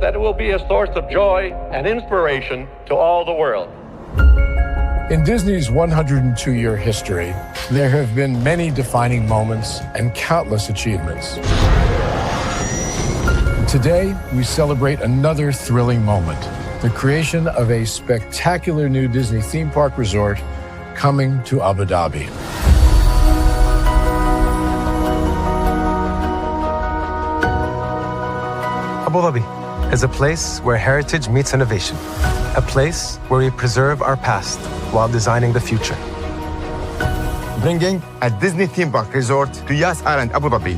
that it will be a source of joy and inspiration to all the world. In Disney's 102-year history, there have been many defining moments and countless achievements. Today, we celebrate another thrilling moment, the creation of a spectacular new Disney theme park resort coming to Abu Dhabi. Abu Dhabi is a place where heritage meets innovation, a place where we preserve our past while designing the future. Bringing a Disney theme park resort to Yas Island, Abu Dhabi,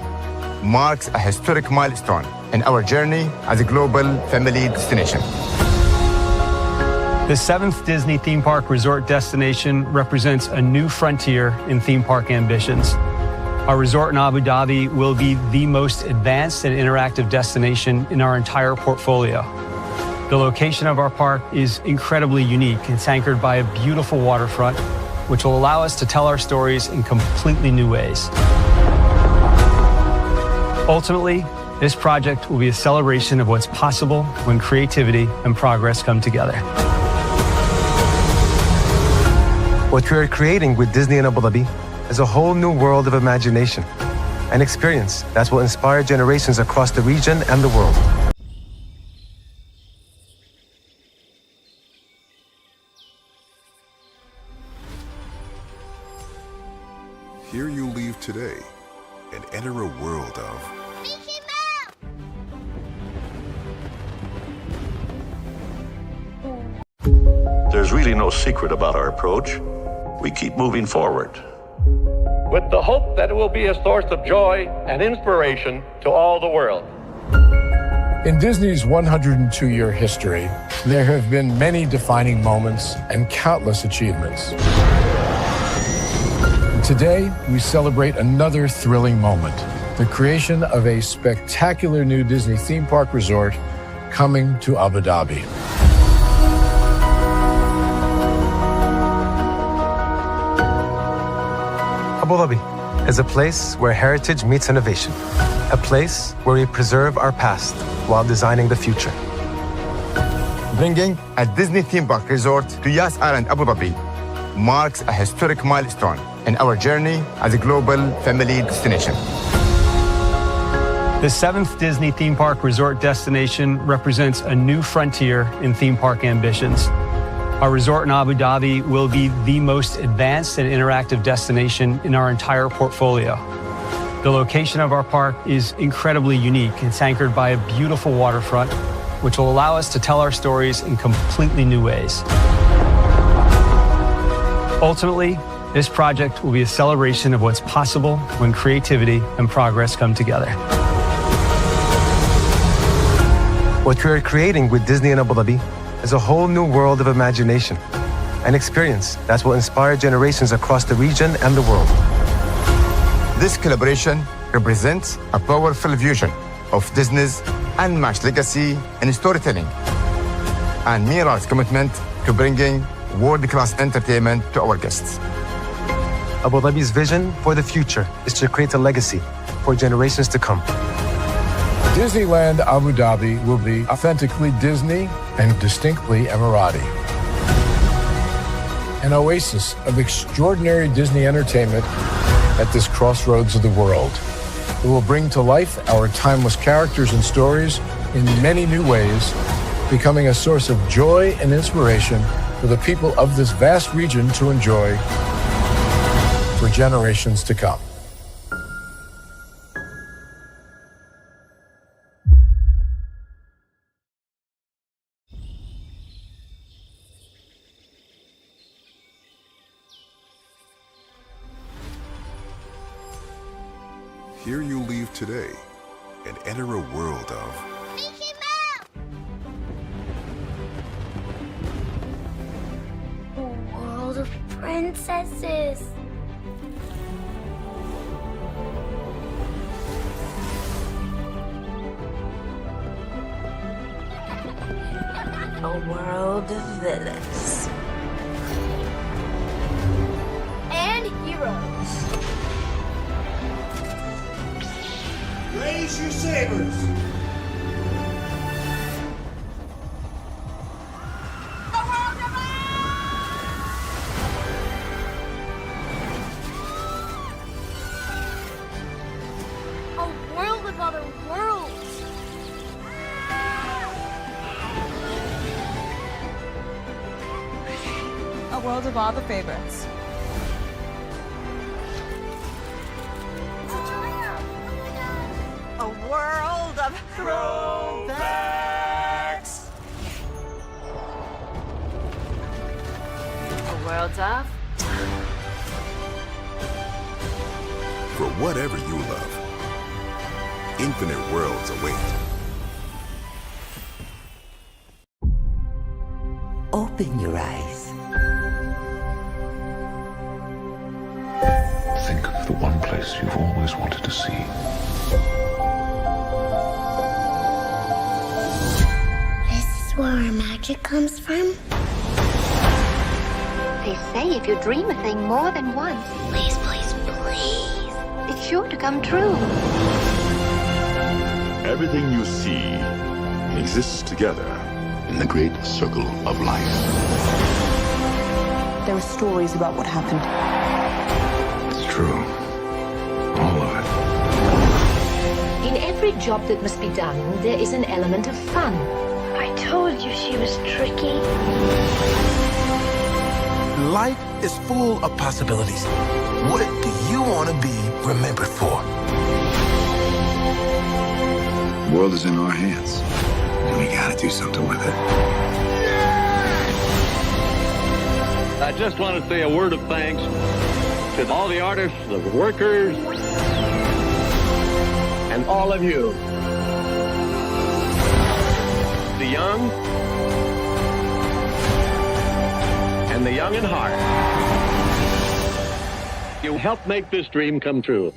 marks a historic milestone in our journey as a global family destination. The 7th Disney theme park resort destination represents a new frontier in theme park ambitions. Our resort in Abu Dhabi will be the most advanced and interactive destination in our entire portfolio. The location of our park is incredibly unique. It's anchored by a beautiful waterfront, which will allow us to tell our stories in completely new ways. Ultimately, this project will be a celebration of what's possible when creativity and progress come together. What we are creating with Disney in Abu Dhabi is a whole new world of imagination, an experience that will inspire generations across the region and the world. Here you leave today and enter a world of There's really no secret about our approach. We keep moving forward, with the hope that it will be a source of joy and inspiration to all the world. In Disney's 102-year history, there have been many defining moments and countless achievements. Today, we celebrate another thrilling moment, the creation of a spectacular new Disney theme park resort coming to Abu Dhabi. Abu Dhabi is a place where heritage meets innovation, a place where we preserve our past while designing the future. Bringing a Disney theme park resort to Yas Island, Abu Dhabi, marks a historic milestone in our journey as a global family destination. The 7th Disney theme park resort destination represents a new frontier in theme park ambitions. Our resort in Abu Dhabi will be the most advanced and interactive destination in our entire portfolio. The location of our park is incredibly unique. It's anchored by a beautiful waterfront, which will allow us to tell our stories in completely new ways. Ultimately, this project will be a celebration of what's possible when creativity and progress come together. What we are creating with Disney in Abu Dhabi is a whole new world of imagination, an experience that will inspire generations across the region and the world. This collaboration represents a powerful fusion of Disney's unmatched legacy in storytelling and Mira's commitment to bringing world-class entertainment to our guests. Abu Dhabi's vision for the future is to create a legacy for generations to come. Disneyland Abu Dhabi will be authentically Disney and distinctly Emirati. An oasis of extraordinary Disney entertainment at this crossroads of the world. It will bring to life our timeless characters and stories in many new ways, becoming a source of joy and inspiration for the people of this vast region to enjoy for generations to come. Here you leave today and enter a world of A world of princesses. A world of villains. And heroes. Raise your sabers. a world of all the favorites. A world of throwbacks. A world of... For whatever you love, infinite worlds await. Open your eyes. Think of the one place you've always wanted to see. This is where our magic comes from? They say if you dream a thing more than once, Please, please, please. it's sure to come true. Everything you see exists together in the great circle of life. There were stories about what happened. It's true. All of it. In every job that must be done, there is an element of fun. I told you she was tricky. Life is full of possibilities. What do you want to be remembered for? The world is in our hands, and we gotta do something with it. I just want to say a word of thanks to all the artists, the workers, and all of you. The young and the young in heart. You helped make this dream come true.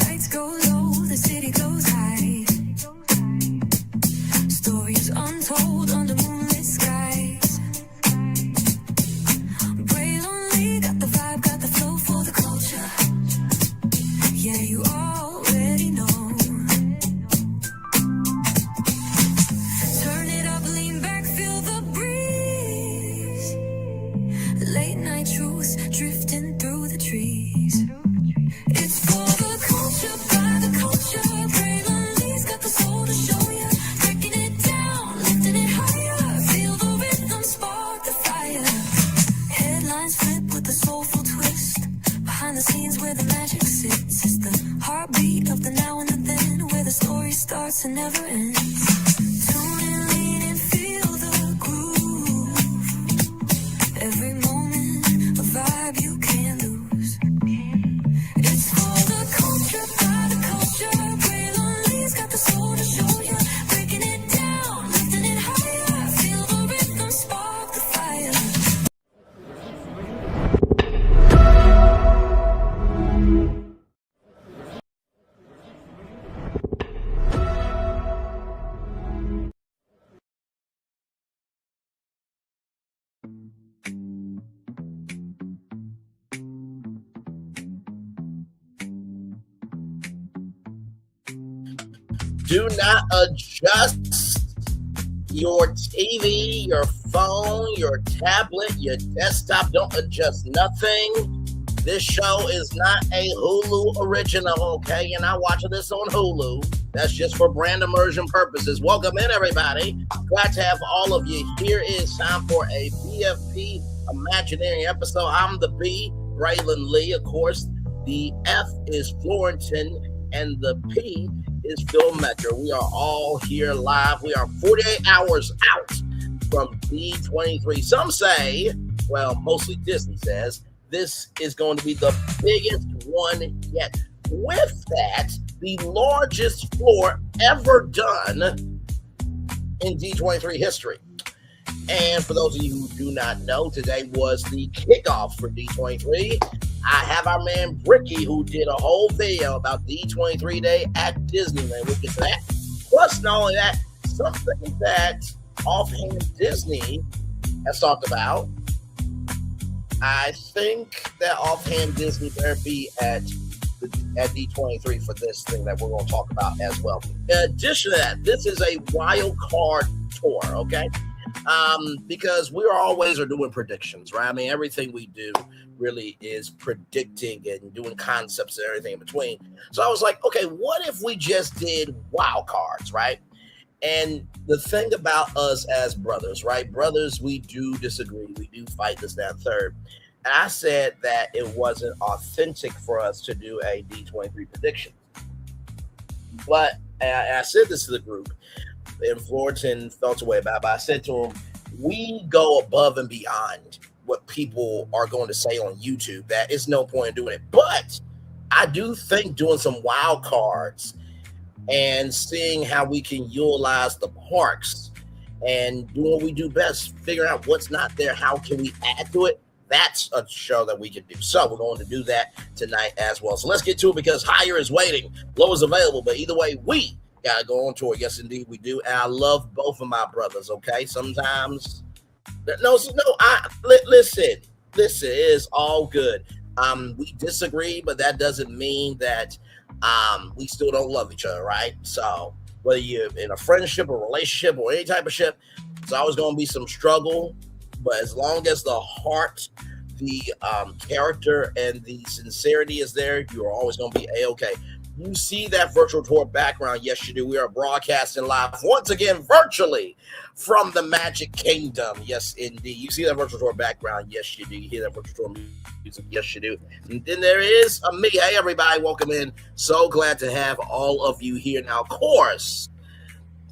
Lights go low, the city goes high. Stories untold under moonlit skies. Brave only got the vibe, got the flow for the culture. Yeah, you already know. Turn it up, lean back, feel the breeze. Late night truths drifting through the trees. It's for the culture, by the culture. Braylon got the soul to show ya. Breaking it down, lifting it higher. Feel the rhythm, spark the fire. Headlines flip with a soulful twist. Behind the scenes where the magic sits. It's the heartbeat of the now and the then. Where the story starts and never ends. Tune in, lean in, feel the groove. Every moment, a vibe you can't lose. It's for the culture, by the culture. Braylon got the soul to show ya. Breaking it down, lifting it higher. Feel the rhythm, spark the fire. Do not adjust your TV, your phone, your tablet, your desktop. Don't adjust nothing. This show is not a Hulu original, okay? You're not watching this on Hulu. That's just for brand immersion purposes. Welcome in, everybody. Glad to have all of you. Here is time for a BFP Imagineering episode. I'm the B, Braylon Lee, of course. The F is Florentin, and the P is Phil Metro. We are all here live. We are 48 hours out from D23. Some say, well, mostly Disney says, this is going to be the biggest one yet. With that, the largest floor ever done in D23 history. And for those of you who do not know, today was the kickoff for D23. I have our man Bricky, who did a whole video about D23 Day at Disneyland. We'll get to that. Plus, not only that, something that Offhand Disney has talked about. I think that Offhand Disney better be at D23 for this thing that we're going to talk about as well. In addition to that, this is a Wildcard tour, okay? because we are doing predictions, right? I mean, everything we do really is predicting and doing concepts and everything in between. So I was like, okay, what if we just did wild cards, right? And the thing about us as brothers, right? Brothers, we do disagree. We do fight this, that, and third. And I said that it wasn't authentic for us to do a D23 prediction. But I said this to the group, and Florentine felt away about it, but I said to him, we go above and beyond what people are going to say on YouTube. That is no point in doing it. But I do think doing some wild cards and seeing how we can utilize the parks and doing what we do best, figuring out what's not there, how can we add to it, that's a show that we can do. So we're going to do that tonight as well. So let's get to it, because higher is waiting, low is available, but either way, we got to go on tour. Yes, indeed we do. And I love both of my brothers, okay? Sometimes, listen, it is all good. We disagree, but that doesn't mean that we still don't love each other, right? So whether you're in a friendship or relationship or any type of ship, it's always going to be some struggle. But as long as the heart, the character, and the sincerity is there, you are always going to be A-okay. You see that virtual tour background? Yes, you do. We are broadcasting live once again virtually from the Magic Kingdom. Yes, indeed. You see that virtual tour background? Yes, you do. You hear that virtual tour music? Yes, you do. And then there is me. Hey, everybody, welcome in. So glad to have all of you here. Now, of course,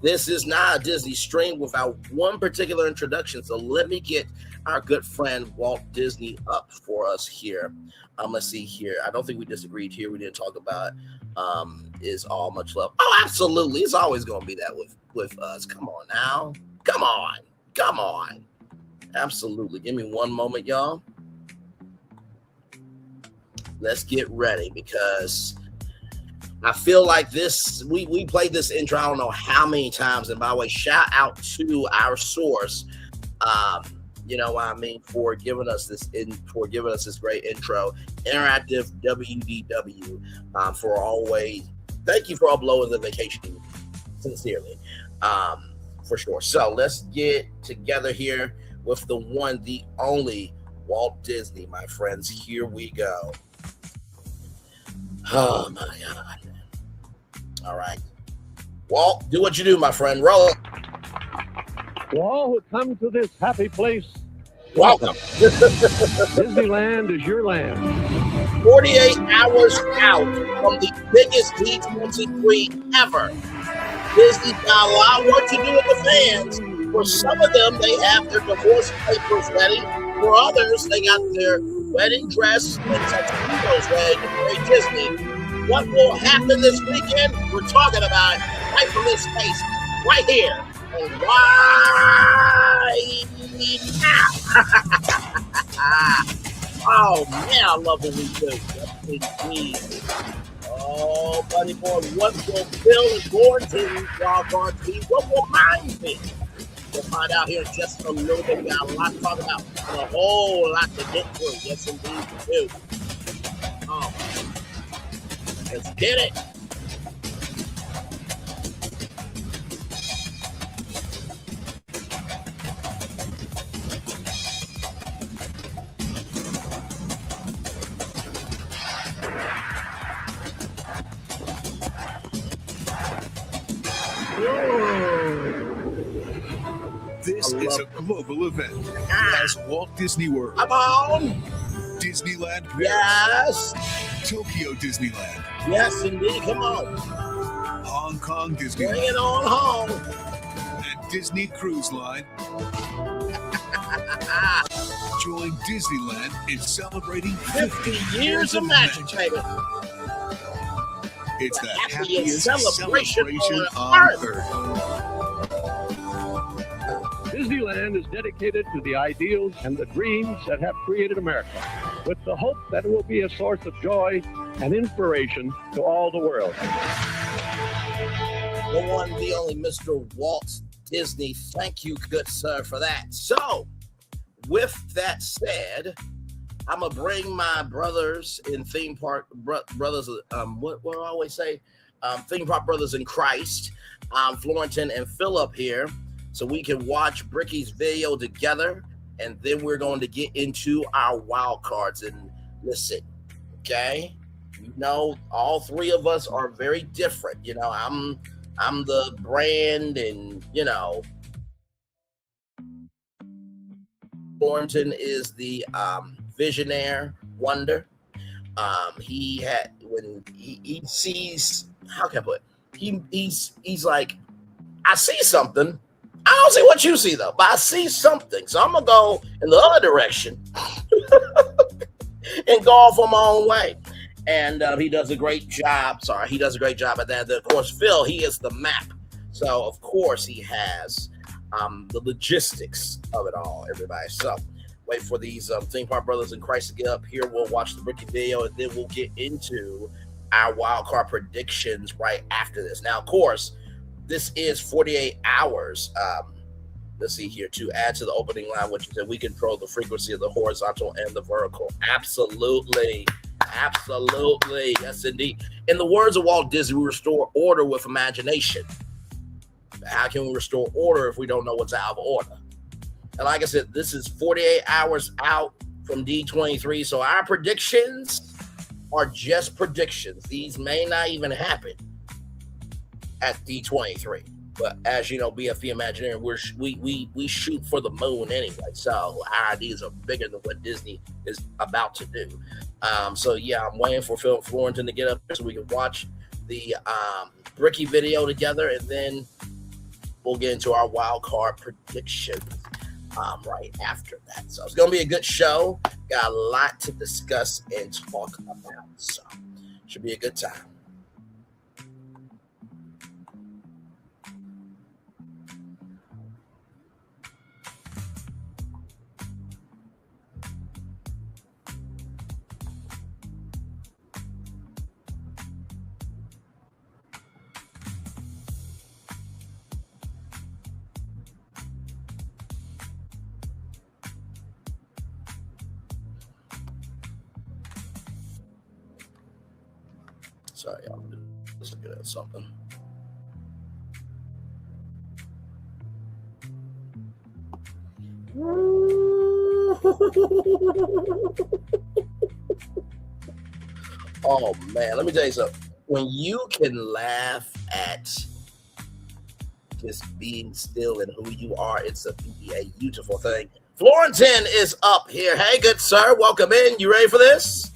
this is not a Disney stream without one particular introduction. So let me get our good friend Walt Disney up for us here. Let's see here. I don't think we disagreed here. We didn't talk about is all much love. Oh, absolutely. It's always going to be that with us. Come on now. Come on. Absolutely. Give me one moment, y'all. Let's get ready, because I feel like this, we played this intro, I don't know how many times. And by the way, shout out to our source, you know what I mean, for giving us this great intro, Interactive WDW, for always, thank you for uploading the vacation, sincerely, for sure. So let's get together here with the one, the only Walt Disney, my friends. Here we go. Oh my God. All right. Walt, do what you do, my friend. Roll it. To all who come to this happy place, welcome. Disneyland is your land. 48 hours out from the biggest D23 ever. Disney's got a lot of work to do with the fans. For some of them, they have their divorce papers ready. For others, they got their wedding dress and tuxedos ready to play Disney. What will happen this weekend? We're talking about it right from this space, right here, and right now. Oh, man, I love what we do. Yes, indeed. Oh, buddy boy, what will Bill and Gordon Wildcard be? What will mine be? We'll find out here in just a little bit. We got a lot to talk about, and a whole lot to get through. Yes, indeed, we do. Oh, let's get it. This is a global event as Walt Disney World. Come on. Disneyland Paris. Yes. Tokyo Disneyland. Yes, indeed. Come on. Hong Kong Disneyland. Bring it on home. And Disney Cruise Line. Join Disneyland in celebrating 50 years of magic. Baby. It's the happiest celebration on earth. Disneyland is dedicated to the ideals and the dreams that have created America, with the hope that it will be a source of joy and inspiration to all the world. The one, the only Mr. Walt Disney. Thank you, good sir, for that. So, with that said, I'm going to bring my brothers in theme park, brothers, what do I always say? Theme park brothers in Christ, Florentine and Philip here, so we can watch Bricky's video together, and then we're going to get into our wild cards. And listen, okay, you know, all three of us are very different. You know, I'm the brand, and you know, Thornton is the visionaire wonder. He had, when he sees, how can I put it? He's like, I see something. I don't see what you see though, but I see something. So I'm gonna go in the other direction and go off on my own way. And he does a great job. He does a great job at that. Of course, Phil, he is the map. So of course he has the logistics of it all, everybody. So wait for these theme park brothers in Christ to get up here. We'll watch the Bricky video, and then we'll get into our wild card predictions right after this. Now, of course, this is 48 hours. Let's see here, to add to the opening line, which is that we control the frequency of the horizontal and the vertical. Absolutely. Absolutely. Yes, indeed. In the words of Walt Disney, we restore order with imagination. How can we restore order if we don't know what's out of order? And like I said, this is 48 hours out from D23. So our predictions are just predictions. These may not even happen at D23. But as you know, BFP Imagineering, we shoot for the moon anyway. So our ideas are bigger than what Disney is about to do. So yeah, I'm waiting for Phil Florentin to get up so we can watch the Bricky video together, and then we'll get into our wild card predictions right after that. So it's gonna be a good show. Got a lot to discuss and talk about. So should be a good time. Sorry, y'all. Just looking at something. Oh man, let me tell you something. When you can laugh at just being still and who you are, it's a beautiful thing. Florentin is up here. Hey, good sir, welcome in. You ready for this?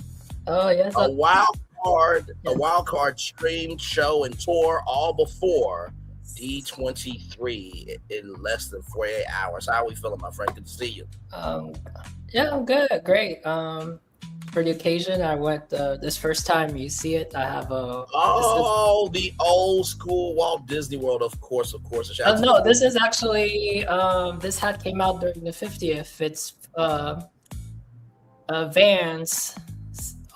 Oh yes. A wild card stream, show, and tour all before D23 in less than 48 hours. How are we feeling, my friend? Good to see you. Yeah, I'm good. Great. For the occasion, I went this first time you see it. I have a the old school Walt Disney World, of course. No, this is actually this hat came out during the 50th. It's Vans.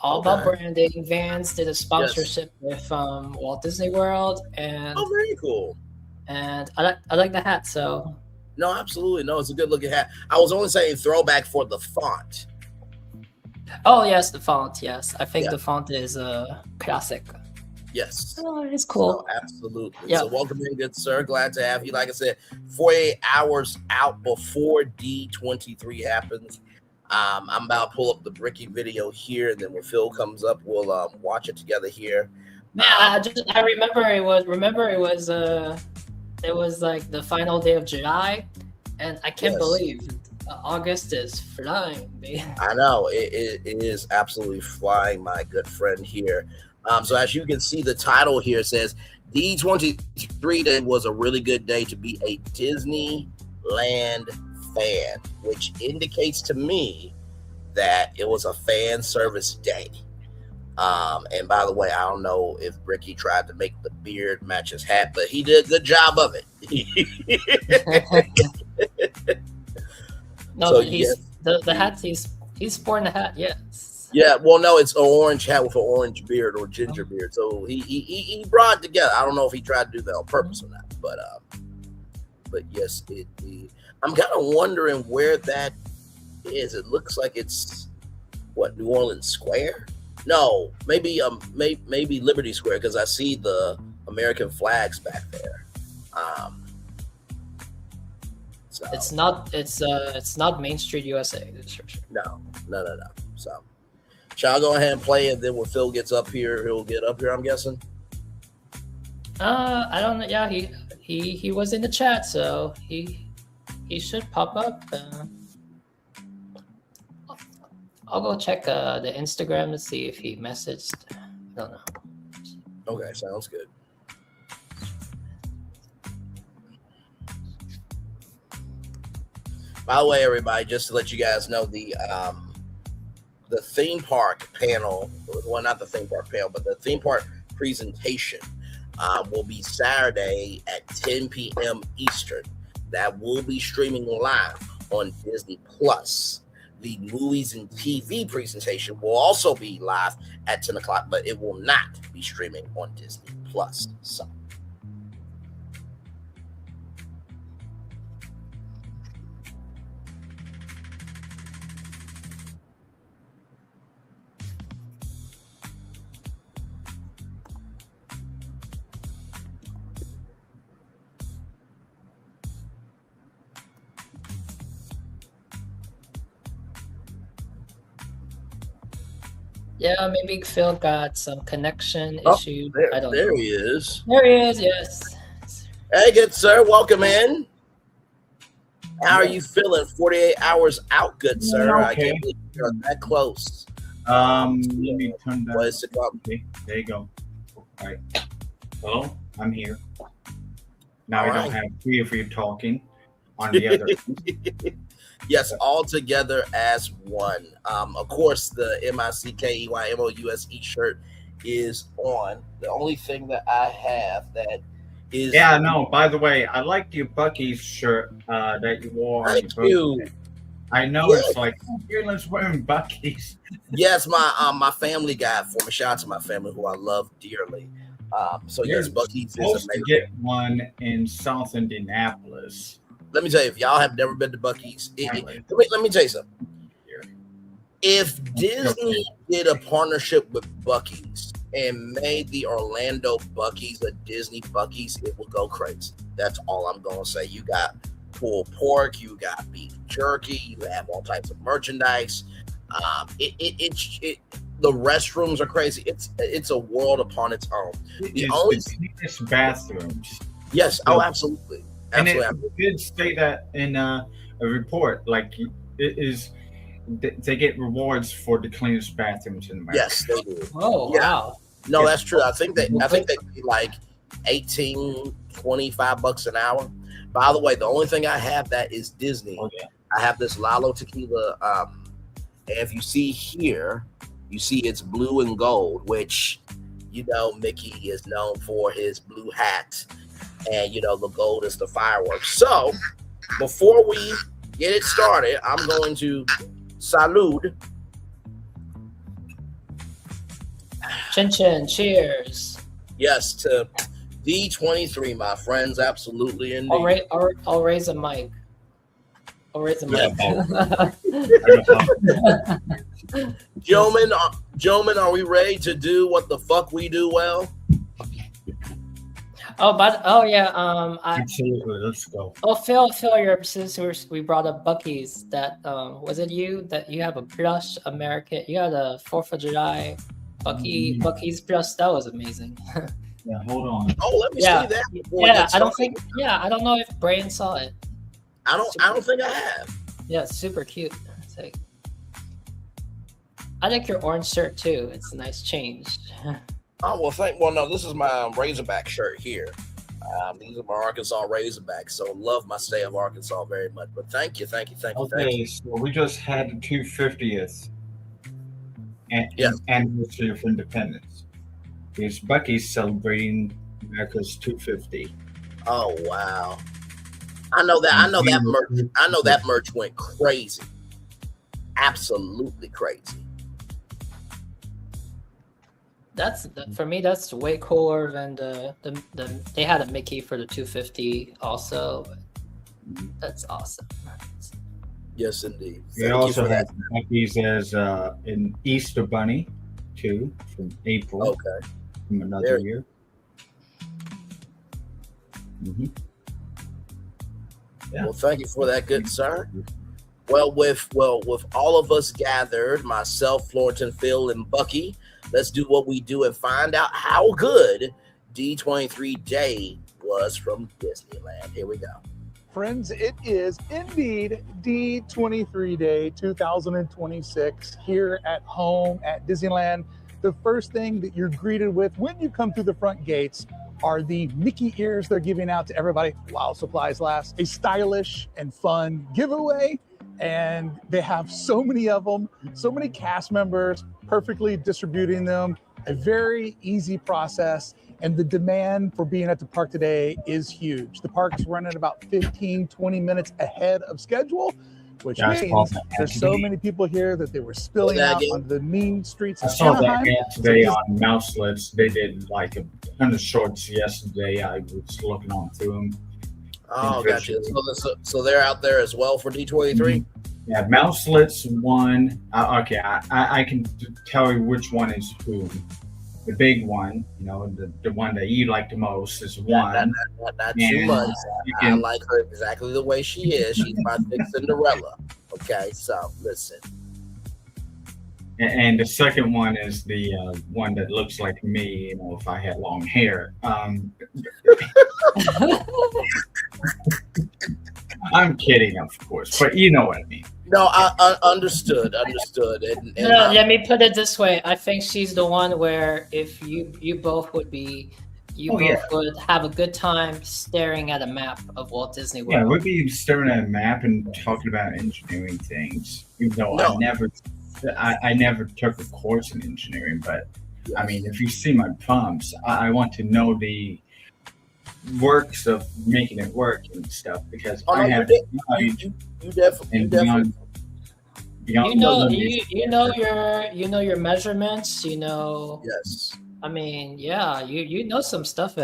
All about branding. Vans did a sponsorship with Walt Disney World, and very cool. And I like the hat. So no, absolutely no, it's a good looking hat. I was only saying throwback for the font. Oh yes, the font. Yes, I think the font is classic. Yes, it's cool. So, absolutely. Yeah. So welcome in, good sir. Glad to have you. Like I said, 48 hours out before D23 happens. I'm about to pull up the Bricky video here, and then when Phil comes up, we'll watch it together here. Yeah, I remember it was like the final day of July, and I can't believe August is flying, man. I know it is absolutely flying, my good friend here. So as you can see, the title here says D23 Day was a really good day to be a Disneyland fan, which indicates to me that it was a fan service day. And by the way, I don't know if Bricky tried to make the beard match his hat, but he did a good job of it. No, so, the hat he's sporting the hat, yes. Yeah, well, no, it's an orange hat with an orange beard or ginger beard. So he brought it together. I don't know if he tried to do that on purpose or not, but yes, I'm kind of wondering where that is. It looks like it's New Orleans Square? No, maybe Liberty Square, because I see the American flags back there. So it's not Main Street USA. No. So shall I go ahead and play it? Then when Phil gets up here, he'll get up here, I'm guessing. I don't know. Yeah, he was in the chat, so he should pop up. I'll go check the Instagram to see if he messaged. I don't know. Okay, sounds good. By the way, everybody, just to let you guys know, the theme park panel, well, not the theme park panel, but the theme park presentation will be Saturday at 10 p.m. Eastern. That will be streaming live on Disney Plus. The movies and TV presentation will also be live at 10 o'clock, but it will not be streaming on Disney Plus. So. Yeah, maybe Phil got some connection issue. I don't know. There he is. There he is, yes. Hey, good sir. Welcome in. How are you feeling? 48 hours out, good sir. Okay. I can't believe you're that close. Let me turn that. What is it called? Okay, there you go. All right. Hello, I'm here. Now All I don't right. have three of you talking on the other. Yes, all together as one. Of course, the MICKEYMOUSE shirt is on. The only thing that I have that is No. By the way, I like your Bucky's shirt that you wore. Thank you. I know it's like let's wearing Bucky's. Yes, my family got it for me. Shout out to my family who I love dearly. So You're yes, Bucky's is supposed to amazing. get one in South Indianapolis. Let me tell you, if y'all have never been to Bucky's, let me tell you something. If Disney did a partnership with Bucky's and made the Orlando Bucky's a Disney Bucky's, it would go crazy. That's all I'm going to say. You got pulled pork, you got beef jerky, you have all types of merchandise. The restrooms are crazy. It's a world upon its own. The only cleanest bathrooms. Yes, absolutely. And it did say that in a report, like it is, they get rewards for the cleanest bathrooms in America. Yes, they do. Oh, wow. No, that's true. I think they pay like $25 an hour. By the way, the only thing I have that is Disney. Oh, yeah. I have this Lalo tequila. And if you see here, you see it's blue and gold, which Mickey is known for his blue hat. And the gold is the fireworks. So before we get it started, I'm going to salute. Chin chin, cheers. Yes, to D23, my friends. Absolutely indeed. I'll raise a mic. I'll raise a mic. Gentlemen, are we ready to do what the fuck we do well? Absolutely, let's go. Oh, Phil, since we brought up Bucky's, that was it you that you have a plush American? You had a 4th of July Bucky's plush. That was amazing. Yeah, hold on. Oh, let me see that. I don't know if Brain saw it. I don't think I have. Yeah, it's super cute. It's like, I like your orange shirt too. It's a nice change. Oh, well, no, this is my Razorback shirt here. These are my Arkansas Razorbacks, so love my state of Arkansas very much. But thank you. Okay, so we just had the 250th anniversary of independence. Because Bucky's celebrating America's 250. Oh wow! I know that merch. I know that merch went crazy, absolutely crazy. For me. That's way cooler than they had a Mickey for the 250 also. That's awesome. Yes, indeed. We also have Bucky's as an Easter Bunny too from April. Okay. From another year. Yeah. Well, thank you for that, good sir. Well, with all of us gathered, myself, Florentine, Phil, and Bucky, let's do what we do and find out how good D23 Day was from Disneyland. Here we go. Friends, it is indeed D23 Day 2026 here at home at Disneyland. The first thing that you're greeted with when you come through the front gates are the Mickey ears they're giving out to everybody while supplies last. A stylish and fun giveaway, and they have so many of them, so many cast members perfectly distributing them. A very easy process, and the demand for being at the park today is huge. The park's running about 15, 20 minutes ahead of schedule, which means there's so many people here that they were spilling out on the mean streets I of saw that Anaheim. ad today on Mouselets. They did like a ton of shorts yesterday. I was looking on through them. Oh, gotcha. So they're out there as well for D23? Yeah, Mouselets one. Okay, I can tell you which one is who. The big one, you know, the one that you like the most is one. Not too much. I like her exactly the way she is. She's my big Cinderella. Okay, so listen. And the second one is the one that looks like me, you know, if I had long hair. I'm kidding, of course, but you know what I mean. No, I understood. And let me put it this way. I think she's the one where if you both would would have a good time staring at a map of Walt Disney World. Yeah, we'd be staring at a map and talking about engineering things. Even though I never took a course in engineering, but I mean, if you see my pumps, I want to know the works of making it work and stuff because I have you definitely you know your measurements, you know. Yes. I mean, yeah, you know some stuff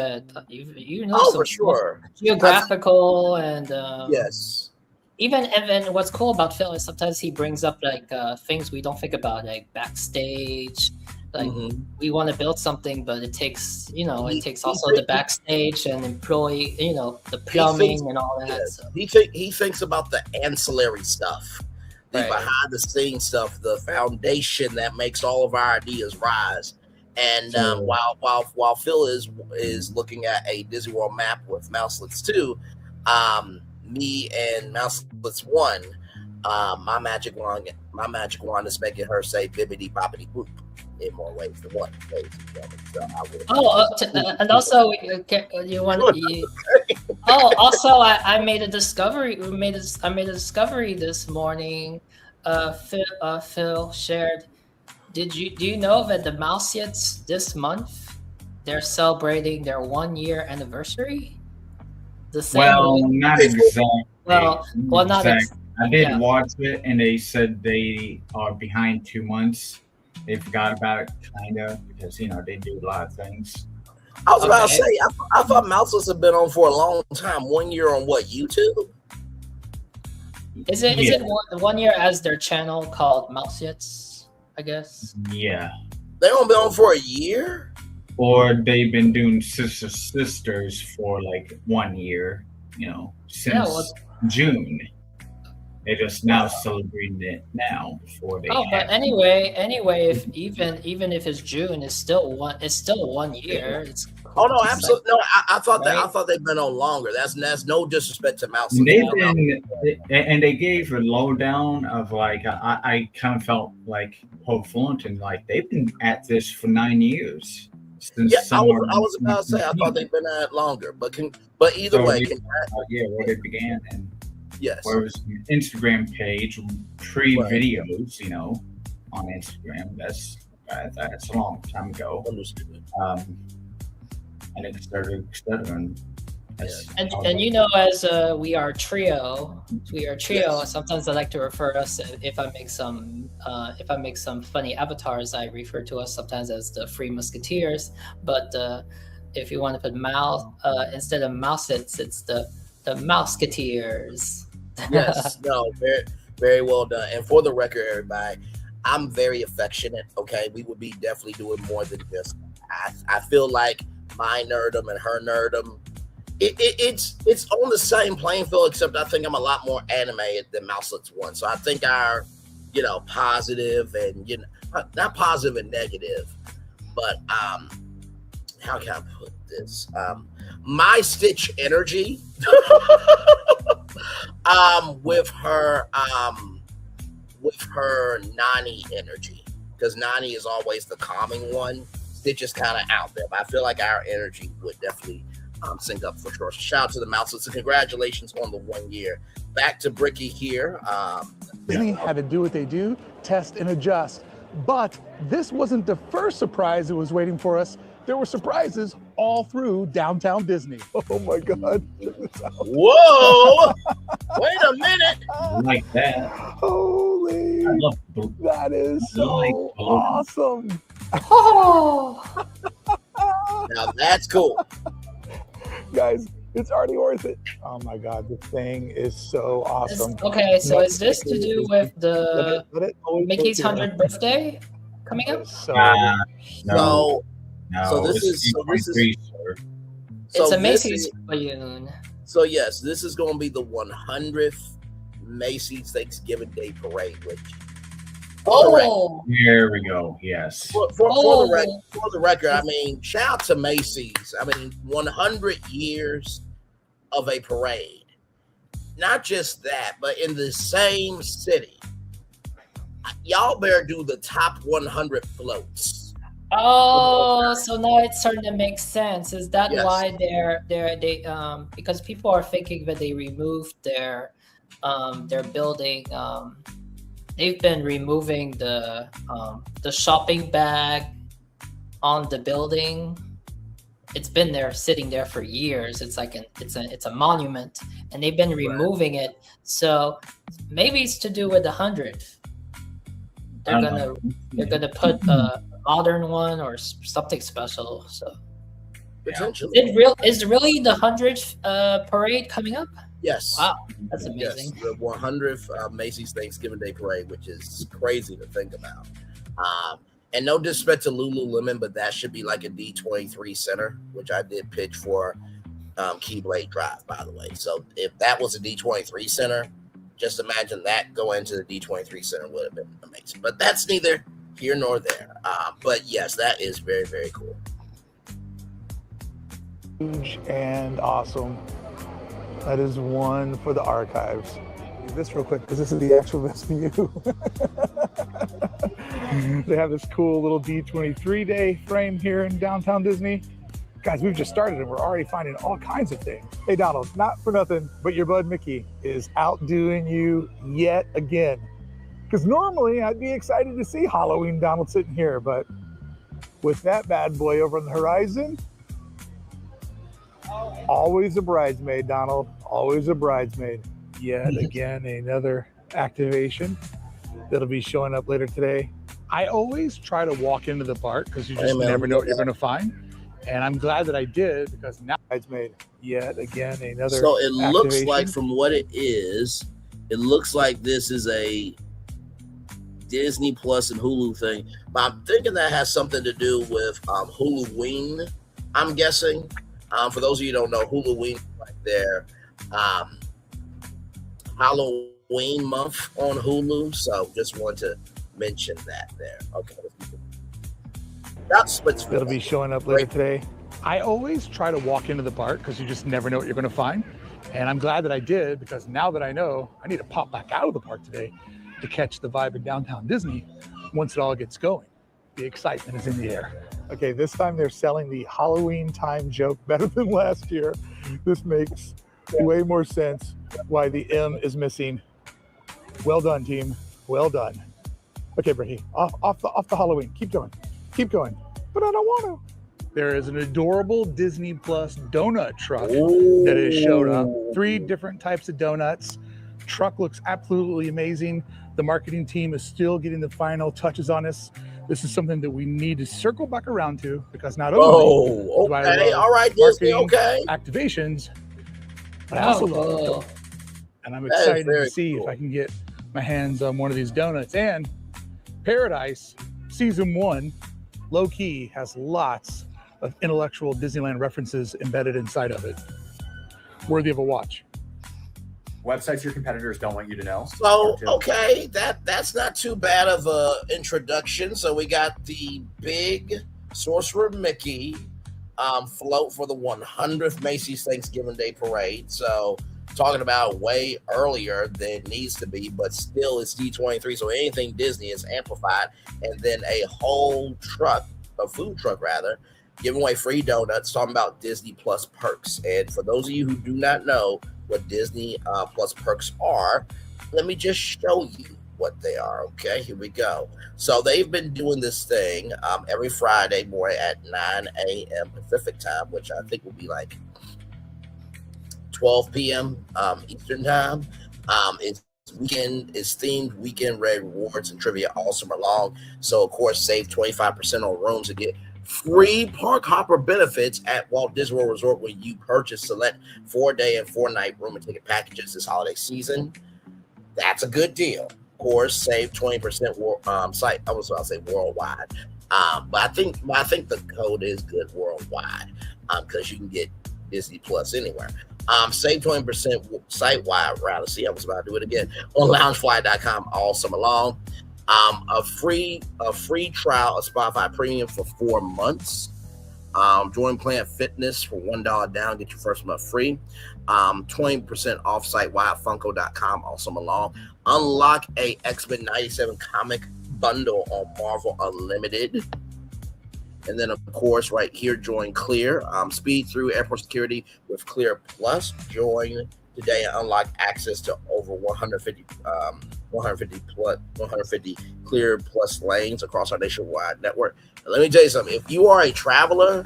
you know some for sure. Geographical and yes. Even what's cool about Phil is sometimes he brings up like things we don't think about, like backstage. Like we want to build something, but it takes also the backstage and employee, you know, the plumbing and all that. Yes. So. He thinks about the ancillary stuff, the behind the scenes stuff, the foundation that makes all of our ideas rise. And while Phil is looking at a Disney World map with Mouselets 2, me and Mouselets 1, my magic wand is making her say bibbidi bobbidi boop in more ways than one. And also also I made a discovery. I made a discovery this morning. Phil shared. Do you know that the Mouseites this month they're celebrating their 1 year anniversary? Not exactly. Well, not exactly. I did watch it, and they said they are behind 2 months. They forgot about it, kind of, because you know they do a lot of things. I was about to say, I thought Mouselets have been on for a long time. 1 year on what, YouTube? Is it 1 year as their channel called Mouseites, I guess? Yeah. They've only been on for a year? Or they've been doing Sisters for like 1 year, you know, since June. They're just now celebrating it now before they. But anyway, if even if it's June, it's still 1 year. It's cool. Oh no, absolutely no. I thought they've been on longer. That's no disrespect to Mouse. And they gave a lowdown of like I kind of felt like Pope Fullerton, like they've been at this for 9 years. I was about to say I thought they've been at it longer, but either way, where they began and. Yes. Where it was an Instagram page, pre-videos, you know, on Instagram. That's a long time ago. And it started stuttering. And you know, as we are trio. Yes. Sometimes I like to refer to us if I make some funny avatars. I refer to us sometimes as the Free Musketeers. But if you want to put instead of Mousets, it's the Mouseketeers. Yes, no, very, very well done. And for the record, everybody, I'm very affectionate. Okay, we would be definitely doing more than just. I feel like my nerdum and her nerdum It's on the same playing field, except I think I'm a lot more animated than Mouselet's one. So I think our, positive and not positive and negative, but how can I put this? My Stitch energy, with her Nani energy, because Nani is always the calming one. Stitch is kind of out there, but I feel like our energy would definitely sync up for sure. So shout out to the Mouselets and congratulations on the 1 year. Back to Bricky here. Disney had to do what they do, test and adjust. But this wasn't the first surprise that was waiting for us. There were surprises all through downtown Disney. Oh my God. Whoa! Wait a minute. Like that. Holy. That is so awesome. Oh. Now that's cool. Guys, it's already worth it. Oh my God, this thing is so awesome. Okay, so is this to do with the Mickey's 100th birthday coming up? No. So this is it's a Macy's balloon. So yes, this is going to be the 100th Macy's Thanksgiving Day Parade, which Here we go. Yes. For the record, I mean, shout out to Macy's. I mean, 100 years of a parade. Not just that, but in the same city. Y'all better do the top 100 floats. Oh, so now it's starting to make sense. Is that why they because people are thinking that they removed their building. They've been removing the shopping bag on the building. It's been there, sitting there for years. It's like it's a monument, and they've been removing it. So maybe it's to do with the 100th. They're gonna put a modern one or something special. So potentially, is really the 100th parade coming up? Yes. Wow, that's amazing. Yes, the 100th Macy's Thanksgiving Day Parade, which is crazy to think about. And no disrespect to Lululemon, but that should be like a D23 center, which I did pitch for Keyblade Drive, by the way. So if that was a D23 center, just imagine that going to the D23 center would have been amazing. But that's neither here nor there. But yes, that is very, very cool. Huge and awesome. That is one for the archives. Do this real quick because this is the actual best view. They have this cool little D23 day frame here in downtown Disney. Guys, we've just started and we're already finding all kinds of things. Hey, Donald, not for nothing, but your bud Mickey is outdoing you yet again. Because normally I'd be excited to see Halloween Donald sitting here, but with that bad boy over on the horizon, always a bridesmaid, Donald. Always a bridesmaid. Yet again, another activation that'll be showing up later today. I always try to walk into the park because you just never know what you're going to find. And I'm glad that I did because now bridesmaid. Yet again, another So it looks activation. like from what it looks like this is a Disney Plus and Hulu thing. But I'm thinking that has something to do with Huluween, I'm guessing. For those of you who don't know, Huluween is like their Halloween month on Hulu. So just want to mention that there. Okay. That's what's that'll be showing up later today. I always try to walk into the park because you just never know what you're going to find. And I'm glad that I did because now that I know, I need to pop back out of the park today to catch the vibe of downtown Disney once it all gets going. The excitement is in the air. Okay, this time they're selling the Halloween time joke better than last year. This makes way more sense why the M is missing. Well done, team. Well done. Okay, Brittany, off the Halloween. Keep going. Keep going. But I don't want to. There is an adorable Disney Plus donut truck that has showed up. 3 different types of donuts. Truck looks absolutely amazing. The marketing team is still getting the final touches on this. This is something that we need to circle back around to because not only do I love all right, Disney, okay, activations, but I also love them. And I'm excited to see if I can get my hands on one of these donuts. And Paradise Season 1, low key, has lots of intellectual Disneyland references embedded inside of it. worthy of a watch? Websites your competitors don't want you to know. So, okay, that's not too bad of a introduction. So we got the big Sorcerer Mickey float for the 100th Macy's Thanksgiving Day Parade. So talking about way earlier than it needs to be, but still it's D23. So anything Disney is amplified. And then a whole food truck rather, giving away free donuts, talking about Disney Plus perks. And for those of you who do not know what Disney Plus perks are, let me just show you what they are. Okay, here we go. So they've been doing this thing every Friday morning at 9 a.m. Pacific time, which I think will be like 12 p.m. Eastern time. It's themed weekend red rewards and trivia all summer long. So of course, save 25% on rooms and get free park hopper benefits at Walt Disney World Resort when you purchase select 4-day and 4-night room and ticket packages this holiday season. That's a good deal. Of course, save 20% site. I was about to say worldwide, but I think the code is good worldwide because you can get Disney Plus anywhere. Save 20% site-wide rather. See, I was about to do it again on loungefly.com all summer long. A free trial of Spotify Premium for 4 months. Join Planet Fitness for $1 down. Get your first month free. 20% off site-wide Funko.com all summer long. Unlock a X-Men 97 comic bundle on Marvel Unlimited. And then, of course, right here, join Clear. Speed through airport security with Clear Plus. Join today and unlock access to over 150 Clear Plus lanes across our nationwide network. And let me tell you something. If you are a traveler,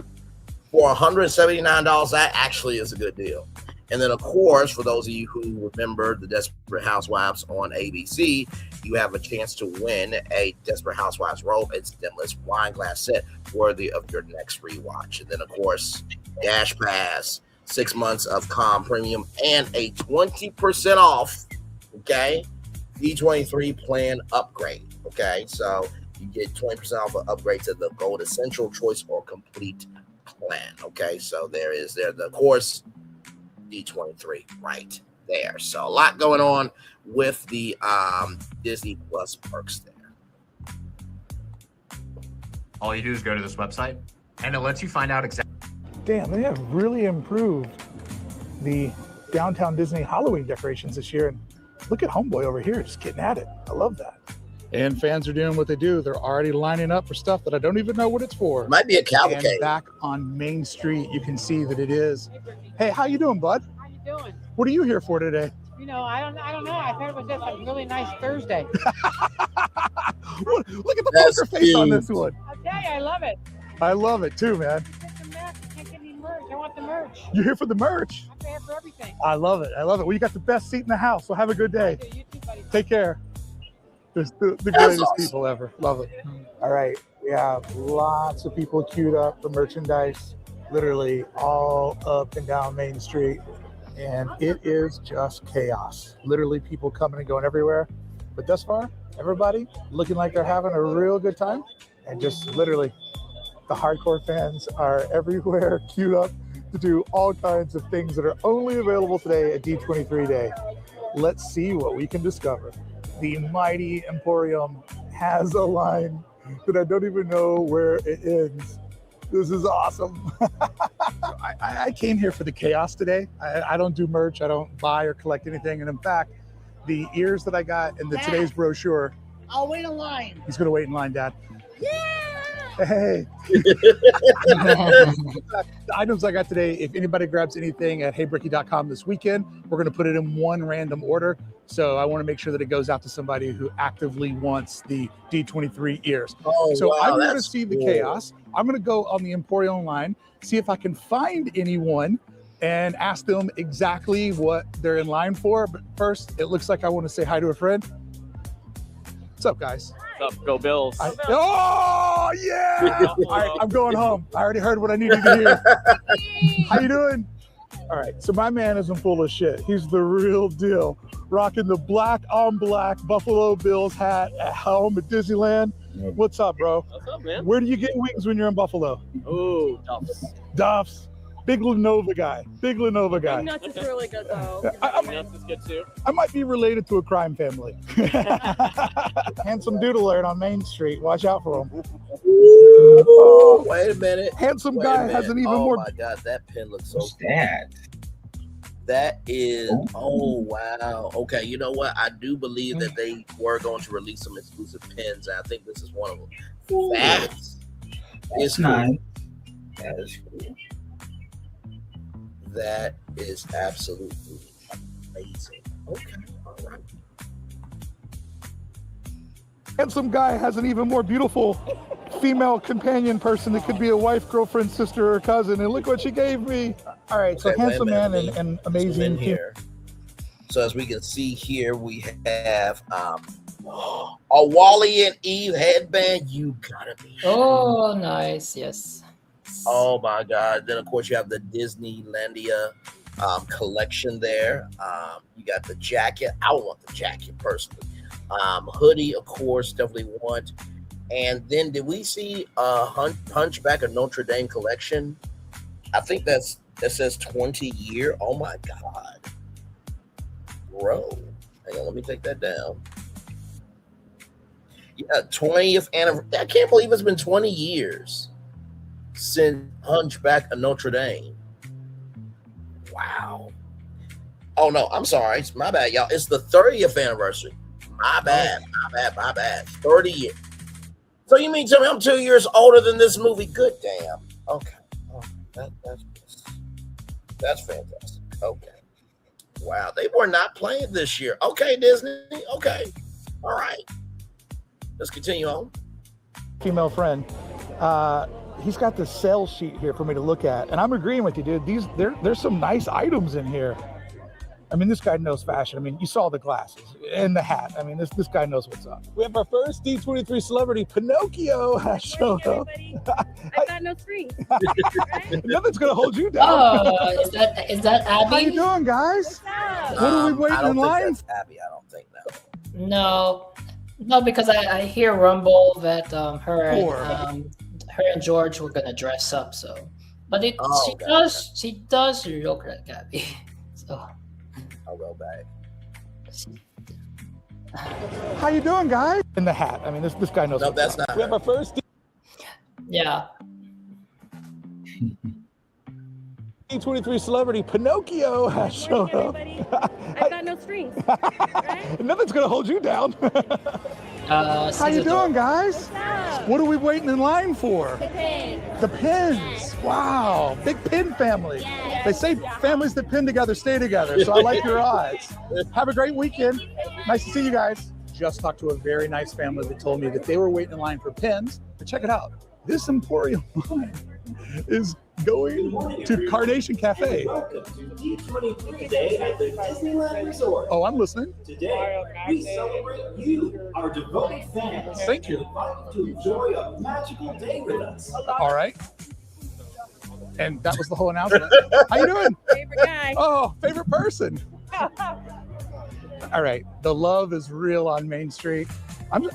for $179, that actually is a good deal. And then, of course, for those of you who remember the Desperate Housewives on ABC, you have a chance to win a Desperate Housewives robe and stemless wine glass set worthy of your next rewatch. And then, of course, Dash Pass, 6 months of Calm Premium, and a 20% off, okay, D23 plan upgrade, okay? So you get 20% off an upgrade to the Gold Essential Choice or Complete plan, okay? So there's the course D23 right there. So a lot going on with the Disney Plus perks there. All you do is go to this website, and it lets you find out exactly. Damn, they have really improved the downtown Disney Halloween decorations this year. And look at Homeboy over here just getting at it. I love that. And fans are doing what they do. They're already lining up for stuff that I don't even know what it's for. Might be a cavalcade. And back on Main Street, you can see that it is. Hey, how you doing, bud? How you doing? What are you here for today? You know, I don't know. I thought it was just a really nice Thursday. Look at the poker face on this one. I'll tell you, I love it. I love it too, man. Get the merch. I can't get any merch. I want the merch. You're here for the merch? I'm here for everything. I love it. I love it. Well, you got the best seat in the house, so have a good day. You too, buddy. Take care. The greatest people ever. Love it. All right. We have lots of people queued up for merchandise, literally all up and down Main Street. And it is just chaos. Literally people coming and going everywhere. But thus far, everybody looking like they're having a real good time. And just literally, the hardcore fans are everywhere, queued up to do all kinds of things that are only available today at D23 Day. Let's see what we can discover. The mighty Emporium has a line that I don't even know where it ends. This is awesome. I came here for the chaos today. I don't do merch. I don't buy or collect anything. And in fact, the ears that I got in today's brochure. I'll wait in line. He's going to wait in line, Dad. Yeah. Hey. The items I got today, if anybody grabs anything at heybricky.com this weekend, we're going to put it in one random order. So I want to make sure that it goes out to somebody who actively wants the D23 ears. So wow, I'm going to see the chaos. I'm going to go on the Emporium line, see if I can find anyone and ask them exactly what they're in line for. But first, it looks like I want to say hi to a friend. What's up, guys? What's up? Go Bills. Oh, yeah! All right, I'm going home. I already heard what I needed to hear. How you doing? All right, so my man isn't full of shit. He's the real deal. Rocking the black on black Buffalo Bills hat at home at Disneyland. Yep. What's up, bro? What's up, man? Where do you get wings when you're in Buffalo? Oh, Duff's. Duff's. Big Lenovo guy. Big Lenovo guy. Big Nuts is really good though. Nuts is good too. I might be related to a crime family. Handsome doodle alert on Main Street. Watch out for him. Oh, wait a minute. Handsome guy has an even more. Oh my God, that pen looks so What's that? That is, oh wow. Okay, you know what? I do believe that they were going to release some exclusive pens. And I think this is one of them. That's cool. Nice. That is cool. That is absolutely amazing. Okay, all right. Handsome guy has an even more beautiful female companion person that could be a wife, girlfriend, sister, or cousin. And look what she gave me. All right, so handsome man and amazing here. So as we can see here, we have a Wally and Eve headband. You gotta be. Oh, nice. Yes. Oh my God. Then of course you have the Disneylandia collection there. You got the jacket. I want the jacket personally. Hoodie, of course, definitely want. And then did we see Hunchback of Notre Dame collection? I think that says 20 year. Oh my God. Bro. Hang on, let me take that down. Yeah, 20th anniversary. I can't believe it's been 20 years since Hunchback of Notre Dame. Wow. Oh no, I'm sorry. It's my bad, y'all. It's the 30th anniversary. My bad. 30 years. So you mean tell me I'm 2 years older than this movie? Good damn. Okay. Oh, that's fantastic. Okay. Wow. They were not playing this year. Okay, Disney. Okay. All right. Let's continue on. Female friend. He's got the sales sheet here for me to look at. And I'm agreeing with you, dude. There's some nice items in here. I mean, this guy knows fashion. I mean, you saw the glasses and the hat. I mean, this guy knows what's up. We have our first D23 celebrity, Pinocchio, has showed up. I got no strings. Nothing's gonna hold you down. Oh, is that Abby? How you doing, guys? What are we waiting in line? That's Abby. I don't think no. No, because I hear rumble that her and George were gonna dress up. So, but she does look like Abby. So. I'll go back. How you doing, guys? In the hat. I mean, this guy knows. No, that's not. We have our first. Yeah. D23 celebrity, Pinocchio, has showed up. I got no strings. Nothing's gonna hold you down. How you doing, guys? What are we waiting in line for? The pins. The pins. Wow, big pin family. Yes. They say families that pin together stay together, so I like your odds. Have a great weekend. Nice to see you guys. Just talked to a very nice family that told me that they were waiting in line for pins. But check it out. This Emporium line is going to Carnation Cafe. Welcome to D23 Day at the Disneyland Resort. Oh, I'm listening. Today, we celebrate you, our devoted fans. Thank you. And invite you to enjoy a magical day with us. All right. And that was the whole announcement. How you doing? Favorite guy. Oh, favorite person. All right. The love is real on Main Street. I'm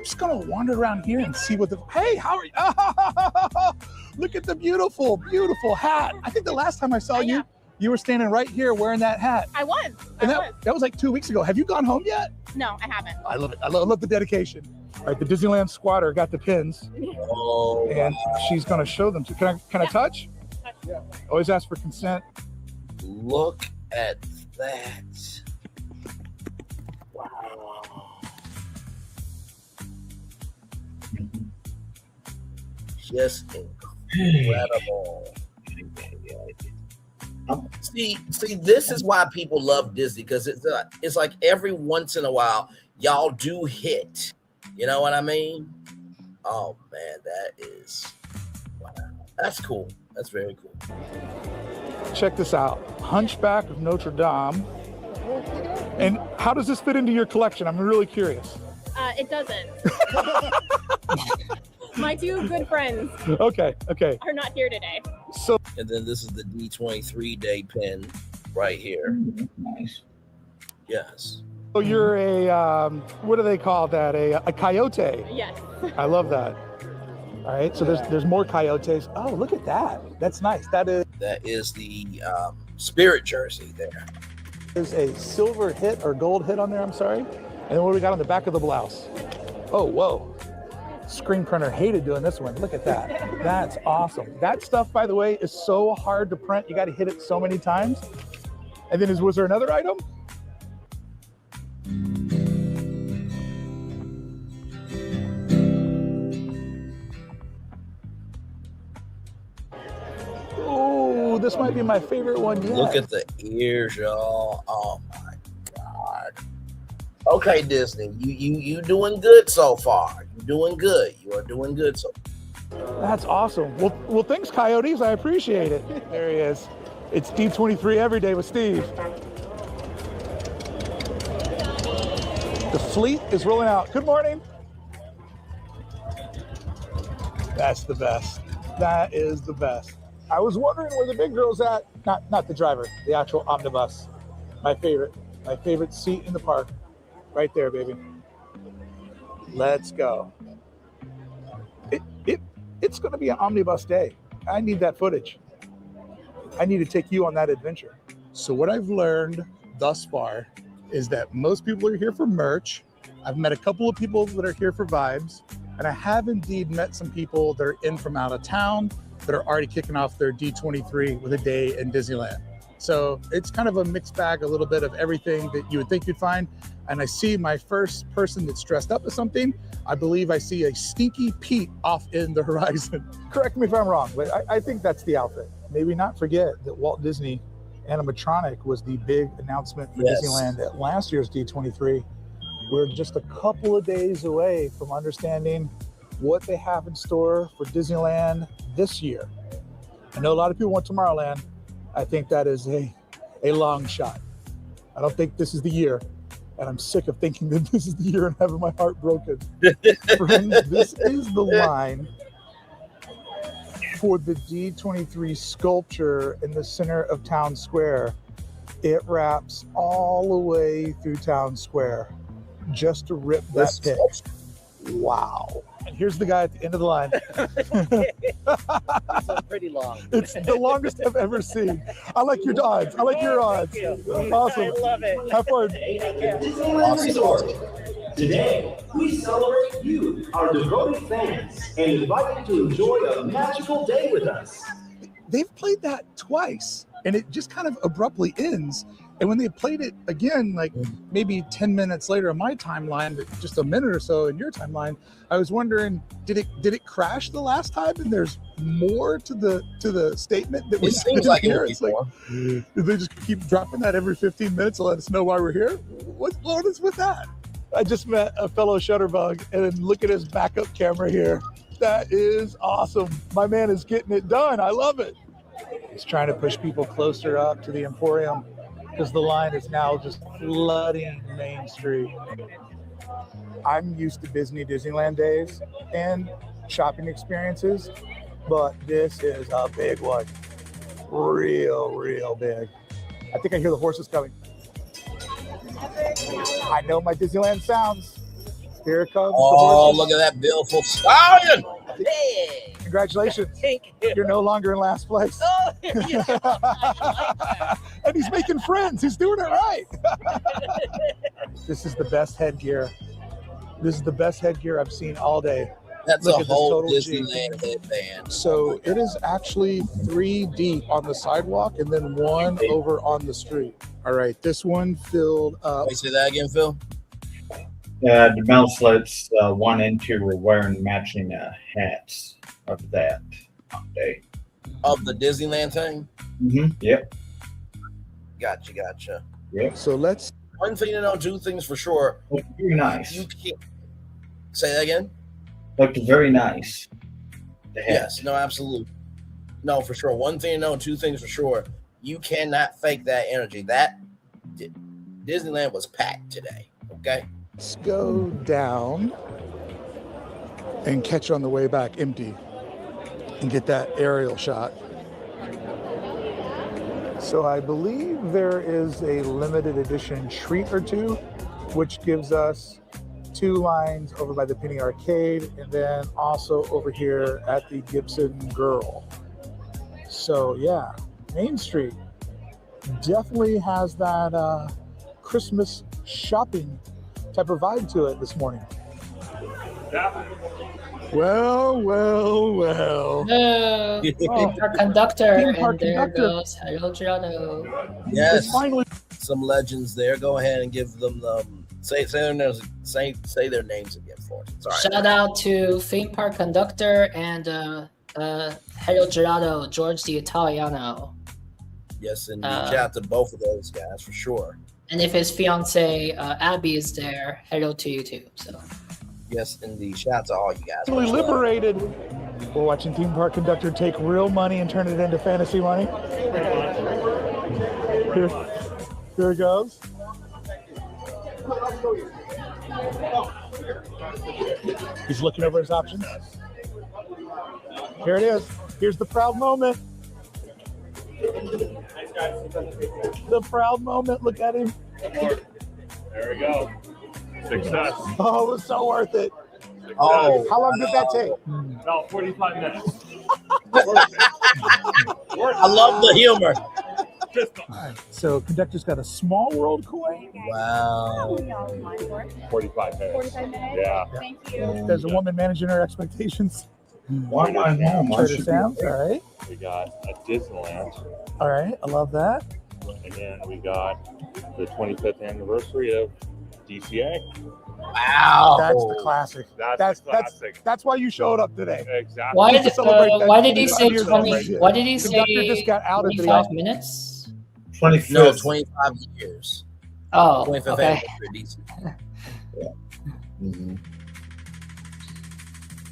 just gonna wander around here and see what hey, how are you? Oh, look at the beautiful, beautiful hat. I think the last time I saw you, you were standing right here wearing that hat. I was. That was like 2 weeks ago. Have you gone home yet? No, I haven't. I love it. I love the dedication. All right, the Disneyland squatter got the pins. Oh, and she's gonna show them to. Can I touch? Yeah. Always ask for consent. Look at that. Wow. Just incredible. See, this is why people love Disney, because it's like every once in a while y'all do hit. You know what I mean? Oh man, that is wow. That's cool. That's very cool. Check this out. Hunchback of Notre Dame. And how does this fit into your collection? I'm really curious. It doesn't. My two good friends. Okay. Are not here today. So. And then this is the D23 day pin right here. Nice. Yes. So you're a what do they call that? A coyote. Yes. I love that. All All right, so there's more coyotes. Oh, look at that. That's nice. That is the Spirit jersey there. There's a silver hit or gold hit on there, I'm sorry. And then what do we got on the back of the blouse? Oh, whoa. Screen printer hated doing this one. Look at that. That's awesome. That stuff, by the way, is so hard to print. You got to hit it so many times. And then was there another item? Oh, this might be my favorite one yet. Look at the ears, y'all. Oh my God. Okay, Disney, you doing good so far. You're doing good. You are doing good so far. That's awesome. Well, thanks, Coyotes. I appreciate it. There he is. It's D23 every day with Steve. The fleet is rolling out. Good morning. That's the best. That is the best. I was wondering where the big girl's at. Not the driver, the actual omnibus. My favorite seat in the park. Right there, baby. Let's go. It's going to be an omnibus day. I need that footage. I need to take you on that adventure. So what I've learned thus far is that most people are here for merch. I've met a couple of people that are here for vibes, and I have indeed met some people that are in from out of town that are already kicking off their D23 with a day in Disneyland. So it's kind of a mixed bag, a little bit of everything that you would think you'd find. And I see my first person that's dressed up as something. I believe I see a Stinky Pete off in the horizon. Correct me if I'm wrong, but I think that's the outfit. Maybe not forget that Walt Disney animatronic was the big announcement for Disneyland at last year's D23. We're just a couple of days away from understanding what they have in store for Disneyland this year. I know a lot of people want Tomorrowland. I think that is a long shot. I don't think this is the year, and I'm sick of thinking that this is the year and having my heart broken. Friends, this is the line for the D23 sculpture in the center of Town Square. It wraps all the way through Town Square just to rip that pic. Wow. And here's the guy at the end of the line. It's pretty long. It's the longest I've ever seen. I like your odds. I like your odds. Awesome. I love it. Have fun. Disneyland Resort. Today, we celebrate you, our devoted fans, and invite you to enjoy a magical day with us. They've played that twice, and it just kind of abruptly ends. And when they played it again, like maybe 10 minutes later in my timeline, but just a minute or so in your timeline, I was wondering, did it crash the last time? And there's more to the statement that we seems like here. It's like, did they just keep dropping that every 15 minutes to let us know why we're here? What is with that? I just met a fellow Shutterbug, and then look at his backup camera here. That is awesome. My man is getting it done. I love it. He's trying to push people closer up to the Emporium, because the line is now just flooding Main Street. I'm used to Disneyland days and shopping experiences, but this is a big one. Real big. I think I hear the horses coming. I know my Disneyland sounds. Here it comes. Oh, look at that beautiful stallion. Hey. Congratulations. Thank you. You're no longer in last place. Oh, yeah. I like that. And he's making friends. He's doing it right. This is the best headgear. This is the best headgear I've seen all day. That's Look a at this whole total Disneyland headband. So it is actually 3 deep on the sidewalk and then 1 over on the street. All right, this one filled up. Wait, say that again, Phil? The mouse sleds 1 and 2 were wearing matching hats of that day. Of the Disneyland thing? Mm-hmm. Yep. Gotcha. Yep. So let's. One thing to know, 2 things for sure. Looked very nice. You can't say that again. Looked very nice. Yes. No, absolutely. No, for sure. 1 thing to know, 2 things for sure. You cannot fake that energy. That Disneyland was packed today. Okay. Let's go down and catch on the way back empty and get that aerial shot. So I believe there is a limited edition treat or 2, which gives us 2 lines over by the Penny Arcade, and then also over here at the Gibson Girl. So yeah, Main Street definitely has that Christmas shopping type of vibe to it this morning. Well. Our conductor, Theme park and there conductor. goes Hello Gerardo. Yes. Finally, some legends there. Go ahead and give them say their names again for us. Sorry. Shout out to theme park conductor and Hello Gerardo, George the Italiano. Yes, and shout out to both of those guys for sure. And if his fiance Abby is there, hello to you too. So yes, indeed. Shout out to all you guys. finally liberated. We're watching theme park conductor take real money and turn it into fantasy money. Here it goes. He's looking over his options. Here it is. Here's the proud moment. The proud moment. Look at him. There we go. Success. Oh, it was so worth it. Oh, how long did that take? About 45 minutes. I love the humor. So conductor's got a small world coin. Wow. 45 minutes. 45 minutes. Yeah. Thank you. There's a woman managing her expectations. Why not now? Trader Sam's. All right. We got a Disneyland. All right. I love that. And then we got the 25th anniversary of DCA. Wow. That's the classic. That's the classic. That's why you showed up today. Exactly. why Just did to celebrate that why did he say 25 20? years Why did he Conductor say just got out of the 25 minutes? 25th. No, 25 years. Oh, 25th okay. anniversary of DC. Yeah. Mm-hmm.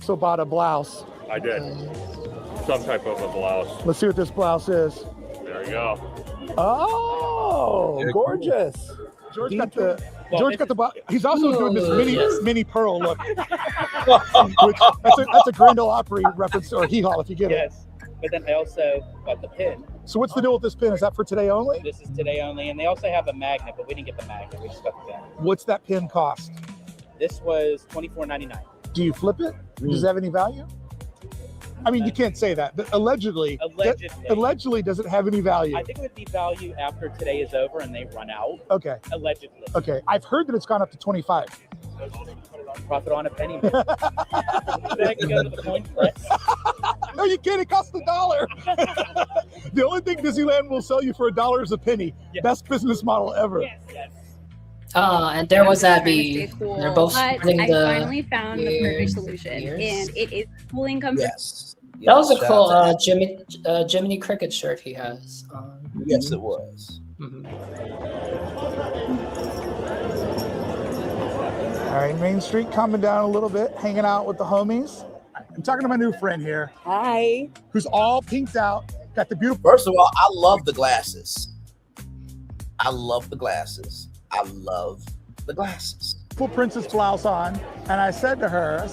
So bought a blouse. I did. Some type of a blouse. Let's see what this blouse is. There you go. Oh, gorgeous. George got the blouse. He's also doing this mini pearl look. That's a Grand Ole Opry reference or hee haw if you get it. Yes, but then I also got the pin. So what's the deal with this pin? Is that for today only? This is today only, and they also have a magnet, but we didn't get the magnet. We just got the pin. What's that pin cost? This was $24.99. Do you flip it? Does it have any value? I mean, you can't say that. But allegedly, does it have any value? I think it would be value after today is over and they run out. Okay. Allegedly. Okay. I've heard that it's gone up to 25. Profit on a penny. Then I can go to the coin press. No, you can't. It costs $1. The only thing Disneyland will sell you for $1 is a penny. Yes. Best business model ever. Yes. And there was Abby. Cool. They're both But putting I the finally found the perfect solution, and it is cooling comfort. Yes. That was a cool Jiminy Cricket shirt he has. Yes, it was. All right, Main Street coming down a little bit, hanging out with the homies. I'm talking to my new friend here. Hi. Who's all pinked out, got the beautiful. First of all, I love the glasses. I love the glasses. Full princess blouse on, and I said to her,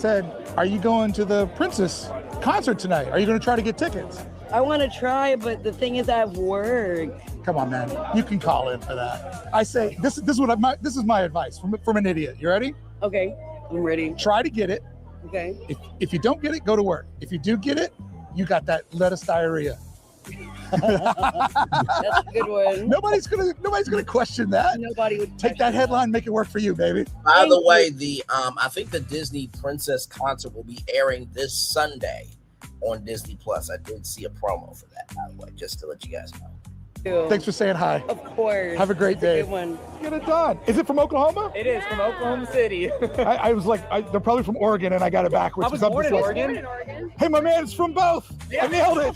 are you going to the princess concert tonight? Are you going to try to get tickets? I want to try, but the thing is I have work. Come on, man. You can call in for that. I say, this is my advice from an idiot. You ready? Okay, I'm ready. Try to get it. Okay. If you don't get it, go to work. If you do get it, you got that lettuce diarrhea. That's a good one. Nobody's gonna question that. Nobody would take that headline, make it work for you, baby. By the way, I think the Disney Princess concert will be airing this Sunday on Disney Plus. I did see a promo for that, by the way, just to let you guys know. Thanks for saying hi. Of course. Have a great day. Good one. Get it done. Is it from Oklahoma? It is from Oklahoma City. I was like, they're probably from Oregon, and I got it backwards. I was born in Oregon. Hey, my man, it's from both. I nailed it.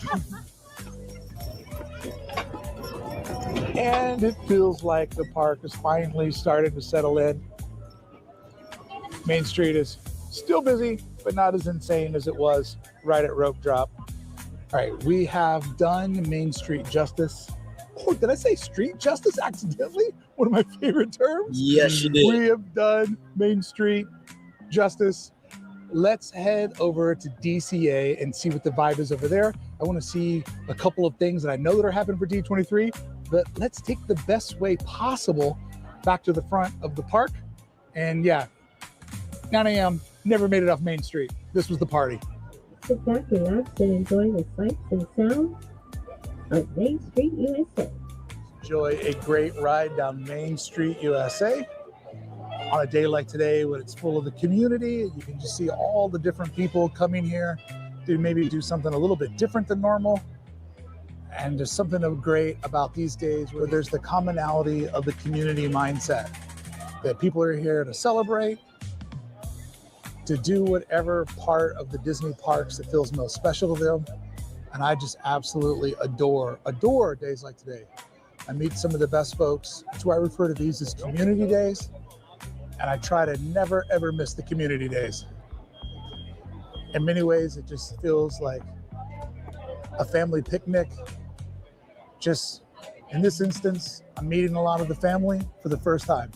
And it feels like the park is finally starting to settle in. Main Street is still busy, but not as insane as it was right at rope drop. All right, we have done Main Street justice. Oh, did I say street justice accidentally? One of my favorite terms. Yes, you did. We have done Main Street justice. Let's head over to DCA and see what the vibe is over there. I want to see a couple of things that I know that are happening for D23, but let's take the best way possible back to the front of the park. And yeah, 9 a.m. Never made it off Main Street. This was the party. Sit back, relax, and enjoy the sights and sounds of Main Street, USA. Enjoy a great ride down Main Street, USA. On a day like today, when it's full of the community, you can just see all the different people coming here to maybe do something a little bit different than normal. And there's something great about these days where there's the commonality of the community mindset, that people are here to celebrate, to do whatever part of the Disney parks that feels most special to them. And I just absolutely adore days like today. I meet some of the best folks. That's why I refer to these as community days. And I try to never, ever miss the community days. In many ways, it just feels like a family picnic. Just in this instance, I'm meeting a lot of the family for the first time,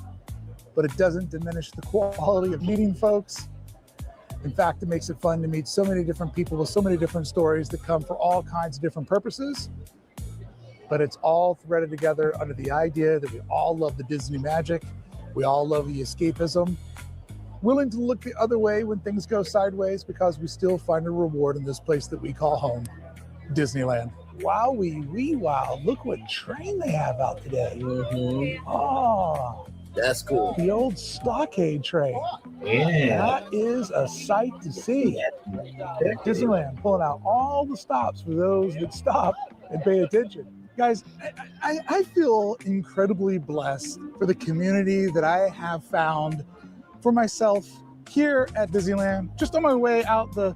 but it doesn't diminish the quality of meeting folks. In fact, it makes it fun to meet so many different people with so many different stories that come for all kinds of different purposes. But it's all threaded together under the idea that we all love the Disney magic. We all love the escapism, willing to look the other way when things go sideways because we still find a reward in this place that we call home, Disneyland. Wowee wee wow, look what train they have out today. Oh, that's cool. The old stockade train. Yeah. That is a sight to see. Disneyland pulling out all the stops for those that stop and pay attention. Guys, I feel incredibly blessed for the community that I have found for myself here at Disneyland. Just on my way out the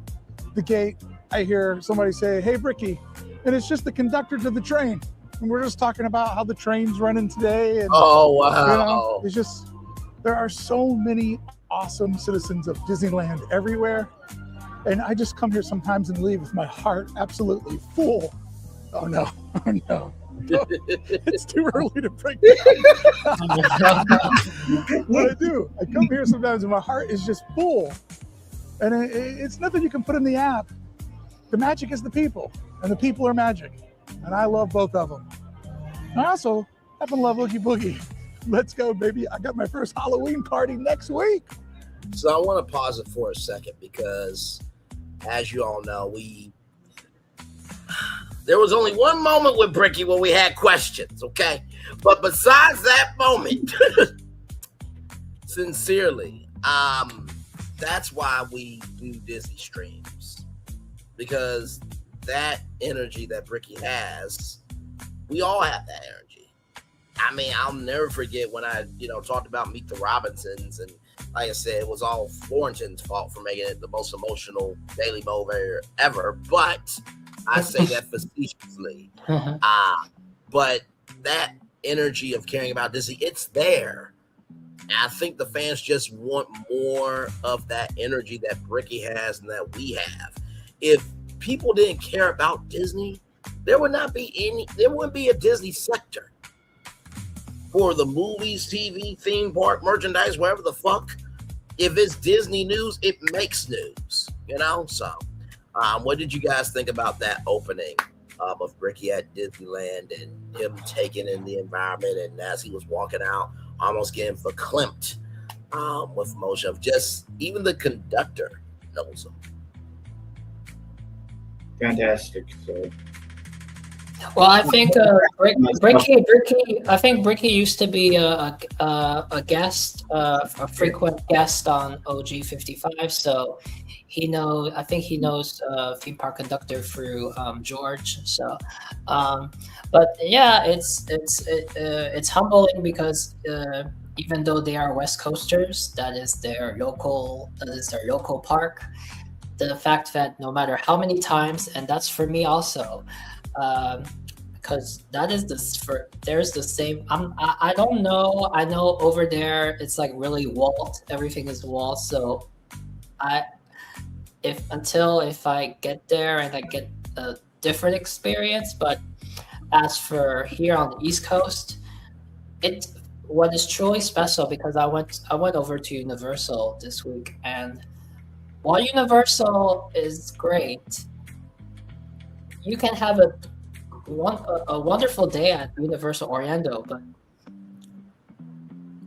gate, I hear somebody say, "Hey, Bricky," and it's just the conductor to the train. And we're just talking about how the train's running today. And, oh, wow. You know, it's just, there are so many awesome citizens of Disneyland everywhere. And I just come here sometimes and leave with my heart absolutely full. Oh no, oh no. It's too early to break down. What I do, I come here sometimes and my heart is just full. And it's nothing you can put in the app. The magic is the people, and the people are magic. And I love both of them. I also happen to love Oogie Boogie. Let's go, baby. I got my first Halloween party next week. So I want to pause it for a second because, as you all know, there was only one moment with Bricky where we had questions, okay? But besides that moment, sincerely, that's why we do Disney streams. Because that energy that Bricky has, we all have that energy. I mean, I'll never forget when I, talked about Meet the Robinsons, and like I said, it was all Florentin's fault for making it the most emotional Daily Mover ever. But I say that facetiously. But that energy of caring about Disney, it's there. And I think the fans just want more of that energy that Bricky has and that we have. If people didn't care about Disney, there wouldn't be a Disney sector for the movies, TV, theme park, merchandise, whatever the fuck. If it's Disney news, it makes news, So, what did you guys think about that opening of Bricky at Disneyland and him taking in the environment, and as he was walking out, almost getting verklempt with emotion of just even the conductor knows him. Fantastic. So, well, I think Bricky used to be a guest, a frequent guest on OG 55. So I think he knows theme park conductor through George. So, but yeah, it's humbling because even though they are West Coasters, that is their local park. The fact that no matter how many times, and that's for me also, because that is there's the same. I don't know. I know over there it's like really walled. Everything is walled. So if I get there and I get a different experience, but as for here on the East Coast, what is truly special, because I went over to Universal this week, and while Universal is great, you can have a wonderful day at Universal Orlando, but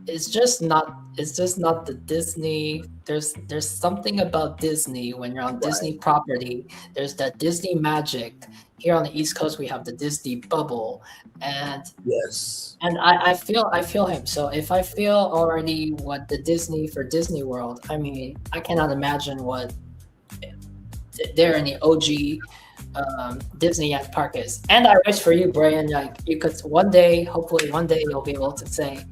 it's just not the Disney. There's something about Disney when you're on Disney property. There's that Disney magic. Here on the East Coast, we have the Disney bubble, and and I feel him. So if I feel already what the Disney for Disney World, I mean, I cannot imagine what there in the OG Disney at park is. And I wish for you, Brian, like you could hopefully one day you'll be able to say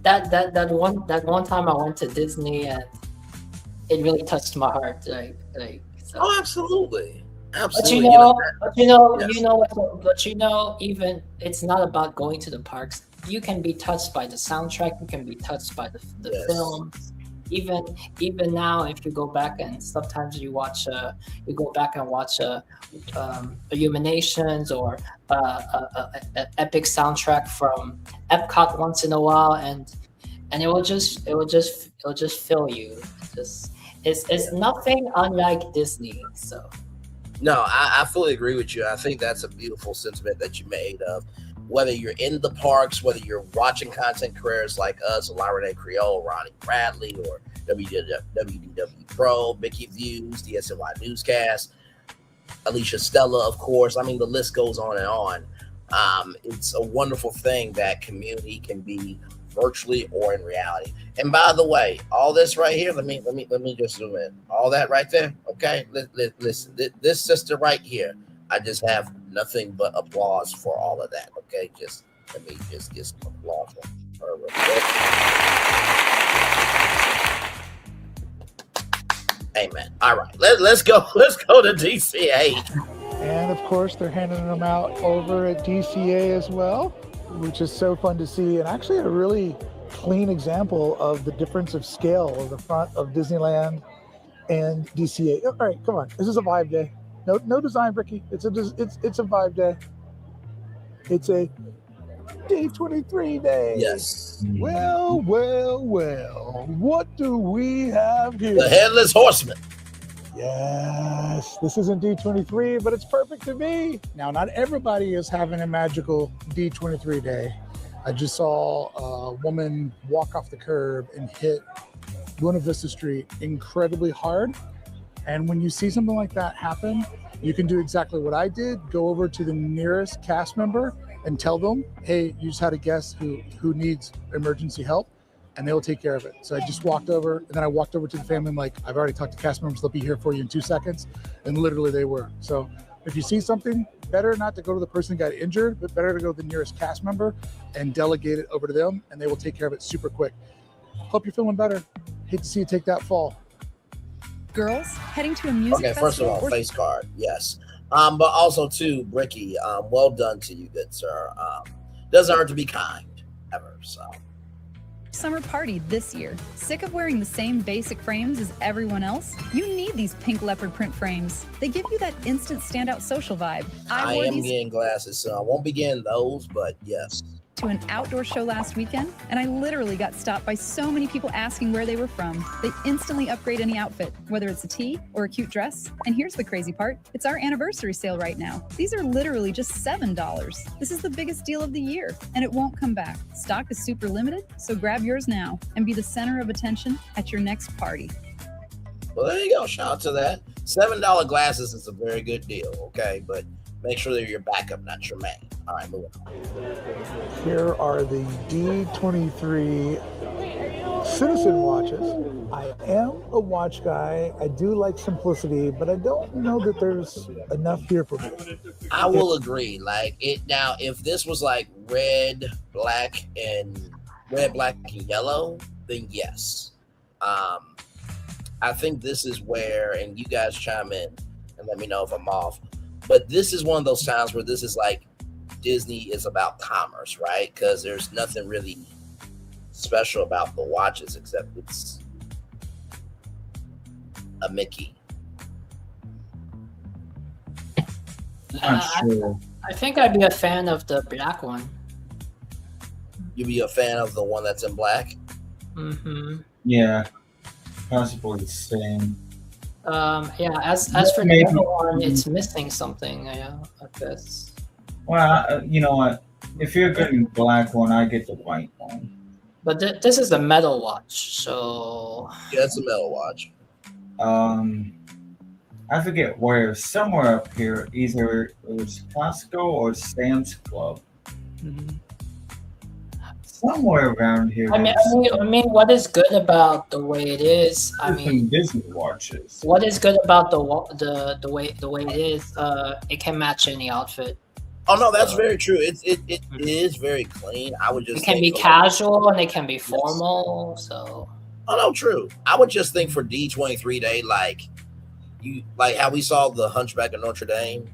that one time I went to Disney and it really touched my heart. So. Oh, absolutely. But even it's not about going to the parks. You can be touched by the soundtrack. You can be touched by the films. Even now, if you go back and sometimes you go back and watch Illuminations or a epic soundtrack from Epcot once in a while, and it will just fill you. It's nothing unlike Disney. So. No, I fully agree with you. I think that's a beautiful sentiment that you made of whether you're in the parks, whether you're watching content creators like us, La Renee Creole, Ronnie Bradley, or WDW Pro, Mickey Views, DSNY Newscast, Alicia Stella, of course. I mean, the list goes on and on. It's a wonderful thing that community can be virtually or in reality. And by the way, all this right here, let me just zoom in. All that right there, okay? Listen, this sister right here, I just have nothing but applause for all of that, okay? Just let me just get some applause for her real quick. Amen. All right, let's go to DCA. And of course, they're handing them out over at DCA as well, which is so fun to see, and actually a really clean example of the difference of scale of the front of Disneyland and DCA. All right, come on, this is a vibe day. No design, Ricky. It's a vibe day. It's a D23 day. Yes. Well. What do we have here? The Headless Horseman. Yes, this isn't D23, but it's perfect to me. Now, not everybody is having a magical D23 day. I just saw a woman walk off the curb and hit Buena Vista Street incredibly hard. And when you see something like that happen, you can do exactly what I did. Go over to the nearest cast member and tell them, hey, you just had a guest who needs emergency help, and they'll take care of it. So I just walked over, and then I walked over to the family. I'm like, I've already talked to cast members. They'll be here for you in 2 seconds. And literally they were. So if you see something, better not to go to the person who got injured, but better to go to the nearest cast member and delegate it over to them, and they will take care of it super quick. Hope you're feeling better. Hate to see you take that fall. Girls heading to a music festival. Okay, first of all, face card, yes. But also too, Bricky, well done to you, good sir. Doesn't hurt to be kind, ever, so. Summer party this year. Sick of wearing the same basic frames as everyone else? You need these pink leopard print frames. They give you that instant standout social vibe. I am getting glasses, so I won't be getting those, but yes. To an outdoor show last weekend, and I literally got stopped by so many people asking where they were from. They instantly upgrade any outfit, whether it's a tee or a cute dress. And here's the crazy part. It's our anniversary sale right now. These are literally just $7. This is the biggest deal of the year, and it won't come back. Stock is super limited, so grab yours now and be the center of attention at your next party. Well, there you go. Shout out to that. $7 glasses is a very good deal, okay? But make sure they're your backup, not your main. All right, moving on. Here are the D23 Citizen watches. I am a watch guy. I do like simplicity, but I don't know that there's enough here for me. I will agree. Like it now, if this was like red, black, and yellow, then yes. I think this is where, and you guys chime in and let me know if I'm off. But this is one of those times where this is like Disney is about commerce, right? Because there's nothing really special about the watches except it's a Mickey. I think I'd be a fan of the black one. You'd be a fan of the one that's in black? Mm-hmm. Yeah, possibly the same. Yeah, as for the other one, it's missing something, yeah, I guess. Well, you know what? If you're getting the black one, I get the white one. But this is a metal watch, so Yeah, it's a metal watch. I forget where. Somewhere up here, either it was Costco or Sam's Club. Somewhere around here. I mean, what is good about the way it is? I mean, Disney watches. What is good about the way it is? It can match any outfit. Oh no, that's very true. It is very clean. I would just. It can be casual and it can be formal. So. Oh no, true. I would just think for D23 Day, like how we saw the Hunchback of Notre Dame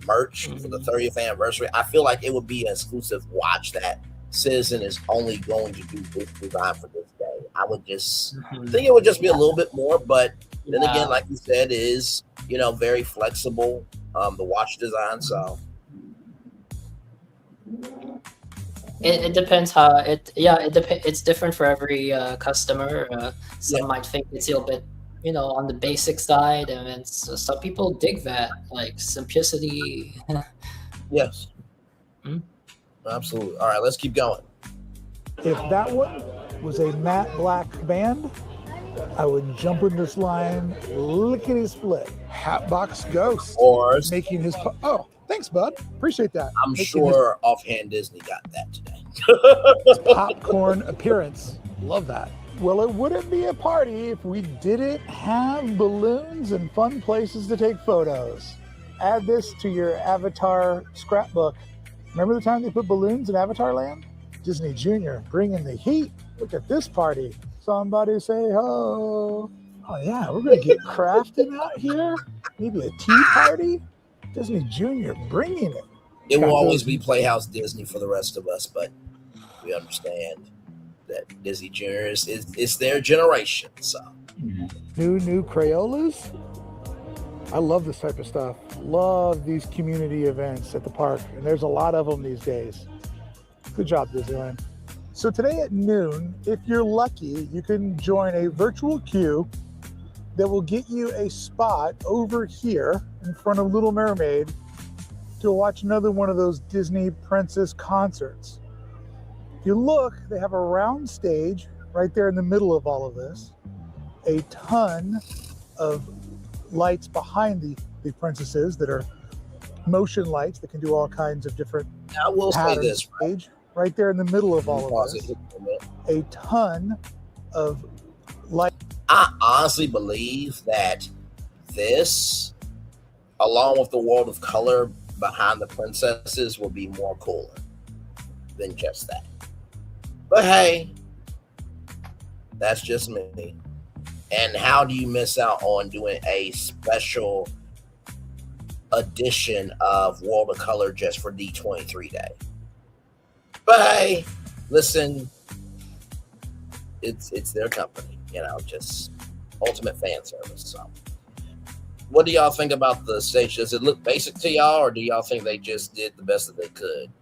merch for the 30th anniversary. I feel like it would be an exclusive watch that Citizen is only going to do this design for this day. I would just think it would just be a little bit more, but then again, like you said, it is very flexible. The watch design, so. It depends how it. Yeah, it's different for every customer. Some might think it's a little bit, on the basic side, and then some people dig that, like simplicity. Yes. Absolutely. All right, let's keep going. If that one was a matte black band, I would jump in this line, lickety split. Hatbox Ghost. Or making his. Oh, thanks, bud. Appreciate that. I'm sure offhand Disney got that today. Popcorn appearance. Love that. Well, it wouldn't be a party if we didn't have balloons and fun places to take photos. Add this to your Avatar scrapbook. Remember the time they put balloons in Avatar Land? Disney Junior bringing the heat. Look at this party. Somebody say ho. Oh yeah, we're gonna get crafting out here. Maybe a tea party. Disney Junior bringing it. It will always be Playhouse Disney for the rest of us, but we understand that Disney Junior is their generation. So new Crayolas. I love this type of stuff. Love these community events at the park, and there's a lot of them these days. Good job, Disneyland. So today at noon, if you're lucky, you can join a virtual queue that will get you a spot over here in front of Little Mermaid to watch another one of those Disney Princess concerts. If you look, they have a round stage right there in the middle of all of this. A ton of lights behind the princesses that are motion lights that can do all kinds of different I will say this, stage right there in the middle of all of this. A ton of light. I honestly believe that this, along with the world of color behind the princesses, will be more cooler than just that. But hey, that's just me. And how do you miss out on doing a special edition of World of Color just for D23 Day? But hey, listen, it's their company, just ultimate fan service. So what do y'all think about the stage? Does it look basic to y'all, or do y'all think they just did the best that they could?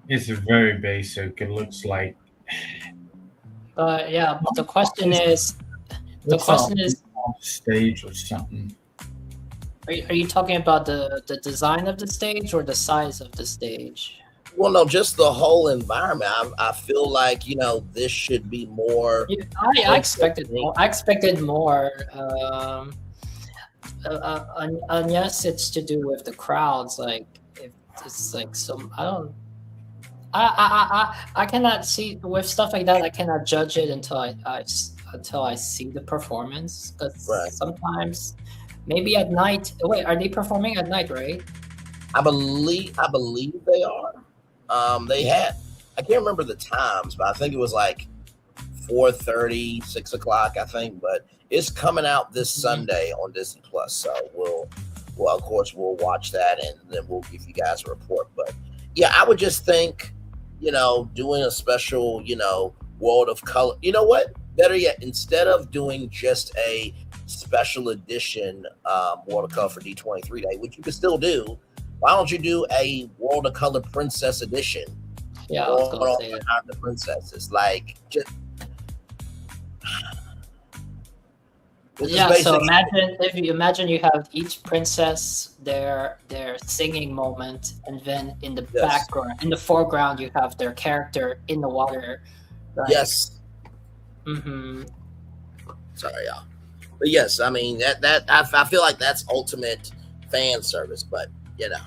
It's very basic. It looks like. Yeah, but the question is, stage or something. Are you talking about the design of the stage or the size of the stage? Well, no, just the whole environment. I feel like this should be more. I expected more. I expected more. Unless it's to do with the crowds, like if it's like some, I don't. I cannot see with stuff like that. I cannot judge it until I see the performance. Because sometimes, maybe at night. Wait, are they performing at night? Right? I believe they are. They had. I can't remember the times, but I think it was like 4:30, 6 o'clock. I think, but it's coming out this Sunday on Disney Plus. So we'll of course we'll watch that and then we'll give you guys a report. But yeah, I would just think. Doing a special, World of Color. You know what? Better yet, instead of doing just a special edition World of Color for D23 Day, which you can still do, why don't you do a World of Color Princess edition? Yeah, I was gonna say it. The princesses, like just Yeah, so imagine you have each princess their singing moment, and then in the background, in the foreground, you have their character in the water. Yes. Mm-hmm. Sorry, y'all. But yes, I mean that I feel like that's ultimate fan service. But you know,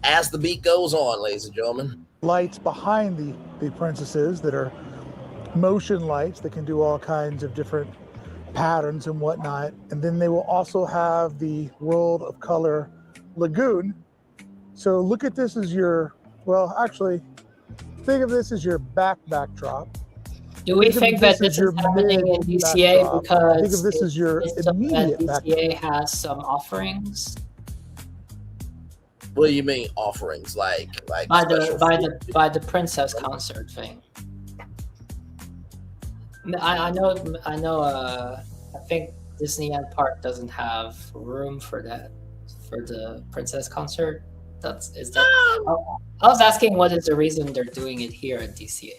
as the beat goes on, ladies and gentlemen, lights behind the princesses that are motion lights that can do all kinds of different patterns and whatnot. And then they will also have the World of Color Lagoon. So look at this as your, well, actually, think of this as your backdrop. Do we think that this is happening in DCA because think of this as your immediate DCA has some offerings? What do you mean offerings? Like by the princess concert thing. I know. I think Disneyland Park doesn't have room for that for the princess concert. I was asking what is the reason they're doing it here at DCA.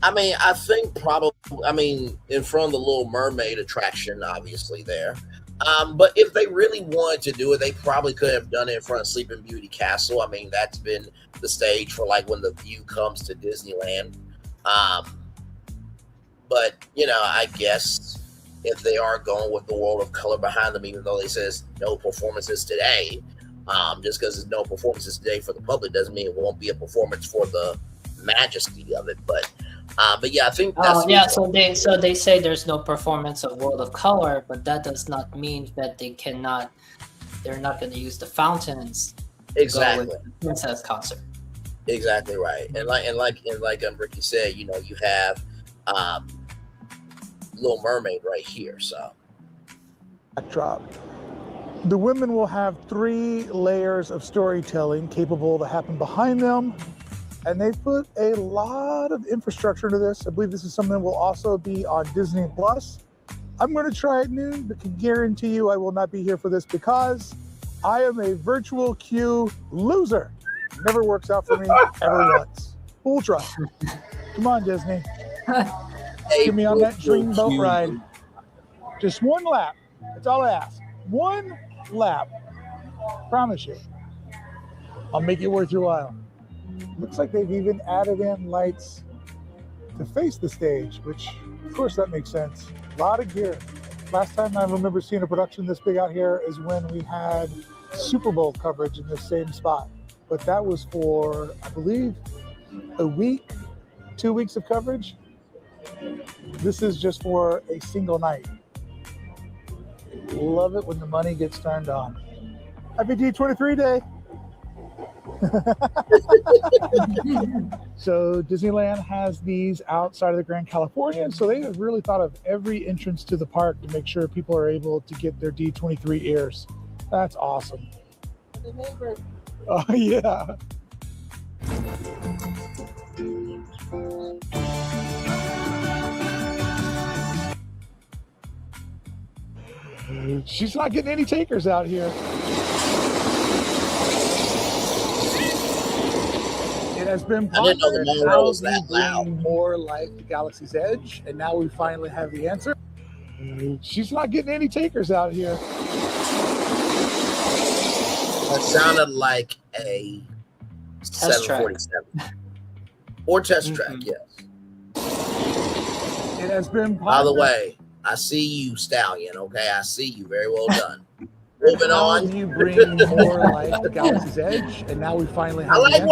I mean, I think probably. I mean, in front of the Little Mermaid attraction, obviously there. But if they really wanted to do it, they probably could have done it in front of Sleeping Beauty Castle. I mean, that's been the stage for like when the view comes to Disneyland. But you know, I guess if they are going with the World of Color behind them, even though they says no performances today, just because there's no performances today for the public doesn't mean it won't be a performance for the majesty of it. But yeah, I think that's so they say there's no performance of World of Color, but that does not mean that they're not going to use the fountains. Exactly. With the princess concert. Exactly right. And like Ricky said, you know, you have Little Mermaid right here. So backdrop. The women will have 3 layers of storytelling capable to happen behind them. And they put a lot of infrastructure into this. I believe this is something that will also be on Disney Plus. I'm going to try it noon, but can guarantee you I will not be here for this because I am a virtual queue loser. Never works out for me ever once. Full trust. Come on, Disney. Get me on that dreamboat ride. Just 1 lap. That's all I ask. 1 lap. Promise you. I'll make it worth your while. Looks like they've even added in lights to face the stage, which of course that makes sense. A lot of gear. Last time I remember seeing a production this big out here is when we had Super Bowl coverage in this same spot. But that was for, I believe, a week, 2 weeks of coverage. This is just for a single night. Love it when the money gets turned on. Happy D23 day. So Disneyland has these outside of the Grand Californian, so they have really thought of every entrance to the park to make sure people are able to get their D23 ears. That's awesome. Oh yeah. She's not getting any takers out here. It has been popular. How do we bring more life to Galaxy's Edge? And now we finally have the answer. She's not getting any takers out here. That sounded like a 747 or test track. Yes. It has been popular. By the way, I see you, Stallion. Okay, I see you. Very well done. Moving on. You bring more life to Galaxy's Edge, and now we finally have. I like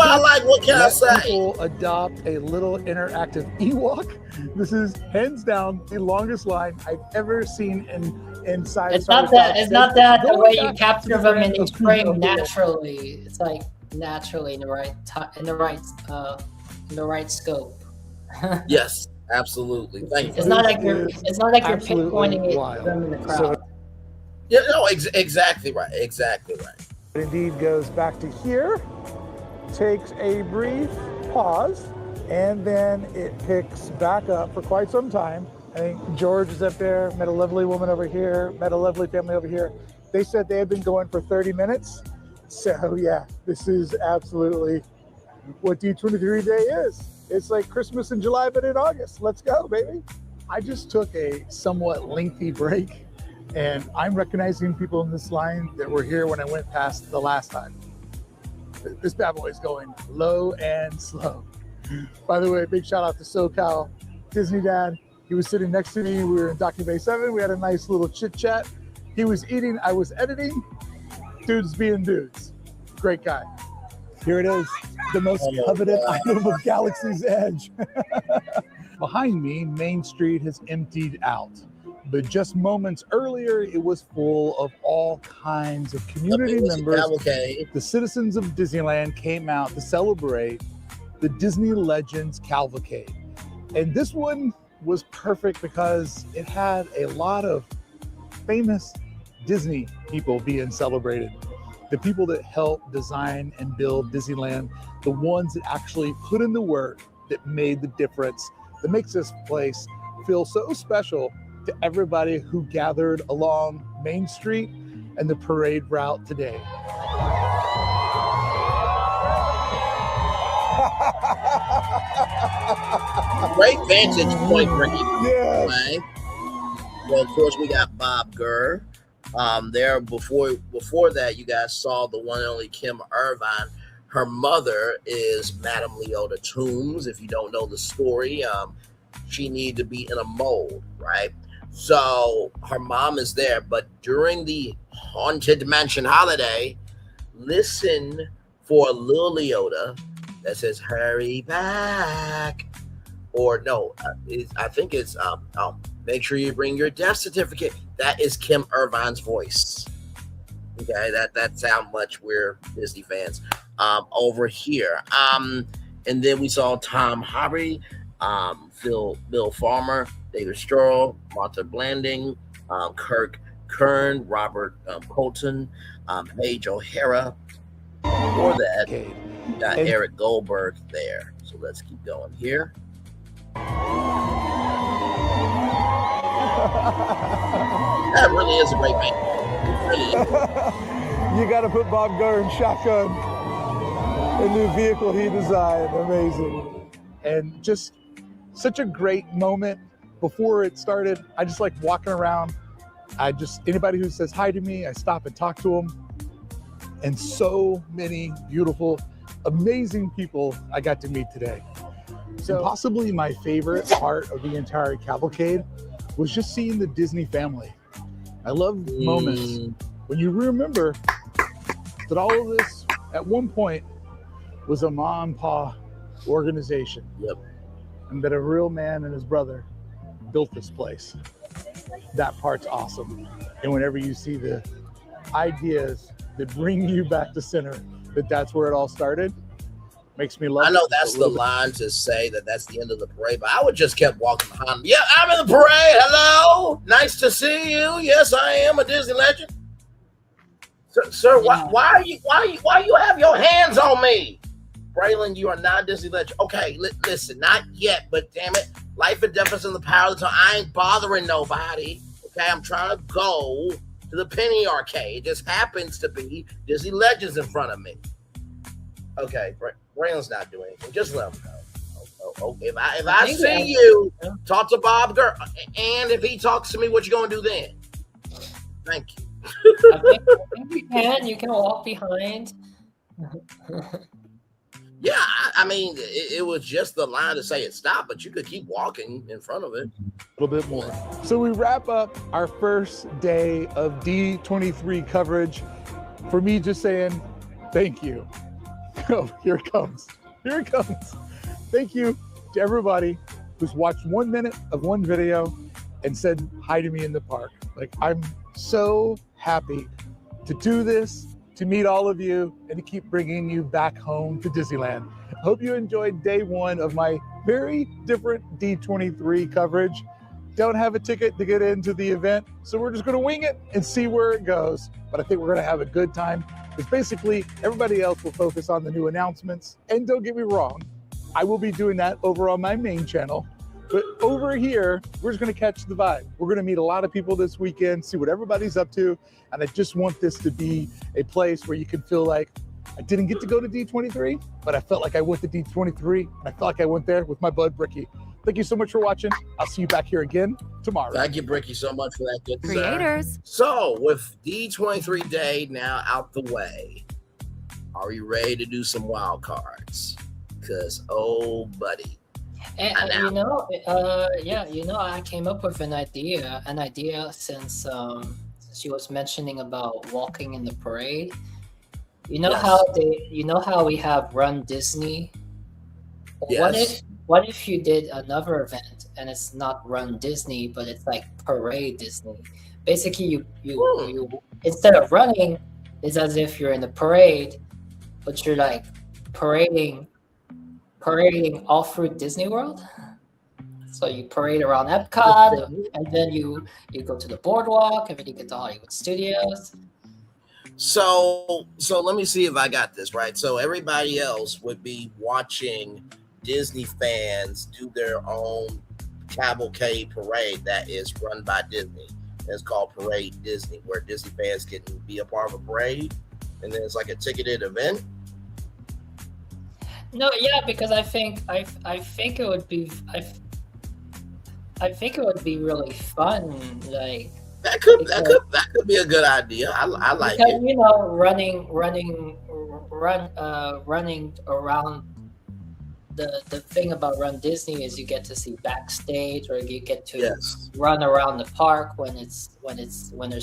what can I say? People adopt a little interactive Ewok. This is hands down the longest line I've ever seen inside. It's not that. It's not that the way you capture them in each frame naturally. It's like naturally in the right time, in the right scope. Yes, absolutely. Thank you. It's not like you're pinpointing them in the crowd. Yeah, no, exactly right. Exactly right. It indeed goes back to here, takes a brief pause, and then it picks back up for quite some time. I think George is up there, met a lovely woman over here, met a lovely family over here. They said they had been going for 30 minutes. So yeah, this is absolutely what D23 Day is. It's like Christmas in July, but in August. Let's go, baby. I just took a somewhat lengthy break, and I'm recognizing people in this line that were here when I went past the last time. This bad boy is going low and slow. By the way, big shout out to SoCal Disney Dad. He was sitting next to me. We were in Docking Bay 7. We had a nice little chit chat. He was eating, I was editing. Dudes being dudes. Great guy. Here it is, the most coveted item of Galaxy's Edge. Behind me, Main Street has emptied out. But just moments earlier, it was full of all kinds of community members. The citizens of Disneyland came out to celebrate the Disney Legends Cavalcade. And this one was perfect because it had a lot of famous Disney people being celebrated. The people that helped design and build Disneyland, the ones that actually put in the work that made the difference, that makes this place feel so special to everybody who gathered along Main Street and the parade route today. Great vantage point, Ricky. Yeah. Well, of course, we got Bob Gurr. There before that, you guys saw the one and only Kim Irvine. Her mother is Madame Leota Toombs. If you don't know the story, she needed to be in a mold, right? So her mom is there, but during the Haunted Mansion holiday, listen for Lil Leota that says, "Hurry back," or no, I think it's make sure you bring your death certificate. That is Kim Irvine's voice. Okay, that's how much we're Disney fans over here. And then we saw Tom Harvey, Bill Farmer, David Stroll, Martha Blanding, Kirk Kern, Robert Colton, Paige O'Hara. Before that, got Eric Goldberg there. So let's keep going here. That really is a great man. It really is. You got to put Bob Gurr in shotgun. The new vehicle he designed, amazing. And just such a great moment. Before it started, I just like walking around. Anybody who says hi to me, I stop and talk to them. And so many beautiful, amazing people I got to meet today. So possibly my favorite part of the entire cavalcade was just seeing the Disney family. I love moments when you remember that all of this at one point was a mom and pa organization. Yep. And that a real man and his brother built this place. That part's awesome. And whenever you see the ideas that bring you back to center, that's where it all started, makes me love it. I know that's the line to say that's the end of the parade, but I would just kept walking behind them. Yeah, I'm in the parade. Hello. Nice to see you. Yes, I am a Disney legend. Sir, why you have your hands on me? Braylon, you are not a Disney legend. Okay, listen, not yet, but damn it, life and death is in the power of the tongue. I ain't bothering nobody. Okay, I'm trying to go to the Penny Arcade. It just happens to be Disney Legends in front of me. Okay, Braylon's not doing anything. Just let him know. If I see you, talk to Bob Gurr, and if he talks to me, what you gonna do then? Thank you. I think you can walk behind. Yeah, I mean, it was just the line to say it stopped, but you could keep walking in front of it. A little bit more. So we wrap up our first day of D23 coverage. For me, just saying thank you. Oh, here it comes. Here it comes. Thank you to everybody who's watched 1 minute of one video and said hi to me in the park. Like, I'm so happy to do this, to meet all of you, and to keep bringing you back home to Disneyland. I hope you enjoyed day one of my very different D23 coverage. Don't have a ticket to get into the event, so we're just gonna wing it and see where it goes. But I think we're gonna have a good time, because basically everybody else will focus on the new announcements. And don't get me wrong, I will be doing that over on my main channel. But over here, we're just gonna catch the vibe. We're gonna meet a lot of people this weekend, see what everybody's up to. And I just want this to be a place where you can feel like, I didn't get to go to D23, but I felt like I went to D23, and I felt like I went there with my bud Bricky. Thank you so much for watching. I'll see you back here again tomorrow. Thank you, Bricky, so much for that. Good Creators. sir. So, with D23 Day now out the way, are you ready to do some wild cards? Because, oh, buddy. And, I came up with an idea since she was mentioning about walking in the parade. You know how we have Run Disney? Yes. What if you did another event and it's not Run Disney, but it's like Parade Disney? Basically, you instead of running, it's as if you're in the parade, but you're like parading all through Disney World. So you parade around Epcot, and then you go to the boardwalk, and then you get to Hollywood Studios. So let me see if I got this right. So everybody else would be watching Disney fans do their own cavalcade parade that is run by Disney. It's called Parade Disney, where Disney fans can be a part of a parade, and then it's like a ticketed event. No, yeah, because I think it would be really fun. Like that could be a good idea. I like because, it. You know, running around. The thing about Run Disney is you get to see backstage, or you get to run around the park when there's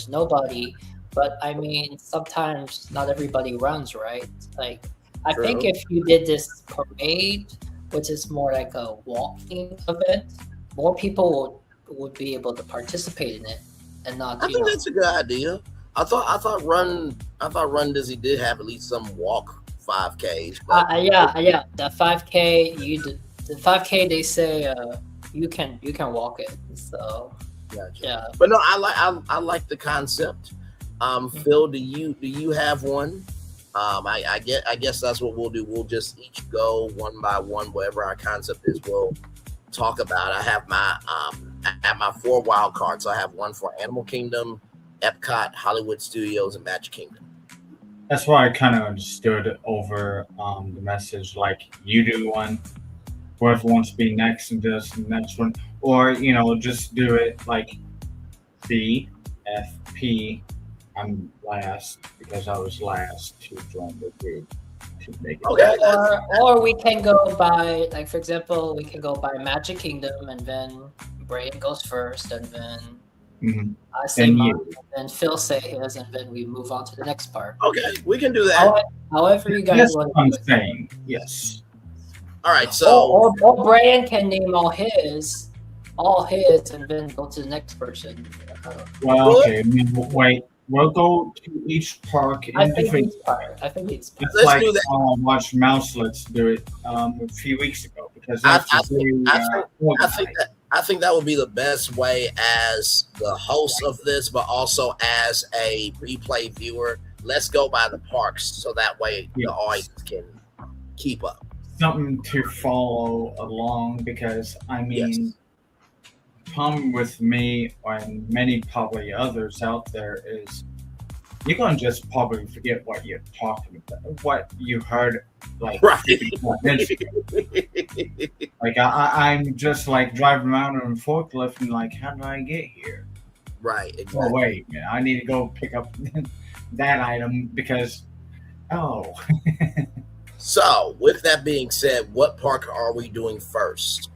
nobody. But I mean, sometimes not everybody runs, right? Like, I think if you did this parade, which is more like a walking event, more people would be able to participate in it, and not. I think that's a good idea. I thought Run Disney did have at least some walk 5Ks. Yeah. The 5K the 5K they say you can walk it. So gotcha. Yeah. But no, I like the concept. Phil, do you have one? I guess that's what we'll do. We'll just each go one by one, whatever our concept is. We'll talk about. I have my 4 wild cards. So I have one for Animal Kingdom, Epcot, Hollywood Studios, and Magic Kingdom. That's why I kind of understood over the message, like you do one, whoever wants to be next and does the next one, or just do it like BFP. I'm last because I was last to join the group to make it. Okay. Or we can go by, like, for example, we can go by Magic Kingdom, and then Brian goes first, and then I say mine, and Phil say his, and then we move on to the next part. Okay, we can do that. However you guys That's want what I'm to do it. saying. Yes. All right, so or Brian can name all his, and then go to the next person. Well, okay. Wait. We'll go to each park in different. I think it's part. It's like watch Mouselets do it a few weeks ago, because that's I think that would be the best way as the host of this, but also as a replay viewer. Let's go by the parks, so that way the audience can keep up. Something to follow along, because I mean, problem with me and many probably others out there is you're going to just probably forget what you're talking about, what you heard, like, like I'm just like driving around on a forklift and like, how did I get here? Right. Exactly. Oh, wait, man, I need to go pick up that item because, So, with that being said, what park are we doing first?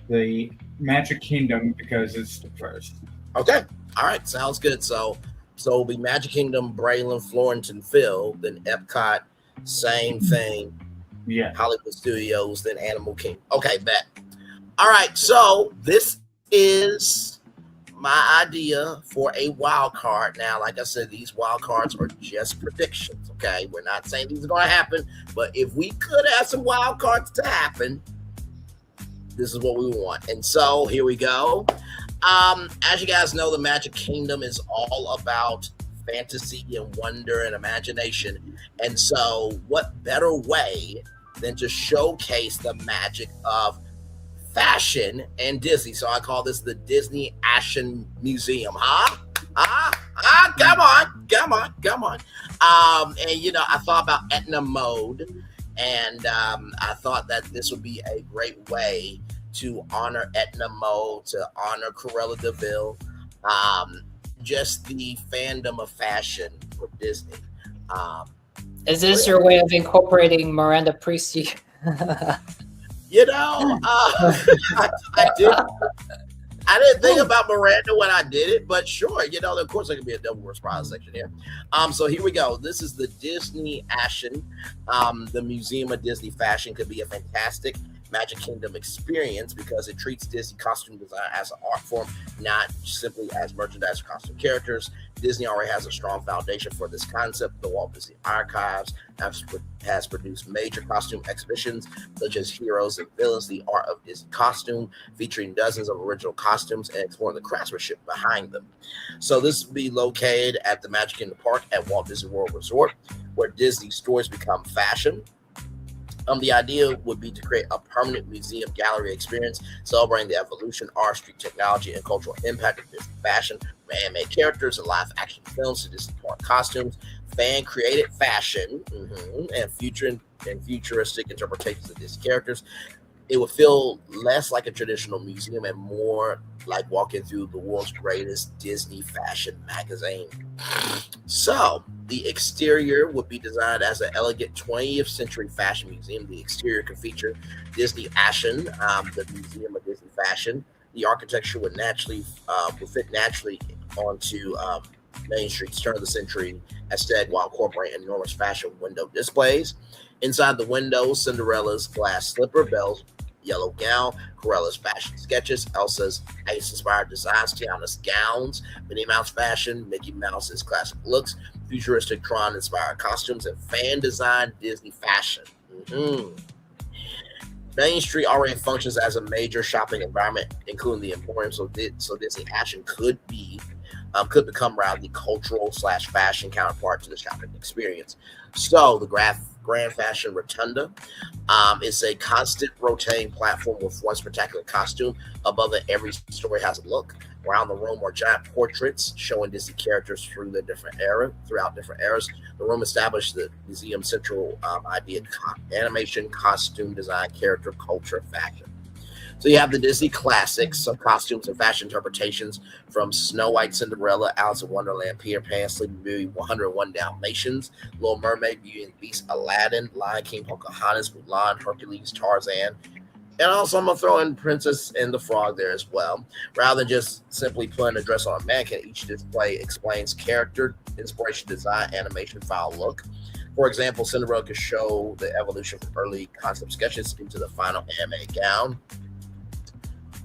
The Magic Kingdom, because it's the first. Okay. All right. Sounds good. So it'll be Magic Kingdom, Braylon, Florenton, Phil, then Epcot, same thing. Yeah. Hollywood Studios, then Animal Kingdom. Okay, bet. All right. So this is my idea for a wild card. Now, like I said, these wild cards are just predictions. Okay. We're not saying these are going to happen, but if we could have some wild cards to happen, this is what we want. And so here we go. As you guys know, the Magic Kingdom is all about fantasy and wonder and imagination. And so what better way than to showcase the magic of fashion and Disney? So I call this the Disney Ashen Museum. Come on. And I thought about Etna Mode, and I thought that this would be a great way to honor Edna Mode, to honor Cruella de Vil, just the fandom of fashion for Disney. Is this your way of incorporating Miranda Pixie? I didn't think about Miranda when I did it, but sure, of course there could be a double response section here. So here we go. This is the Disney Ashen. The Museum of Disney Fashion could be a fantastic Magic Kingdom experience because it treats Disney costume design as an art form, not simply as merchandise or costume characters. Disney already has a strong foundation for this concept. The Walt Disney Archives has produced major costume exhibitions such as Heroes and Villains, the Art of Disney Costume, featuring dozens of original costumes and exploring the craftsmanship behind them. So this will be located at the Magic Kingdom Park at Walt Disney World Resort, where Disney stores become fashion. The idea would be to create a permanent museum gallery experience celebrating the evolution, art, street technology, and cultural impact of Disney fashion, from animated characters and live action films to Disney park costumes, fan created fashion, and futuristic interpretations of Disney characters. It would feel less like a traditional museum and more like walking through the world's greatest Disney fashion magazine. So the exterior would be designed as an elegant 20th century fashion museum. The exterior could feature Disney Ashen, the Museum of Disney Fashion. The architecture would fit naturally onto Main Street's turn of the century aesthetic while incorporating enormous fashion window displays. Inside the windows, Cinderella's glass slipper, Belle's yellow gown, Corella's fashion sketches, Elsa's ice-inspired designs, Tiana's gowns, Minnie Mouse fashion, Mickey Mouse's classic looks, futuristic Tron-inspired costumes, and fan-designed Disney fashion. Main Street already functions as a major shopping environment, including the Emporium, so Disney Ashen could become rather the cultural/fashion counterpart to the shopping experience. So the Grand Fashion Rotunda is a constant rotating platform with one spectacular costume. Above it, every story has a look. Around the room are giant portraits showing Disney characters throughout different eras. The room established the museum's central idea: animation, costume design, character, culture, fashion. So you have the Disney classics, some costumes and fashion interpretations from Snow White, Cinderella, Alice in Wonderland, Peter Pan, Sleeping Beauty, 101 Dalmatians, Little Mermaid, Beauty and the Beast, Aladdin, Lion King, Pocahontas, Mulan, Hercules, Tarzan. And also I'm going to throw in Princess and the Frog there as well. Rather than just simply putting a dress on a mannequin, each display explains character, inspiration, design, animation, file, look. For example, Cinderella could show the evolution from early concept sketches into the final animated gown.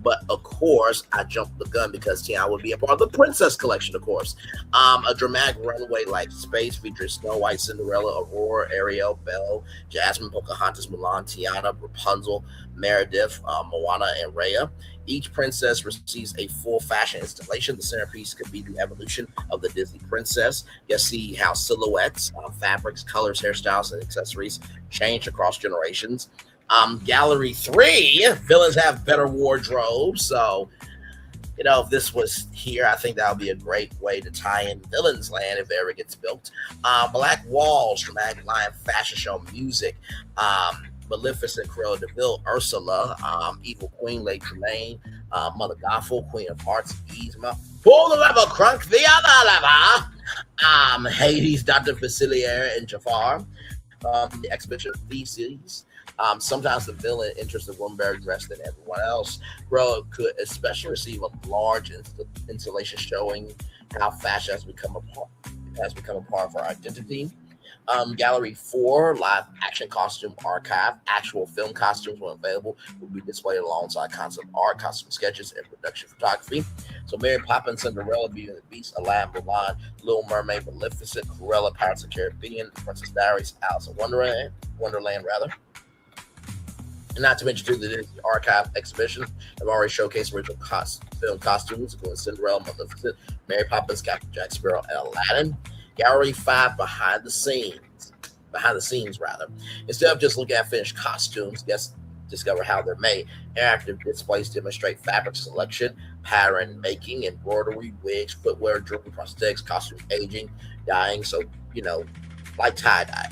But of course, I jumped the gun because Tiana would be a part of the Princess Collection, of course. A dramatic runway-like space featuring Snow White, Cinderella, Aurora, Ariel, Belle, Jasmine, Pocahontas, Mulan, Tiana, Rapunzel, Meredith, Moana, and Raya. Each princess receives a full fashion installation. The centerpiece could be the evolution of the Disney princess. You'll see how silhouettes, fabrics, colors, hairstyles, and accessories change across generations. Gallery 3, villains have better wardrobes. So, if this was here, I think that would be a great way to tie in Villains Land if it ever gets built. Black Walls, dramatic lion fashion show, music. Maleficent, Cruella de Vil, Ursula, Evil Queen, Lady Tremaine, Mother Gothel, Queen of Hearts, Yzma, pull the lever, crunk the other lever. Hades, Dr. Facilier, and Jafar. The exhibition of Theses. Sometimes the villain enters the room better dressed than everyone else. Cruella could especially receive a large installation showing how fashion has become a part of our identity. Gallery 4, live action costume archive. Actual film costumes, when available, will be displayed alongside concept art, costume sketches, and production photography. So Mary Poppins, Cinderella, Beauty and the Beast, Aladdin, Mulan, Little Mermaid, Maleficent, Cruella, Pirates of the Caribbean, Princess Diaries, Alice in Wonderland, and not to mention too, the Disney Archive exhibition have already showcased original film costumes, including Cinderella, Maleficent, Mary Poppins, Captain Jack Sparrow, and Aladdin. Gallery 5, behind the scenes. Instead of just looking at finished costumes, guests discover how they're made. Interactive displays demonstrate fabric selection, pattern making, embroidery, wigs, footwear, jewelry, prosthetics, costume aging, dyeing. So, like tie-dye.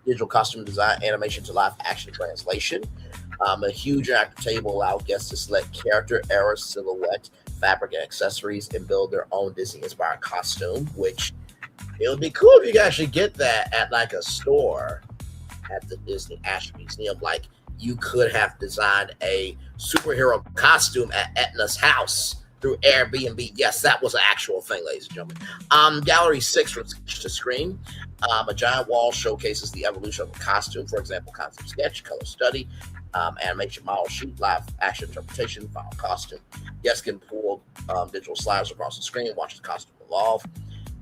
Digital costume design, animation to live action translation. A huge interactive table allowed guests to select character, era, silhouette, fabric, and accessories, and build their own Disney-inspired costume, which it would be cool if you could actually get that at like a store at the Disney Action Museum. Like, you could have designed a superhero costume at Etna's house through Airbnb. Yes, that was an actual thing, ladies and gentlemen. Gallery 6 was to screen. A giant wall showcases the evolution of a costume. For example, concept sketch, color study, animation model shoot, live action interpretation, final costume. Guests can pull digital slides across the screen and watch the costume evolve.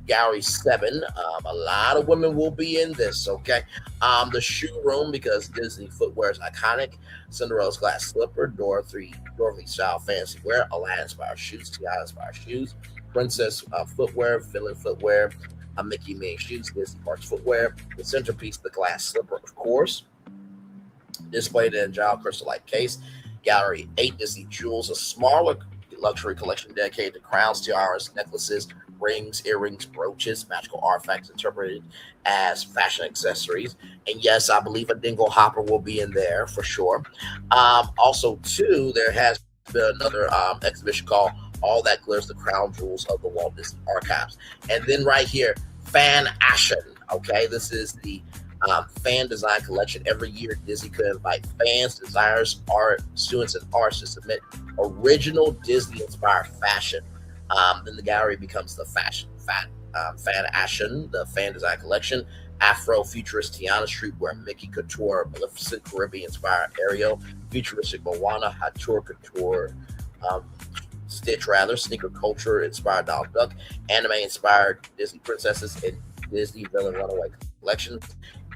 Gallery 7, a lot of women will be in this, okay? The shoe room, because Disney footwear is iconic. Cinderella's glass slipper, Dorothy style fancy wear, Aladdin-inspired shoes, Tiana-inspired shoes, Princess footwear, villain footwear, Mickey Minnie shoes, Disney Parks footwear. The centerpiece, the glass slipper, of course, displayed in a giant crystal-like case. Gallery 8, Disney jewels, a smaller luxury collection dedicated to crowns, tiaras, necklaces, rings, earrings, brooches, magical artifacts interpreted as fashion accessories. And yes, I believe a dingle hopper will be in there for sure. Also, too, there has been another exhibition called All That Glitters, the Crown Jewels of the Walt Disney Archives. And then right here, Fan Ashen. Okay, this is the fan design collection. Every year, Disney could invite fans, designers, art students, and artists to submit original Disney-inspired fashion. Then the gallery becomes the Fan Ashen, the fan design collection. Afro-futurist Tiana streetwear, Mickey Couture, Maleficent Caribbean-inspired Ariel, futuristic Moana, Hatur Couture, Stitch rather, sneaker culture inspired Donald Duck, anime-inspired Disney princesses, and Disney villain runaway collections.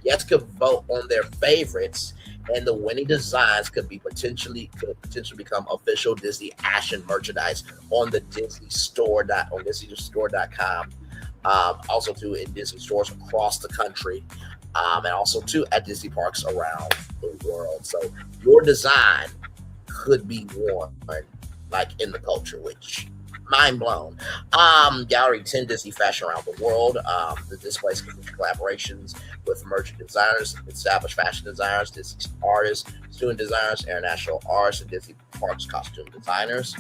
Guests could vote on their favorites, and the winning designs could potentially become official Disney Ashen merchandise on the Disney Store on DisneyStore.com. Also too in Disney stores across the country, and also too at Disney parks around the world. So your design could be worn like in the culture, which mind blown. Gallery 10, Disney fashion around the world. The displays collaborations with emerging designers, established fashion designers, Disney artists, student designers, international artists, and Disney parks costume designers.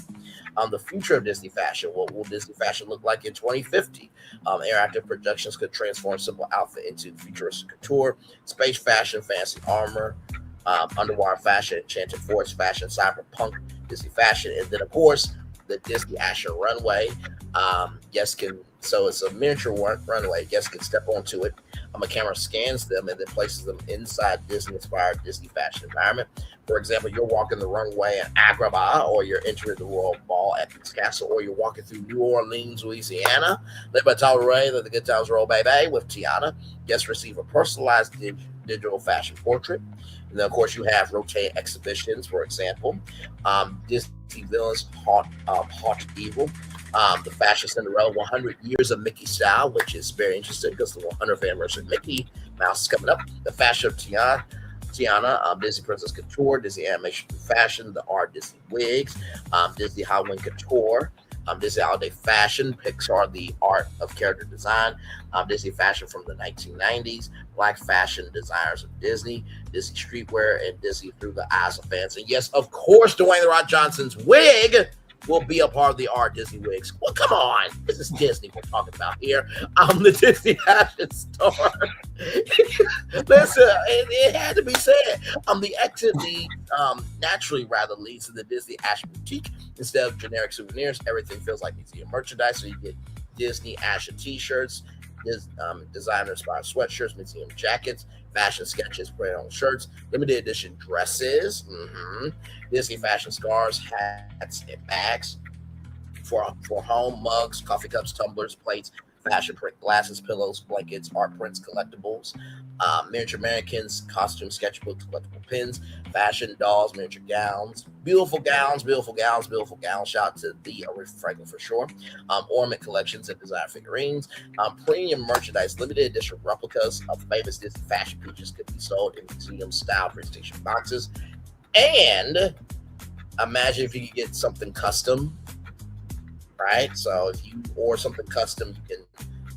The future of Disney fashion. What will Disney fashion look like in 2050? Interactive projections could transform simple outfit into futuristic couture, space fashion, fancy armor, underwater fashion, enchanted forest fashion, cyberpunk, Disney fashion, and then of course the Disney Ashen runway. So it's a miniature runway. Guests can step onto it. A camera scans them and then places them inside Disney-inspired Disney fashion environment. For example, you're walking the runway in Agrabah, or you're entering the Royal Ball at Peace Castle, or you're walking through New Orleans, Louisiana. Led by Tyler Ray, let the good times roll, baby, with Tiana. Guests receive a personalized digital fashion portrait. And then, of course, you have rotating exhibitions, for example. Disney villains haunt evil. The fashion Cinderella 100 years of Mickey style, which is very interesting because the 100th anniversary of Mickey Mouse is coming up. The fashion of Tiana, Disney Princess Couture, Disney Animation Fashion, the art Disney wigs, Disney Halloween Couture, Disney Holiday Fashion, Pixar, the art of character design, Disney Fashion from the 1990s, Black fashion designers of Disney, Disney streetwear, and Disney through the eyes of fans. And yes, of course, Dwayne The Rock Johnson's wig will be a part of the art Disney wigs. Well, come on. This is Disney we're talking about here. The Disney Fashion Store. Listen, it had to be said. The exit naturally rather leads to the Disney Ashen Boutique. Instead of generic souvenirs, everything feels like museum merchandise. So you get Disney Ashen t-shirts, designer-inspired sweatshirts, museum jackets, fashion sketches printed on shirts, limited edition dresses, Disney fashion scarves, hats, and bags for home, mugs, coffee cups, tumblers, plates, fashion print glasses, pillows, blankets, art prints, collectibles, miniature mannequins, costume sketchbooks, collectible pins, fashion dolls, miniature gowns, beautiful gowns. Shout out to the Aretha Franklin for sure. Ornament collections and designer figurines, premium merchandise, limited edition replicas of famous Disney fashion pieces could be sold in museum-style presentation boxes. And imagine if you could get something custom, right? So if you order something custom, you can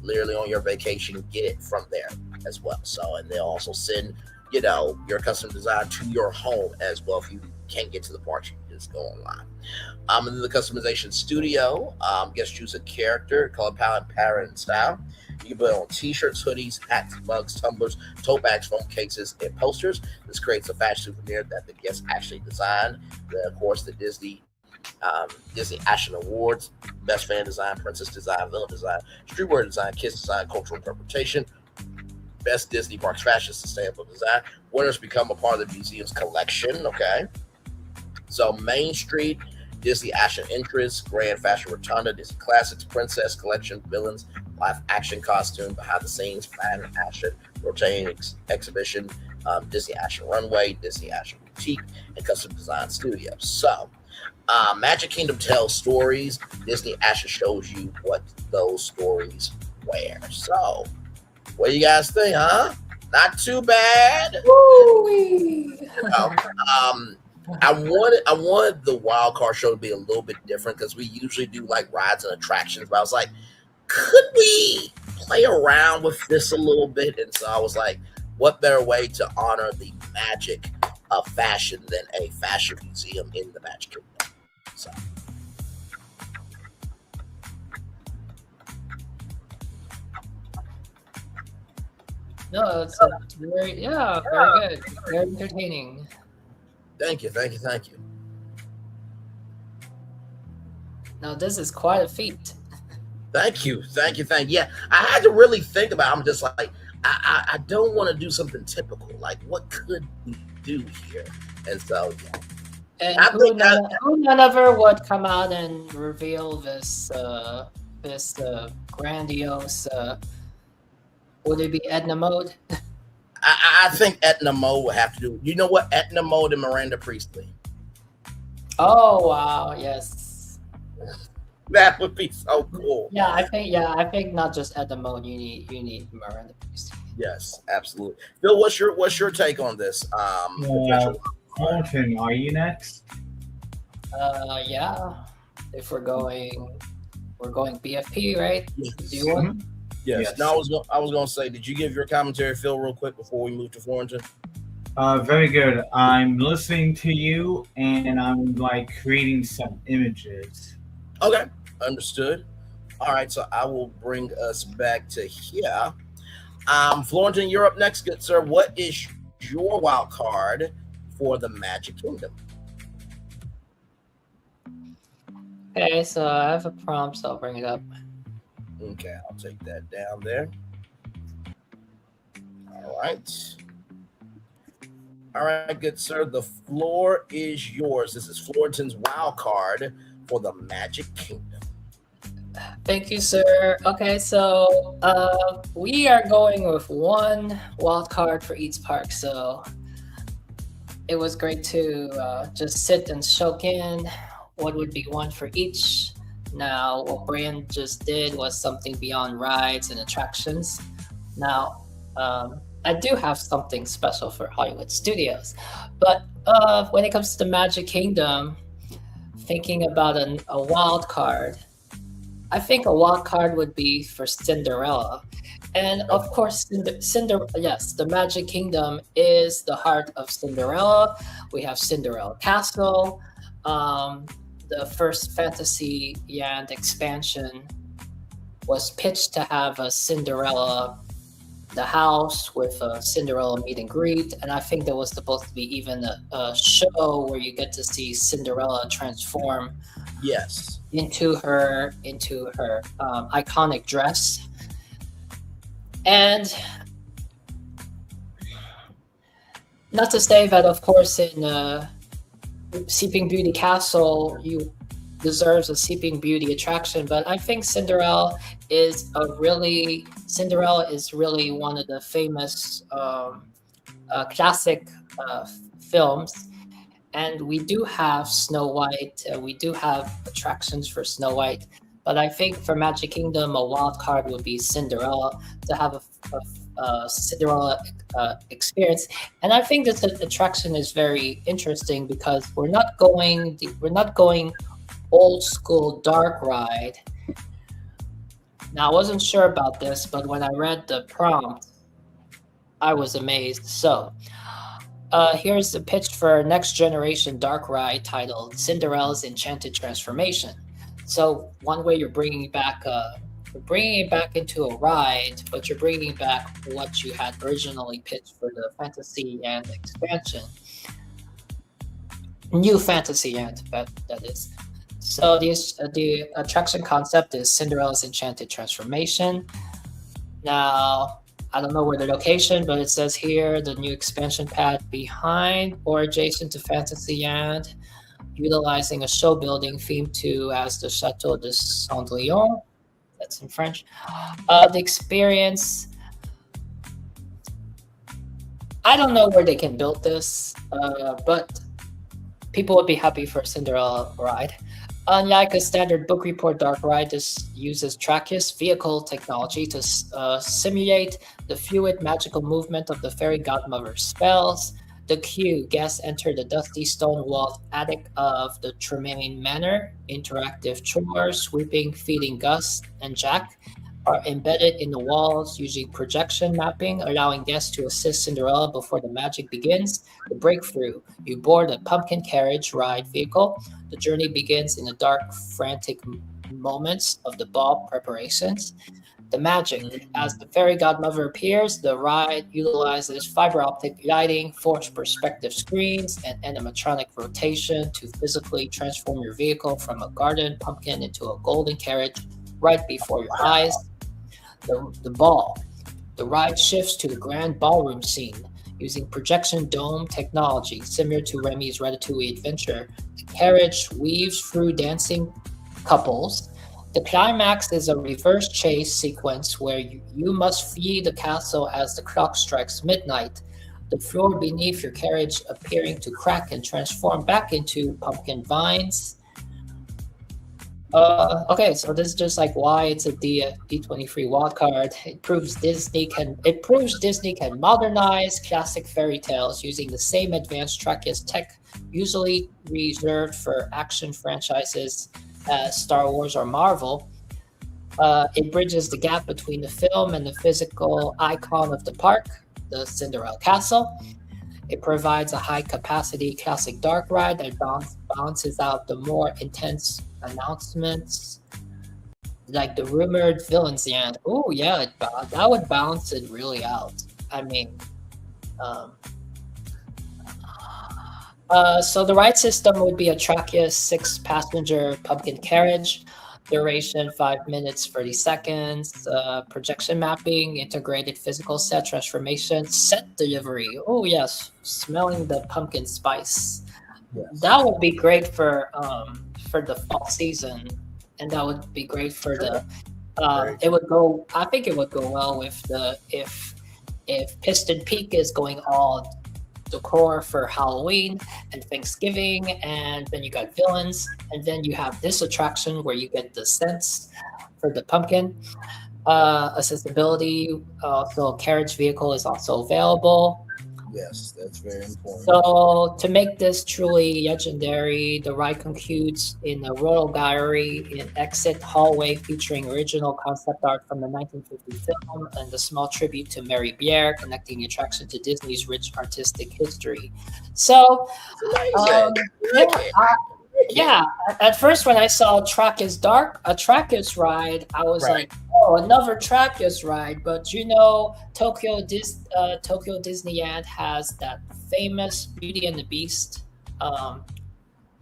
literally on your vacation get it from there as well. So, and they'll also send your custom design to your home as well. If you can't get to the parks, you can just go online. And then the customization studio, guests choose a character, color palette, pattern, and style. You can put it on t-shirts, hoodies, hats, mugs, tumblers, tote bags, phone cases, and posters. This creates a fashion souvenir that the guests actually designed. Of course, the Disney Action Awards, Best Fan Design, Princess Design, Villain Design, Streetwear Design, Kids Design, Cultural Interpretation, Best Disney Parks Fashion, Sustainable Design. Winners become a part of the museum's collection, okay? So Main Street, Disney Action Entrance, Grand Fashion Rotunda, Disney Classics, Princess Collection, Villains, Live Action Costume, Behind the Scenes, Fan Action, Rotating Exhibition, Disney Action Runway, Disney Action Boutique, and Custom Design Studio. So, Magic Kingdom tells stories. Disney Action shows you what those stories wear. So, what do you guys think, huh? Not too bad. I wanted the Wildcard show to be a little bit different because we usually do like rides and attractions, but I was like, could we play around with this a little bit? And so I was like, what better way to honor the magic of fashion than a fashion museum in the Magic Kingdom? So. No, it's very good. Very entertaining. Thank you. Now this is quite a feat. Thank you. Yeah, I had to really think about it. I'm just like, I don't want to do something typical. Like, what could we do here? And so, yeah. And who none of her would come out and reveal this grandiose. Would it be Edna Mode? I think Edna Mode would have to do. You know what? Edna Mode and Miranda Priestley. Oh wow! Yes. That would be so cool. Yeah, I think not just Edna Mode. You need Miranda Priestley. Yes, absolutely. Bill, what's your take on this? Thornton, are you next? Yeah. If we're going BFP, right? Yes. Do you want? Yes. No, I was gonna say, did you give your commentary, Phil, real quick before we move to Florentine? Very good. I'm listening to you, and I'm like creating some images. Okay, understood. All right, so I will bring us back to here. Florentine, you're up next, good sir. What is your wild card for the Magic Kingdom? Okay, so I have a prompt, so I'll bring it up. Okay, I'll take that down there. All right, good sir. The floor is yours. This is Florentine's wild card for the Magic Kingdom. Thank you, sir. Okay, so we are going with one wild card for each park. So it was great to just sit and soak in what would be one for each. Now, what Brian just did was something beyond rides and attractions. Now, I do have something special for Hollywood Studios, but when it comes to the Magic Kingdom, thinking about a wild card, I think a wild card would be for Cinderella. And of course, the Magic Kingdom is the heart of Cinderella. We have Cinderella Castle. The first Fantasyland expansion was pitched to have a Cinderella, the house with a Cinderella meet and greet, and I think there was supposed to be even a show where you get to see Cinderella transform, yes, into her iconic dress. And not to say that, of course, in Sleeping Beauty Castle, you deserves a Sleeping Beauty attraction, but I think Cinderella is really one of the famous classic films, and we do have Snow White. We do have attractions for Snow White, but I think for Magic Kingdom, a wild card would be Cinderella, to have a Cinderella experience. And I think this attraction is very interesting because we're not going old school dark ride. Now, I wasn't sure about this, but when I read the prompt, I was amazed. So, here's the pitch for next generation dark ride titled Cinderella's Enchanted Transformation. So, one way you're bringing it back into a ride, but you're bringing back what you had originally pitched for the fantasy and expansion. New fantasy and that is. So the attraction concept is Cinderella's Enchanted Transformation. Now, I don't know where the location, but it says here the new expansion pad behind or adjacent to Fantasyland, utilizing a show building themed to as the Chateau de Saint-Léon. That's in French. The experience, I don't know where they can build this, but people would be happy for a Cinderella ride. Unlike a standard book report dark ride, this uses Trachis vehicle technology to simulate the fluid magical movement of the fairy godmother's spells. The queue, guests enter the dusty stone-walled attic of the Tremaine Manor. Interactive chores, sweeping, feeding Gus and Jack are embedded in the walls using projection mapping, allowing guests to assist Cinderella before the magic begins. The breakthrough, you board a pumpkin carriage ride vehicle. The journey begins in the dark, frantic moments of the ball preparations. The magic, as the fairy godmother appears, the ride utilizes fiber optic lighting, forced perspective screens, and animatronic rotation to physically transform your vehicle from a garden pumpkin into a golden carriage right before your eyes. The ball. The ride shifts to the grand ballroom scene using projection dome technology similar to Remy's Ratatouille adventure. The carriage weaves through dancing couples. The climax is a reverse chase sequence where you must flee the castle as the clock strikes midnight. The floor beneath your carriage appearing to crack and transform back into pumpkin vines. Okay, so this is just like why it's a D23 wildcard. It proves Disney can modernize classic fairy tales using the same advanced Trachis tech usually reserved for action franchises as Star Wars or Marvel. It bridges the gap between the film and the physical icon of the park, the Cinderella Castle. It provides a high-capacity classic dark ride that balances out the more intense announcements, like the rumored villains end. Oh yeah, that would balance it really out. I mean, so the ride system would be a Trachis 6-passenger pumpkin carriage, duration 5 minutes 30 seconds, projection mapping, integrated physical set transformation, set delivery. Oh yes, smelling the pumpkin spice. Yes. That would be great for the fall season, and that would be great for the. It would go. I think it would go well with the if Piston Peak is going all decor for Halloween and Thanksgiving, and then you got villains, and then you have this attraction where you get the scents for the pumpkin. Accessibility, so carriage vehicle is also available. Yes, that's very important. So to make this truly legendary, the ride concludes in a royal gallery in exit hallway featuring original concept art from the 1950 film and a small tribute to Mary Biere, connecting the attraction to Disney's rich artistic history. So, yeah, at first when I saw a Trachis ride, I was like, oh, another Trachis ride. But you know, Tokyo Disneyland has that famous Beauty and the Beast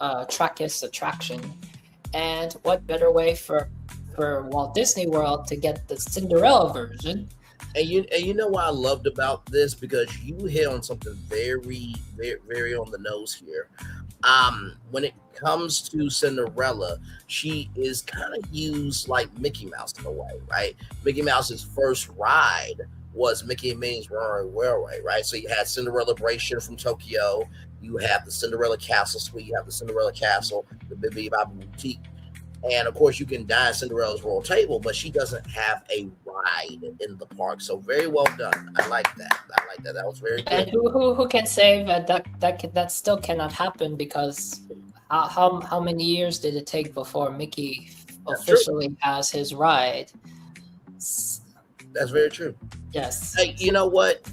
Trachis attraction. And what better way for Walt Disney World to get the Cinderella version? And you know what I loved about this, because you hit on something very, very, very on the nose here. When it comes to Cinderella, she is kind of used like Mickey Mouse in a way, right? Mickey Mouse's first ride was Mickey and Minnie's Runaway Railway, right? So you had Cinderella Bration from Tokyo, you have the Cinderella Castle Suite, you have the Cinderella Castle, the Bibi Bobby Boutique, and of course you can dine Cinderella's Royal Table, but she doesn't have a ride in the park. So very well done. I like that. That was very good. And who can say that still cannot happen, because how many years did it take before Mickey officially has his ride? That's very true. Yes. Hey, you know what?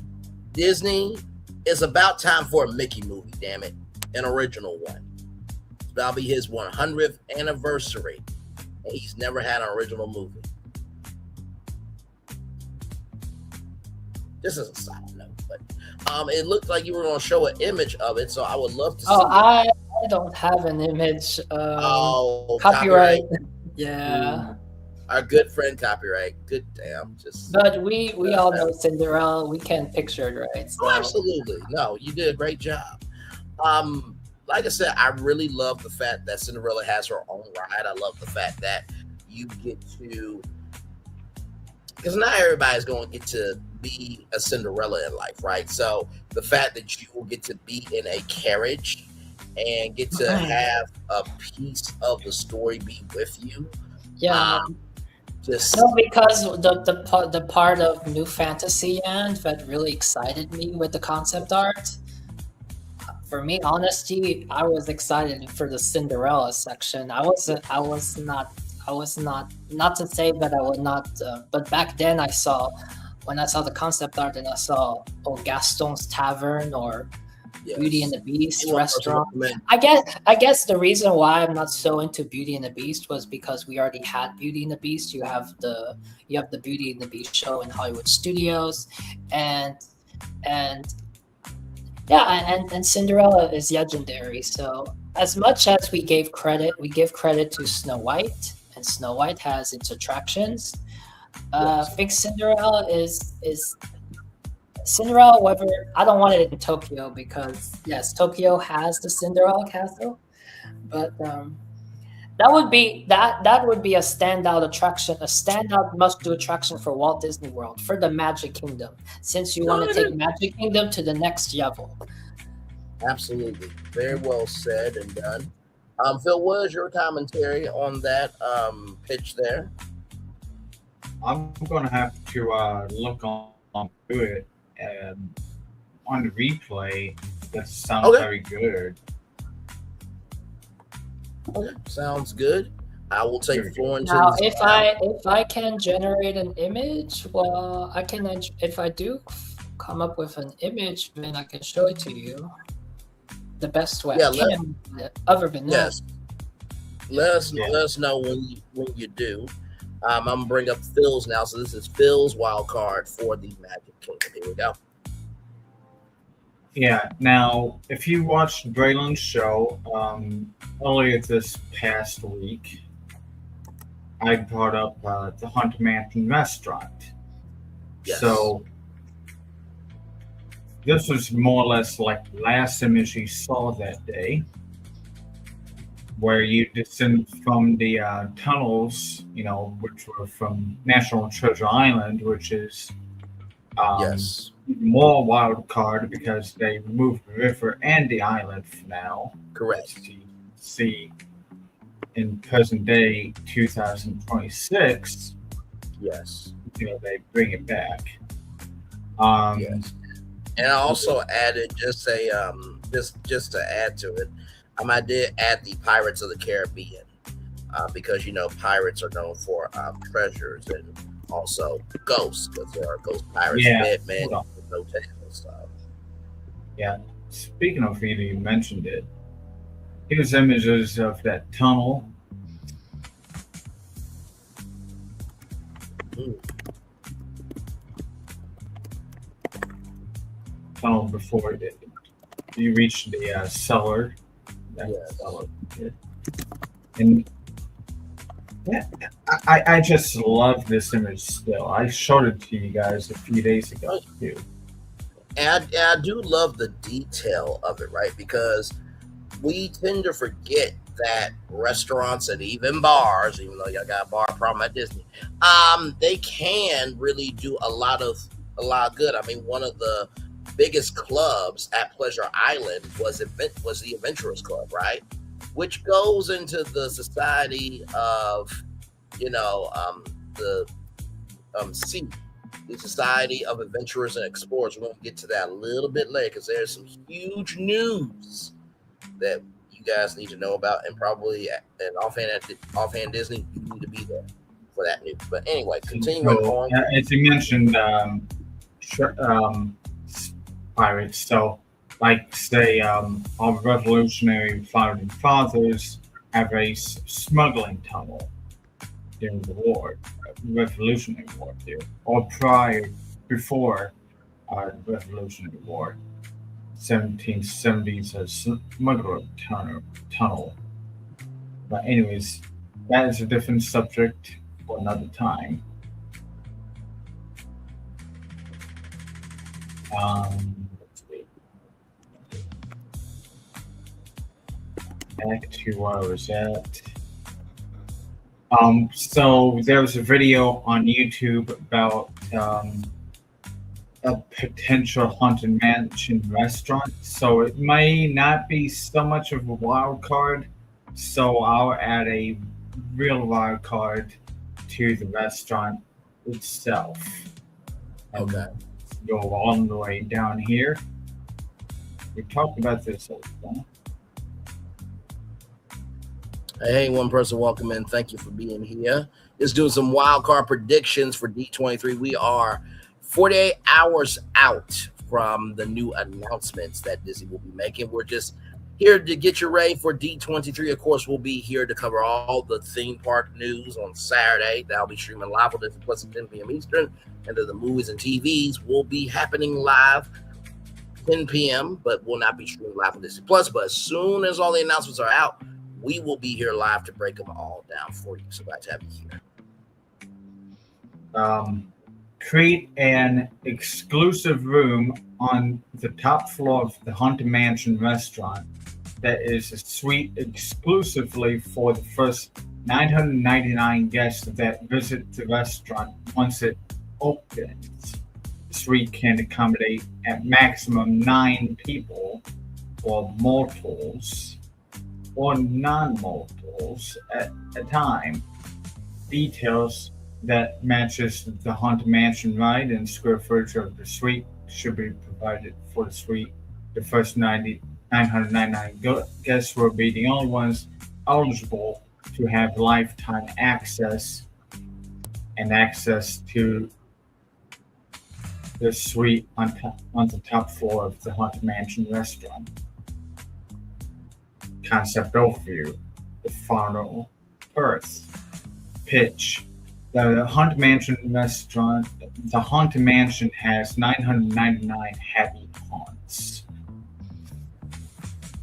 Disney, it's about time for a Mickey movie, damn it. An original one. That'll be his 100th anniversary. And he's never had an original movie. This is a side note, but it looked like you were going to show an image of it, so I would love to see it. I don't have an image. Copyright. Yeah. Our good friend Copyright. Good damn. But we all know Cinderella. We can picture it, right? So. Oh, absolutely. No, you did a great job. Like I said, I really love the fact that Cinderella has her own ride. I love the fact that you get to, because not everybody's going to get to be a Cinderella in life, right? So the fact that you will get to be in a carriage and get to have a piece of the story be with you. Yeah. Because the part of New Fantasyland that really excited me with the concept art. For me, honestly, I was excited for the Cinderella section. I was not to say that I would not, but back then when I saw the concept art and I saw Gaston's Tavern or Beauty and the Beast restaurant. I guess the reason why I'm not so into Beauty and the Beast was because we already had Beauty and the Beast. You have the Beauty and the Beast show in Hollywood Studios, and Cinderella is legendary. So as much as we give credit to Snow White, and Snow White has its attractions. I think Cinderella is Cinderella. However, I don't want it in Tokyo because yes, Tokyo has the Cinderella castle, but that would be a standout attraction, a standout must-do attraction for Walt Disney World, for the Magic Kingdom, since you want to take Magic Kingdom to the next level. Absolutely. Very well said and done. Phil, what is your commentary on that pitch there? I'm going to have to look on to it on the replay. That sounds very good. Okay, sounds good. I will take Florence. Now, if I can generate an image, well, I can. If I do come up with an image, then I can show it to you the best way I can. Other than that, let us know when you do. I'm gonna bring up Phil's now. So this is Phil's wild card for the Magic Kingdom. Here we go. Yeah. Now, if you watched Braylon's show earlier this past week, I brought up the Haunted Mansion restaurant. Yes. So this was more or less like the last image you saw that day, where you descend from the tunnels, which were from National Treasure Island, which is more Wildcard because they removed the river and the island for now. Correct. To see in present day 2026. Yes. They bring it back. Yes. And I also added just to add to it, I did add the Pirates of the Caribbean because pirates are known for treasures and also ghosts, because there are ghost pirates, dead men with no tail and stuff. Yeah. Speaking of it, you mentioned it. Here's images of that tunnel. Tunnel before you reach the cellar. Cellar. And I just love this image still. I showed it to you guys a few days ago too. And I do love the detail of it, right? Because we tend to forget that restaurants and even bars, even though y'all got a bar problem at Disney, they can really do a lot of good. I mean, one of the biggest clubs at Pleasure Island was the Adventurers Club, right? Which goes into the society of, the Society of Adventurers and Explorers. We're going to get to that a little bit later because there's some huge news that you guys need to know about, and probably an offhand Disney, you need to be there for that news. But anyway, continuing on. As you mentioned, pirates. So, like, say, our Revolutionary founding fathers have a smuggling tunnel during the war, Revolutionary War, too, or before our Revolutionary War, 1770s, a smuggler tunnel. But anyways, that is a different subject for another time. Let's see. Back to where I was at. So there was a video on YouTube about a potential haunted mansion restaurant. So it may not be so much of a wild card. So I'll add a real wild card to the restaurant itself. Okay. Go all the way down here. We talked about this a lot. Hey, one person, welcome in. Thank you for being here. Just doing some wild card predictions for D23. We are 48 hours out from the new announcements that Disney will be making. We're just here to get you ready for D23. Of course, we'll be here to cover all the theme park news on Saturday. That'll be streaming live on Disney Plus at 10 p.m. Eastern. And the movies and TVs will be happening live 10 p.m., but will not be streamed live on Disney Plus. But as soon as all the announcements are out, we will be here live to break them all down for you. So glad to have you here. Create an exclusive room on the top floor of the Haunted Mansion restaurant that is a suite exclusively for the first 999 guests that visit the restaurant once it opens. The suite can accommodate at maximum 9 people or multiples or non-multiples at a time. Details that matches the Haunted Mansion ride and square footage of the suite should be provided for the suite. The first 999 guests will be the only ones eligible to have lifetime access and access to the suite on the top floor of the Haunted Mansion restaurant. Concept overview: the final Earth. Pitch: the Haunted Mansion restaurant. The Haunted Mansion has 999 happy haunts,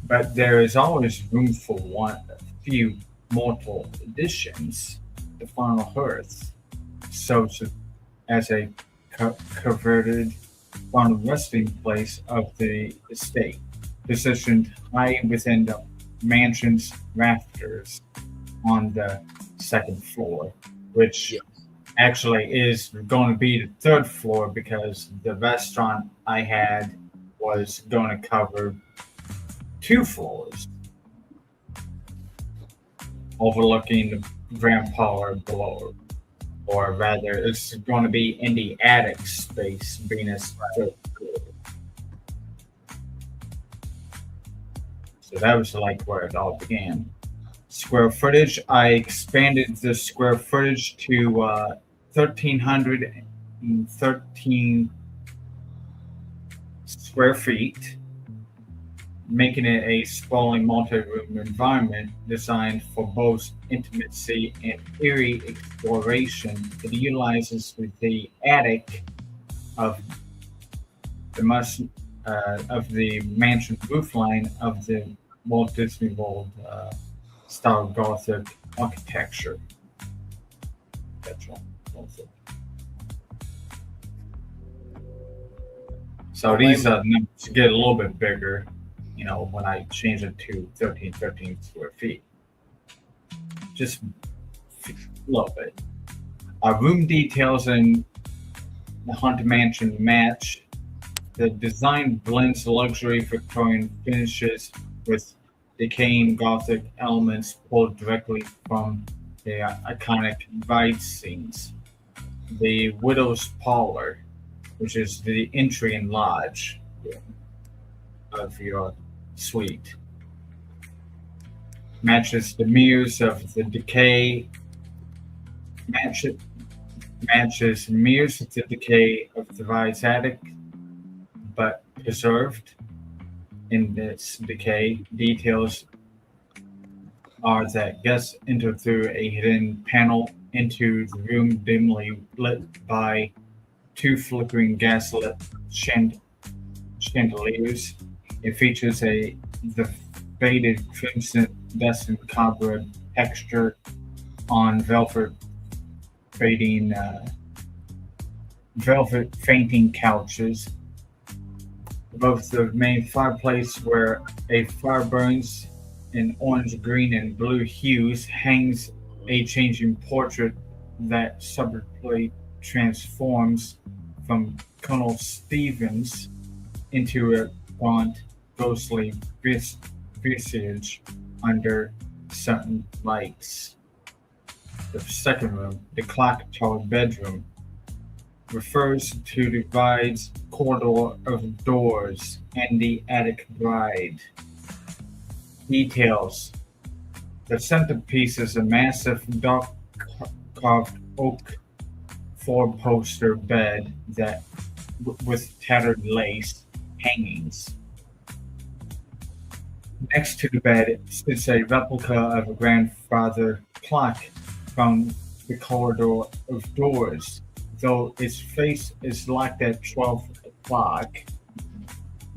but there is always room for a few mortal additions. The final Earth serves as a converted final resting place of the estate, positioned high within the mansion's rafters on the second floor, which actually is going to be the third floor because the restaurant I had was going to cover 2 floors overlooking the grand parlor below, or rather it's going to be in the attic space being a third floor. So that was like where it all began. Square footage: I expanded the square footage to 1,313 square feet, making it a sprawling multi-room environment designed for both intimacy and eerie exploration. It utilizes the attic of the mansion roofline of the Walt Disney World style Gothic architecture. So these numbers get a little bit bigger, when I change it to 1,313 square feet. Just a little bit. Room details in the Haunted Mansion match. The design blends luxury Victorian finishes with decaying Gothic elements pulled directly from the iconic ride scenes. The Widow's Parlor, which is the entry and lodge of your suite, matches the mirrors of the decay. Matches mirrors of the decay of the ride's attic, but preserved in its decay. Details are that guests enter through a hidden panel into the room dimly lit by two flickering gaslit chandeliers. It features the faded crimson descent cobweb texture on velvet fainting couches. Above the main fireplace, where a fire burns in orange, green, and blue hues, hangs a changing portrait that subtly transforms from Colonel Stevens into a gaunt, ghostly visage under certain lights. The second room, the clock tower bedroom, refers to the bride's corridor of doors and the attic bride. Details. The centerpiece is a massive dark carved oak four-poster bed that with tattered lace hangings. Next to the bed sits a replica of a grandfather clock from the corridor of doors. Though its face is locked at 12 o'clock,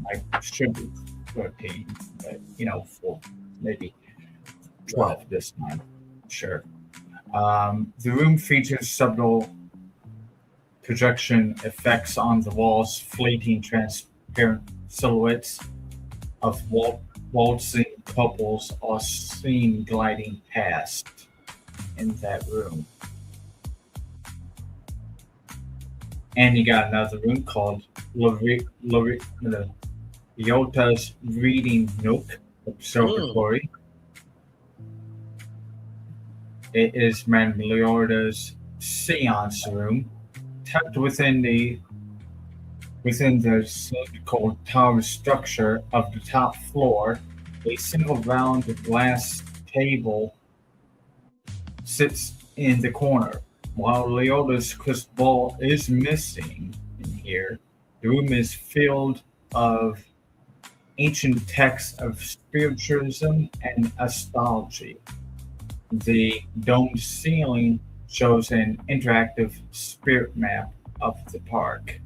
like should be 13, but for maybe 12 this time. Sure. The room features subtle projection effects on the walls, fleeting transparent silhouettes of waltzing couples are seen gliding past in that room. And you got another room called Leota's Reading Nook Observatory. It is Madame Leota's seance room, tucked within the cylindrical tower structure of the top floor. A single round glass table sits in the corner. While Leota's crystal ball is missing in here, the room is filled of ancient texts of spiritualism and astrology. The domed ceiling shows an interactive spirit map of the park.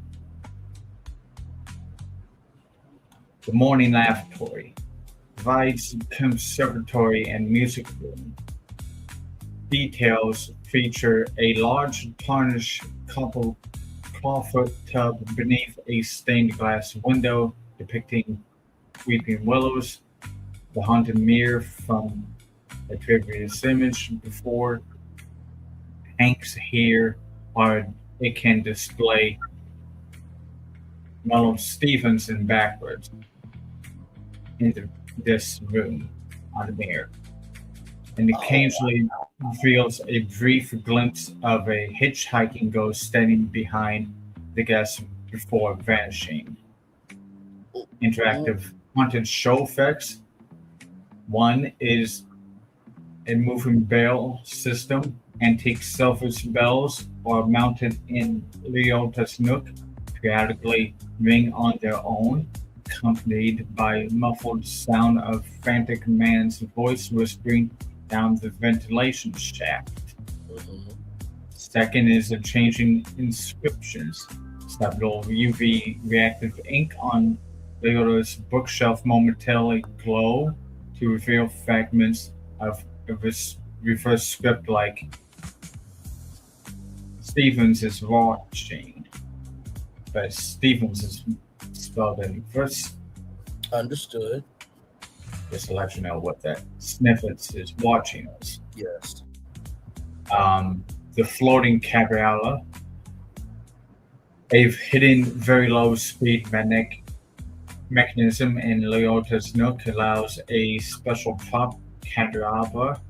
The morning lavatory provides conservatory and music room. Details feature a large tarnished clawfoot tub beneath a stained glass window depicting weeping willows, the haunted mirror from a previous image before hangs here, or it can display Mellow Stevenson backwards into this room on the mirror, and occasionally reveals a brief glimpse of a hitchhiking ghost standing behind the guest before vanishing. Interactive haunted show effects. One is a moving bell system. Antique silver bells are mounted in Leota's Nook, periodically ring on their own, accompanied by muffled sound of frantic man's voice whispering down the ventilation shaft. Second is a changing inscriptions. Subtle UV reactive ink on Leota's bookshelf momentarily glow to reveal fragments of a reverse script like Stevens is watching, but Stevens is spelled in reverse. Understood. Just to let you know what that snippets is watching us. Yes. The floating cabriolet, a hidden very low speed magnetic mechanism in Leota's Nook allows a special prop candelabra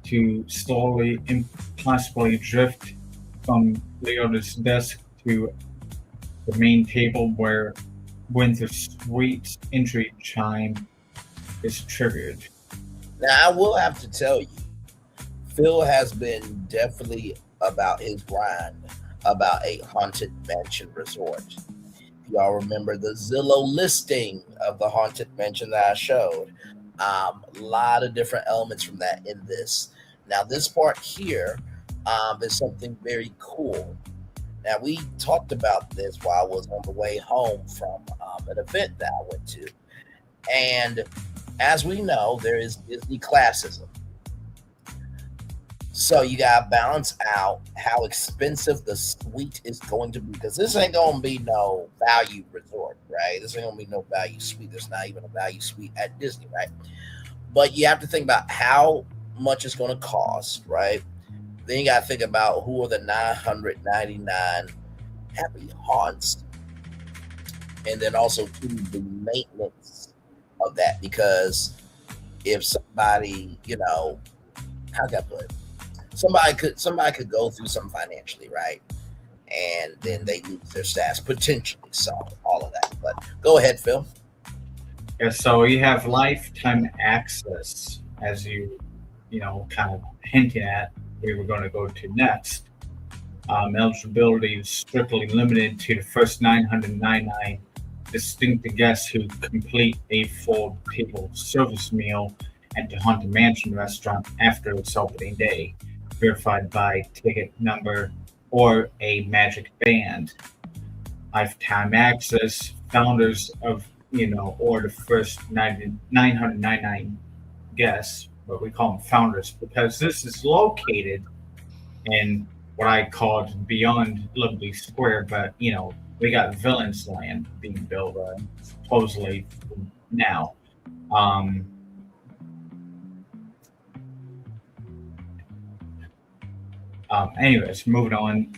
to slowly and possibly drift from Leota's desk to the main table where when the suite's entry chime is triggered. Now, I will have to tell you, Phil has been definitely about his grind about a haunted mansion resort. y'all remember the Zillow listing of the Haunted Mansion that I showed. A lot of different elements from that in this. Now, this part here is something very cool. Now, we talked about this while I was on the way home from an event that I went to. And as we know, there is Disney classism. So you got to balance out how expensive the suite is going to be, because this ain't going to be no value resort, right? This ain't going to be no value suite. There's not even a value suite at Disney, right? But you have to think about how much it's going to cost, right? Then you got to think about who are the 999 happy haunts. And then also to the maintenance of that, because if somebody, how can I put it? Somebody could go through something financially, right? And then they lose their staff potentially. So all of that. But go ahead, Phil. Yeah, so you have lifetime access, as you kind of hinting at. We were going to go to next. Eligibility is strictly limited to the first 999 distinct guests who complete a full table service meal at the Haunted Mansion restaurant after its opening day, verified by ticket number or a magic band. Lifetime access, founders of, or the first 999 guests, but we call them founders because this is located in what I called beyond Liberty Square, but we got Villains Land being built supposedly now. Anyways, moving on.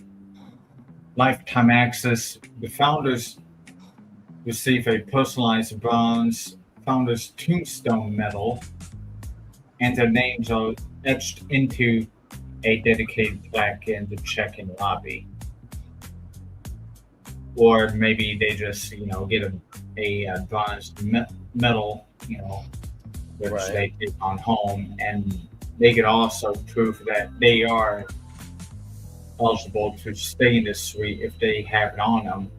Lifetime access. The founders receive a personalized bronze founders tombstone medal, and their names are etched into a dedicated plaque in the check-in lobby. Or maybe they just, get a bronze medal, which they take on home, and they could also prove that they are eligible to stay in this suite if they have it on them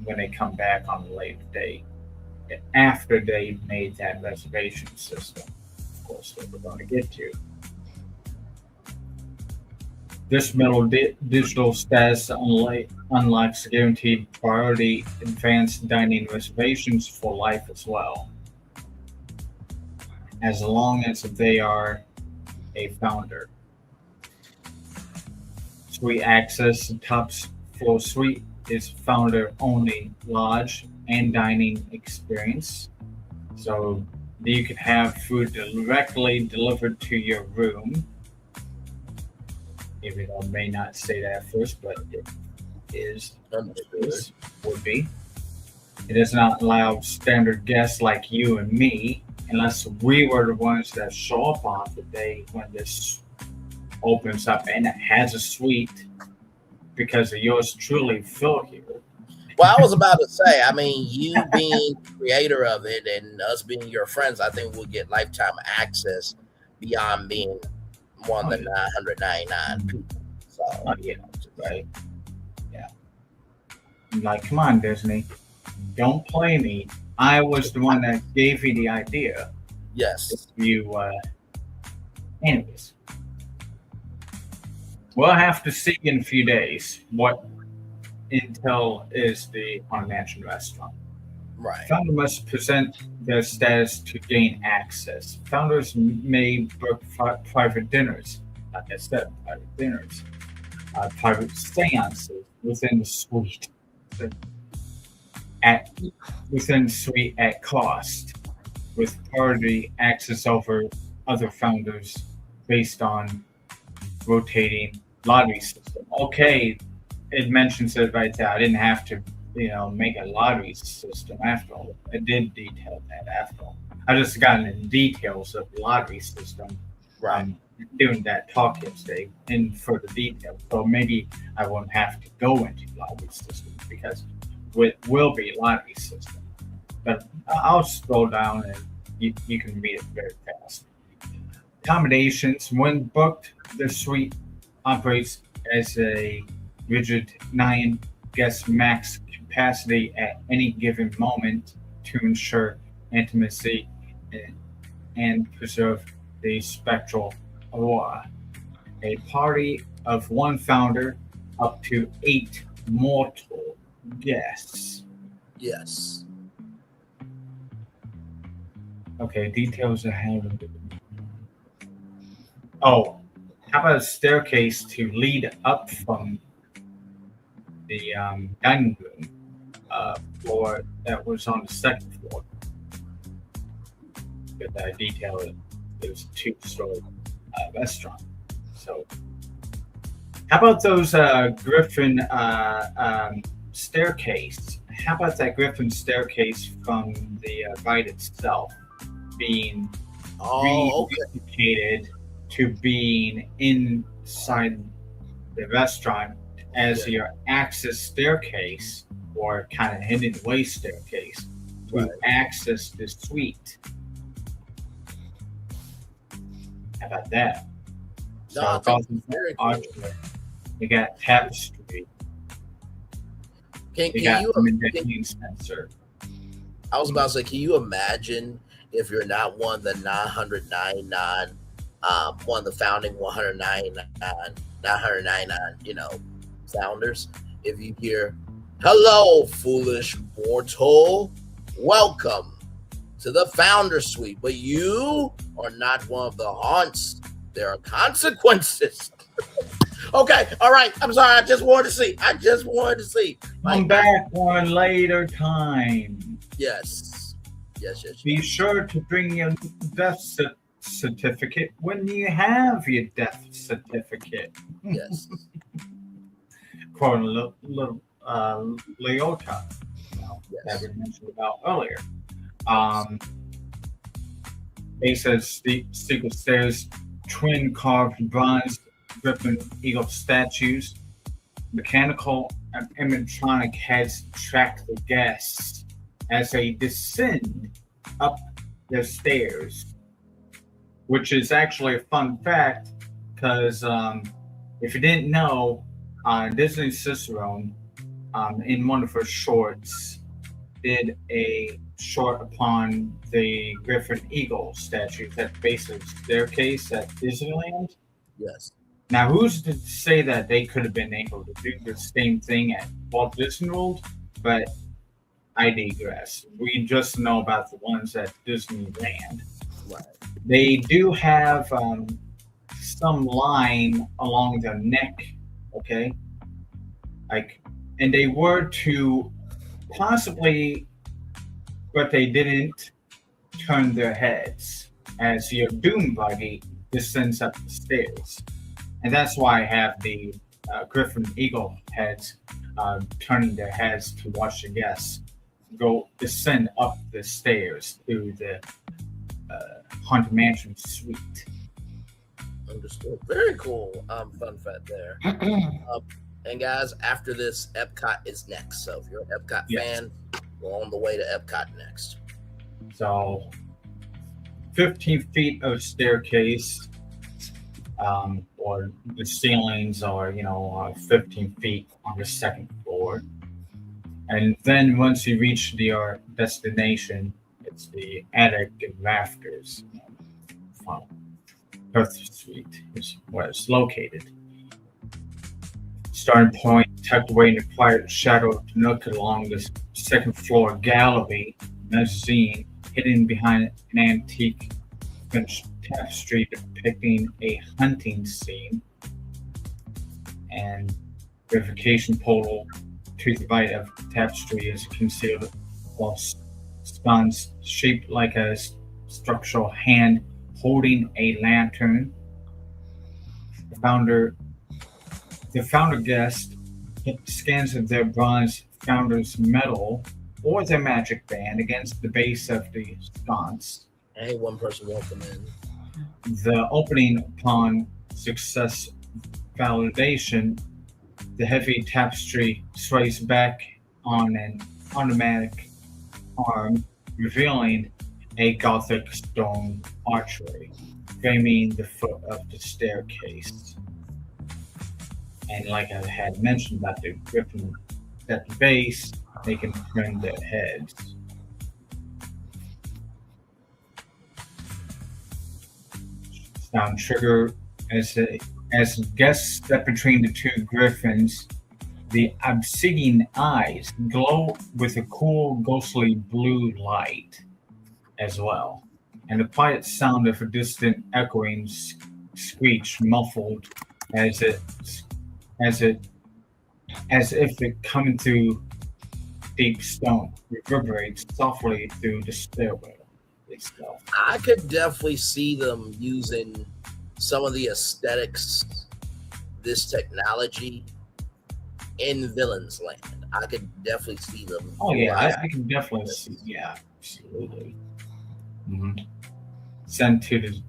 when they come back on a later date, after they made that reservation system, of course, that we're going to get to. This medal digital status unlocks guaranteed priority advanced dining reservations for life as well, as long as they are a founder. Suite access, the top floor suite is founder only lodge and dining experience. So you can have food directly delivered to your room. Even though I may not say that at first, but it is, would be. It does not allow standard guests like you and me, unless we were the ones that show up on the day when this opens up and it has a suite, because of yours truly, Phil, here. Well, I was about to say, you being the creator of it and us being your friends, I think we'll get lifetime access beyond being one of the 999 people. So, right? Yeah. Like, come on, Disney. Don't play me. I was the one that gave you the idea. Yes. Anyways. We'll have to see in a few days what intel is the Haunted Mansion restaurant. Right. Founder must present their status to gain access. Founders may book private dinners, like I said, private dinners, private seances within the suite, at cost, with priority access over other founders based on rotating lottery system. Okay, it mentions it right there. I didn't have to, make a lottery system after all. I did detail that after all. I just got into the details of the lottery system. Right. Doing that talk yesterday in further detail. So maybe I won't have to go into lottery system because it will be a lottery system. But I'll scroll down and you can read it very fast. Accommodations, when booked, the suite operates as a rigid 9 guest max capacity at any given moment to ensure intimacy and preserve the spectral aura. A party of one founder, up to 8 mortal guests. Yes. Okay, details ahead. Oh, how about a staircase to lead up from the dining room floor that was on the second floor? But that detail, it was a 2-story restaurant. So, how about those Griffin staircase? How about that Griffin staircase from the ride itself being reduplicated to being inside the restaurant as your access staircase, or kind of hidden away staircase to access the suite? How about that? No, very cool. You got tapestry. Can you sensor. I was about to say, can you imagine if you're not one of the 999, one of the founding 999, founders? If you hear, "Hello, foolish mortal, welcome to the founder suite," but you are not one of the haunts, there are consequences. Okay, all right. I'm sorry. I just wanted to see. Come back one later time. Yes. Be sure to bring your death certificate when you have your death certificate. Yes. Quote Leota, that we mentioned about earlier. He says secret stairs, twin carved bronze Griffin eagle statues, mechanical and animatronic heads track the guests as they descend up the stairs, which is actually a fun fact because if you didn't know, Disney Cicerone, in one of her shorts, did a short upon the Griffin Eagle statues at the base of the staircase at Disneyland. Yes. Now, who's to say that they could have been able to do the same thing at Walt Disney World? But I digress. We just know about the ones at Disneyland. Right. They do have some line along their neck, okay? And they were to possibly, but they didn't turn their heads as your Doom buggy descends up the stairs. And that's why I have the Griffin Eagle heads turning their heads to watch the guests descend up the stairs to the Haunted Mansion suite. Understood. Very cool. Fun fact there. And guys, after this, Epcot is next. So if you're an Epcot fan, we're on the way to Epcot next. So 15 feet of staircase, or the ceilings are 15 feet on the second floor, and then once you reach your destination, it's the attic and rafters. Earth Suite is where it's located. Starting point tucked away in the quiet shadow nook along the second floor gallery mezzanine, hidden behind an antique French tapestry depicting a hunting scene, and verification pole to the right of the tapestry is concealed, while sconce shaped like a structural hand holding a lantern. The founder guest scans of their bronze founder's medal or their magic band against the base of the sconce. Hey, one person won't come in. The opening upon success validation, the heavy tapestry sways back on an automatic arm, revealing a Gothic stone archway, framing the foot of the staircase. And like I had mentioned about the Griffin at the base, they can turn their heads. Sound trigger as guests step between the two griffins. The obsidian eyes glow with a cool, ghostly blue light as well, and the quiet sound of a distant echoing screech muffled as if it coming through deep stone reverberates softly through the stairwell itself. I could definitely see them using some of the aesthetics, this technology in Villains Land. I could definitely see them. Oh yeah, I can definitely see. Yeah, absolutely. Sent to the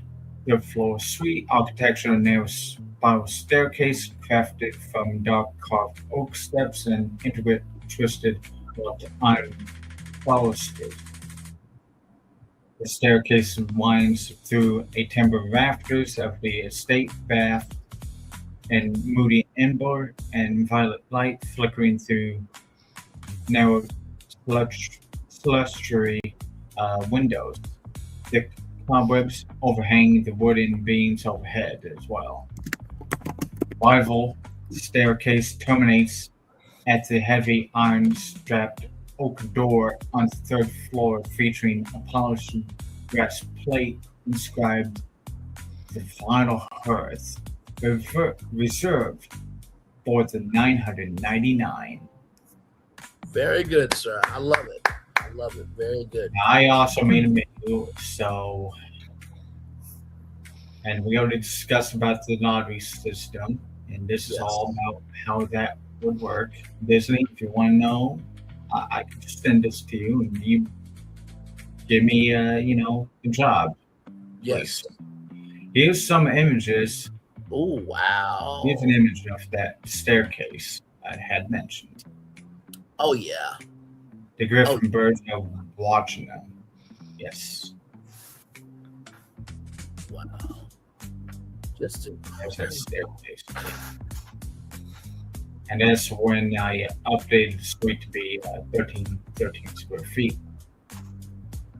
third floor suite, architectural narrow spiral staircase crafted from dark carved oak steps and intricate twisted iron balusters. The staircase winds through a timber rafters of the estate bath and moody ember and violet light flickering through narrow celestial windows. The cobwebs overhang the wooden beams overhead as well. Rival staircase terminates at the heavy iron-strapped oak door on the third floor, featuring a polished brass plate inscribed "The Final Hearth, reserved for the 999." Very good, sir. I love it. I love it. Very good. I also made a menu, and we already discussed about the lottery system, and this is all about how that would work. Disney, if you want to know, I can just send this to you, and you give me, the job. Yes. Here's some images. Oh, wow. Here's an image of that staircase I had mentioned. Oh, yeah. The griffin birds are watching them. Yes. Wow. Just there's that staircase. And that's when I updated the suite to be 13 square feet.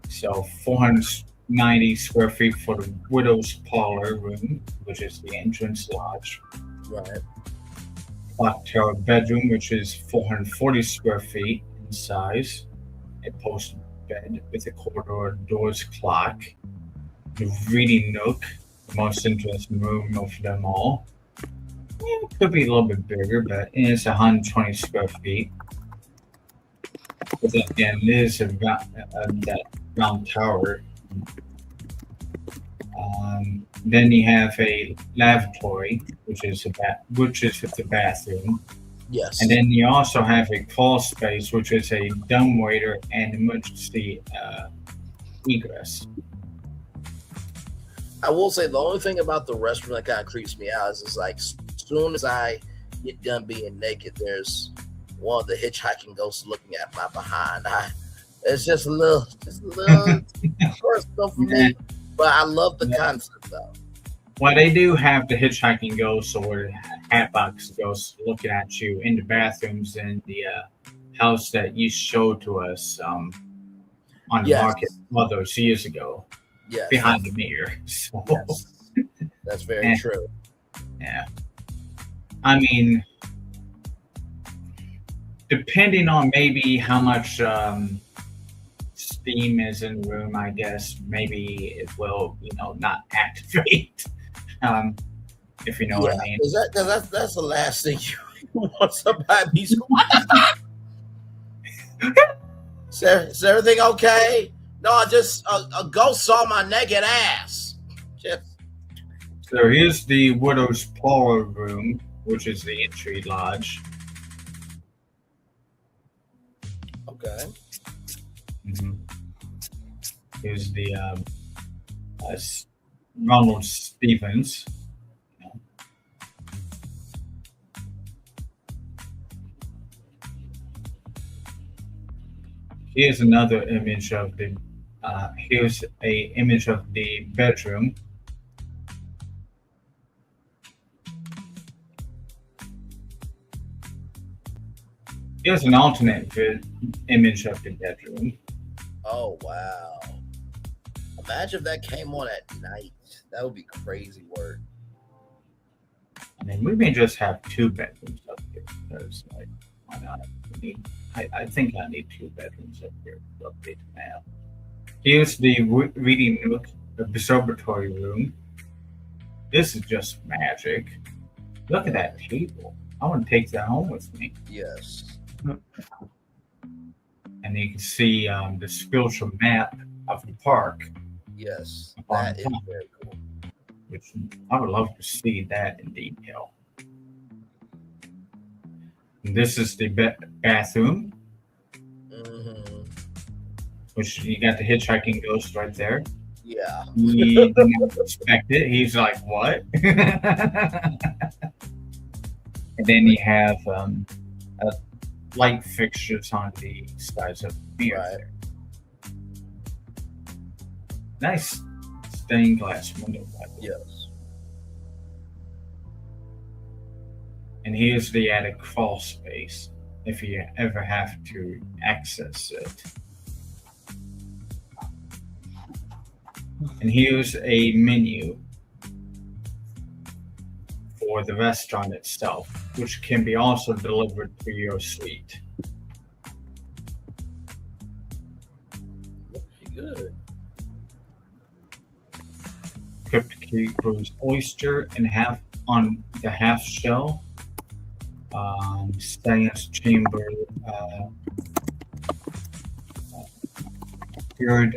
So 490 square feet for the widow's parlor room, which is the entrance lodge. Right. Clock tower bedroom, which is 440 square feet in size. A post bed with a corridor doors clock. The reading nook, the most interesting room of them all. It could be a little bit bigger, but it's 120 square feet. But then again, it is that round tower. Then you have a lavatory, which is with the bathroom. Yes. And then you also have a crawl space, which is a dumbwaiter and emergency egress. I will say the only thing about the restroom that kind of creeps me out is like as soon as I get done being naked, there's one of the hitchhiking ghosts looking at my behind. It's just a little personal for me, but I love the concept though. Well, they do have the hitchhiking ghosts or hatbox ghosts looking at you in the bathrooms in the house that you showed to us on the market all those years ago. Yes. Behind the mirror. So. Yes. That's very true. Yeah. I mean, depending on maybe how much steam is in the room, I guess maybe it will, not activate. If you know what I mean. That's the last thing you want somebody to be. Is everything okay? No, just a ghost saw my naked ass. So here's the widow's parlor room, which is the entry lodge. Okay. Here's the Ronald Stevens. Here's another image of the. Here's a image of the bedroom. Here's an alternate image of the bedroom. Oh wow! Imagine if that came on at night. That would be crazy work. I mean, we may just have 2 bedrooms up here because, like, why not? I think I need 2 bedrooms up here to update the map. Here's the reading nook observatory room. This is just magic. Look at that table. I want to take that home with me. Yes. And you can see the spiritual map of the park. Yes, that is very cool. Which I would love to see that in detail. And this is the bathroom, which you got the hitchhiking ghost right there. Yeah. He didn't expect it. He's like, what? And then you have light fixtures on the sides of the mirror. Right. Nice stained glass window. Yes. And here's the attic crawl space if you ever have to access it. And here's a menu for the restaurant itself, which can be also delivered to your suite. Good. Cryptic Cruise oyster and half on the half shell. Seance chamber. Cured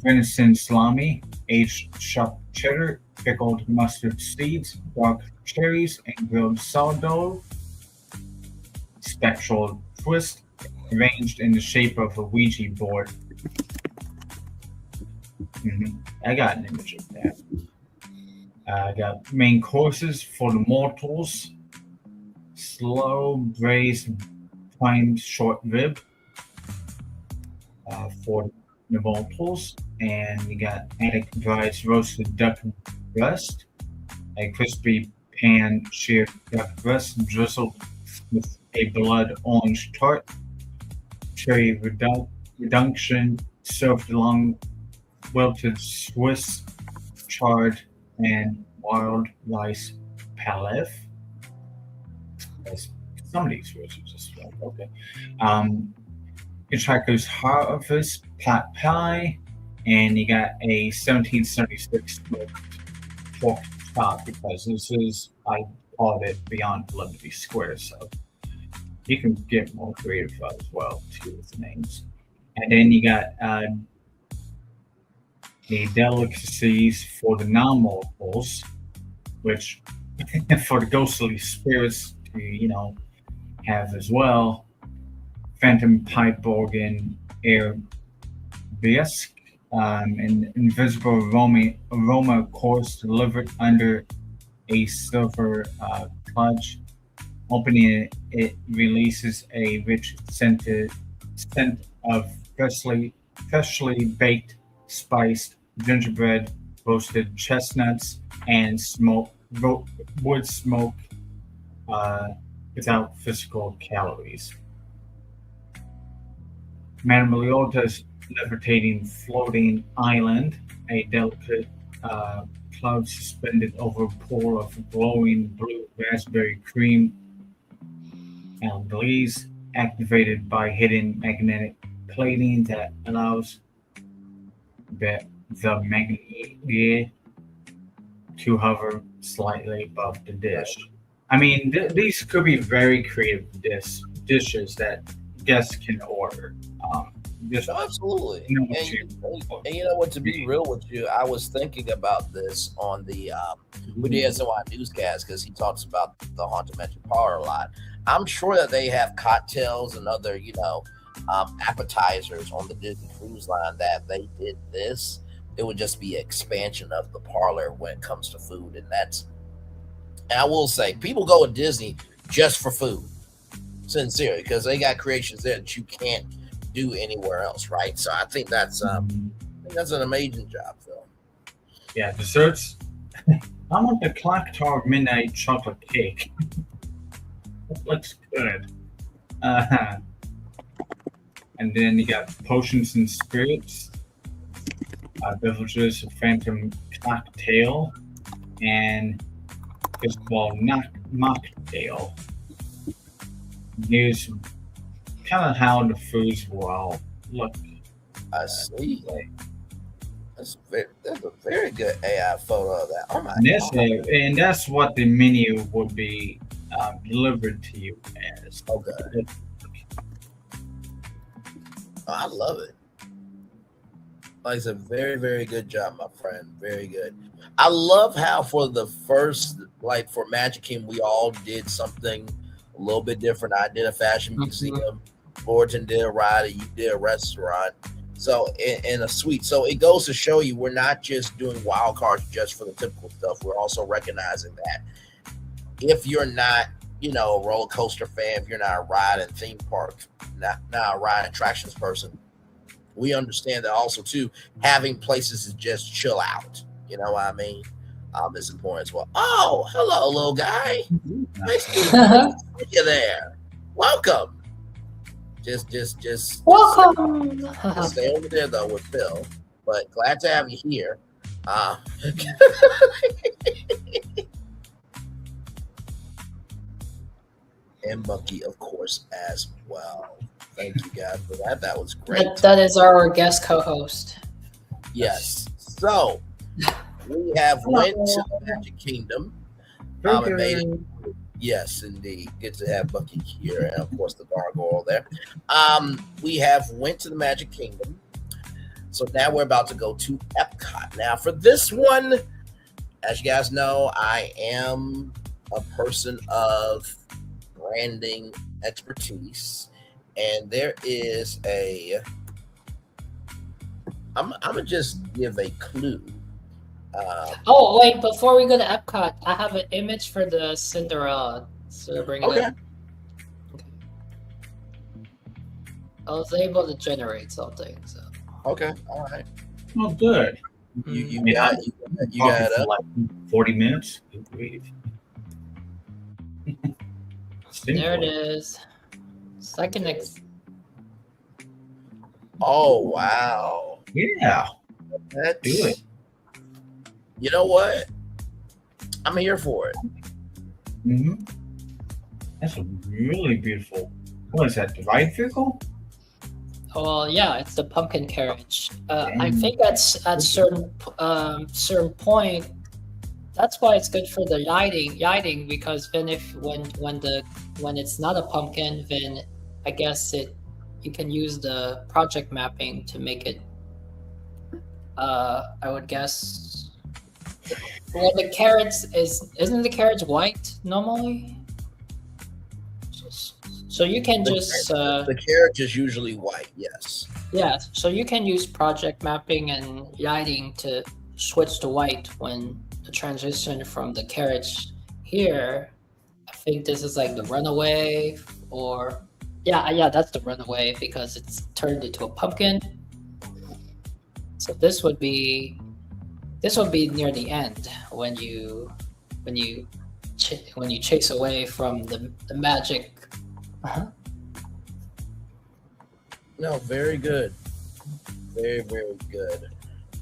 venison salami, aged chopped cheddar, pickled mustard seeds, dark cherries, and grilled sourdough. Spectral twist, arranged in the shape of a Ouija board. I got an image of that. I got main courses for the mortals. Slow braised prime short rib for the mortals. And you got attic dried roasted duck breast, a crispy pan seared duck breast drizzled with a blood orange tart, cherry reduction served along wilted Swiss chard and wild rice pilaf. Some of these words are just like, okay. Hitchhiker's Harvest pot pie, and you got a 1776 smoked pork chop because this is, I called it Beyond Liberty Square, so you can get more creative as well too with the names. And then you got the delicacies for the non-mortals, which for the ghostly spirits to, you know, have as well. Phantom pipe organ, air bisque, an invisible aroma course delivered under a silver clutch. Opening it releases a rich scent of freshly baked, spiced gingerbread, roasted chestnuts, and wood smoke without physical calories. Madame Leota's levitating floating island, a delicate cloud suspended over a pool of glowing blue raspberry cream and glaze, activated by hidden magnetic plating that allows the magnet to hover slightly above the dish. I mean, these could be very creative dishes that guests can order. Absolutely. And you know what, to be real with you, I was thinking about this on the WDSNY newscast because he talks about the Haunted Mansion Parlor a lot. I'm sure that they have cocktails and other, you know, appetizers on the Disney Cruise Line that they did this. It would just be expansion of the parlor when it comes to food. And I will say, people go to Disney just for food. Sincerely, because they got creations there that you can't do anywhere else, right? So I think that's an amazing job, Phil. Yeah, desserts. I want the Clock Tower Midnight Chocolate Cake. That looks good. And then you got potions and spirits, beverages, a phantom cocktail, and it's called mocktail. Here's kind of how the foods will all look. I see. That's a very good AI photo of that. Oh my God. And that's what the menu would be delivered to you as. Okay. Oh, I love it. Like I said, very, very good job, my friend. Very good. I love how for the first, like for Magic Kingdom, we all did something a little bit different. I did a fashion museum. Lorton did a ride. You did a restaurant. So in a suite. So it goes to show you we're not just doing wild cards just for the typical stuff. We're also recognizing that if you're not, a roller coaster fan, if you're not a ride and theme park, not a ride attractions person, we understand that also too, having places to just chill out. You know what I mean? Is important as well. Oh, hello, little guy. Nice to see you there. Welcome. Just welcome. Just stay over there though with Phil, but glad to have you here. And Bucky, of course, as well. Thank you guys for that. That was great. That is our guest co-host. Yes. So we have went to the Magic Kingdom. And made it. Yes, indeed. Good to have Bucky here, and of course the gargoyle there. We have went to the Magic Kingdom, so now we're about to go to Epcot. Now, for this one, as you guys know, I am a person of branding expertise, and there is I'm gonna just give a clue. Oh wait! Before we go to Epcot, I have an image for the Cinderella. So bring it up. Okay. I was able to generate something. So. Okay. All right. Oh, good. You got it up. Like 40 minutes. There it is. Second next. Oh wow. Yeah. That's do it. You know what? I'm here for it. Mm-hmm. That's a really beautiful. What is that? The ride vehicle? Well, yeah, it's the pumpkin carriage. I think that's at certain point. That's why it's good for the lighting because then when it's not a pumpkin, then I guess you can use the project mapping to make it. I would guess. Well, the carriage isn't the carriage white normally? So you can the carriage is usually white, yes. Yeah, so you can use project mapping and lighting to switch to white when the transition from the carriage here. I think this is like the runaway, or yeah, that's the runaway because it's turned into a pumpkin. So this would be near the end when you chase away from the magic. No, very good. Very, very good.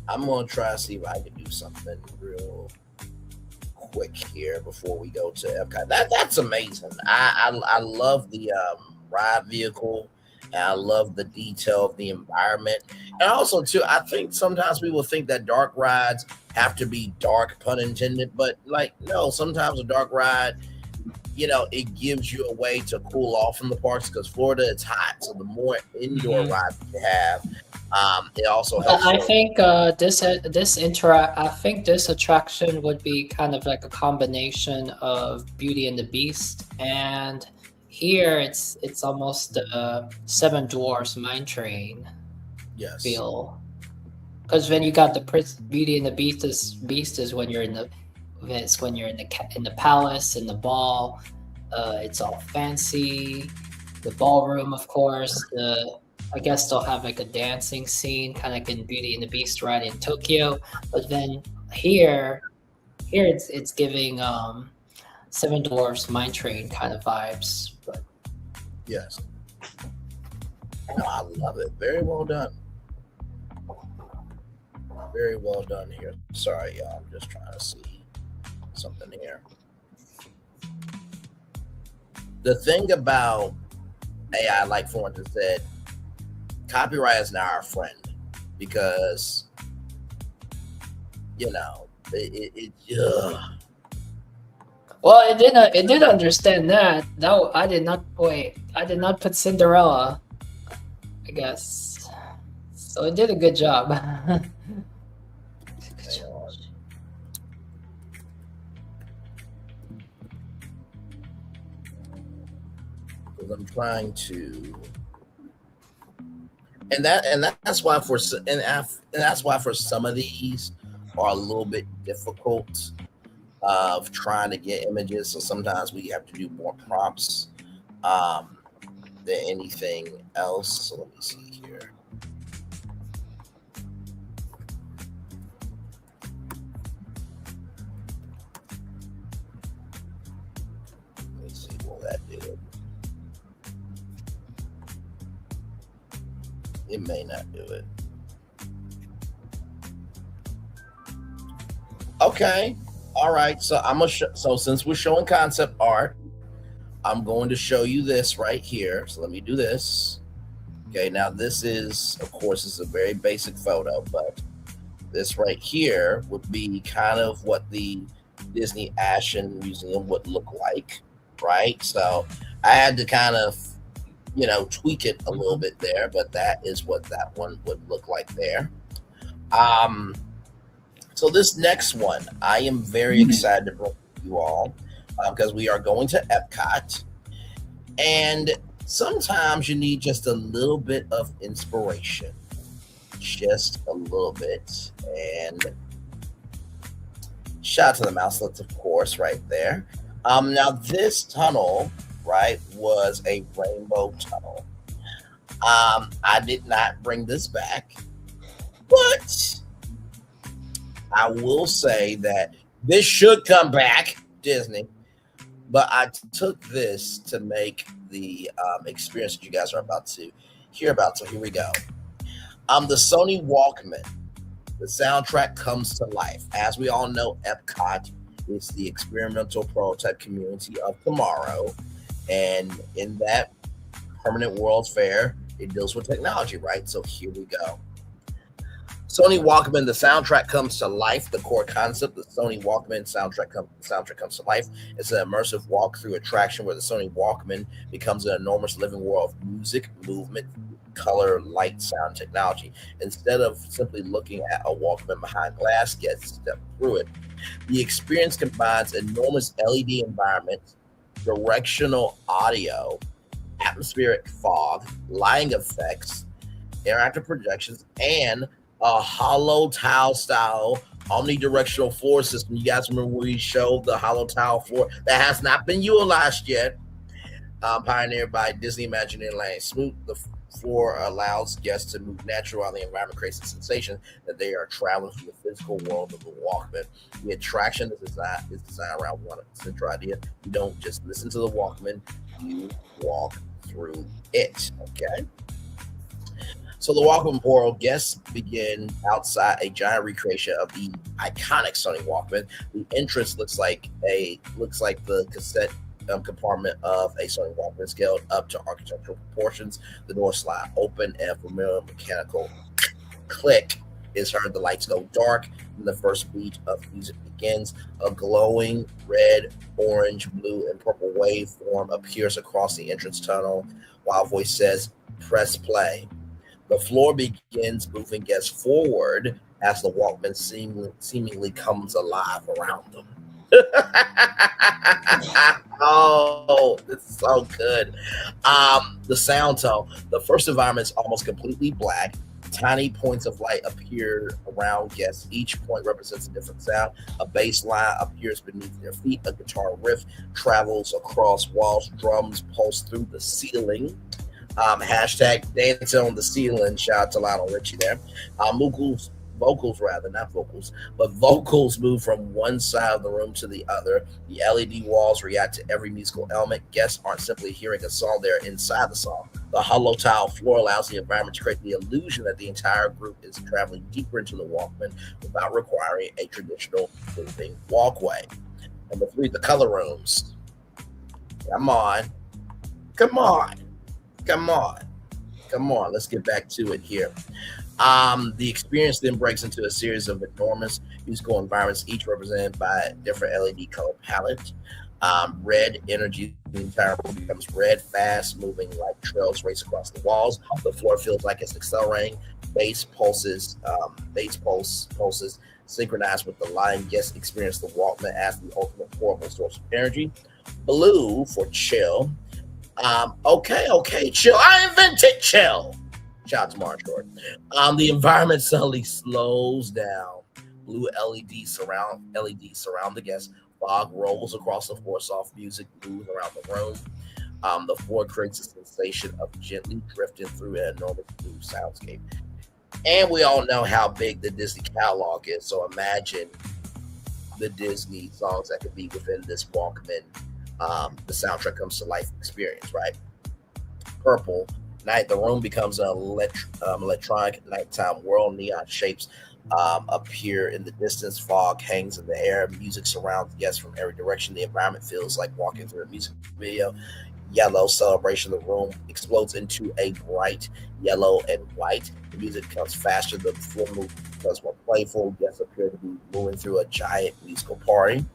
I'm going to try to see if I can do something real quick here before we go to Epcot. That's amazing. I love the ride vehicle, and I love the detail of the environment. And also, too, I think sometimes people think that dark rides have to be dark, pun intended, but no, sometimes a dark ride, it gives you a way to cool off from the parks because Florida is hot. So the more indoor rides you have, it also helps. I think this attraction would be kind of like a combination of Beauty and the Beast, and here it's almost Seven Dwarfs Mine Train. Yes. Feel, because when you got the Beauty and the Beast is when you're in the palace, in the ball. It's all fancy. The ballroom, of course. I guess they'll have like a dancing scene, kind of like in Beauty and the Beast ride in Tokyo. But then here it's giving Seven Dwarfs Mine Train kind of vibes. But yes. No, I love it. Very well done. Very well done here. Sorry, y'all. I'm just trying to see something here. The thing about AI, like Thornton said, copyright is not our friend because, you know, Well, it did understand that. No, I did not. Wait, I did not put Cinderella, I guess. So it did a good job. I'm trying to, and that's why for some of these are a little bit difficult of trying to get images. So sometimes we have to do more prompts than anything else. So let me see here. Let me see, will that do it? It may not do it. Okay. All right. So I'm gonna so since we're showing concept art, I'm going to show you this right here. So let me do this. Okay. Now this is, of course, is a very basic photo, but this right here would be kind of what the Disney Ashen Museum would look like, right? So I had to kind of, you know, tweak it a little bit there, but that is what that one would look like there. So this next one, I am very excited to bring you all because we are going to Epcot, and sometimes you need just a little bit of inspiration, just a little bit. And shout out to the Mouselets, of course, right there. Now this tunnel, right, was a rainbow tunnel. I did not bring this back, but I will say that this should come back, Disney. But I took this to make the experience that you guys are about to hear about. So here we go. The Sony Walkman. The soundtrack comes to life. As we all know, Epcot is the experimental prototype community of tomorrow. And in that permanent World's Fair, it deals with technology, right? So here we go. Sony Walkman, the soundtrack comes to life. The core concept, the Sony Walkman soundtrack comes to life. It's an immersive walkthrough attraction where the Sony Walkman becomes an enormous living world of music, movement, color, light, sound, technology. Instead of simply looking at a Walkman behind glass, get step through it. The experience combines enormous LED environments, directional audio, atmospheric fog, lighting effects, interactive projections, and a hollow tile style omnidirectional floor system. You guys remember we showed the hollow tile floor that has not been utilized yet, pioneered by Disney Imagineering. Smooth, the floor allows guests to move naturally while the environment creates a sensation that they are traveling through the physical world of the Walkman. The attraction is designed around one central idea. You don't just listen to the Walkman, you walk through it. Okay. So the Walkman portal, guests begin outside a giant recreation of the iconic Sony Walkman. The entrance looks like the cassette compartment of a Sony Walkman scaled up to architectural proportions. The doors slide open and a familiar mechanical click is heard. The lights go dark and the first beat of music begins. A glowing red, orange, blue, and purple waveform appears across the entrance tunnel while a voice says, "Press play." The floor begins moving guests forward as the Walkman seemingly comes alive around them. Oh, this is so good. The sound tone. The first environment is almost completely black. Tiny points of light appear around guests. Each point represents a different sound. A bass line appears beneath their feet. A guitar riff travels across walls. Drums pulse through the ceiling. Hashtag dancing on the ceiling. Shout out to Lionel Richie there. vocals rather, not vocals, but vocals move from one side of the room to the other. The LED walls react to every musical element. Guests aren't simply hearing a song, they're inside the song. The hollow tile floor allows the environment to create the illusion that the entire group is traveling deeper into the Walkman without requiring a traditional moving walkway. Number 3, the color rooms. Come on. Let's get back to it here. The experience then breaks into a series of enormous musical environments, each represented by a different LED color palette. Red energy, the entire room becomes red, fast moving like trails race across the walls. The floor feels like it's accelerating. Bass pulses synchronized with the line. Guests experience the Walkman as the ultimate portable source of energy. Blue for chill. Okay, chill. I invented chill. Shout out to Mark Short. The environment suddenly slows down. Blue LEDs surround the guests. Fog rolls across the floor. Soft music moves around the room. The floor creates a sensation of gently drifting through an enormous blue soundscape. And we all know how big the Disney catalog is. So imagine the Disney songs that could be within this Walkman. The soundtrack comes to life experience, right? Purple night. The room becomes an electronic nighttime world. Neon shapes appear in the distance. Fog hangs in the air. Music surrounds guests from every direction. The environment feels like walking through a music video. Yellow celebration. The room explodes into a bright yellow and white. The music becomes faster. The floor moves becomes more playful. Guests appear to be moving through a giant musical party.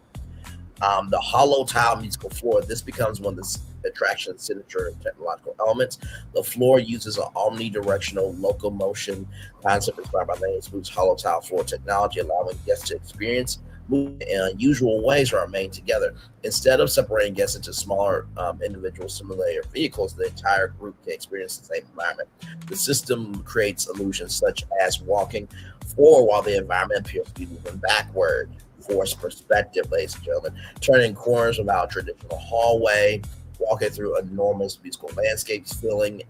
The hollow tile musical floor. This becomes one of the attraction's signature technological elements. The floor uses an omnidirectional locomotion concept inspired by Lane Smoot's hollow tile floor technology, allowing guests to experience movement in unusual ways or remain together. Instead of separating guests into smaller individual simulator vehicles, the entire group can experience the same environment. The system creates illusions such as walking forward while the environment appears to be moving backward. Forced perspective, ladies and gentlemen. Turning corners without a traditional hallway, walking through enormous musical landscapes, feeling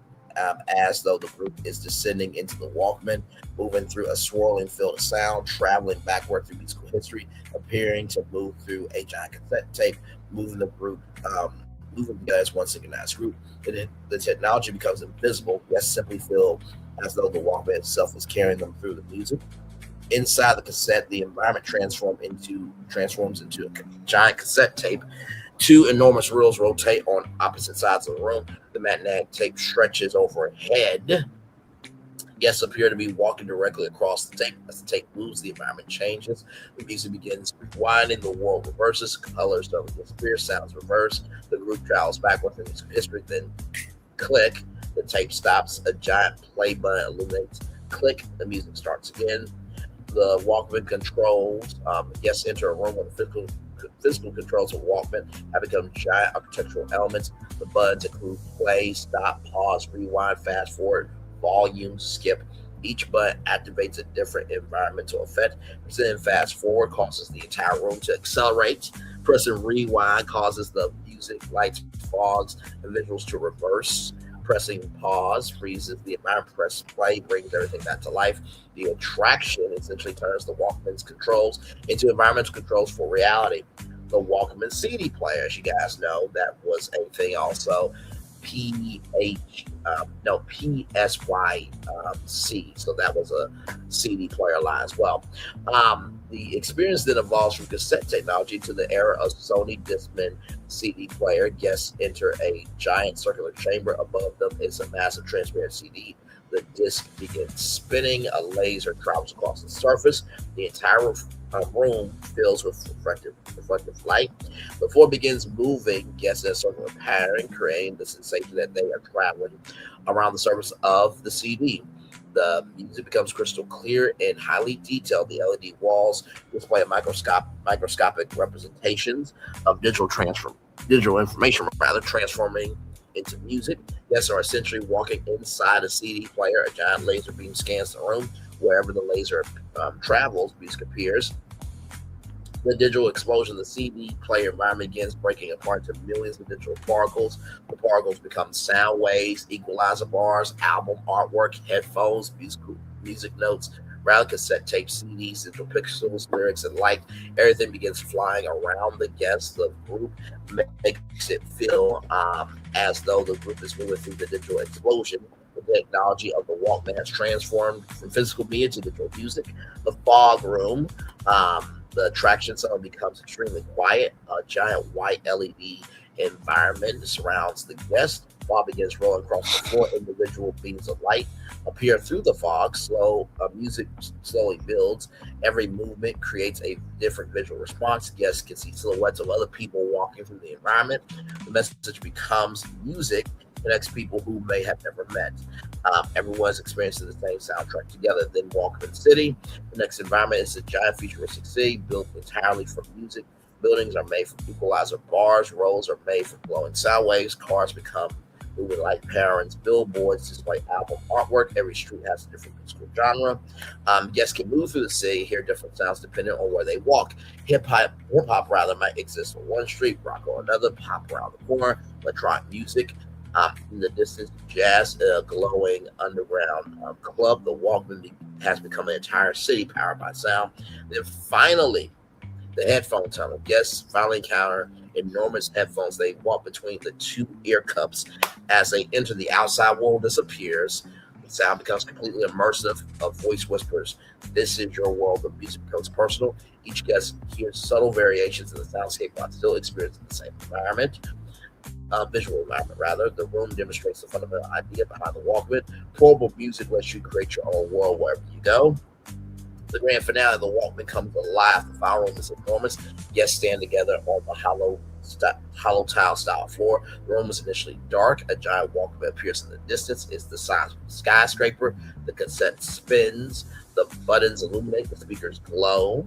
as though the group is descending into the Walkman, moving through a swirling field of sound, traveling backward through musical history, appearing to move through a giant cassette tape, moving the group, moving together as one synchronized group. The technology becomes invisible. Guests simply feel as though the Walkman itself is carrying them through the music. Inside the cassette, the environment transforms into a giant cassette tape. Two enormous reels rotate on opposite sides of the room. The magnetic tape stretches overhead. Guests appear to be walking directly across the tape. As the tape moves, the environment changes. The music begins rewinding. The world reverses. Colors don't disappear. Sounds reverse. The group travels backwards in history. Then click. The tape stops. A giant play button illuminates. Click. The music starts again. The Walkman controls. Guests enter a room with physical controls of Walkman have become giant architectural elements. The buttons include play, stop, pause, rewind, fast forward, volume, skip. Each button activates a different environmental effect. Pressing fast forward causes the entire room to accelerate. Pressing rewind causes the music, lights, fogs, and visuals to reverse. Pressing pause freezes the environment. Press play brings everything back to life. The attraction essentially turns the Walkman's controls into environmental controls for reality. The Walkman CD player, as you guys know, that was a thing also. PSYC. So that was a CD player line as well. The experience then evolves from cassette technology to the era of Sony Discman CD player. Guests enter a giant circular chamber. Above them is a massive transparent CD. The disc begins spinning. A laser travels across the surface. The entire room fills with reflective light. The floor begins moving. Guests in a circular pattern, creating the sensation that they are traveling around the surface of the CD. The music becomes crystal clear and highly detailed. The LED walls display microscopic representations of digital information, transforming into music. Guests are essentially walking inside a CD player. A giant laser beam scans the room. Wherever the laser travels, music appears. The digital explosion of the CD player environment begins breaking apart into millions of digital particles. The particles become sound waves, equalizer bars, album artwork, headphones, music notes, rather cassette tapes, CDs, digital pixels, lyrics, and light. Everything begins flying around the guest. The group makes it feel as though the group is moving through the digital explosion. The technology of the Walkman has transformed from physical media to digital music. The fog room, the attraction zone becomes extremely quiet. A giant white LED environment surrounds the guest. Fog begins rolling across the floor. Individual beams of light appear through the fog. Music slowly builds. Every movement creates a different visual response. Guests can see silhouettes of other people walking through the environment. The message becomes music connects people who may have never met. Everyone's experiencing the same soundtrack together. Then Walkman City. The next environment is a giant futuristic city built entirely from music. Buildings are made from equalizer bars. Roads are made from glowing sound waves. Cars become moving light patterns. Billboards display album artwork. Every street has a different musical genre. Guests can move through the city, hear different sounds depending on where they walk. Hip hop might exist on one street, rock on another, pop around the corner, electronic music. In the distance, jazz, glowing underground club. The Walkman has become an entire city powered by sound. Then finally, the headphone tunnel. Guests finally encounter enormous headphones. They walk between the two ear cups. As they enter, the outside world disappears. The sound becomes completely immersive. A voice whispers, "This is your world." The music becomes personal. Each guest hears subtle variations in the soundscape while still experiencing the same environment. Visual environment, rather. The room demonstrates the fundamental idea behind the Walkman. Portable music lets you create your own world wherever you go. The grand finale of the Walkman comes alive. The file room is enormous. Guests stand together on the hollow tile style floor. The room is initially dark. A giant Walkman appears in the distance. It's the size of a skyscraper. The cassette spins. The buttons illuminate. The speakers glow.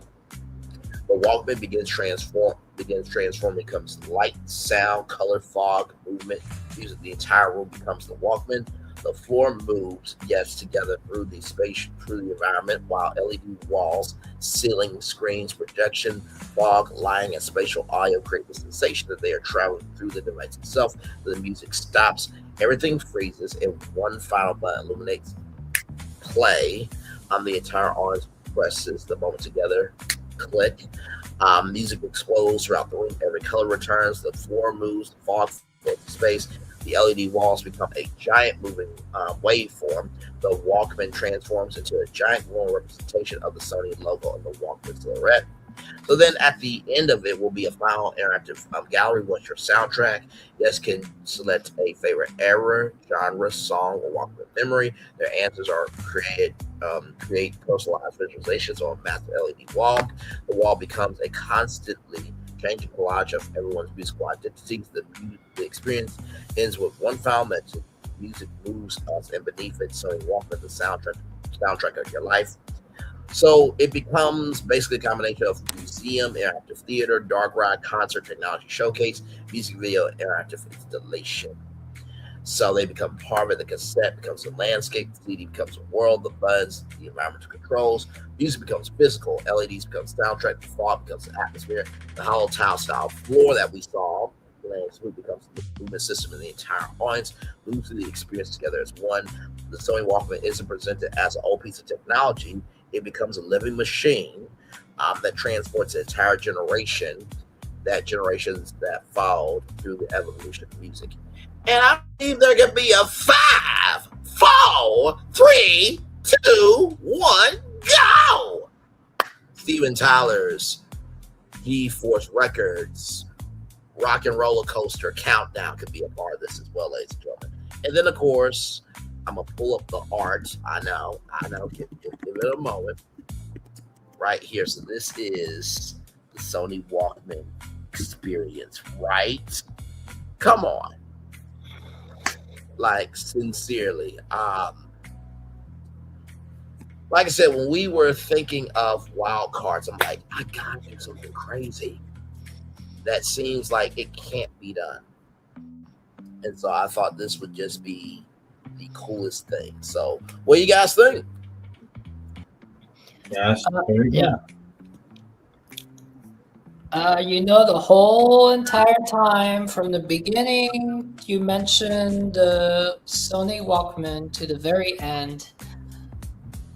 The Walkman begins transforming, becomes light, sound, color, fog, movement, music. The entire room becomes the Walkman. The floor moves, yes, together through the space, through the environment, while LED walls, ceiling, screens, projection, fog, lighting, and spatial audio create the sensation that they are traveling through the device itself. The music stops, everything freezes, and one final button illuminates play. The entire audience presses the moment together. Click. Music explodes throughout the room. Every color returns. The floor moves. The fog fills the space. The LED walls become a giant moving waveform. The Walkman transforms into a giant glowing representation of the Sony logo and the Walkman silhouette. So then at the end of it will be a final interactive gallery. What's your soundtrack? Guests can select a favorite era, genre, song, or Walkman memory. Their answers are create personalized visualizations on a massive LED wall. The wall becomes a constantly changing collage of everyone's musical identities. The experience ends with one final message. Music moves us, and beneath it, Sony Walkman, the soundtrack of your life. So it becomes basically a combination of museum, interactive theater, dark ride, concert, technology showcase, music video, and interactive installation. So they become part of it. The cassette becomes a landscape, the CD becomes a world, the buds, the environmental controls, music becomes physical, LEDs becomes soundtrack, the fog becomes the atmosphere, the hollow tile style floor that we saw, becomes the movement system, and the entire audience moves through the experience together as one. The Sony Walkman isn't presented as an old piece of technology. It becomes a living machine that transports an entire generation, generations that followed through the evolution of music. And I believe there can be a 5, 4, 3, 2, 1, go! Steven Tyler's G-Force Records Rock and Roller Coaster Countdown could be a part of this as well, ladies and gentlemen. And then, of course, I'm going to pull up the art. I know. Give it a moment. Right here. So this is the Sony Walkman experience, right? Come on. Like, sincerely. Like I said, when we were thinking of Wildcards, I'm like, I got to do something crazy that seems like it can't be done. And so I thought this would just be the coolest thing. So what do you guys think? Yes. Yeah. The whole entire time from the beginning, you mentioned the Sony Walkman to the very end.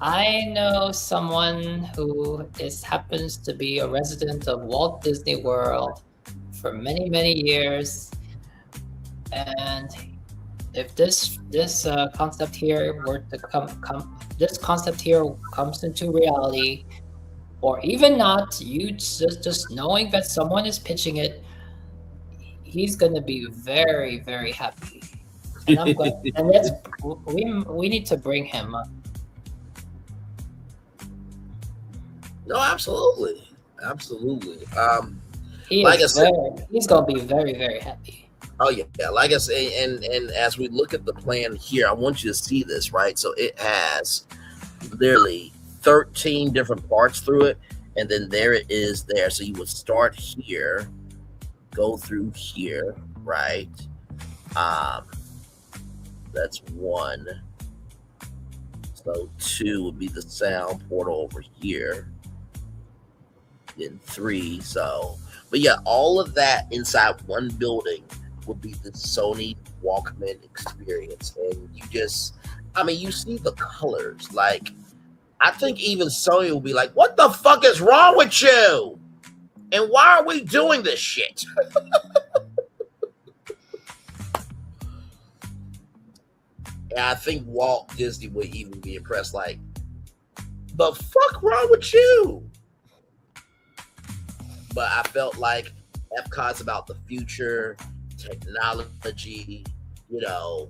I know someone who happens to be a resident of Walt Disney World for many, many years, and if this concept here were to this concept here comes into reality, or even not, you just knowing that someone is pitching it, he's gonna be very, very happy. And I'm going, and we need to bring him up. No, absolutely. He's gonna be very, very happy. Oh yeah. Like I say, and as we look at the plan here, I want you to see this, right? So it has literally 13 different parts through it, and then there it is there. So you would start here, go through here, right? That's 1. So 2 would be the sound portal over here. Then 3. So, but yeah, all of that inside one building would be the Sony Walkman experience. And you see the colors. Like, I think even Sony will be like, what the fuck is wrong with you? And why are we doing this shit? And I think Walt Disney would even be impressed, like, the fuck wrong with you? But I felt like Epcot's about the future, technology, the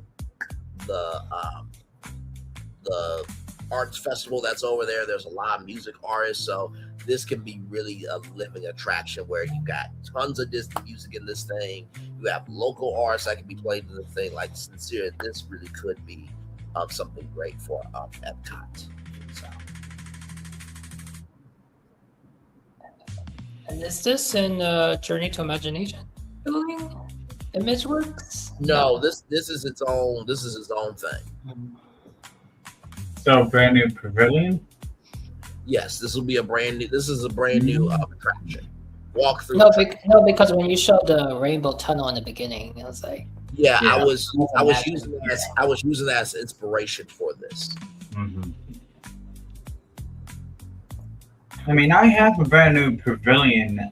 arts festival that's over there. There's a lot of music artists, so this can be really a living attraction where you got tons of Disney music in this thing. You have local artists that can be played in the thing. Like, sincerely, this really could be something great for Epcot. So. And is this in Journey to Imagination doing ImageWorks? No, this is its own. This is its own thing. So brand new pavilion. Yes, this will be a brand new. This is a brand new attraction. Walk through. No, because when you showed the rainbow tunnel in the beginning, I was like, yeah. I was using that as inspiration for this. Mm-hmm. I mean, I have a brand new pavilion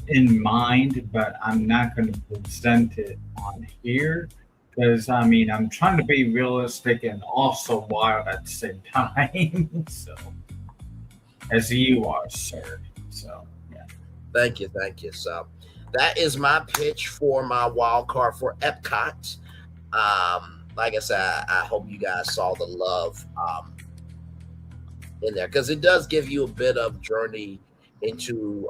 in mind, but I'm not going to present it on here because I'm trying to be realistic and also wild at the same time. So, as you are, sir. So, yeah. Thank you. So, that is my pitch for my wild card for Epcot. Like I said, I hope you guys saw the love in there, because it does give you a bit of journey into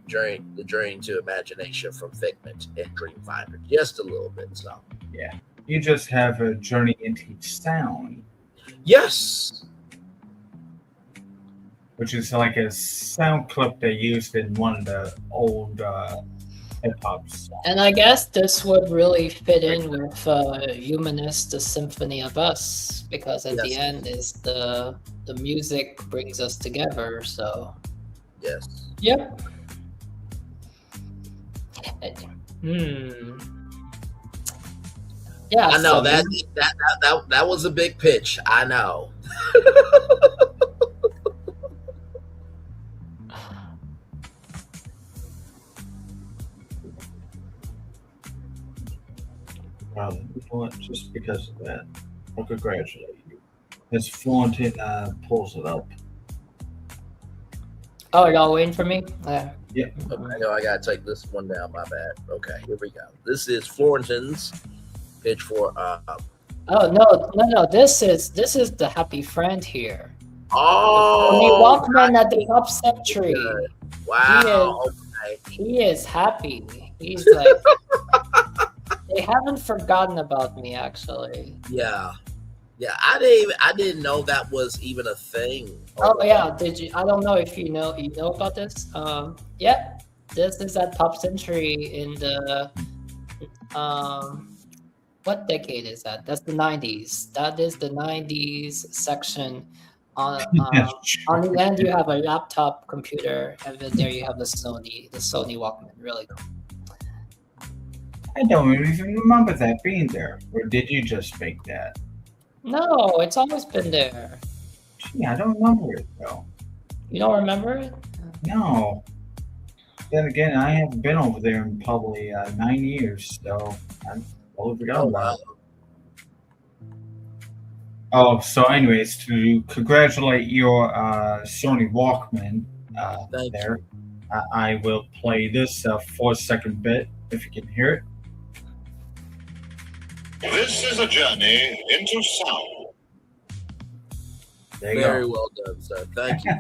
journey to imagination from Figment and Dreamfinder, just a little bit. So yeah, you just have a journey into sound. Yes, which is like a sound clip they used in one of the old hip hop songs. And I guess this would really fit in with Humanist, the Symphony of Us, because at the end is the music brings us together. So yes, yep. Yeah, I know that was a big pitch. I know. Well, just because of that, I'll congratulate you. As Florentine pulls it up. Oh, y'all waiting for me? Yeah. I know I gotta take this one down. My bad. Okay, here we go. This is Florentine's pitch for. Oh no! This is the happy friend here. Oh, the Walkman at the top century. Wow. He is happy. He's like. They haven't forgotten about me, actually. Yeah. I didn't know that was even a thing. Oh yeah, did you? I don't know if you know about this. Yeah, this is at Pop Century in the what decade is that? That's the 90s. That is the 90s section. On the end, you have a laptop computer, and then there you have the Sony Walkman. Really cool. I don't even remember that being there. Or did you just make that? No, it's always been there. Yeah, I don't remember it though. You don't remember it? No. Then again, I haven't been over there in probably 9 years, so I totally forgot about it. Oh, so anyways, to congratulate your Sony Walkman there, I will play this 4-second bit if you can hear it. This is a journey into sound. There you Very go. well done, sir. Thank you.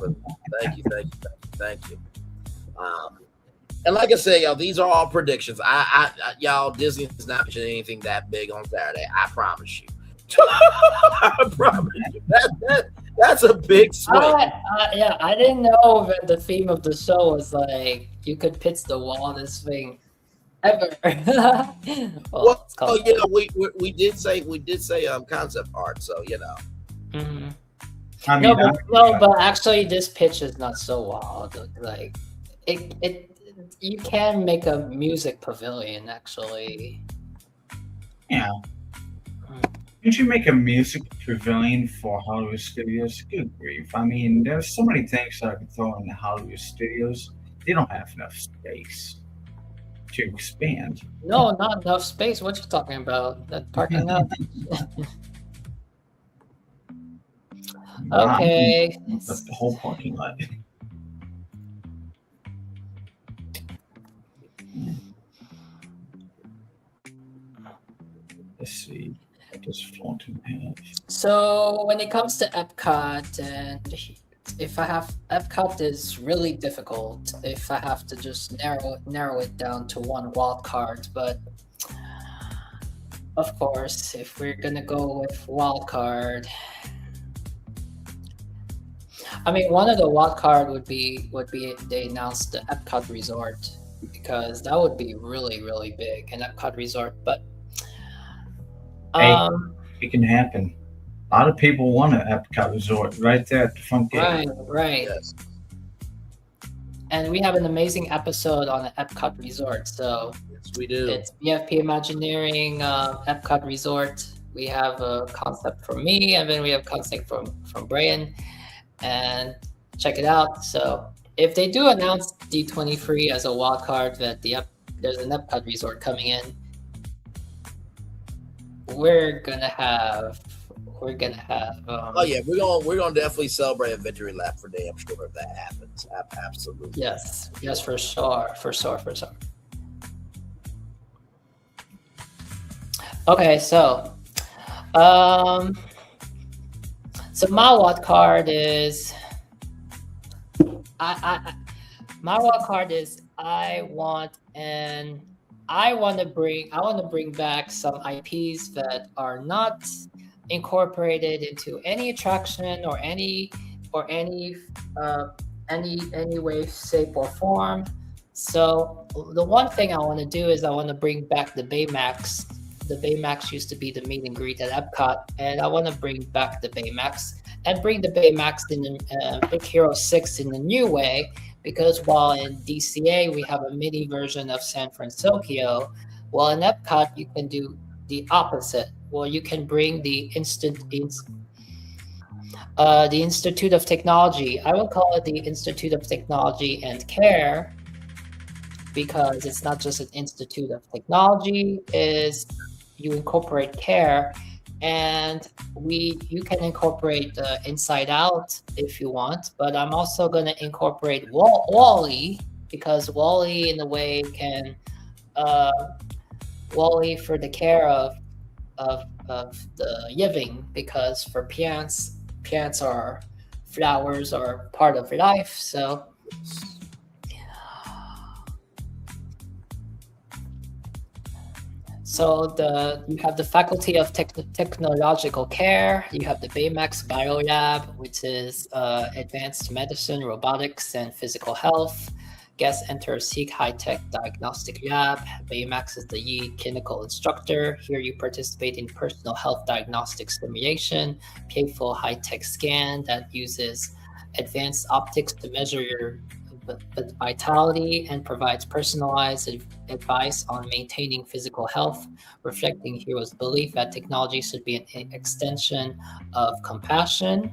Thank you. And like I said, y'all, these are all predictions. Y'all, Disney is not mentioning anything that big on Saturday. I promise you. I promise you. That's a big swing. Yeah, I didn't know that the theme of the show was like you could pitch the wildest thing ever. Well, you know, we did say concept art, so you know. Mm-hmm. I mean, but actually, this pitch is not so wild. Like it you can make a music pavilion actually. Yeah. Did you make a music pavilion for Hollywood Studios? Good grief. I mean, there's so many things that I could throw in the Hollywood Studios. They don't have enough space to expand. No, not enough space. What you talking about? That parking lot? Okay. That's the whole parking lot. Let's see. Just floating have. So when it comes to Epcot, and if I have Epcot is really difficult if I have to just narrow it down to one wild card, but of course if we're gonna go with wild card, I mean one of the wild card would be they announced the Epcot Resort, because that would be really, really big, an Epcot Resort, but it can happen. A lot of people want an Epcot Resort right there at the front gate. Right. Yes. And we have an amazing episode on the Epcot Resort. So yes, we do. It's BFP Imagineering Epcot Resort. We have a concept from me, and then we have concept from Brian. And check it out. So if they do announce D23 as a wild card that there's an Epcot Resort coming in, we're gonna have oh yeah, we're gonna definitely celebrate a victory lap for damn sure if that happens. Absolutely. Yes, for sure. Okay, so my wild card is I want to bring back some IPs that are not incorporated into any attraction or any way, shape, or form. So the one thing I want to do is I want to bring back the Baymax. The Baymax used to be the meet and greet at Epcot, and I want to bring back the Baymax and bring the Baymax in the Big Hero 6 in the new way. Because while in DCA we have a mini version of San Francisco, while in Epcot you can do the opposite. Well, you can bring the Institute of Technology. I will call it the Institute of Technology and Care, because it's not just an Institute of Technology. Is you incorporate care, and you can incorporate Inside Out if you want, but I'm also going to incorporate Wall-E, because Wall-E in a way can Wall-E for the care of the living, because for plants are flowers are part of life. So you have the Faculty of Technological Care, you have the Baymax Biolab, which is advanced medicine, robotics, and physical health. Guests enter Seek High-Tech Diagnostic Lab. Baymax is the lead clinical instructor. Here you participate in personal health diagnostic simulation, playful high-tech scan that uses advanced optics to measure your vitality and provides personalized advice on maintaining physical health, reflecting Hero's belief that technology should be an extension of compassion.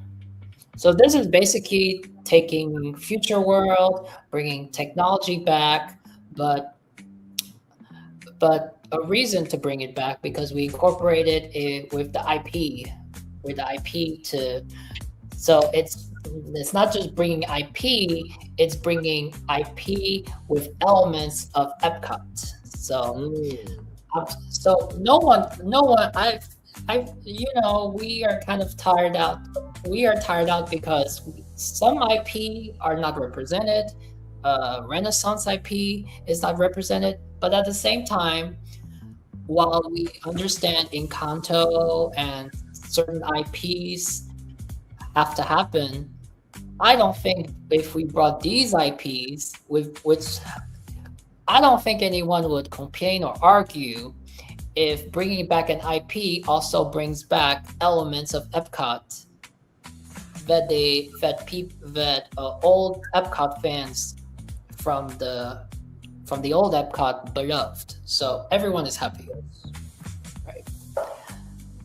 So this is basically taking future world, bringing technology back, but a reason to bring it back because we incorporated it with the IP, so it's not just bringing IP, it's bringing IP with elements of Epcot. So no one, we are kind of tired out. We are tired out because some IP are not represented. Renaissance IP is not represented, but at the same time, while we understand Encanto and certain IPs have to happen, I don't think if we brought these IPs, which I don't think anyone would complain or argue if bringing back an IP also brings back elements of Epcot that old Epcot fans from the old Epcot beloved. So everyone is happy. Right.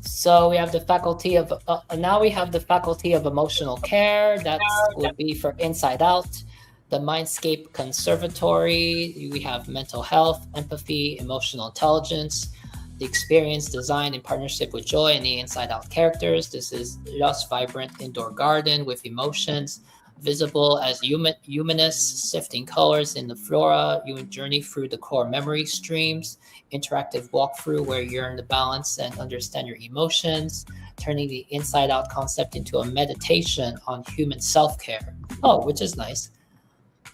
So we have the faculty of now we have the faculty of emotional care. That would be for Inside Out. The Mindscape Conservatory. We have mental health, empathy, emotional intelligence. The experience designed in partnership with Joy and the Inside Out characters. This is lush, vibrant indoor garden with emotions visible as luminous, sifting colors in the flora. You journey through the core memory streams. Interactive walkthrough where you learn to balance and understand your emotions, turning the Inside Out concept into a meditation on human self-care. Oh, which is nice.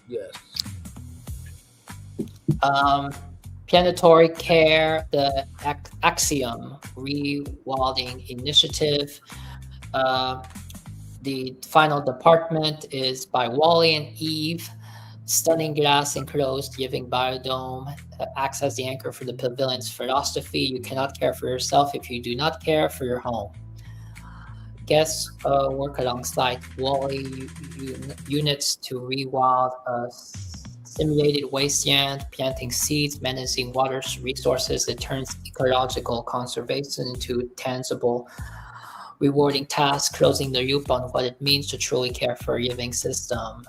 Yes. Planetary Care, the Axiom Rewilding Initiative. The final department is by Wally and Eve. Stunning glass enclosed living biodome acts as the anchor for the pavilion's philosophy. You cannot care for yourself if you do not care for your home. Guests work alongside Wally units to rewild simulated wasteland, planting seeds, managing water resources. It turns ecological conservation into tangible, rewarding tasks, closing the loop on what it means to truly care for a living system.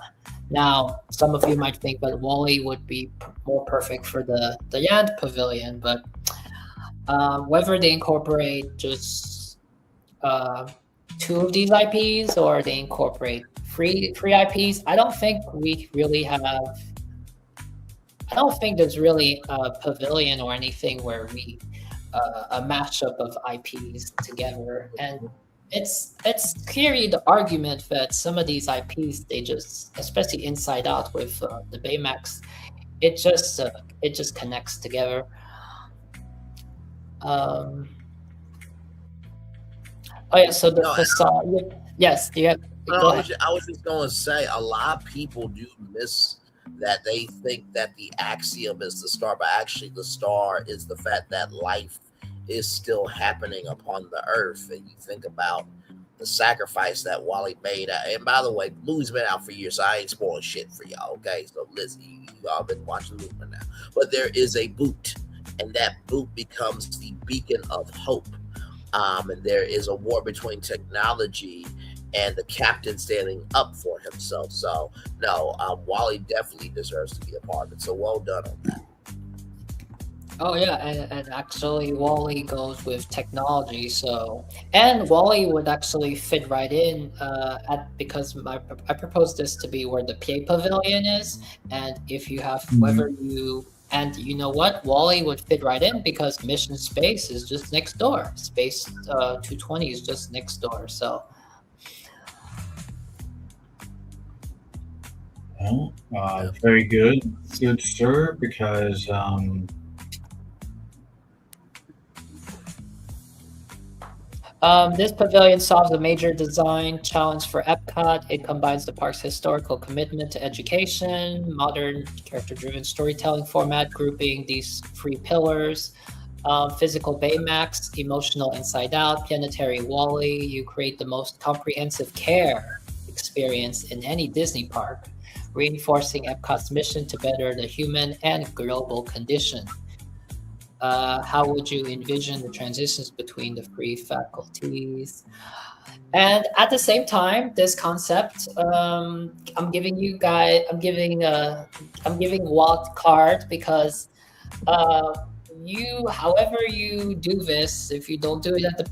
Now, some of you might think that Wally would be more perfect for the Land Pavilion, but whether they incorporate just 2 of these IPs or they incorporate three IPs, I don't think there's really a pavilion or anything where we a mashup of IPs together. And it's clearly the argument that some of these IPs, they just, especially Inside Out with the Baymax, it just connects together. Oh yeah, so the facade. Yes, yeah. I was just going to say, a lot of people do miss that. They think that the axiom is the star, but actually the star is the fact that life is still happening upon the earth. And you think about the sacrifice that Wally made. And by the way, the movie's been out for years, so I ain't spoiling shit for y'all, okay? So listen, you all been watching the movie now. But there is a boot, and that boot becomes the beacon of hope. And there is a war between technology and the captain standing up for himself. So no, Wally definitely deserves to be a part of it. So well done on that. Oh yeah, and actually Wally goes with technology. So, and Wally would actually fit right in because I proposed this to be where the PA Pavilion is, and if you have whether you. And you know what? Wally would fit right in because Mission Space is just next door. Space 220 is just next door. So. Well, very good, sir. Because this pavilion solves a major design challenge for Epcot. It combines the park's historical commitment to education, modern character-driven storytelling format, grouping these 3 pillars, physical Baymax, emotional Inside Out, planetary Wally. You create the most comprehensive care experience in any Disney park, reinforcing Epcot's mission to better the human and global condition. How would you envision the transitions between the three faculties? And at the same time, this concept, I'm giving Wildcard because however you do this, if you don't do it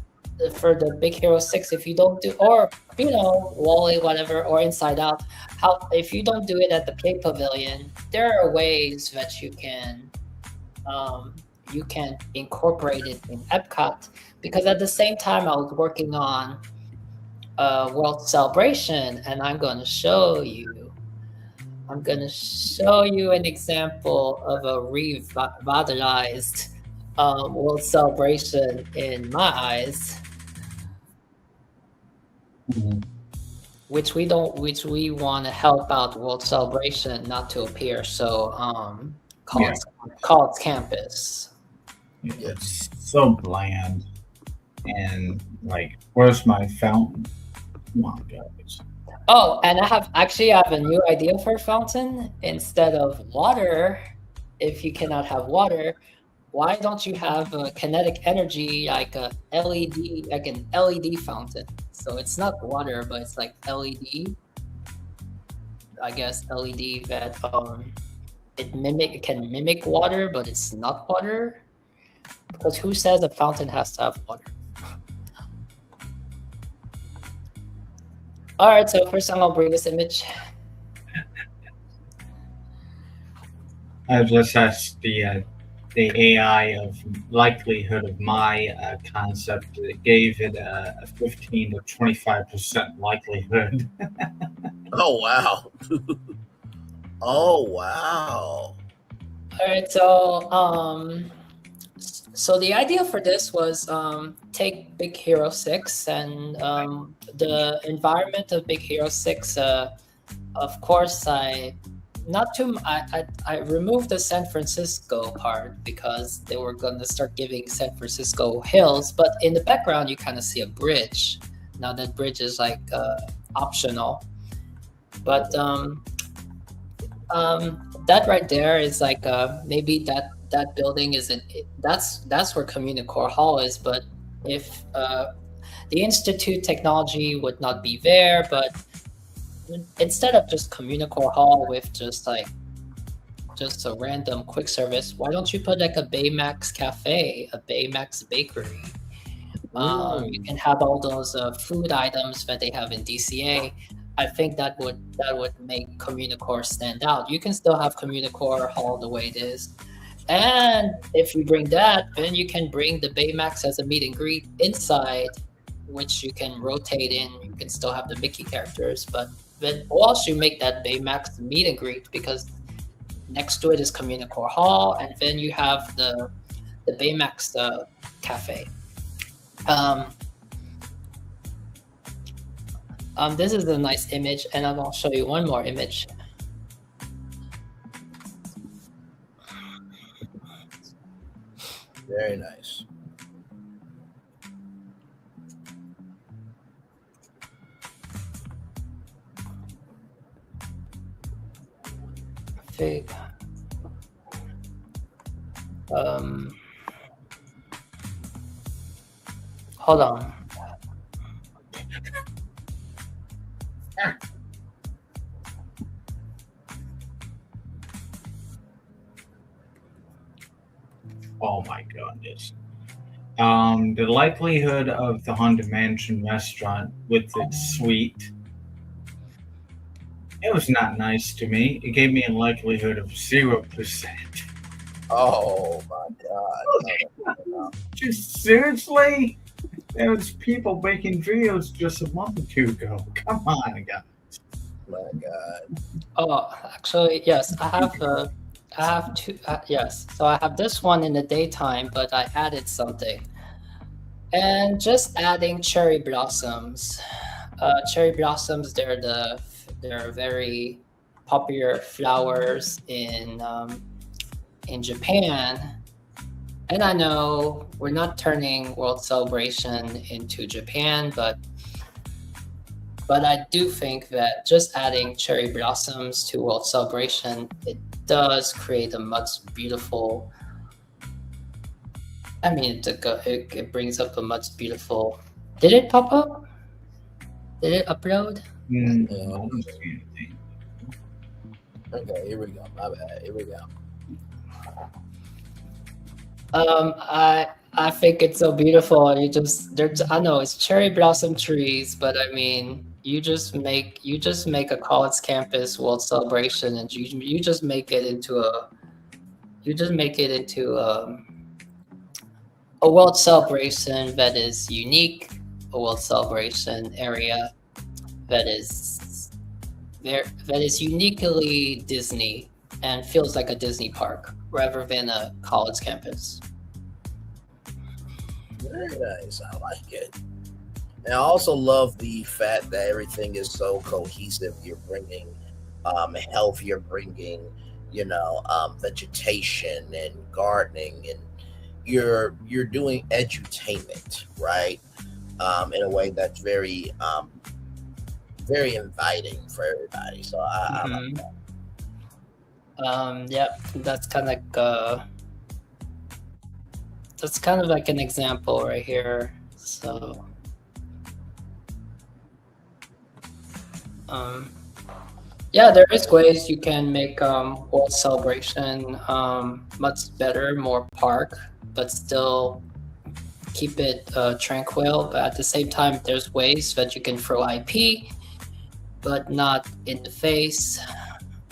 for the Big Hero 6, if you don't do, or Wally, whatever, or Inside Out, if you don't do it at the Play Pavilion, there are ways that you can incorporate it in Epcot. Because at the same time, I was working on World Celebration, and I'm going to show you an example of a revitalized World Celebration in my eyes, which we want to help out World Celebration not to appear so called Campus. It's so bland, and like, where's my fountain? Come on, guys. Oh, and I have a new idea for a fountain. Instead of water, if you cannot have water, why don't you have a kinetic energy like an LED fountain? So it's not water, but it's like LED. I guess LED that it can mimic water, but it's not water. Because who says a fountain has to have water? All right, so first I'm gonna bring this image. I just asked the AI of likelihood of my concept. It gave it a 15 to 25% likelihood. Oh wow! Oh wow! All right, so the idea for this was take Big Hero 6 and the environment of Big Hero 6. Of course, I removed the San Francisco part because they were going to start giving San Francisco hills, but in the background you kind of see a bridge. Now that bridge is like optional, but that right there is like maybe that building isn't. That's where Communicore Hall is. But if the Institute technology would not be there, but instead of just Communicore Hall with just a random quick service, why don't you put like a Baymax cafe, a Baymax bakery? You can have all those food items that they have in DCA. I think that would make Communicore stand out. You can still have Communicore Hall the way it is. And if you bring that, then you can bring the Baymax as a meet and greet inside, which you can rotate in. You can still have the Mickey characters, but then also you make that Baymax meet and greet because next to it is Communicore Hall, and then you have the Baymax cafe. This is a nice image, and I'm gonna show you one more image. Very nice. Fig. Hold on. Oh my goodness. The likelihood of the Haunted Mansion restaurant with its suite, it was not nice to me. It gave me a likelihood of 0%. Oh my god. Just seriously? There was people making videos just a month or two ago. Come on, guys. My god. Oh, actually, yes. I have two. Yes. So I have this one in the daytime, but I added something. And just adding cherry blossoms. Cherry blossoms, they're very popular flowers in Japan. And I know we're not turning World Celebration into Japan, but I do think that just adding cherry blossoms to World Celebration, it does create a much beautiful I mean, it brings up a much beautiful. Did it pop up? Did it upload? Okay, here we go. My bad. Here we go. I think it's so beautiful. I know it's cherry blossom trees, but I mean, you just make a college campus world celebration, and you just make it into a world celebration that is unique, a world celebration area that is uniquely Disney and feels like a Disney park rather than a college campus. Very nice. I like it. And I also love the fact that everything is so cohesive. You're bringing health, you're bringing, vegetation and gardening, and you're doing edutainment, right? In a way that's very very inviting for everybody. So I like that. Yeah, that's kind of like an example right here. So yeah, there is ways you can make world celebration much better, more park, but still keep it tranquil. But at the same time, there's ways that you can throw IP, but not in the face.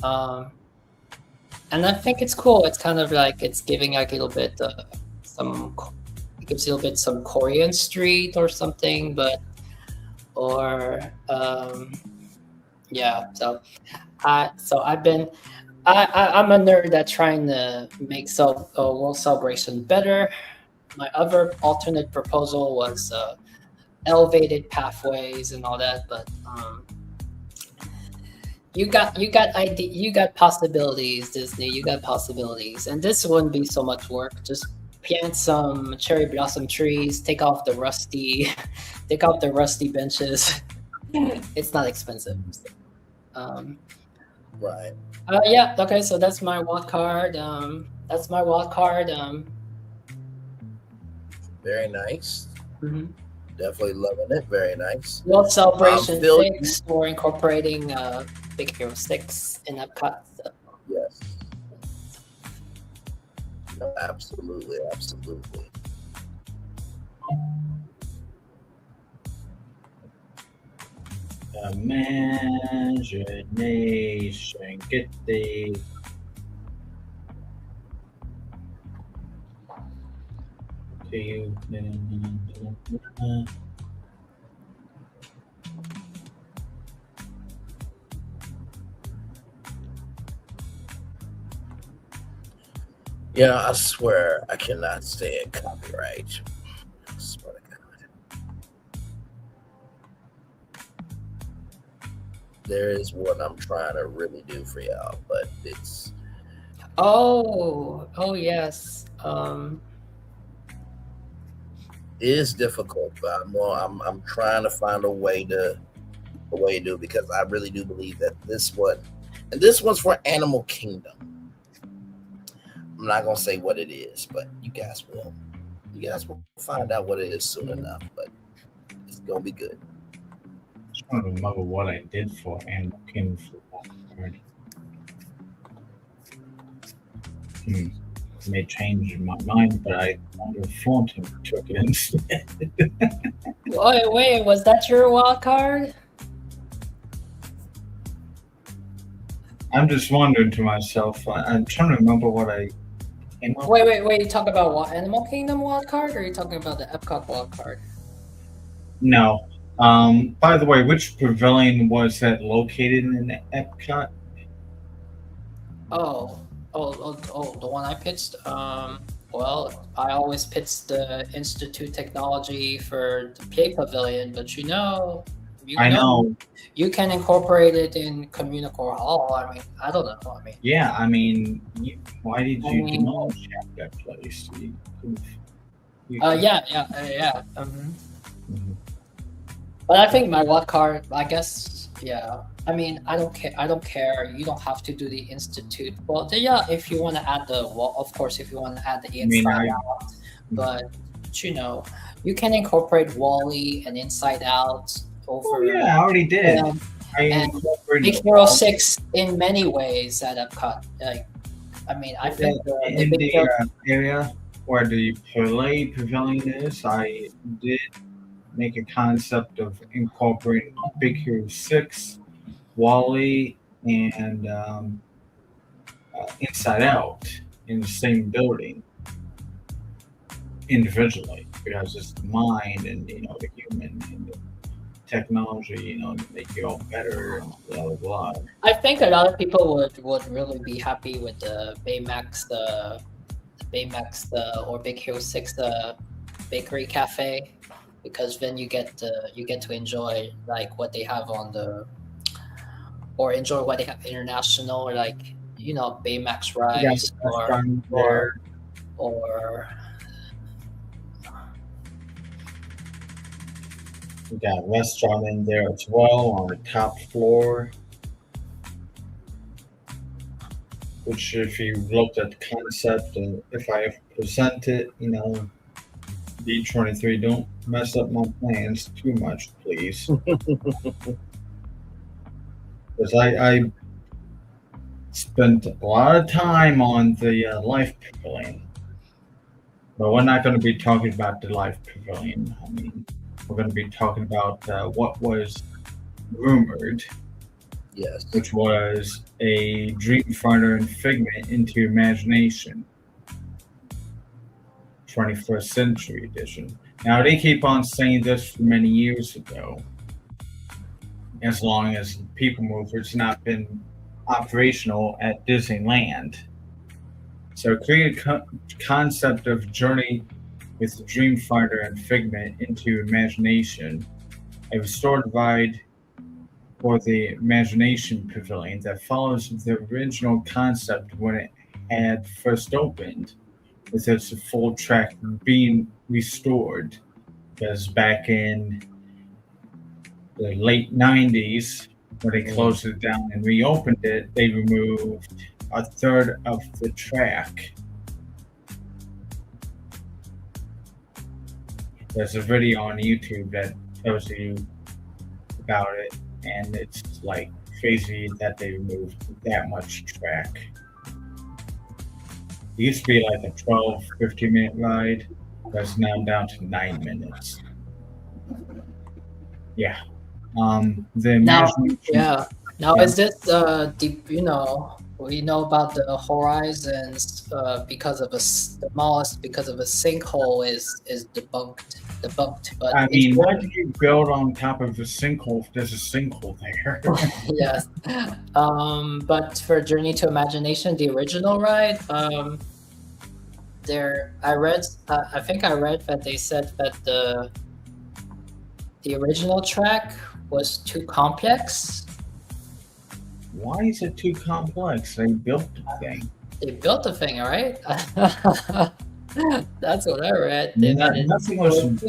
And I think it's cool. It's kind of like it's giving like a little bit some Korean street or something, yeah. So I'm a nerd at trying to make world celebration better. My other alternate proposal was elevated pathways and all that, but you got possibilities, Disney. You got possibilities, and this wouldn't be so much work. Just plant some cherry blossom trees, take off the rusty benches. It's not expensive. Right. Yeah. Okay. So that's my wild card. Very nice. Mm-hmm. Definitely loving it. Very nice. World Celebration 6 or incorporating Big Hero 6 in Epcot. So. Yes. No, absolutely. Imagination, get the to you. Yeah, I swear I cannot say it copyright. I swear to God. There is what I'm trying to really do for y'all, but it's Oh yes. It is difficult, but I'm trying to find a way to do it, because I really do believe that this one's for Animal Kingdom. I'm not gonna say what it is, but you guys will find out what it is soon enough. But it's gonna be good. I'm trying to remember what I did for Animal Kingdom for Wildcard. May change my mind, but I informed him and took it instead. Wait, was that your wild card? I'm just wondering to myself. I'm trying to remember what I. Wait! You talk about what, Animal Kingdom wild card, or are you talking about the Epcot wild card? No. By the way, which pavilion was that located in Epcot? Oh, the one I pitched. Well, I always pitch the Institute Technology for the PA Pavilion, but you know, you can incorporate it in Communicore Hall. I mean, I don't know. I mean, yeah, I mean, why did you demolish that place? Yeah. But I think my wild card, I guess, yeah. I mean, I don't care. You don't have to do the Institute. Well, yeah, if you want to add the wall, of course, if you want to add the inside out. but you know, you can incorporate Wall-E and Inside Out over. Oh yeah, I already did. I and incorporated Big Hero 6 in many ways at Epcot. Like, I mean, I think in the area where the Play Pavilion is, I did make a concept of incorporating Big Hero 6, Wall-E, and Inside Out in the same building individually, because it's the mind and the human and the technology, to make you all better and blah blah blah. I think a lot of people would really be happy with the Baymax, or Big Hero 6, the bakery cafe, because then you get to enjoy like what they have enjoy what they have international, like Baymax rice or we got a restaurant in there as well on the top floor, which if you looked at the concept and if I present it, D23, don't mess up my plans too much, please. Because I spent a lot of time on the Life Pavilion. But we're not going to be talking about the Life Pavilion. I mean, we're going to be talking about what was rumored. Yes. Which was a Dreamfinder and Figment into Imagination. 21st Century Edition. Now, they keep on saying this for many years ago. As long as People Mover's not been operational at Disneyland. So create a concept of journey with the Dreamfinder and Figment into Imagination, a restored ride for the Imagination Pavilion that follows the original concept when it had first opened, with its full track being restored. Because back in the late 90s, when they closed it down and reopened it, they removed a third of the track. There's a video on YouTube that tells you about it, and it's like crazy that they removed that much track. It used to be like a 12-15 minute ride, but it's now down to 9 minutes. Yeah. Now is this deep? We know about the horizons because of the smallest, because of a sinkhole is debunked. But I mean, why did you build on top of a sinkhole if there's a sinkhole there? Yes. But for Journey to Imagination, the original ride, I think I read that they said that the original track was too complex. Why is it too complex? They built the thing. They built the thing, all right? That's what I read. Nothing was.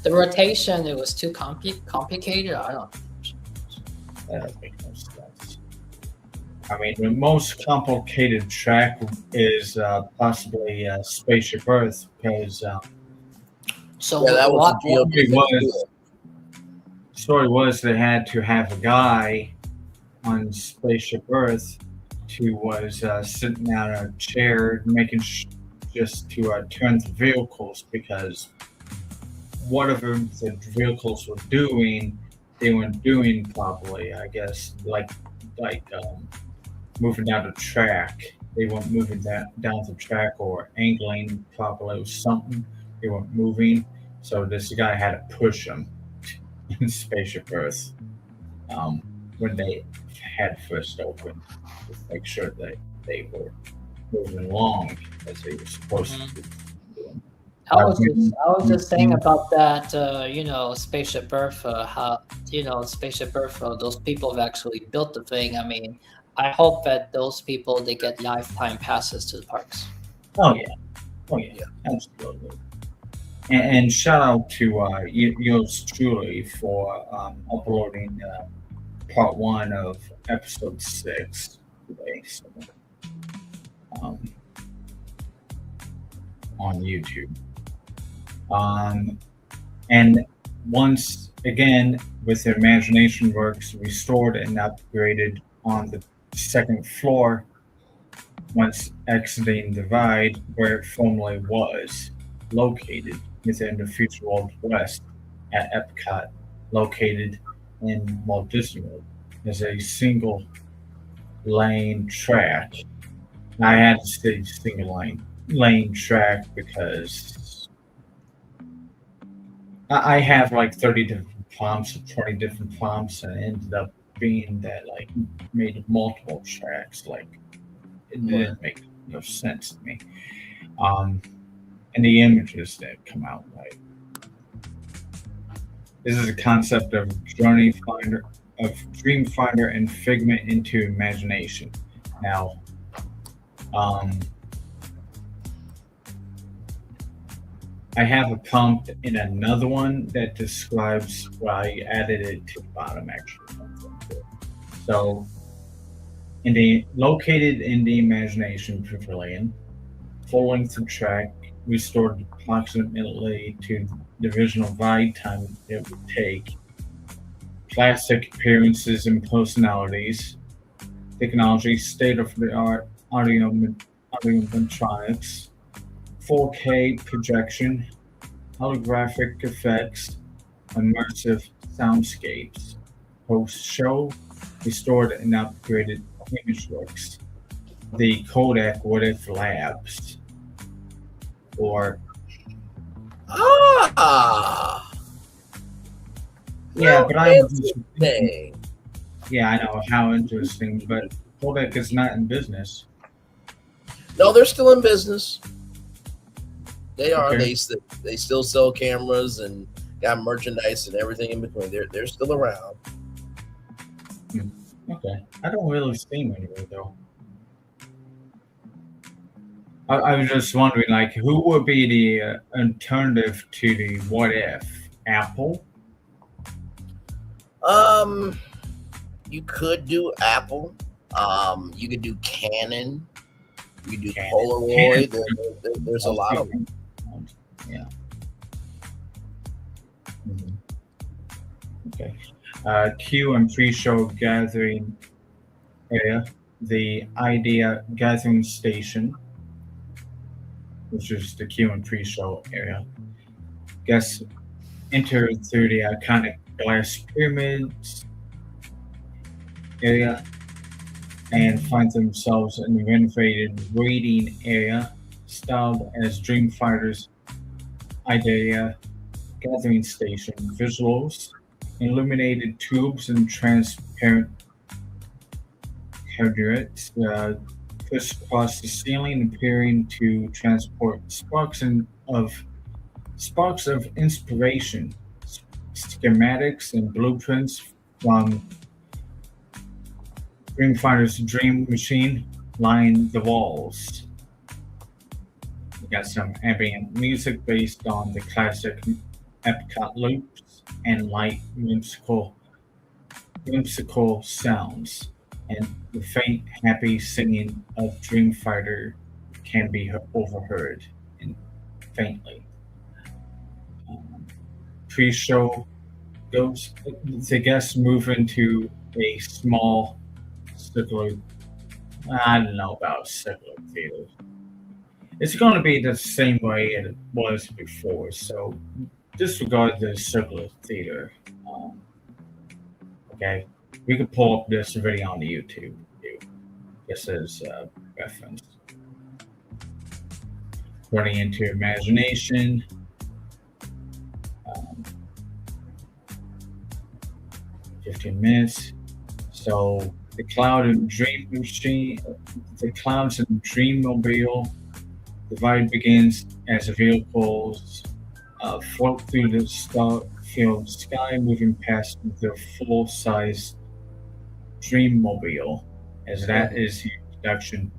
The rotation, it was too complicated. I don't know. That doesn't make no sense. I mean, the most complicated track is possibly Spaceship Earth, because that was story was they had to have a guy on Spaceship Earth who was sitting on a chair making just to turn the vehicles, because whatever the vehicles were doing, they weren't doing properly. I guess like moving down the track, they weren't moving down the track or angling properly. It was something they weren't moving, so this guy had to push them in Spaceship Earth when they had first opened, to make sure that they were moving along as they were supposed to be. I was just saying about that, Spaceship Earth, how, Spaceship Earth, those people have actually built the thing. I mean, I hope that those people, they get lifetime passes to the parks. Oh yeah, absolutely. And shout out to yours truly for uploading part 1 of episode 6 today. So, on YouTube. And once again, with the Imagination Works restored and upgraded on the second floor, once exiting the Divide, where it formerly was located within the Future World West at Epcot, located in Walt Disney World, as a single lane track. I had to say single lane track because I have like 30 different prompts or 20 different prompts, and it ended up being that like made multiple tracks. Like it didn't make no sense to me. And the images that come out, like this is a concept of Dream Finder and Figment into Imagination. Now, I have a prompt in another one that describes why I added it to the bottom, actually. So, located in the Imagination Pavilion, full-length track restored approximately to the original ride time it would take. Classic appearances and personalities, technology, state-of-the-art audio animatronics, 4K projection, holographic effects, immersive soundscapes. Post-show, restored and upgraded Imageworks, the Kodak What If Labs, or yeah, but I yeah, I know how interesting, but Kodak is not in business. No, they're still in business. They are. Okay. They still sell cameras and got merchandise and everything in between. They're still around. Okay, I don't really see them anywhere though. I was just wondering, like, who would be the alternative to the What If? Apple? You could do Apple. You could do Canon. You could do Polaroid. There's a lot of them. Yeah. Okay. Q and pre-show gathering area, the Idea Gathering Station, which is the Q and pre-show area. Guests enter through the iconic glass pyramids area and find themselves in the renovated waiting area styled as Dreamfighter's Idea Gathering Station. Visuals, illuminated tubes and transparent conduits crisscross the ceiling, appearing to transport sparks of inspiration, schematics and blueprints from Dreamfighter's dream machine line the walls. We got some ambient music based on the classic Epcot loops and light whimsical sounds, and the faint, happy singing of Dreamfighter can be overheard faintly. Pre-show goes. The guests move into a small circular. I don't know about circular theater. It's going to be the same way it was before, so disregard the circular theater. Okay, we could pull up this video on the YouTube. This is reference. Running into Imagination. 15 minutes. So the cloud and dream machine, the clouds and Dreammobile. The ride begins as the vehicles float through the star-filled sky, moving past the full-size Dreammobile, as that is the introduction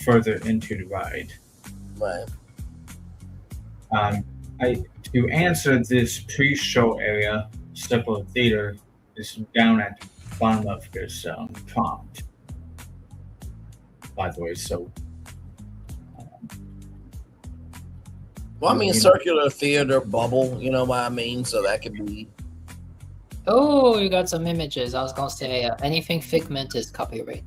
further into the ride. Right. To answer this pre-show area, Circular Theater is down at the bottom of this prompt. By the way, so Well, I mean, circular theater bubble, you know what I mean? So that could be. Oh, you got some images. I was gonna say anything Figment is copyright.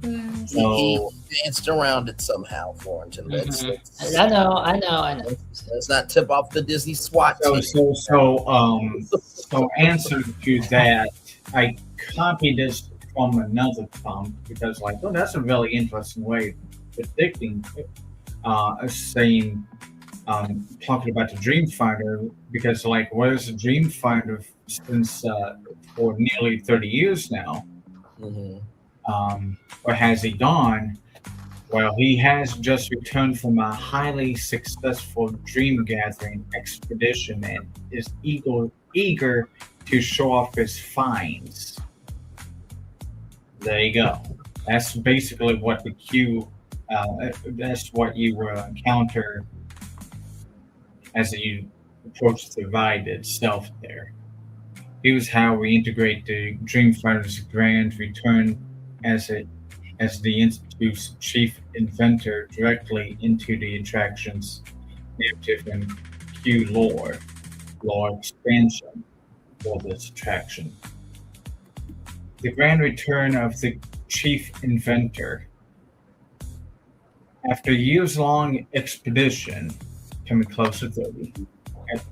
He danced around it somehow, Florentine. I know. Let's not tip off the Disney SWAT team. So answer to that, I copied this from another prompt because, like, oh, that's a really interesting way of predicting, talking about the Dreamfinder, because, like, where's the Dreamfinder since for nearly 30 years now? Or has he gone? Well, he has just returned from a highly successful dream gathering expedition and is eager to show off his finds. There you go. That's basically what the Q. That's what you will encounter as you approach the ride itself. There, here's how we integrate the Dreamfinder's grand return as the Institute's chief inventor directly into the attraction's narrative and Q lore expansion for this attraction. The grand return of the chief inventor. After a years-long expedition, coming close to 30,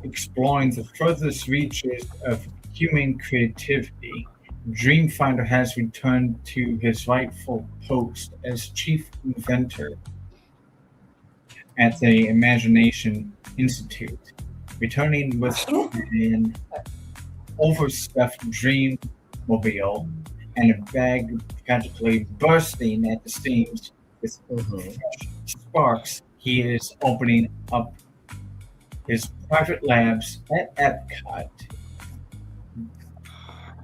exploring the furthest reaches of human creativity, Dreamfinder has returned to his rightful post as chief inventor at the Imagination Institute, returning with an overstuffed dream mobile and a bag practically bursting at the seams with fresh sparks. He is opening up his private labs at Epcot.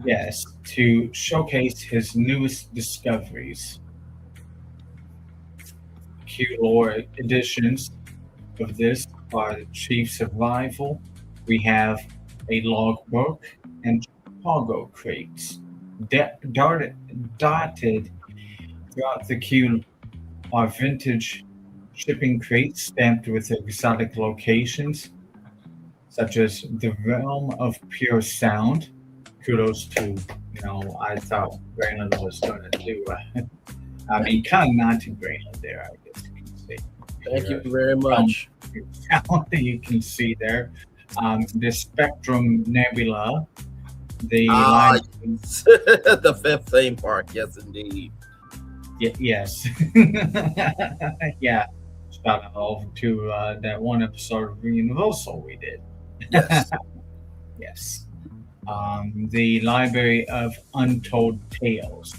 Yes, to showcase his newest discoveries. Q lore editions of this are the Chief Survival. We have a logbook and cargo crates. Dotted throughout the Q are vintage shipping crates stamped with exotic locations, such as the realm of pure sound. Kudos to, I thought Greenland was going to do, kind of not to Greenland there, I guess you can see. Thank you very much. You can see there. The Spectrum Nebula, the the fifth theme park, yes, indeed. Yes. Yeah. Starting over to that one episode of Universal we did. Yes. Yes. The Library of Untold Tales,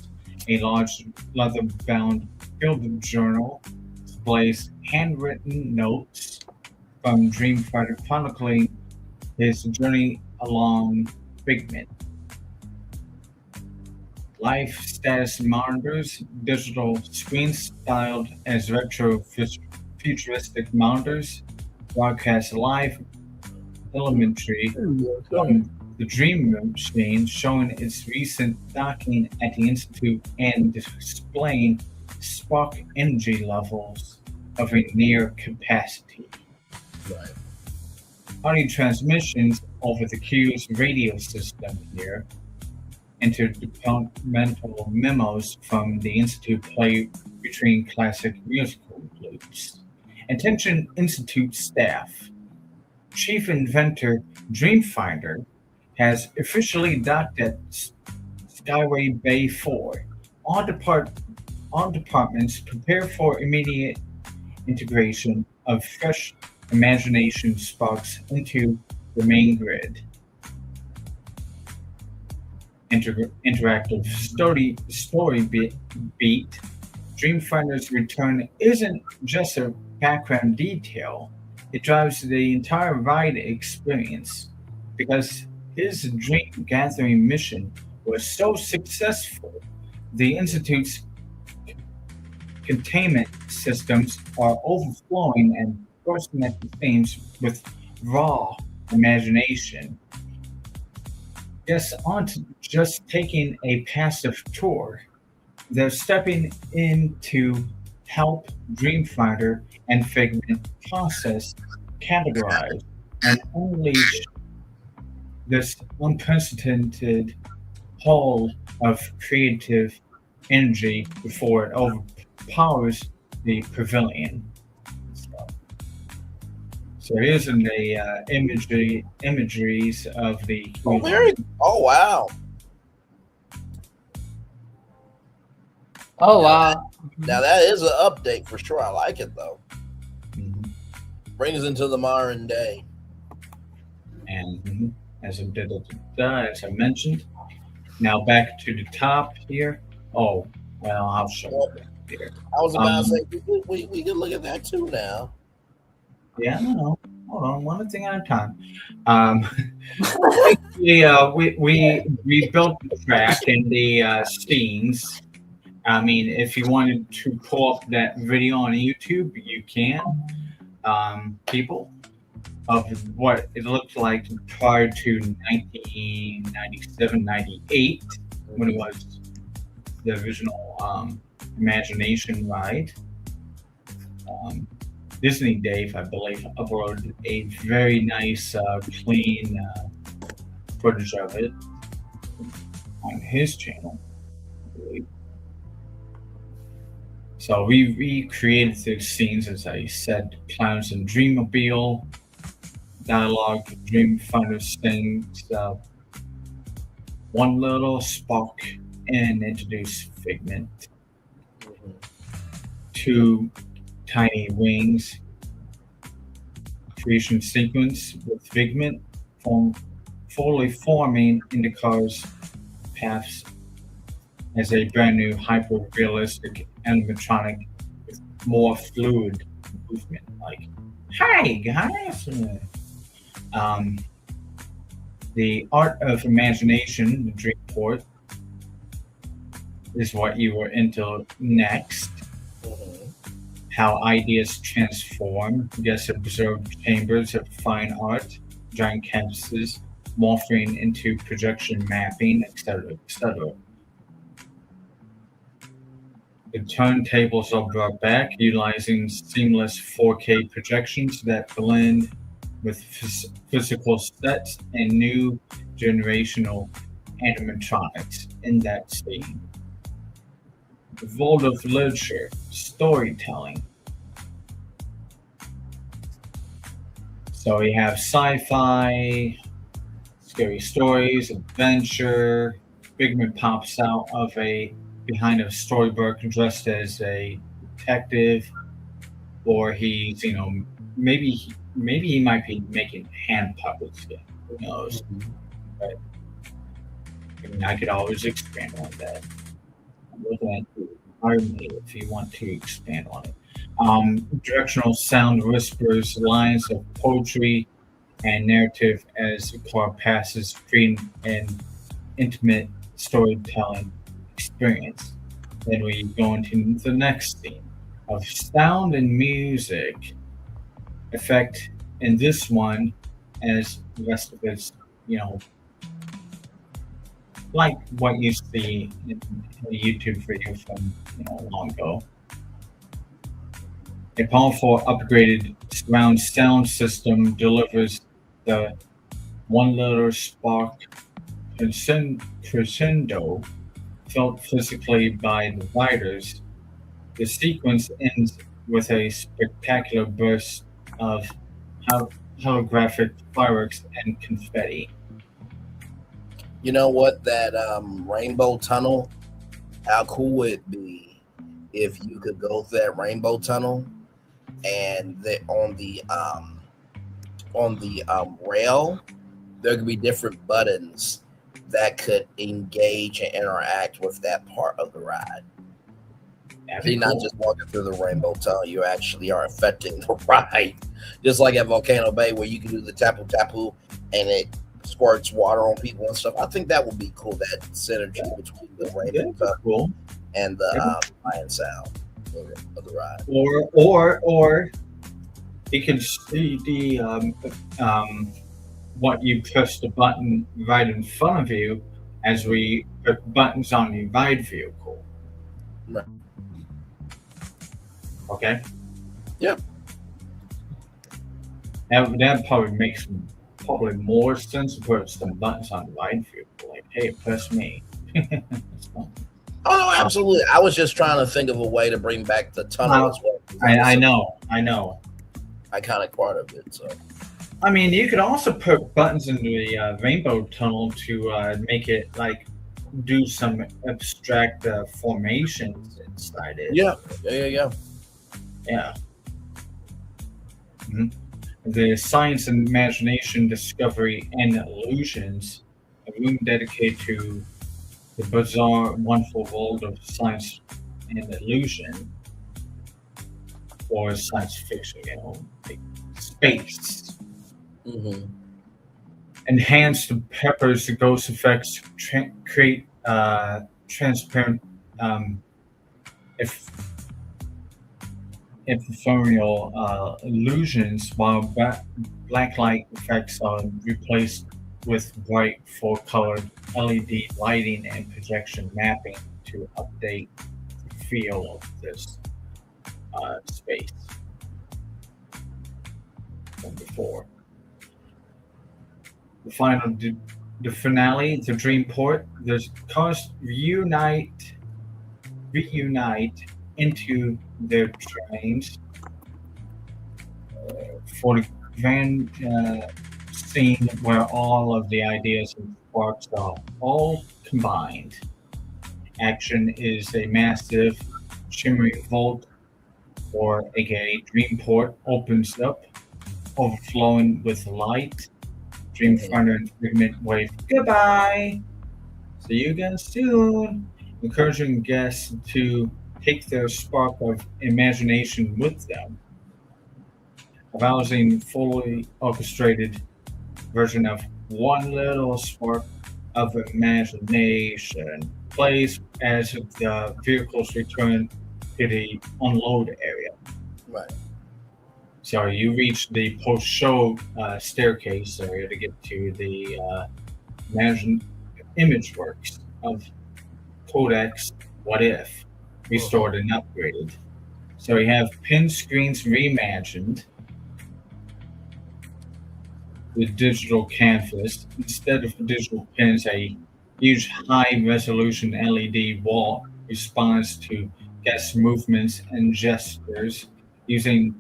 a large leather-bound field journal, displays handwritten notes from Dreamfinder chronicling his journey along Figment. Life status monitors, digital screens styled as retro futuristic monitors, broadcast live telemetry from the Dream Machine, showing its recent docking at the Institute and displaying spark energy levels of a near capacity. Right. Audio transmissions over the Q's radio system here. Interdepartmental memos from the Institute play between classic musical loops. Attention Institute staff. Chief Inventor Dreamfinder has officially docked at Skyway Bay 4. All departments prepare for immediate integration of fresh imagination sparks into the main grid. Interactive story beat. Dreamfinder's return isn't just a background detail. It drives the entire ride experience because his dream gathering mission was so successful. The Institute's containment systems are overflowing and bursting at the seams with raw imagination. Guests aren't just taking a passive tour. They're stepping into help Dreamfinder and Figment process, categorize, and unleash this unprecedented haul of creative energy before it overpowers the pavilion. So here's in the imageries of the. Oh wow! Oh wow! Now that is an update for sure. I like it though. Brings into the modern day. And as I mentioned, now back to the top here. Oh well, I'll show you here. I was about to say we can look at that too now. Yeah, no. Hold on, one thing at a time. We built the track and the scenes. I mean, if you wanted to pull up that video on YouTube, you can. People of what it looked like prior to 1997, 98, when it was the original Imagination ride. Disney Dave, I believe, uploaded a very nice, clean footage of it on his channel, I believe. So we recreated those scenes, as I said, Clowns and Dreamobile, dialogue, Dreamfinder sings, one little spark, and introduce Figment. Two tiny wings, creation sequence with Figment fully forming in the car's paths as a brand new hyper-realistic animatronic with more fluid movement. Like, hi guys! The art of imagination, the Dreamport, is what you were into next. How ideas transform, guests observe chambers of fine art, giant canvases, morphing into projection mapping, etc., etc. The turntables are brought back, utilizing seamless 4K projections that blend with physical sets and new generational animatronics in that scene. The vault of literature, storytelling. So we have sci-fi, scary stories, adventure. Figment pops out of behind a storybook dressed as a detective, or he's, maybe he might be making hand puppets. Yeah, who knows? But I could always expand on that. I'm looking at Iron Man if you want to expand on it. Directional sound whispers lines of poetry and narrative as the car passes, creating an intimate storytelling experience. Then we go into the next theme of sound and music effect in this one, as the rest of it's, like what you see in a YouTube video from long ago. A powerful upgraded surround sound system delivers the one little spark crescendo felt physically by the riders. The sequence ends with a spectacular burst of holographic fireworks and confetti. You know what? That rainbow tunnel, how cool would it be if you could go through that rainbow tunnel and on the rail, there could be different buttons that could engage and interact with that part of the ride. So you're not just walking through the rainbow tunnel, you actually are affecting the ride. Just like at Volcano Bay where you can do the tapu tapu and it squirts water on people and stuff. I think that would be cool, that synergy between the rainbow tunnel and the lion sound of the ride. Or you can see the what you press the button right in front of you as we put buttons on the ride vehicle. Right. Okay. Yep. That probably makes more sense to put some buttons on the right field, like, hey, press me. Oh no, absolutely. I was just trying to think of a way to bring back the tunnel as well. I know. Iconic part of it. So, I mean, you could also put buttons in the rainbow tunnel to make it like do some abstract formations inside it. Yeah. Mm-hmm. The Science and Imagination, Discovery, and Illusions, a room dedicated to the bizarre, wonderful world of science and illusion, or science fiction, like space. Mm-hmm. Enhanced peppers, the ghost effects, create transparent, ephemeral illusions, while black light effects are replaced with bright, full-colored LED lighting and projection mapping to update the feel of this space from before. The finale, the Dreamport. The cars reunite into their trains for the grand scene where all of the ideas and sparks are all combined. Action is a massive shimmering vault, or aka Dreamport, opens up, overflowing with light. Dreamfinder and Figment wave goodbye. See you again soon. Encouraging guests to take their spark of imagination with them. A rousing, fully orchestrated version of One Little Spark of Imagination plays as the vehicles return to the unload area. Right. So you reach the post-show staircase area to get to the image works of Kodak's What If, restored and upgraded. So you have pin screens reimagined with digital canvas. Instead of digital pins, a huge high-resolution LED wall responds to guest movements and gestures using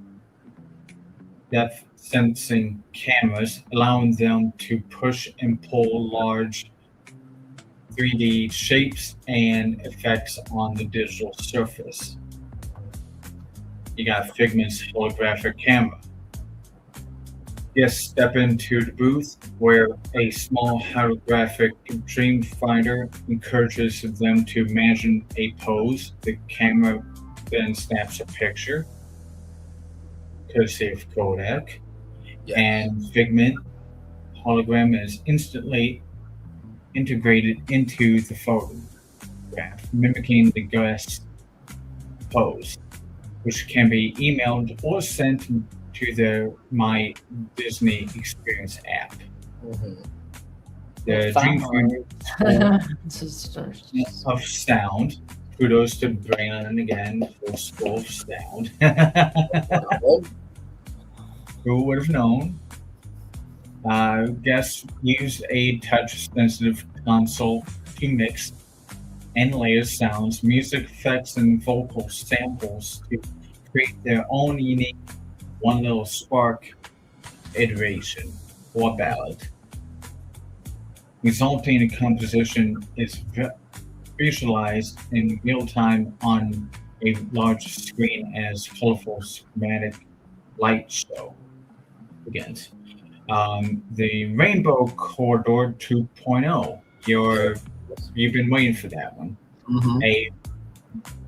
depth sensing cameras, allowing them to push and pull large 3D shapes and effects on the digital surface. You got Figment's holographic camera. Guests step into the booth where a small holographic Dreamfinder encourages them to imagine a pose. The camera then snaps a picture, courtesy of Kodak, and Figment hologram is instantly integrated into the photograph, mimicking the guest pose, which can be emailed or sent to the My Disney Experience app. Mm-hmm. The Dreamfinder of sound. Kudos to Brandon again for School of Sound. Who would have known? Guests use a touch-sensitive console to mix and layer sounds, music effects, and vocal samples to create their own unique One Little Spark iteration or ballad. Resulting composition is visualized in real time on a large screen as colorful schematic light show begins. The Rainbow Corridor 2.0. You've been waiting for that one. Mm-hmm. A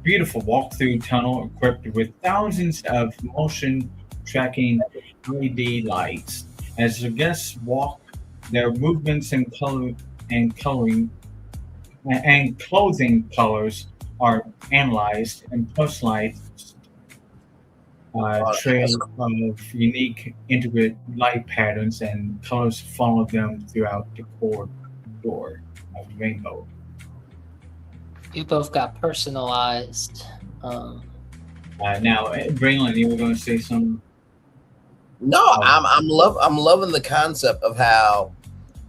beautiful walk-through tunnel equipped with thousands of motion tracking LED lights. As the guests walk, their movements and clothing colors are analyzed and personalized. Trail of unique integrated light patterns and colors follow them throughout the corridor of the rainbow. You both got personalized Now, Braylon, you were going to say something? No, I'm loving the concept of how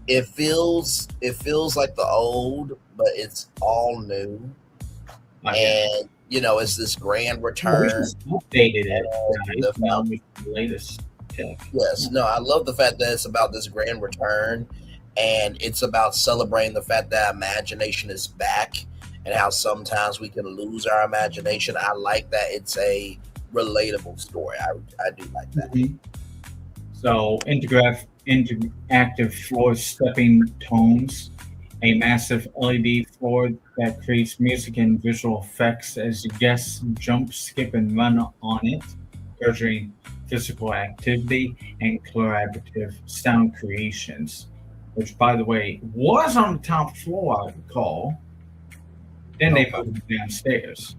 it feels like the old, but it's all new. And it's this grand return. We just updated it. With the latest tech. Yes, no, I love the fact that it's about this grand return, and it's about celebrating the fact that imagination is back, and how sometimes we can lose our imagination. I like that it's a relatable story. I do like that. Mm-hmm. So, interactive floor stepping tones, a massive LED floor that creates music and visual effects as guests jump, skip, and run on it, urging physical activity and collaborative sound creations, which, by the way, was on the top floor, I recall. Then they moved downstairs.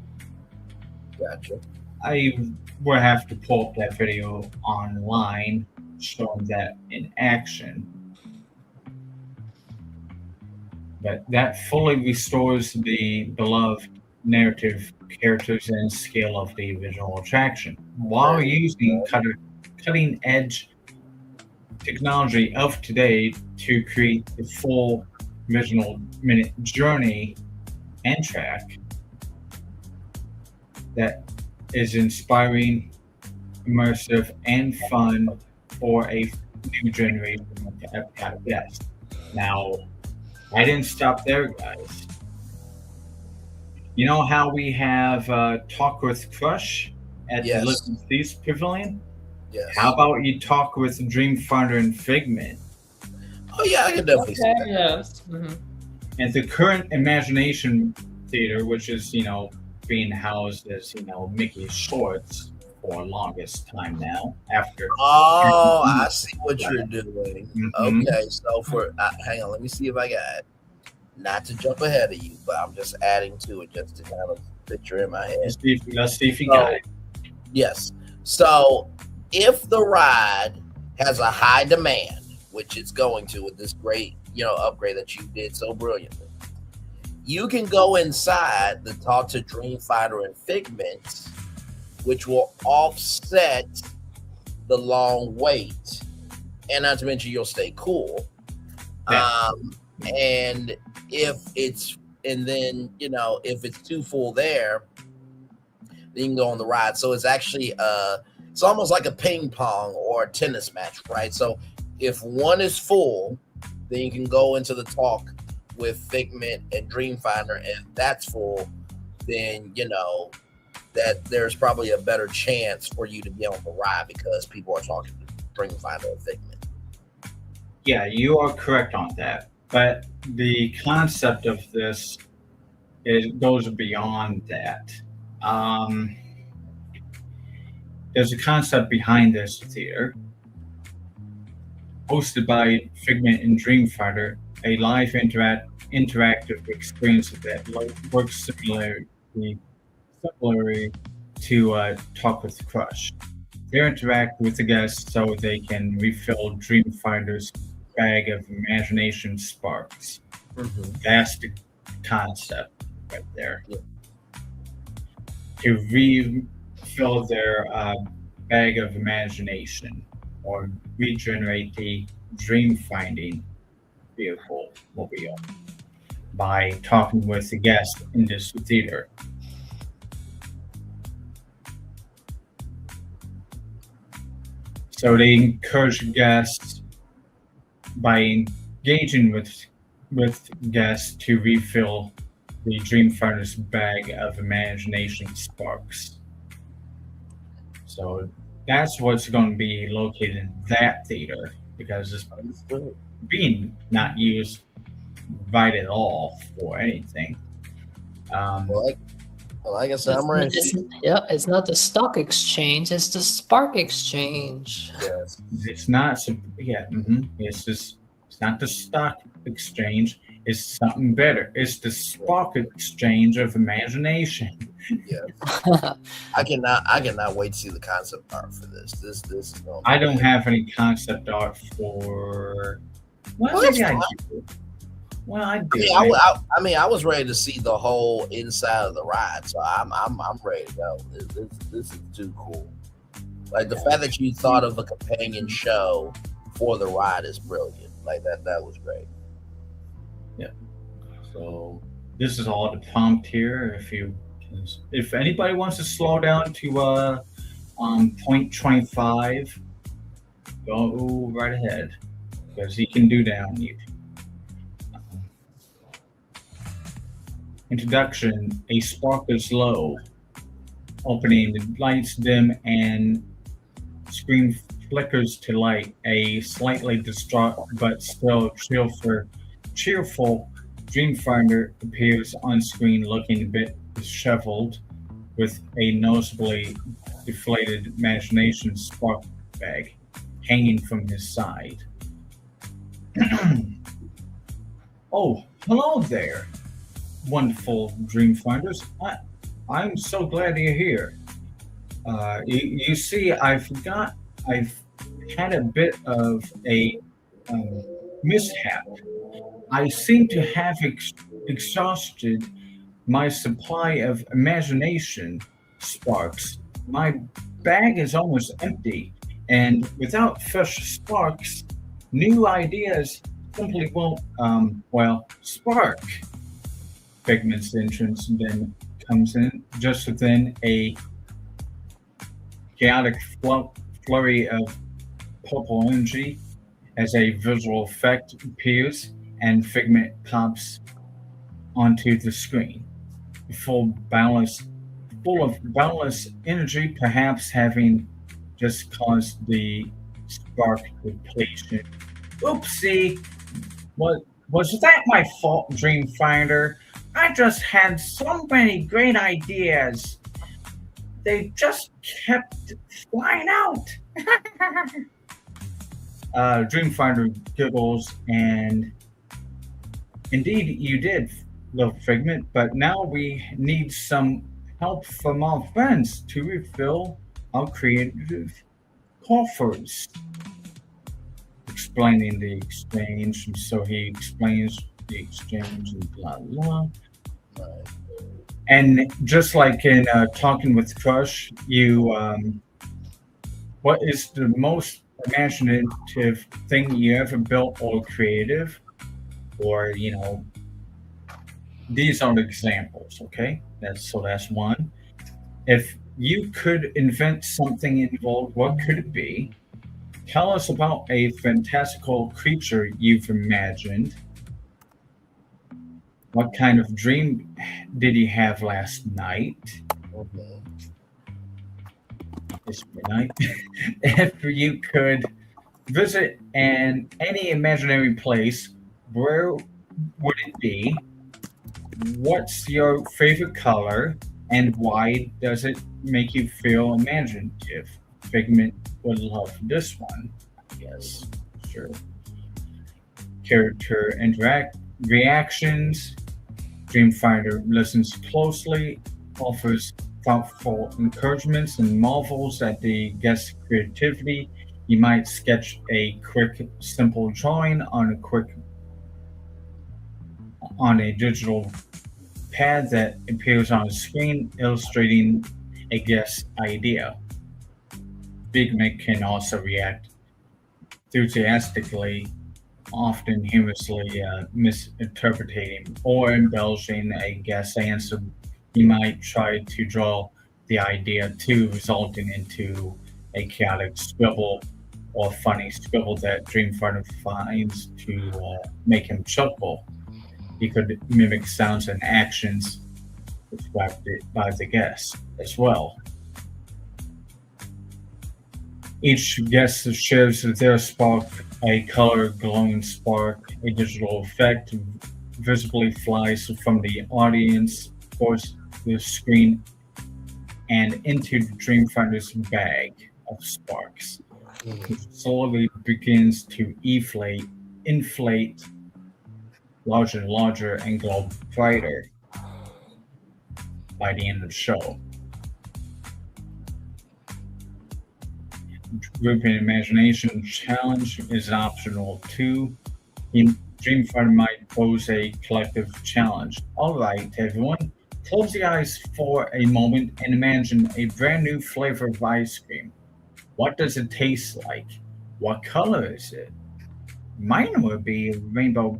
Gotcha. I will have to pull up that video online showing that in action. But that fully restores the beloved narrative, characters, and scale of the visual attraction, while using cutting edge technology of today to create the full visual minute journey and track that is inspiring, immersive, and fun for a new generation of Epcot guests. Now, I didn't stop there, guys. You know how we have Talk with Crush at the Living Seas Pavilion? Yes. How about you talk with Dreamfinder and Figment? Oh yeah, I can definitely see that. Yes. Mm-hmm. And the current Imagination Theater, which is, being housed as, Mickey's Shorts for longest time now. Oh, I see what you're doing. Mm-hmm. Okay, so hang on, let me see if I got it. Not to jump ahead of you, but I'm just adding to it just to kind of picture in my head. Let's see if you got it. Yes. So if the ride has a high demand, which it's going to with this great, upgrade that you did so brilliantly, you can go inside the Talk to Dreamfinder and Figment, which will offset the long wait, and not to mention you'll stay cool. Yeah. And if it's too full there, then you can go on the ride. So it's actually it's almost like a ping pong or a tennis match, right? So if one is full, then you can go into the Talk with Figment and Dreamfinder, and if that's full, then that there's probably a better chance for you to be on the ride because people are talking to Dreamfinder and Figment. Yeah, you are correct on that. But the concept of this goes beyond that. There's a concept behind this theater, hosted by Figment and Dreamfinder, a live interactive experience that works similarly to Talk with Crush. They interact with the guests so they can refill Dreamfinder's bag of imagination sparks. Mm-hmm. That's the concept right there. Yeah. To refill their bag of imagination or regenerate the dream-finding vehicle mobile by talking with the guests in this theater. So they encourage guests by engaging with guests to refill the Dreamfinder's bag of imagination sparks. So that's what's going to be located in that theater, because it's being not used right at all for anything. Like I said, I'm ready. It's not the stock exchange; it's the spark exchange. Yes. It's not. Yeah. Mm-hmm. It's not the stock exchange. It's something better. It's the spark exchange of imagination. Yeah. I cannot wait to see the concept art for this. This is going. I don't have any concept art for. Well, I do. I was ready to see the whole inside of the ride, so I'm ready to go. This is too cool. Like the fact that you thought of a companion show for the ride is brilliant. Like that was great. Yeah. So this is all the prompt here. If anybody wants to slow down to 0.25, go right ahead because he can do that on YouTube. Introduction: a spark is low. Opening: the lights dim and screen flickers to light. A slightly distraught but still cheerful Dreamfinder appears on screen, looking a bit disheveled, with a noticeably deflated imagination spark bag hanging from his side. Oh, hello there, wonderful Dreamfinders. I'm so glad you're here. You see, I've had a bit of a mishap. I seem to have exhausted my supply of imagination sparks. My bag is almost empty, and without fresh sparks, new ideas simply won't, spark. Figment's entrance then comes in just within a chaotic flurry of purple energy as a visual effect appears and Figment pops onto the screen. Full of boundless energy, perhaps having just caused the spark depletion. Oopsie! Was that my fault, Dreamfinder? I just had so many great ideas. They just kept flying out. Dreamfinder giggles, and indeed you did, little Figment, but now we need some help from our friends to refill our creative coffers. Explaining the exchange, and so he explains the exchange and blah blah. And just like in Talking with Crush, what is the most imaginative thing you ever built or creative? Or, these are the examples, okay? That's one. If you could invent something involved, what could it be? Tell us about a fantastical creature you've imagined. What kind of dream did you have last night? This night. If you could visit any imaginary place, where would it be? What's your favorite color, and why does it make you feel imaginative? Figment would love this one, I guess. Sure. Character reactions. Dreamfinder listens closely, offers thoughtful encouragements, and marvels at the guest's creativity. You might sketch a quick, simple drawing on a digital pad that appears on a screen, illustrating a guest's idea. Figment can also react enthusiastically, often humorously misinterpreting or embellishing a guest's answer. You might try to draw the idea too, resulting into a chaotic scribble or funny scribble that Dreamfinder finds to make him chuckle. He could mimic sounds and actions described by the guest as well. Each guest shares their spark, a color glowing spark, a digital effect visibly flies from the audience towards the screen and into the Dreamfinder's bag of sparks. It slowly begins to inflate larger and larger and glow brighter by the end of the show. Grouping imagination challenge is optional too. You Dreamfighter might pose a collective challenge. All right, everyone, close your eyes for a moment and imagine a brand new flavor of ice cream. What does it taste like? What color is it? Mine would be rainbow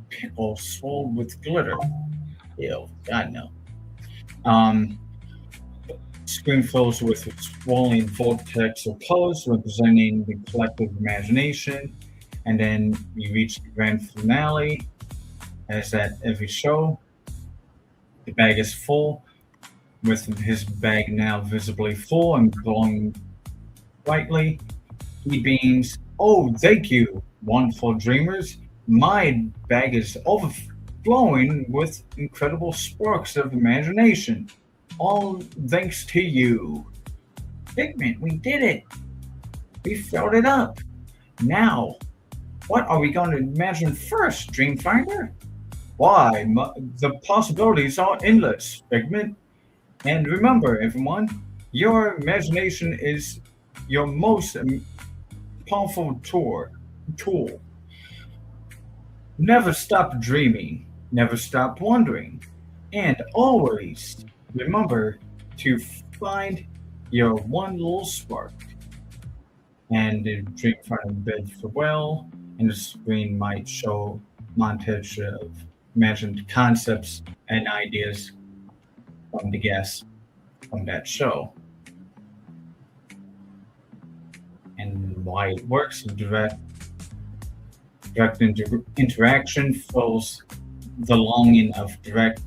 pickle swirled with glitter. Ew, God no. Screen fills with a swirling vortex of colors representing the collective imagination. And then you reach the grand finale. As at every show, the bag is full, with his bag now visibly full and glowing brightly. He beams, "Oh, thank you, wonderful dreamers. My bag is overflowing with incredible sparks of imagination. All thanks to you. Figment, we did it. We filled it up. Now, what are we going to imagine first, Dreamfinder? Why, the possibilities are endless, Figment. And remember, everyone, your imagination is your most powerful tool. Never stop dreaming, never stop wondering, and always remember to find your one little spark." And the Dreamfinder bids farewell, and the screen might show montage of imagined concepts and ideas from the guests from that show. And why it works, direct interaction fills the longing of direct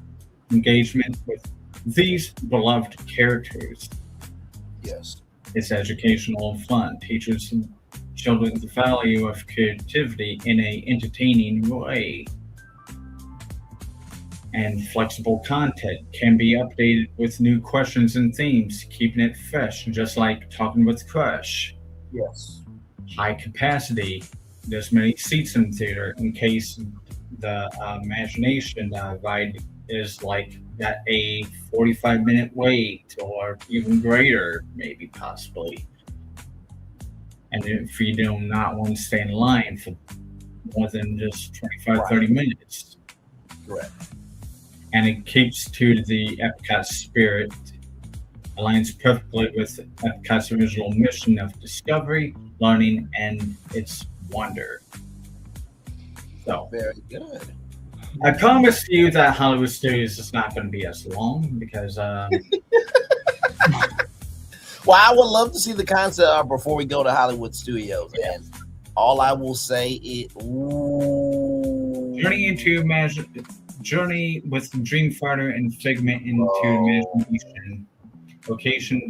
engagement with these beloved characters. Yes. It's educational and fun, teaches children the value of creativity in an entertaining way. And flexible content can be updated with new questions and themes, keeping it fresh, just like Talking with Crush. Yes. High capacity. There's many seats in the theater in case the imagination ride is like got a 45-minute wait or even greater, maybe possibly. And if you do not want to stay in line for more than just 25, 30 minutes. Correct. And it keeps to the Epcot spirit, aligns perfectly with Epcot's original mission of discovery, learning, and its wonder. So, very good. I promise you that Hollywood Studios is not going to be as long because. Well, I would love to see the concept art before we go to Hollywood Studios, and all I will say is, Journey with Dreamfighter and Figment into imagination. Location,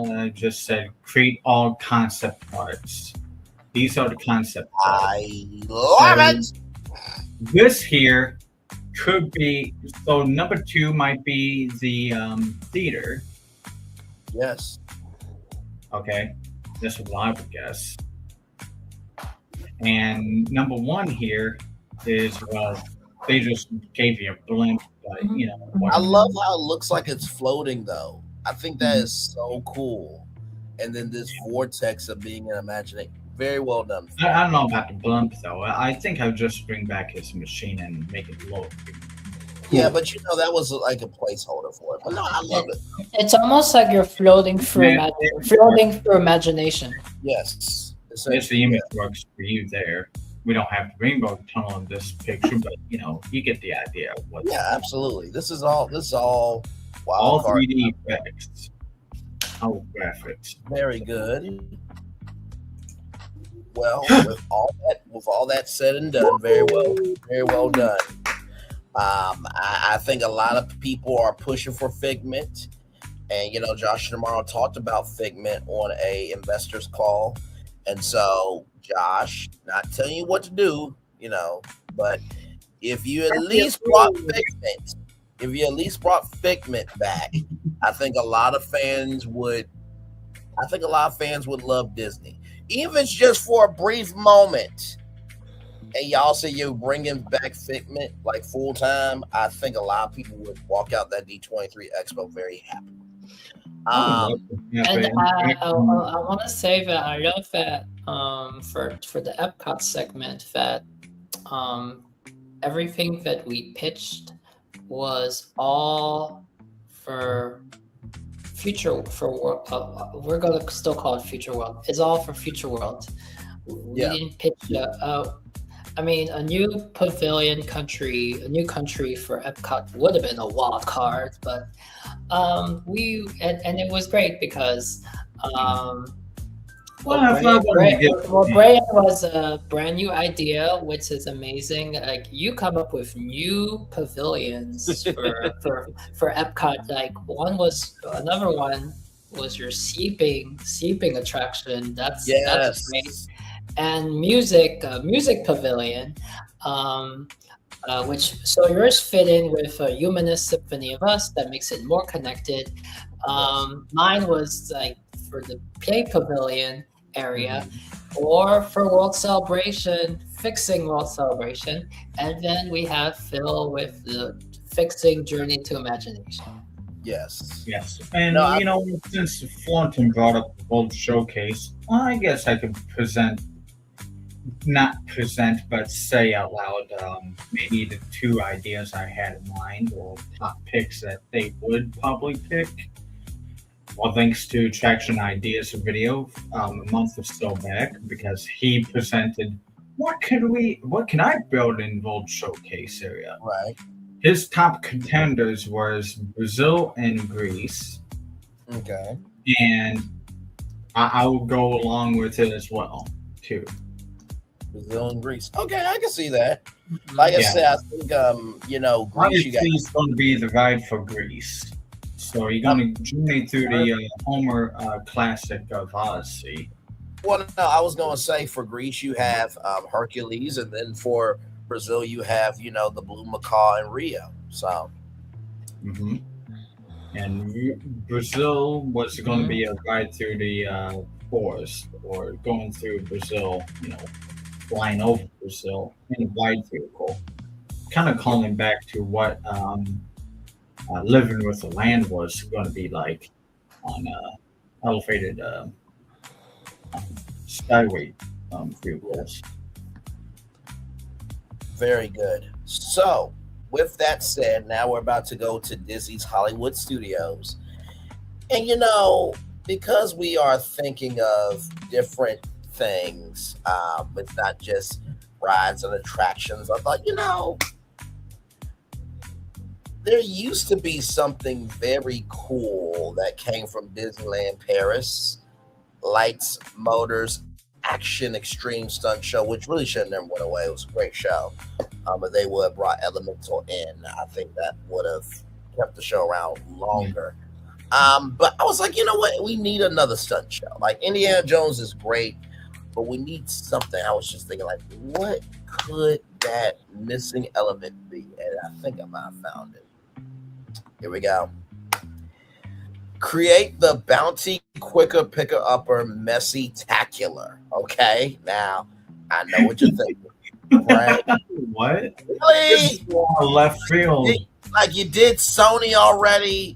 I just said create all concept arts. These are the concept arts. I love it. This here could be, so number 2 might be the theater. Yes. Okay. That's what I would guess. And number 1 here is, well, they just gave you a blimp, but you know. I love how it looks like it's floating, though. I think that is so cool. And then this vortex of being an imagination. Very well done. I don't know about the blimp, though. I think I would just bring back his machine and make it look. Yeah, but you know, that was like a placeholder for it. But no, I love it. It's almost like you're floating through imagination. Yes. It's the image works for you there. We don't have the rainbow tunnel in this picture, but you know, you get the idea of what. Yeah, absolutely. This is all all 3D effects. All graphics. Very good. Well, with all that said and done, very well done. I think a lot of people are pushing for Figment, and you know, Josh and Amaro talked about Figment on a investors call, and so Josh, not telling you what to do, you know, but if you at least brought Figment back, I think a lot of fans would love Disney. Even if it's just for a brief moment, and y'all say you're bringing back Figment like full time, I think a lot of people would walk out that D23 Expo very happy. And I want to say that I love that for the Epcot segment that everything that we pitched was all for future we're gonna still call it Future World. It's all for Future World. We didn't pitch a new pavilion country, a new country for Epcot would have been a wild card, but and it was great because Brian was a brand new idea, which is amazing. Like you come up with new pavilions for Epcot. Like another one was your seeping attraction. That's great. And music pavilion, so yours fit in with Humanist Symphony of Us. That makes it more connected. Mine was like for the play pavilion area, or for World Celebration, fixing World Celebration, and then we have Phil with the fixing Journey to Imagination. Yes. And since Flaunton brought up the World Showcase, I guess I could but say out loud maybe the two ideas I had in mind, or top picks that they would probably pick. Well, thanks to Traction Ideas video a month or so back, because he presented what can I build in World Showcase area? Right. His top contenders was Brazil and Greece. Okay. And I will go along with it as well, too. Brazil and Greece. Okay, I can see that. Like I said, I think Greece. It's going to be the ride for Greece. So you're going to journey through the Homer classic of Odyssey. Well, no, I was going to say for Greece you have Hercules, and then for Brazil you have the Blue Macaw in Rio. So. Mm-hmm. And Brazil was going to be a ride through the forest, or going through Brazil, flying over Brazil in a wide vehicle, kind of calling back to what Living with the Land was going to be like on elevated skyway vehicles. Very good. So, with that said, now we're about to go to Disney's Hollywood Studios. And because we are thinking of different things, it's not just rides and attractions, I thought, there used to be something very cool that came from Disneyland Paris, Lights, Motors, Action Extreme Stunt Show, which really should have never went away. It was a great show. But they would have brought Elemental in. I think that would have kept the show around longer. But I was like, you know what? We need another stunt show. Like Indiana Jones is great, but we need something. I was just thinking, like, what could that missing element be? And I think I might have found it. Here we go. Create the Bounty Quicker Picker Upper Messy-tacular. Okay, now I know what you're thinking, right? What? Really? Left field. Like you did Sony already.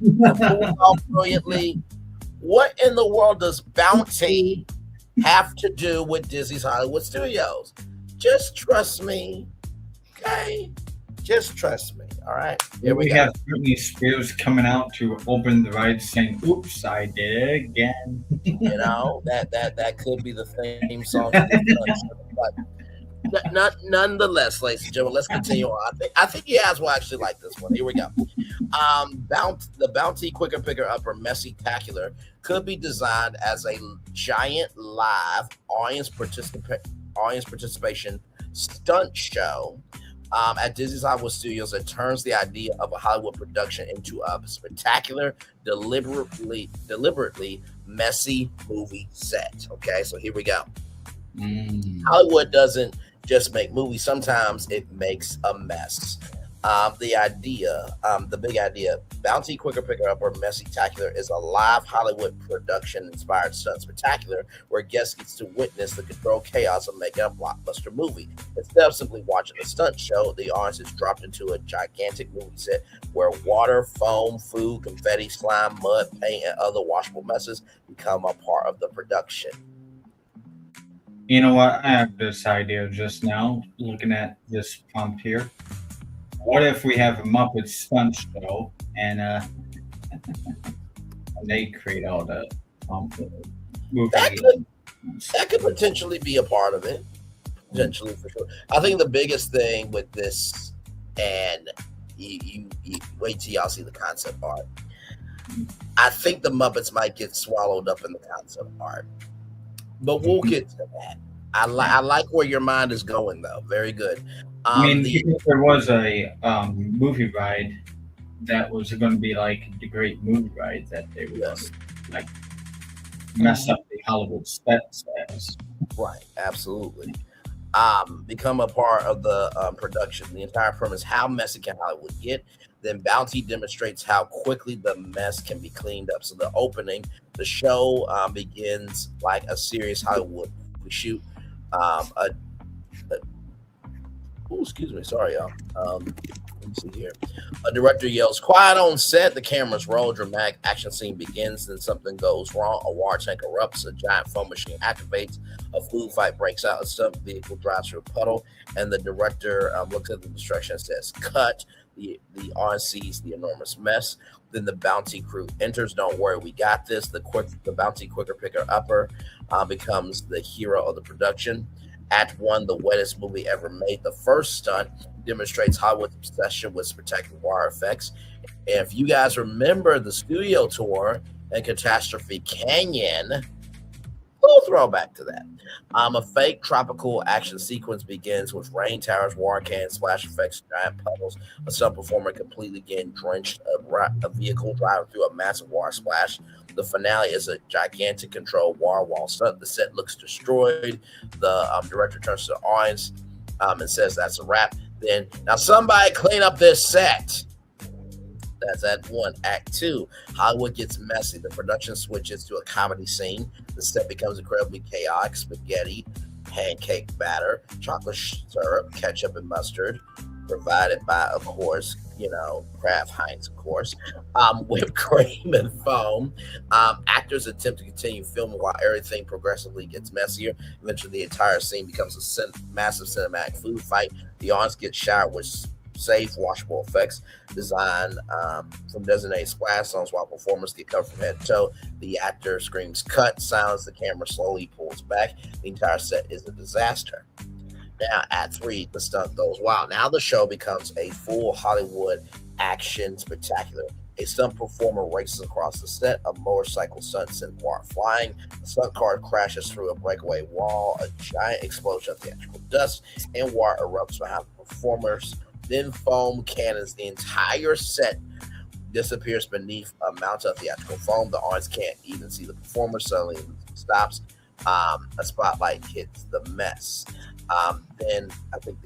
Brilliantly. What in the world does Bounty have to do with Disney's Hollywood Studios? Just trust me, okay? Just trust me. All right. Here we have Britney Spears coming out to open the ride saying, "Oops, I did it again." That could be the theme song. But nonetheless, ladies and gentlemen, let's continue on. I think you guys will actually like this one. Here we go. The Bounty Quicker Picker Upper Messy-tacular could be designed as a giant live audience participation stunt show at Disney's Hollywood Studios that turns the idea of a Hollywood production into a spectacular, deliberately messy movie set. Okay, so here we go. Hollywood doesn't just make movies. Sometimes it makes a mess. The big idea, Bounty Quicker Picker Upper Messy-tacular is a live Hollywood production-inspired stunt spectacular where guests get to witness the controlled chaos of making a blockbuster movie. Instead of simply watching a stunt show, the audience is dropped into a gigantic movie set where water, foam, food, confetti, slime, mud, paint, and other washable messes become a part of the production. You know what? I have this idea just now, looking at this pump here. What if we have a Muppet stunt show and they create all the movie? That could potentially be a part of it. Potentially, for sure. I think the biggest thing with this, and you wait till y'all see the concept art. I think the Muppets might get swallowed up in the concept art, but we'll get to that. I like where your mind is going, though. Very good. I mean, if there was a movie ride that was going to be like the great movie ride that they would like mess up the Hollywood status. Right, absolutely. Become a part of the production. The entire premise: how messy can Hollywood get? Then Bounty demonstrates how quickly the mess can be cleaned up. So the opening, the show begins like a serious Hollywood shoot. Excuse me, sorry, y'all. Let me see here. A director yells, "Quiet on set." The cameras roll. Dramatic action scene begins. Then something goes wrong. A water tank erupts. A giant foam machine activates. A food fight breaks out. A stunt vehicle drives through a puddle. And the director looks at the destruction and says, "Cut." The audience sees the enormous mess. Then the Bounty crew enters. "Don't worry, we got this." The Bounty Quicker Picker Upper becomes the hero of the production. Act 1, the wettest movie ever made. The first stunt demonstrates Hollywood's obsession with spectacular wire effects. And if you guys remember the studio tour and Catastrophe Canyon, we'll throw back to that. A fake tropical action sequence begins with rain towers, water cannons, splash effects, giant puddles, a stunt performer completely getting drenched, a vehicle driving through a massive water splash. The finale is a gigantic controlled water wall stunt. The set looks destroyed. The director turns to the audience and says, "That's a wrap." Then, "Now somebody clean up this set." That's Act 1. Act 2, Hollywood gets messy. The production switches to a comedy scene. The set becomes incredibly chaotic. Spaghetti, pancake batter, chocolate syrup, ketchup, and mustard, provided by, of course, Kraft Heinz, of course, whipped cream and foam. Actors attempt to continue filming while everything progressively gets messier. Eventually, the entire scene becomes a massive cinematic food fight. The audience gets showered with safe, washable effects designed from designated splash zones while performers get covered from head to toe. The actor screams "cut," sounds, the camera slowly pulls back. The entire set is a disaster. Now, Act 3, the stunt goes wild. Now the show becomes a full Hollywood action spectacular. A stunt performer races across the set. A motorcycle stunt sends water flying. A stunt car crashes through a breakaway wall. A giant explosion of theatrical dust and water erupts behind the performers. Then foam cannons. The entire set disappears beneath a mountain of theatrical foam. The audience can't even see the performer. Suddenly stops. A spotlight hits the mess. Then I think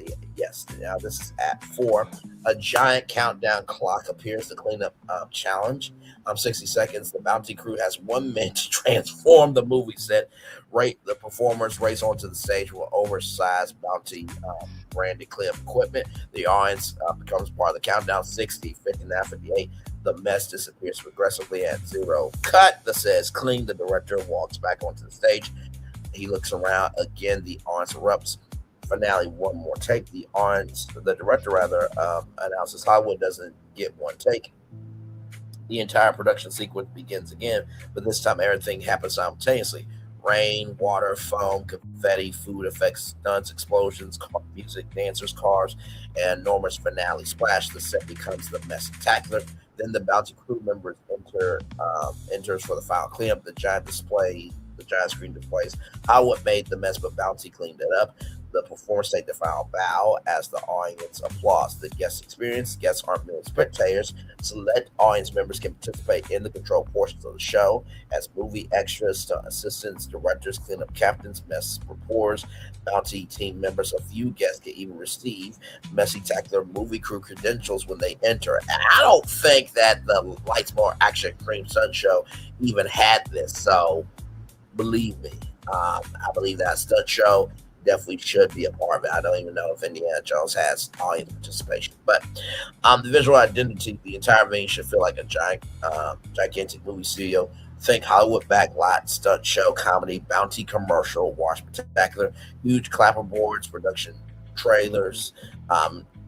now this is Act 4. A giant countdown clock appears to clean up challenge. 60 seconds. The Bounty crew has 1 minute to transform the movie set. The performers race onto the stage with oversized Bounty branded clip equipment. The audience becomes part of the countdown. 60, 59, 58. The mess disappears progressively at 0. Cut, that says clean. The director walks back onto the stage. He looks around. Again, the audience erupts. Finale, 1 more take. The director announces Hollywood doesn't get 1 take. The entire production sequence begins again, but this time everything happens simultaneously. Rain, water, foam, confetti, food effects, stunts, explosions, music, dancers, cars, and enormous finale splash. The set becomes the mess-tacular. Then the Bounty crew members enters for the final cleanup. The giant screen displays Hollywood made the mess, but Bounty cleaned it up. The performers take the final bow as the audience applauds the guest experience. Guests aren't merely spectators. Select audience members can participate in the control portions of the show as movie extras, stunt assistants, directors, cleanup captains, mess reporters, bounty team members. A few guests can even receive messy tacular movie crew credentials when they enter. And I don't think that the Lights More Action Cream Sun show even had this. So believe me, I believe that stunt show definitely should be a part of it. I don't even know if Indiana Jones has audience participation, but the visual identity, the entire venue should feel like a gigantic movie studio. Think Hollywood backlot, stunt show, comedy, bounty commercial, wash spectacular, huge clapperboards, production trailers,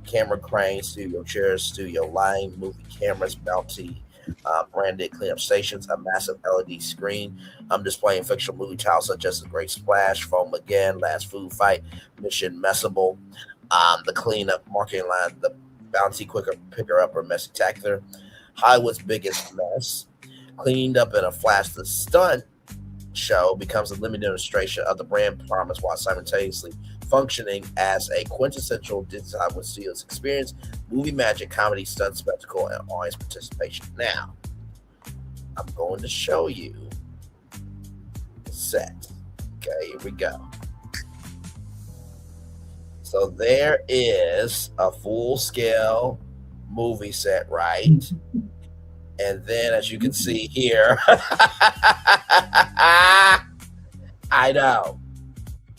camera cranes, studio chairs, studio lighting, movie cameras, bounty branded cleanup stations, a massive LED screen displaying fictional movie titles such as The Great Splash, Foam Again, Last Food Fight, Mission Messable, the cleanup marketing line, the bounty quicker picker upper messy-tacular, Hollywood's biggest mess, cleaned up in a flash. The stunt show becomes a living demonstration of the brand promise while simultaneously functioning as a quintessential Disney Hollywood Studios experience, movie magic, comedy, stunt spectacle, and audience participation. Now, I'm going to show you the set. Okay, here we go. So there is a full-scale movie set, right? And then, as you can see here, I know.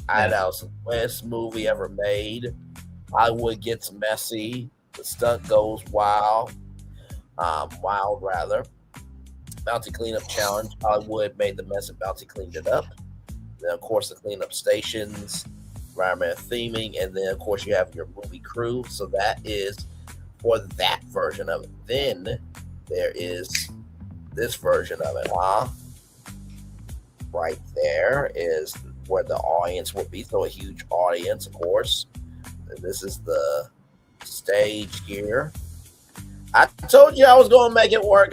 It's the best movie ever made. Hollywood gets messy. The stunt goes wild. Bounty Cleanup Challenge. Hollywood made the mess and Bounty cleaned it up. Then, of course, the cleanup stations, environmental theming, and then, of course, you have your movie crew. So that is for that version of it. Then there is this version of it, Right there is where the audience will be. So a huge audience, of course. And this is the stage here. I told you I was going to make it work,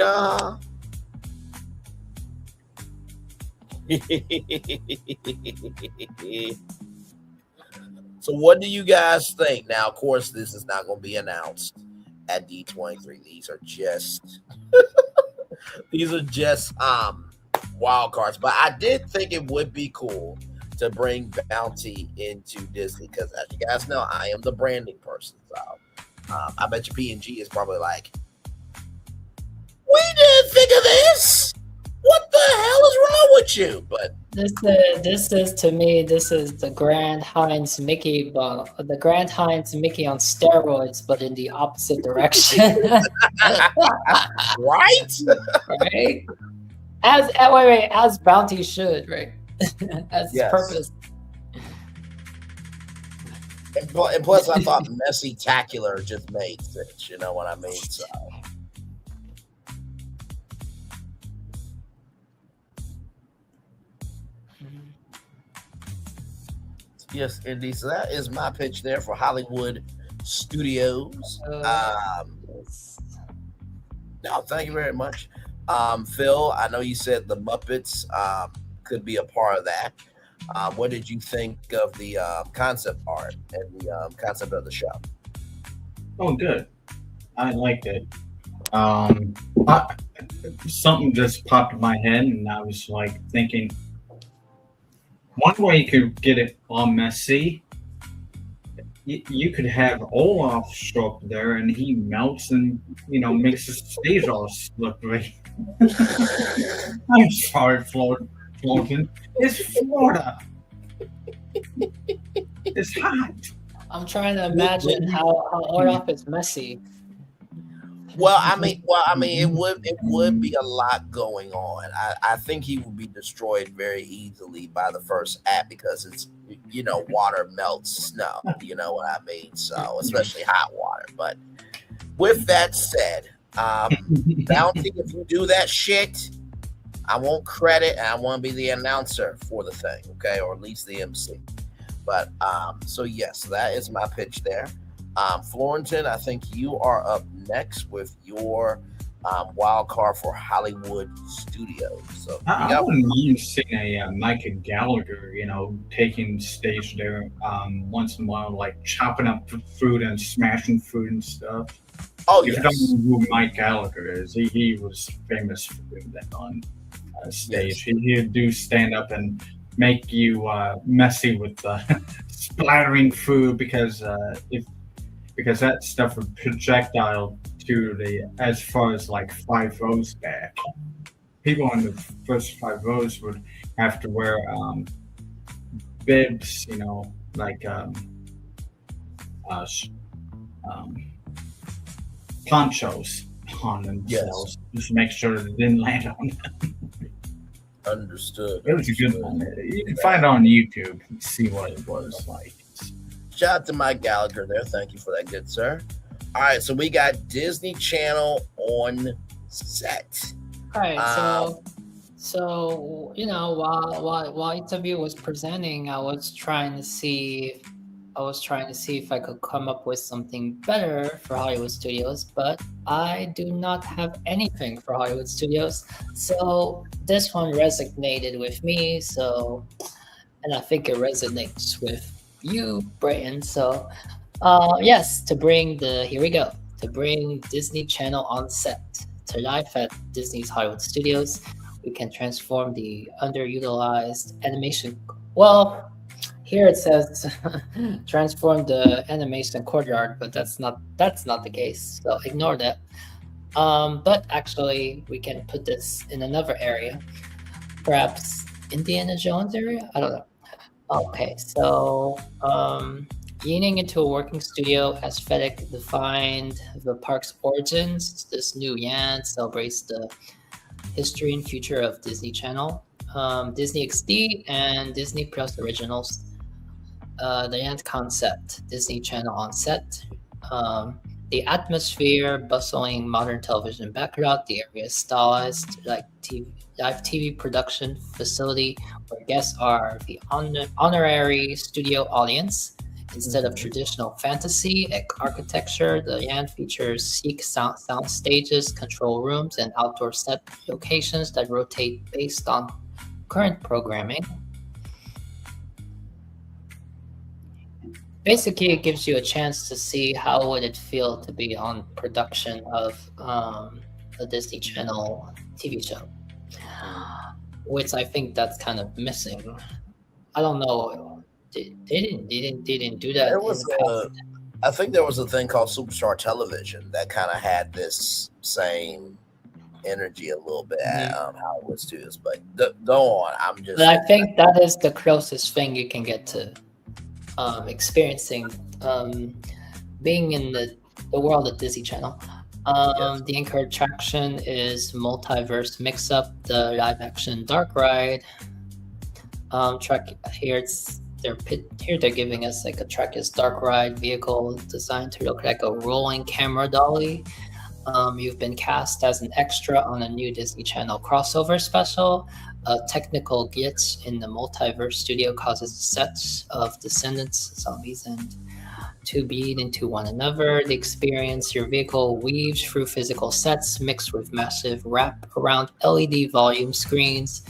So what do you guys think? Now, of course, this is not going to be announced at D23. These are just wild cards. But I did think it would be cool to bring Bounty into Disney because, as you guys know, I am the branding person. So I bet you P&G is probably like, we didn't think of this. What the hell is wrong with you? But this is to me, this is the Grand Heinz Mickey, but the Grand Heinz Mickey on steroids, but in the opposite direction. Right? Right? As Bounty should, right? As its purpose. And plus, I thought messy-tacular just made sense. You know what I mean? So. Yes, indeed. So that is my pitch there for Hollywood Studios. No, thank you very much. Phil, I know you said the Muppets could be a part of that. What did you think of the concept art and the concept of the show? Oh, good. I liked it. Something just popped in my head, and I was like thinking, one way you could get it all messy, you could have Olaf show up there and he melts and, makes the stage all slippery. I'm sorry, Floating. It's Florida. It's hot. I'm trying to imagine how Olaf is messy. Well, I mean, it would be a lot going on. I think he would be destroyed very easily by the first act because it's, water melts snow. You know what I mean? So, especially hot water. But with that said, Bounty, if you do that shit, I won't credit and I want to be the announcer for the thing, okay, or at least the MC. But so yes, that is my pitch there. Florentin, I think you are up next with your Wildcard for Hollywood Studios. So I wouldn't mind seeing a Micah Gallagher, taking stage there once in a while, like chopping up food and smashing food and stuff. Oh, if you don't know who Mike Gallagher is, he was famous for doing that on stage. Yes. He'd do stand up and make you messy with splattering food because that stuff would projectile to as far as like 5 rows back. People in the first 5 rows would have to wear bibs, like ponchos on themselves, just to make sure it didn't land on them. Understood. It was a good one. You can find it on YouTube and see what it was like. Shout out to Mike Gallagher there. Thank you for that, good sir. All right, so we got Disney Channel on set. All right, so while interview was presenting, I was trying to see if I could come up with something better for Hollywood Studios, but I do not have anything for Hollywood Studios. So this one resonated with me. And I think it resonates with you, Brayton. So yes, to bring Disney Channel on set to life at Disney's Hollywood Studios, we can transform the underutilized animation. Well, here it says transform the animation courtyard, but that's not the case. So ignore that. But actually, we can put this in another area, perhaps Indiana Jones area. I don't know. Okay, so leaning into a working studio aesthetic defined the park's origins. This new Yan celebrates the history and future of Disney Channel, Disney XD, and Disney Plus Originals. The Yan concept, Disney Channel on set. The atmosphere, bustling modern television backdrop. The area is stylized like live TV production facility where guests are the honorary studio audience. Instead of traditional fantasy architecture, the Yan features sleek sound stages, control rooms, and outdoor set locations that rotate based on current programming. Basically, it gives you a chance to see how would it feel to be on production of a Disney Channel TV show, which I think that's kind of missing. I don't know. They didn't do that. I think there was a thing called Superstar Television that kind of had this same energy a little bit at Hollywood Studios. But go on. But I think that is the closest thing you can get to experiencing being in the world of Disney Channel. The anchor attraction is Multiverse Mix-Up, the live-action dark ride. Track here they're giving us like a Trekkies dark ride vehicle designed to look like a rolling camera dolly. You've been cast as an extra on a new Disney Channel crossover special. A technical glitch in the multiverse studio causes the sets of descendants, zombies, and to bleed into one another. The experience, your vehicle weaves through physical sets mixed with massive wrap-around LED volume screens.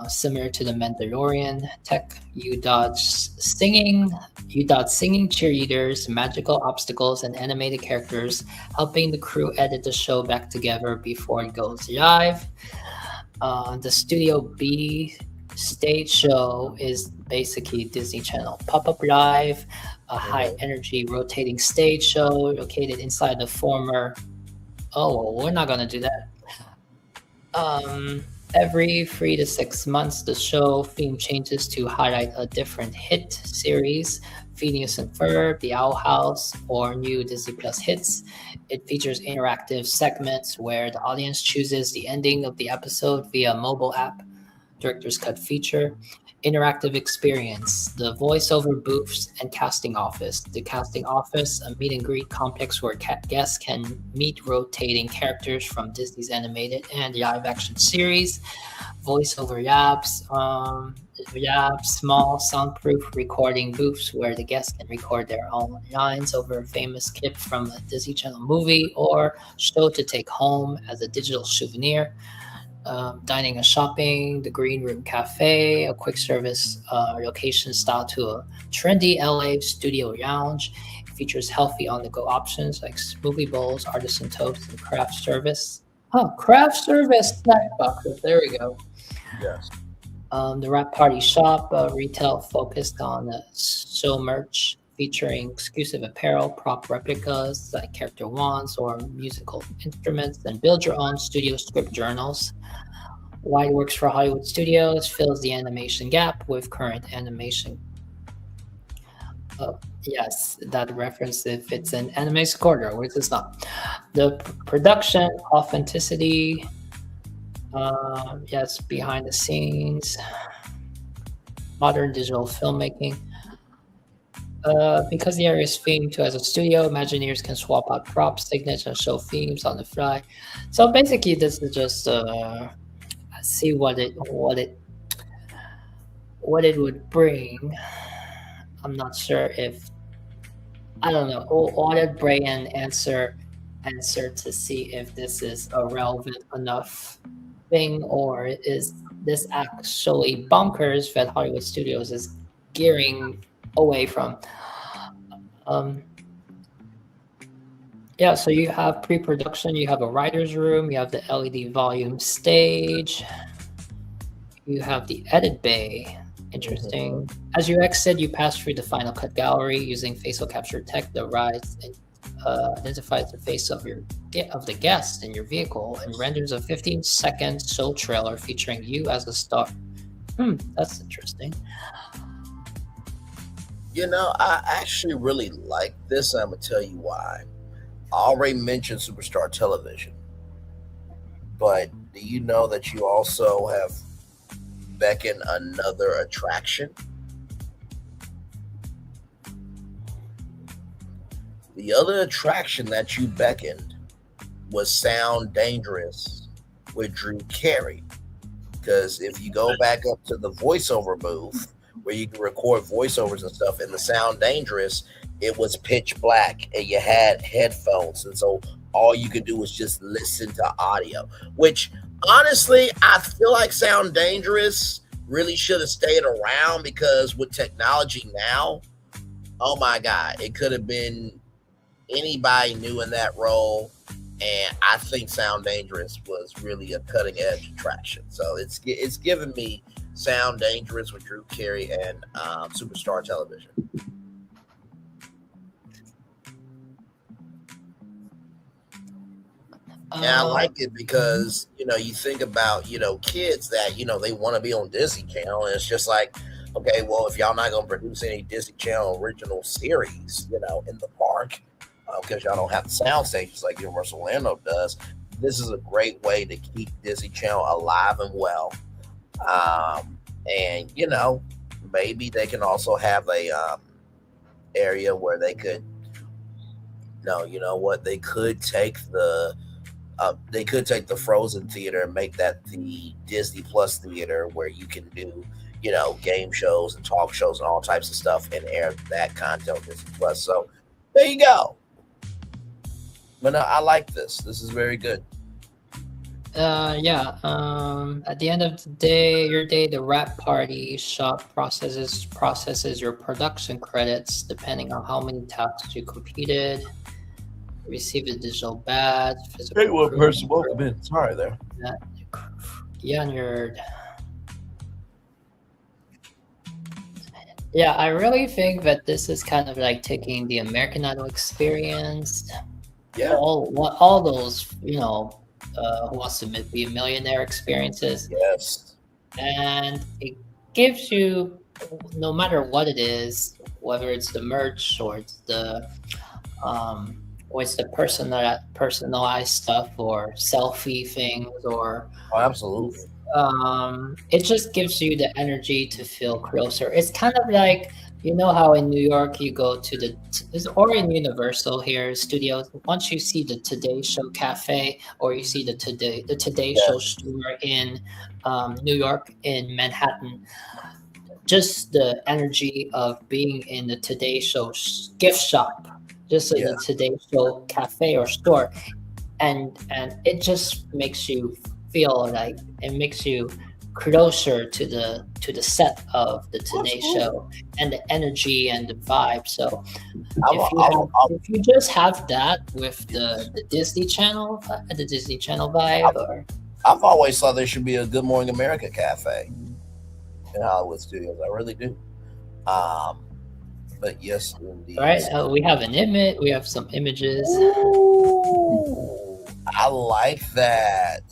Similar to the Mandalorian tech, you dodge singing cheerleaders, magical obstacles, and animated characters, helping the crew edit the show back together before it goes live. The Studio B stage show is basically Disney Channel Pop-Up Live, a high-energy rotating stage show located inside the former... Oh, well, we're not going to do that. Every 3 to 6 months, the show theme changes to highlight a different hit series, Phineas and Ferb, The Owl House, or new Disney Plus hits. It features interactive segments where the audience chooses the ending of the episode via mobile app, Director's Cut feature. interactive experience, the voiceover booths and casting office. The casting office, a meet and greet complex where guests can meet rotating characters from Disney's animated and live action series. Voiceover small soundproof recording booths where the guests can record their own lines over a famous clip from a Disney Channel movie or show to take home as a digital souvenir. Dining and shopping, the Green Room Cafe, a quick service location style to a trendy LA studio lounge. It features healthy on-the-go options like smoothie bowls, artisan toast, and craft service. Craft service snack boxes. There we go. Yes. The Wrap Party Shop, retail focused on show merch featuring exclusive apparel, prop replicas like character wands or musical instruments, and build your own studio script journals. Wide Works for Hollywood Studios fills the animation gap with current animation. Yes, that reference if it's an animation corridor, which is not. The production authenticity, yes, behind the scenes, modern digital filmmaking. Because the area is themed to as a studio, Imagineers can swap out props, signatures, and show themes on the fly. So basically, this is just see what it would bring. I'm not sure if I don't know. Audit Brian answer to see if this is a relevant enough thing, or is this actually bonkers that Hollywood Studios is gearing away from. Yeah, so you have pre-production, you have a writer's room, you have the LED volume stage, you have the edit bay. Interesting. As you exit, you pass through the Final Cut gallery using facial capture tech that identifies the face of the guest in your vehicle and renders a 15-second show trailer featuring you as a star. That's interesting. You know, I actually really like this. I'm going to tell you why. I already mentioned Superstar Television, but do you know that you also have beckoned another attraction? The other attraction that you beckoned was Sound Dangerous with Drew Carey. Because if you go back up to the voiceover booth, where you can record voiceovers and stuff, in the Sound Dangerous, it was pitch black and you had headphones, and so all you could do was just listen to audio, which honestly I feel like Sound Dangerous really should have stayed around, because with technology now, oh my god, it could have been anybody new in that role, and I think Sound Dangerous was really a cutting edge attraction. So it's given me Sound Dangerous with Drew Carey and Superstar Television. And I like it because, you know, you think about, you know, kids that, you know, they want to be on Disney Channel, and it's just like, okay, well, if y'all not going to produce any Disney Channel original series, you know, in the park, because y'all don't have the sound stations like Universal Orlando does, this is a great way to keep Disney Channel alive and well. And, you know, maybe they can also have a area where they could, no, you know what, they could take the Frozen Theater and make that the Disney Plus Theater, where you can do, you know, game shows and talk shows and all types of stuff and air that content on Disney Plus. So there you go. But no, I like this. This is very good. At the end of the day, the Wrap Party Shop processes your production credits depending on how many tasks you completed. Receive a digital badge. Great one, person. Welcome in. Sorry there. Yeah, nerd. Yeah, I really think that this is kind of like taking the American Idol experience. Yeah. All those, you know, Who Wants to Be a Millionaire experiences. Yes. And it gives you, no matter what it is, whether it's the merch or it's the personalized stuff or selfie things or absolutely, it just gives you the energy to feel closer. It's kind of like, you know how in New York you go to or in Universal here studios, once you see the Today Show cafe, or you see the Today Show store in New York, in Manhattan, just the energy of being in the Today Show gift shop, just in the Today Show cafe or store, and it just makes you feel like, it makes you closer to the set of the Today Show and the energy and the vibe. So if you just have that with the Disney Channel vibe, I've always thought there should be a Good Morning America cafe in Hollywood Studios. I really do. But yes, indeed. All right, we have an image. We have some images. Ooh, I like that.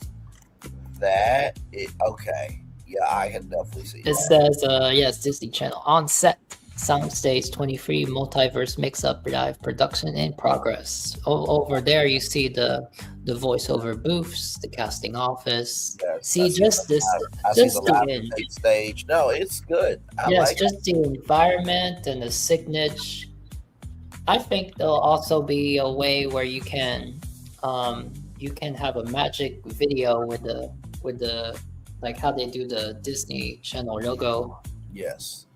Okay. Yeah, I can definitely see It says, yes, Disney Channel on set. Soundstage 23 multiverse mix-up live production in progress. Over there, you see the voiceover booths, the casting office. See, just the stage. No, it's good. Just the environment and the signature. I think there'll also be a way where you can have a magic video with the like how they do the Disney Channel logo. Yes.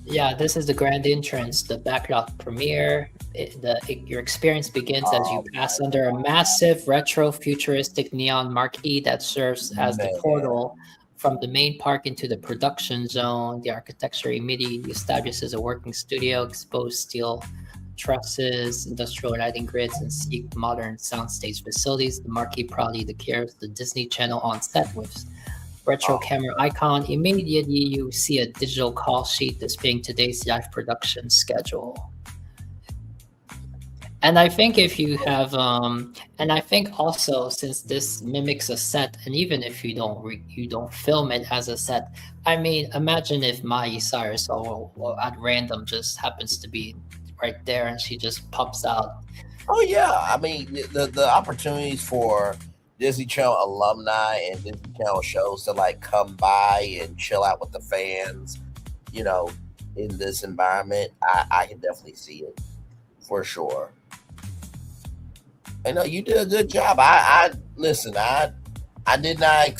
Yeah, this is the grand entrance, the backlot premiere. Your experience begins as you pass under a massive retro futuristic neon marquee that serves as the portal from the main park into the production zone. The architecture immediately establishes a working studio, exposed steel trusses, industrial lighting grids, and sleek modern soundstage facilities. The marquee proudly declares the Disney Channel on set with retro camera icon. Immediately you see a digital call sheet displaying today's live production schedule. And I think if you have and I think also, since this mimics a set, and even if you don't film it as a set, I mean, imagine if Miley Cyrus or at random just happens to be right there and she just pops out. Oh yeah, I mean the opportunities for Disney Channel alumni and Disney Channel shows to like come by and chill out with the fans, you know, in this environment, I can definitely see it for sure. I know you did a good job. I listen. I did not.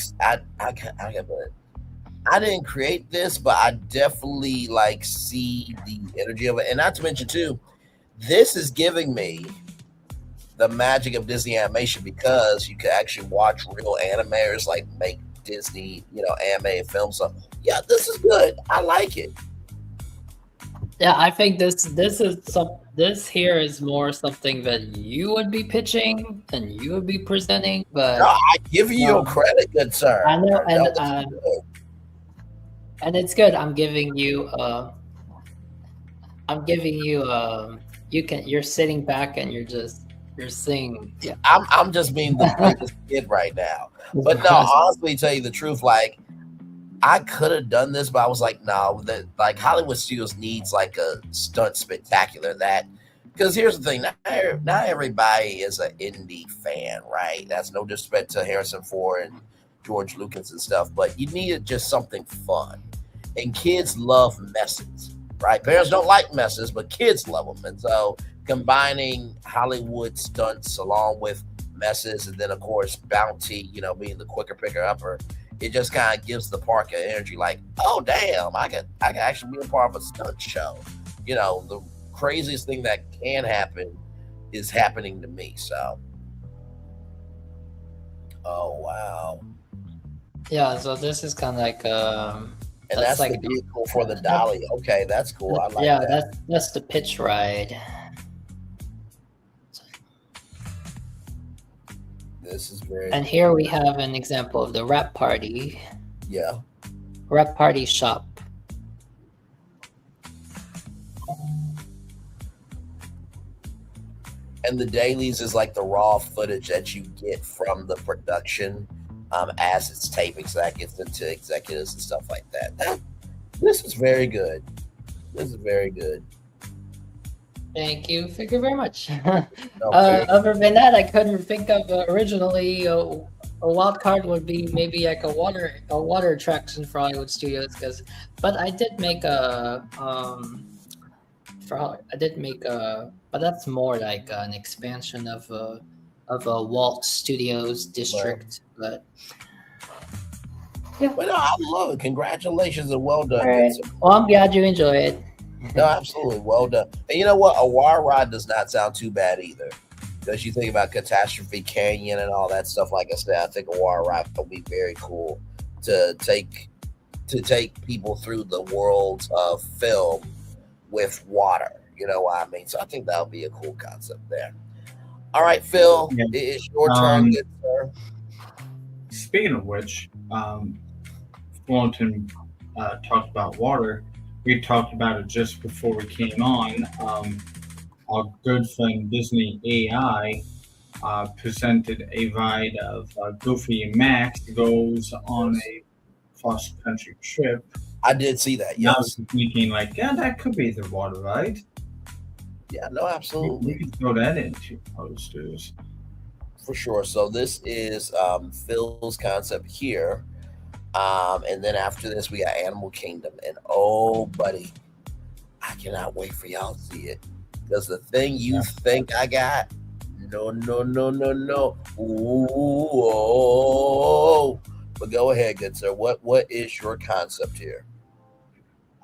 I didn't create this, but I definitely like see the energy of it, and not to mention too, this is giving me the magic of Disney animation, because you can actually watch real animators like make Disney, animated films. So yeah, this is good. I like it. Yeah, I think this here is more something that you would be pitching and you would be presenting. But no, I give you your credit, good sir. I know, and it's good. I'm giving you. You're sitting back and you're singing. Yeah, I'm just being the biggest kid right now. But no, honestly, tell you the truth, like I could have done this, but I was like, no, like Hollywood Studios needs like a stunt spectacular that, because here's the thing, not everybody is an indie fan, right? That's no disrespect to Harrison Ford and George Lucas and stuff, but you needed just something fun. And kids love messes, right? Parents don't like messes, but kids love them. And so combining Hollywood stunts along with messes, and then of course Bounty, being the quicker picker upper, it just kind of gives the park an energy like, oh damn, I can actually be a part of a stunt show. The craziest thing that can happen is happening to me. So, oh wow. Yeah, so this is kind of like and that's like the vehicle for the dolly. Okay, that's cool. I like that. Yeah, that's the pitch ride. This is very. And here we have an example of the wrap party. Yeah. Wrap party shop. And the dailies is like the raw footage that you get from the production as it's taping, so that gets into executives and stuff like that. This is very good. This is very good. Thank you very much. Other than that, I couldn't think of originally. A wild card would be maybe like a water attraction for Hollywood Studios, but I did make but that's more like an expansion of a Walt Studios district. But yeah, but no, I love it. Congratulations and well done. All right. Well, I'm glad you enjoy it. No, absolutely, well done. And you know what? A wire ride does not sound too bad either. Because you think about Catastrophe Canyon and all that stuff. Like I said, I think a wire ride would be very cool to take people through the worlds of film with water. You know what I mean? So I think that would be a cool concept there. All right, Phil, it's your turn, good sir. Speaking of which, Fulton talked about water. We talked about it just before we came on. Our good friend Disney AI presented a ride of Goofy and Max goes on a cross-country trip. I did see that, yes. I was thinking, like, yeah, that could be the water ride. Yeah, no, absolutely. We can throw that into posters. For sure. So this is Phil's concept here. And then after this, we got Animal Kingdom. And oh, buddy, I cannot wait for y'all to see it. Because the thing you think I got, no. Ooh, oh. But go ahead, good sir. What is your concept here?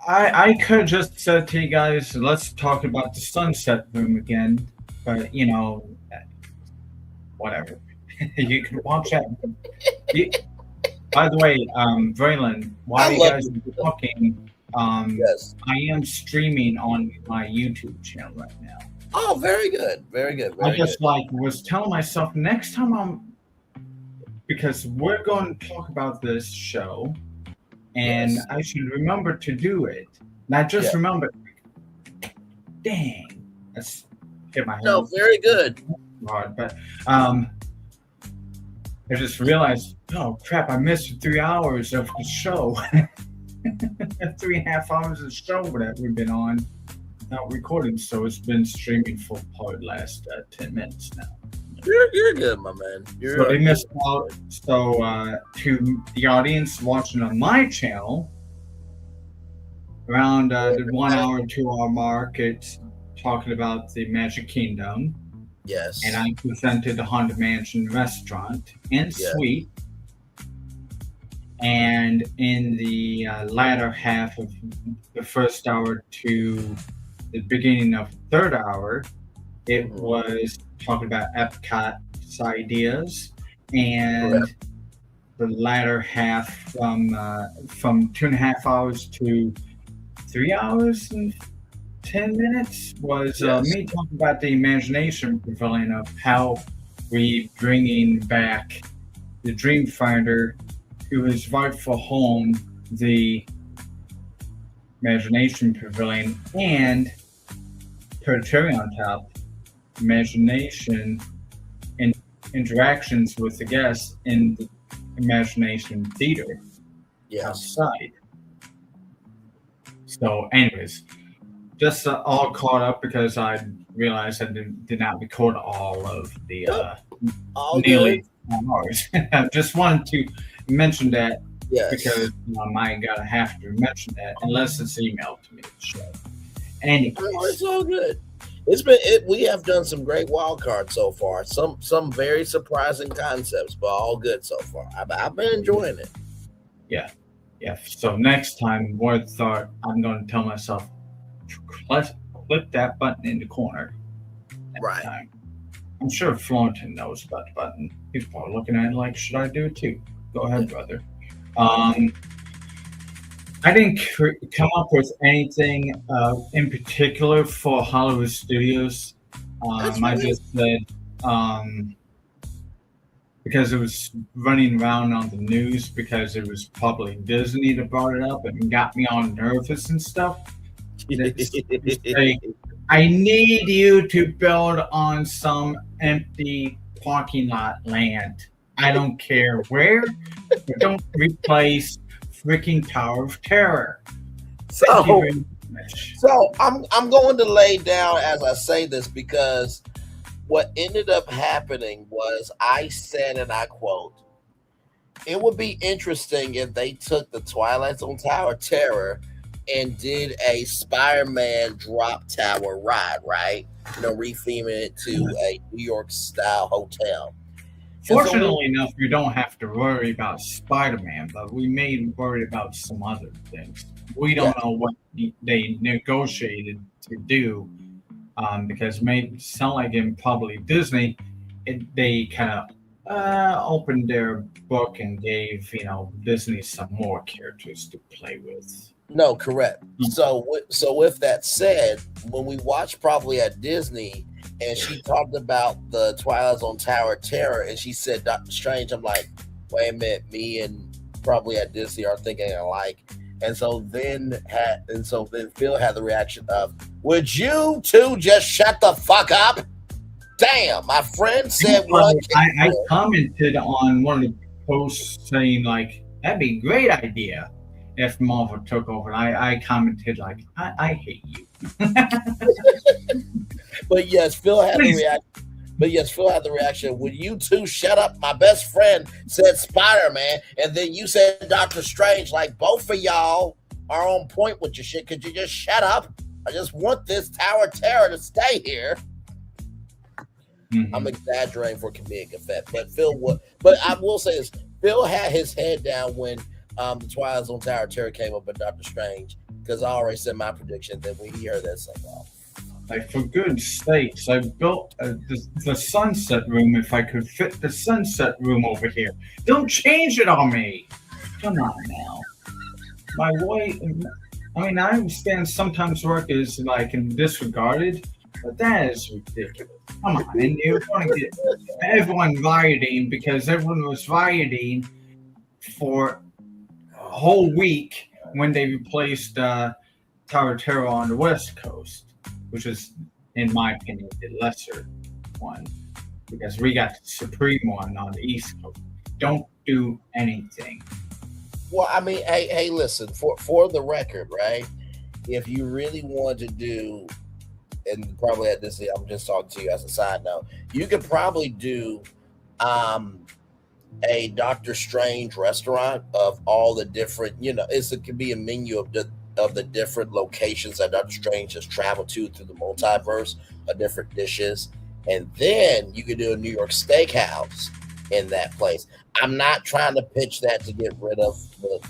I could have just said to you guys, let's talk about the Sunset Room again. But, you know, whatever. You can watch that. By the way, Braylon, while you guys are talking, yes. I am streaming on my YouTube channel right now. Oh, very good. Very good. I just was telling myself next time because we're going to talk about this show, and yes. I should remember to do it. Not just remember. Dang, that's hit my head. No, very good. Hard, but I just realized, oh crap, I missed 3 hours of the show. 3.5 hours of the show that we've been on, not recording, so it's been streaming for probably the last 10 minutes now. You're good, my man. So they missed out. So to the audience watching on my channel, around the 1 hour, 2 hour mark, it's talking about the Magic Kingdom. Yes. And I presented the Haunted Mansion restaurant and suite. And in the latter half of the first hour to the beginning of the third hour, it was talking about Epcot's ideas, and the latter half from 2.5 hours to 3 hours and 10 minutes was me talking about the Imagination Pavilion of how we bringing back the Dreamfinder to his rightful home, the Imagination Pavilion, and put a cherry on top, Imagination and interactions with the guests in the Imagination Theater outside. So anyways, just all caught up because I realized I did not record all of the nearly 4 hours. I just wanted to mention that because I gotta have to mention that unless it's emailed to me. Anyways, it's all good. We have done some great wild cards so far. Some very surprising concepts, but all good so far. I've been enjoying it. Yeah. So next time, what thought I'm going to tell myself, let's click that button in the corner. Right. Time. I'm sure Florentine knows about the button. He's probably looking at it like, should I do it too? Go ahead, brother. I didn't come up with anything in particular for Hollywood Studios. I just said because it was running around on the news because it was probably Disney that brought it up and got me all nervous and stuff. I need you to build on some empty parking lot land. I don't care where, but don't replace freaking Tower of Terror. So So I'm going to lay down as I say this because what ended up happening was I said, and I quote, "It would be interesting if they took the Twilight Zone Tower Terror and did a Spider-Man drop tower ride, right? Retheming it to a New York style hotel." Fortunately enough, we don't have to worry about Spider-Man, but we may worry about some other things. We don't know what they negotiated to do, because it may sound like in probably Disney, they kind of opened their book and gave Disney some more characters to play with. No, correct. So with that said, when we watched probably at Disney, and she talked about the Twilight Zone Tower Terror, and she said Doctor Strange, I'm like, wait a minute, me and probably at Disney are thinking alike. And so then Phil had the reaction of, would you two just shut the fuck up? Damn, my friend said one. I commented on one of the posts saying like, that'd be a great idea if Marvel took over. I commented like, I hate you. But yes, Phil had the reaction. Would you two shut up? My best friend said Spider-Man, and then you said Doctor Strange. Like, both of y'all are on point with your shit. Could you just shut up? I just want this Tower Terror to stay here. Mm-hmm. I'm exaggerating for comedic effect, but But I will say this: Phil had his head down when the Twilight Zone Tower Terror came up with Doctor Strange, because I already said my prediction. Then when he heard that, it's like, oh. Like, for goodness sakes, I built the sunset room if I could fit the sunset room over here. Don't change it on me. Come on now. My wife, I mean, I understand sometimes work is like disregarded, but that is ridiculous. Come on, and you're going to get everyone rioting because everyone was rioting for a whole week when they replaced Tower Terror on the West Coast, which is, in my opinion, the lesser one, because we got the supreme one on the East Coast. Don't do anything. Well, I mean, hey, listen, for the record, right? If you really want to do, and probably at this, I'm just talking to you as a side note, you could probably do a Doctor Strange restaurant of all the different, it could be a menu of the different locations that Doctor Strange has traveled to through the multiverse of different dishes. And then you could do a New York steakhouse in that place. I'm not trying to pitch that to get rid of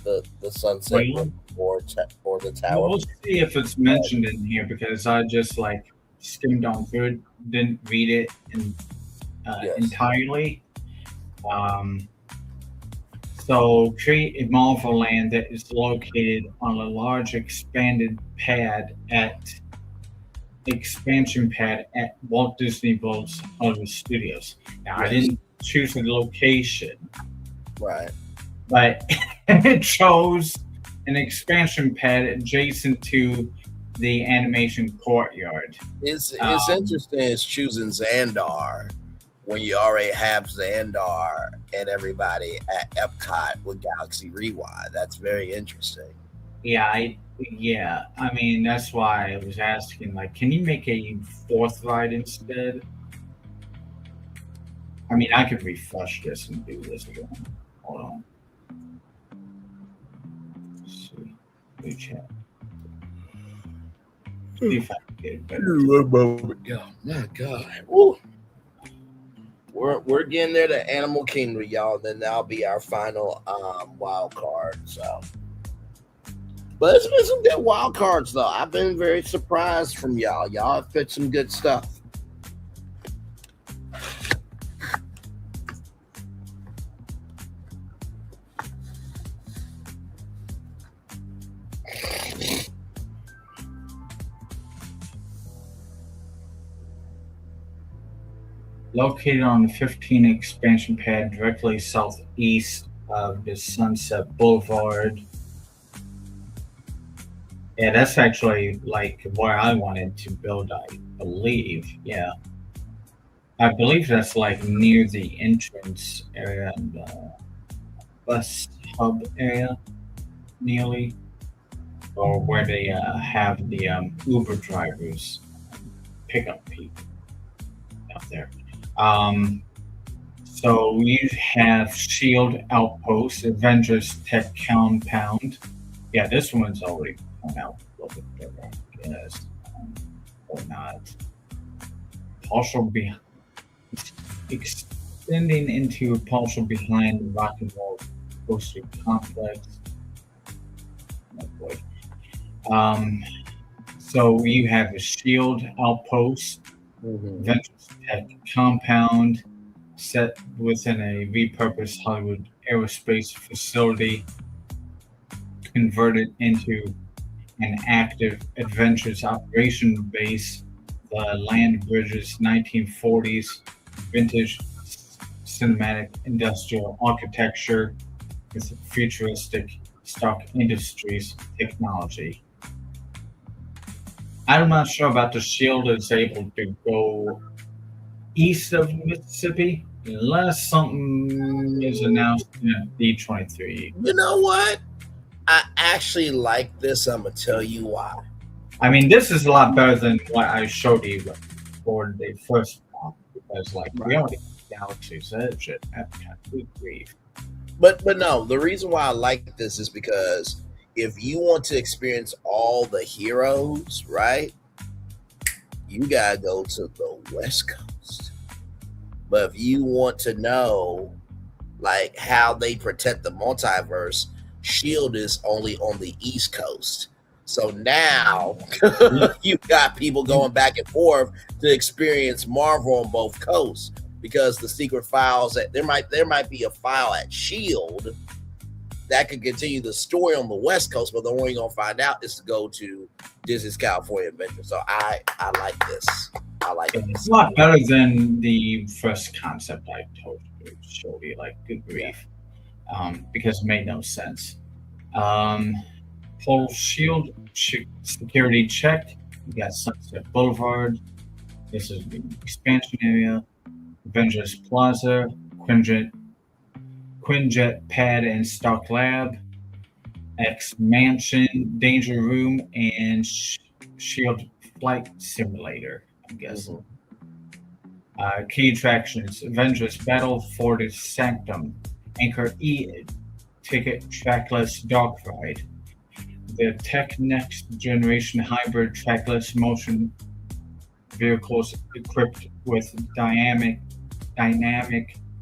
the Sunset Room or the Tower. We'll see if it's mentioned in here, because I just skimmed on through it, didn't read it entirely. So create a Marvel land that is located on a large expansion pad at Walt Disney World's Hollywood Studios. Now, I didn't choose a location, right? But it chose an expansion pad adjacent to the animation courtyard. It's interesting. It's choosing Xandar when you already have Xandar and everybody at Epcot with Galaxy Rewind. That's very interesting. Yeah, I mean, that's why I was asking, can you make a fourth ride instead? I mean, I could refresh this and do this again. Hold on. Let's see. New chat. See if I can get it better. Oh my God. Ooh. We're getting there to Animal Kingdom, y'all. Then that'll be our final wild card. So, but it's been some good wild cards, though. I've been very surprised from y'all. Y'all have picked some good stuff. Located on the 15 expansion pad directly southeast of the Sunset Boulevard. Yeah, that's actually where I wanted to build, I believe. Yeah. I believe that's near the entrance area and bus hub area, nearly. or where they have the Uber drivers pick up people out there. So you have Shield Outpost, Avengers Tech Compound. Yeah, this one's already come out a little bit better, I guess. Or not. Partial extending into a partial behind the rock and roll coaster complex. Oh boy. So you have a Shield Outpost, Adventures Tech Compound, set within a repurposed Hollywood aerospace facility, converted into an active adventures operation base. The land bridges 1940s vintage cinematic industrial architecture with futuristic Stark Industries technology. I'm not sure about the Shield is able to go east of Mississippi unless something is announced in D23. You know what? I actually like this. I'm gonna tell you why. I mean, this is a lot better than what I showed you for the first one, because we only Galaxy's Edge at Epcot. Good grief. But no, the reason why I like this is because if you want to experience all the heroes, right, you gotta go to the West Coast. But if you want to know how they protect the multiverse, Shield is only on the East Coast. So now you've got people going back and forth to experience Marvel on both coasts, because the secret files that there might be a file at Shield that could continue the story on the West Coast, but the only you're gonna find out is to go to Disney's California Adventure. So I like this. I like it. It's a lot better than the first concept I showed you, good grief, because it made no sense. Full Shield security checked. We got Sunset Boulevard. This is the expansion area. Avengers Plaza, Quinjet Pad and Stock Lab, X Mansion, Danger Room, and Shield Flight Simulator, I'm guessing. Key attractions: Avengers Battle for the Sanctum, Anchor E Ticket Trackless Dog Ride, the Tech Next Generation Hybrid Trackless Motion Vehicles equipped with dynamic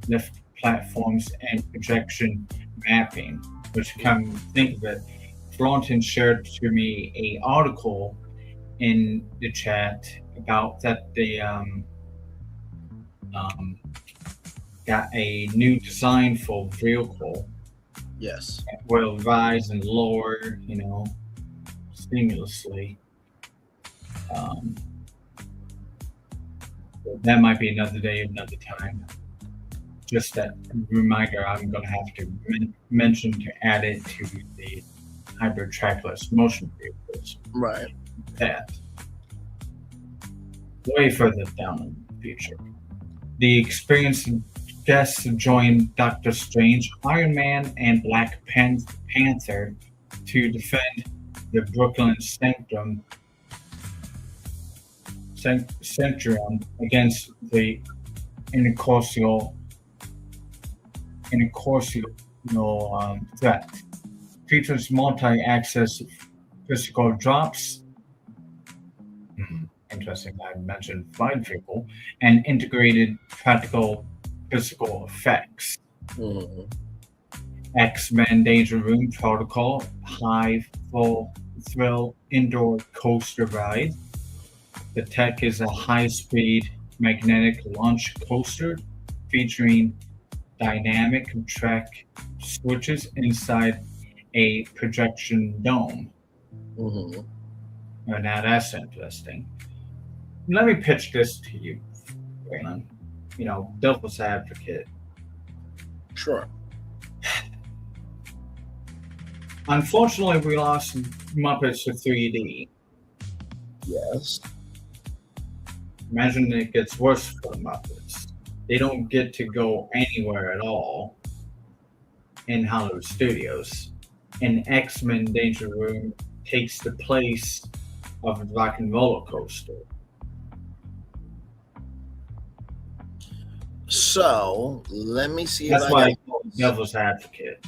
lift platforms and projection mapping. Which, come to think of it, Thornton shared to me an article in the chat about that they got a new design for vehicle. Yes. Will rise and lower, seamlessly. That might be another day, another time. Just that reminder, I'm going to have to mention to add it to the hybrid trackless motion vehicles. Right. That. Way further down in the future. The experienced guests join Doctor Strange, Iron Man, and Black Panther to defend the Brooklyn Sanctum against the incorporeal threat. Features multi-access physical drops. Interesting, I mentioned flight vehicle, and integrated practical physical effects. X-Men Danger Room Protocol, high full thrill indoor coaster ride. The tech is a high-speed magnetic launch coaster featuring dynamic track switches inside a projection dome. Now that's interesting. Let me pitch this to you, Waylon. Devil's advocate. Sure. Unfortunately, we lost Muppets to 3D. Yes. Imagine it gets worse for the Muppets. They don't get to go anywhere at all in Hollywood Studios. And X-Men Danger Room takes the place of a rock and roller coaster. So let me see. That's if why I I call it devil's advocate.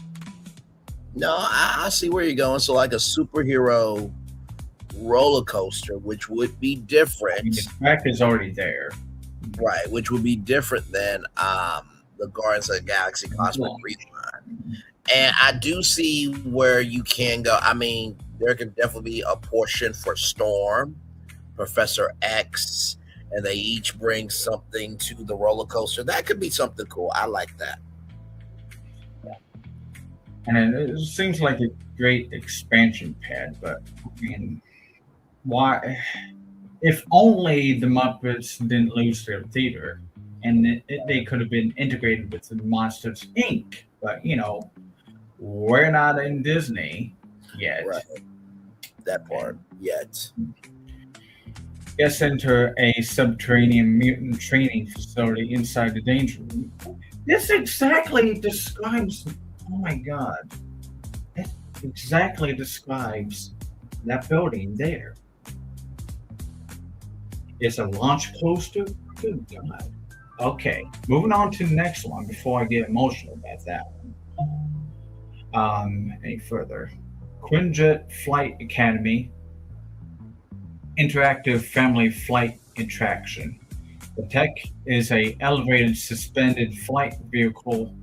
No, I see where you're going. So like a superhero roller coaster, which would be different. I mean, the track is already there. Right, which would be different than the Guardians of the Galaxy Cosmic Rewind. And I do see where you can go. I mean, there can definitely be a portion for Storm, Professor X, and they each bring something to the roller coaster. That could be something cool. I like that. And it seems like a great expansion pad, but I mean, why? If only the Muppets didn't lose their theater, and they could have been integrated with the Monsters Inc. But you know, we're not in Disney yet. Right. That part yet. Guests enter a subterranean mutant training facility inside the Danger Room. This exactly describes. Oh my God! It exactly describes that building there. It's a launch poster. Good God. Okay, moving on to the next one before I get emotional about that one. Any further? Quinjet Flight Academy, interactive family flight attraction. The tech is a elevated suspended flight vehicle.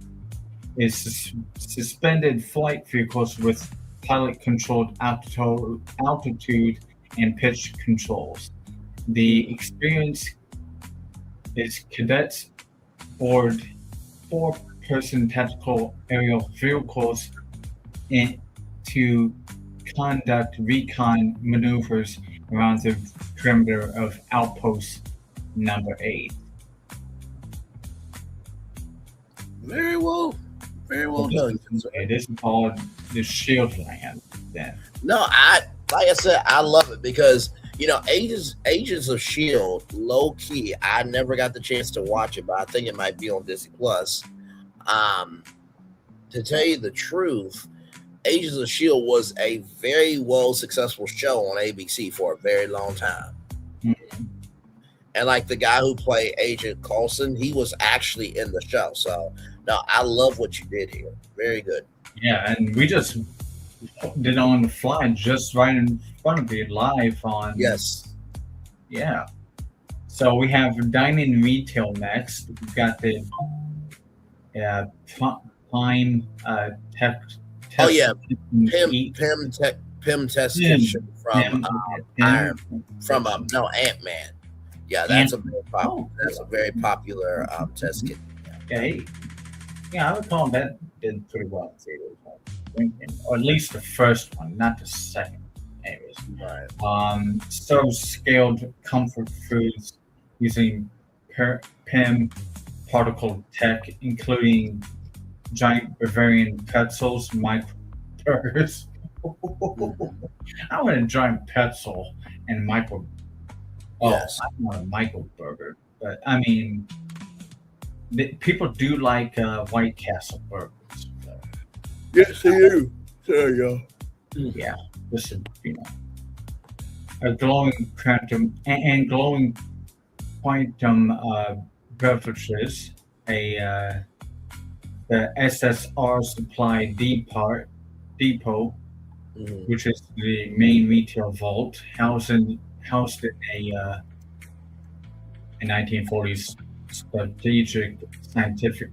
Suspended flight vehicles with pilot-controlled altitude and pitch controls. The experience is cadets board 4-person tactical aerial vehicles to conduct recon maneuvers around the perimeter of Outpost Number 8. Very well done. This is called the Shield Land. Then. No, like I said, I love it because you know, Agents of S.H.I.E.L.D., low key, I never got the chance to watch it, but I think it might be on Disney Plus. To tell you the truth, Agents of S.H.I.E.L.D. was a very well successful show on ABC for a very long time. Mm-hmm. And like the guy who played Agent Coulson, he was actually in the show. So, no, I love what you did here. Very good. Yeah, and we just did on the fly, just right in front of you, live on. Yes. Yeah. So we have dining retail next. We've got the Prime Tech. Oh yeah, Pym test kitchen from Ant-Man. Yeah, that's a very popular test kit. Okay. Yeah, I would call that did pretty well in theaters. Or at least the first one, not the second. Anyways, right. Serves scaled comfort foods using Pym particle tech, including giant Bavarian pretzels, micro burgers. I want a giant pretzel and micro. Oh, yes. I want a micro burger, but I mean, people do like White Castle burgers. Yes, they do. There you go. Yeah, this is, you know, a glowing quantum and glowing quantum beverages. The SSR Supply Depot, which is the main retail vault, housed in a 1940s strategic scientific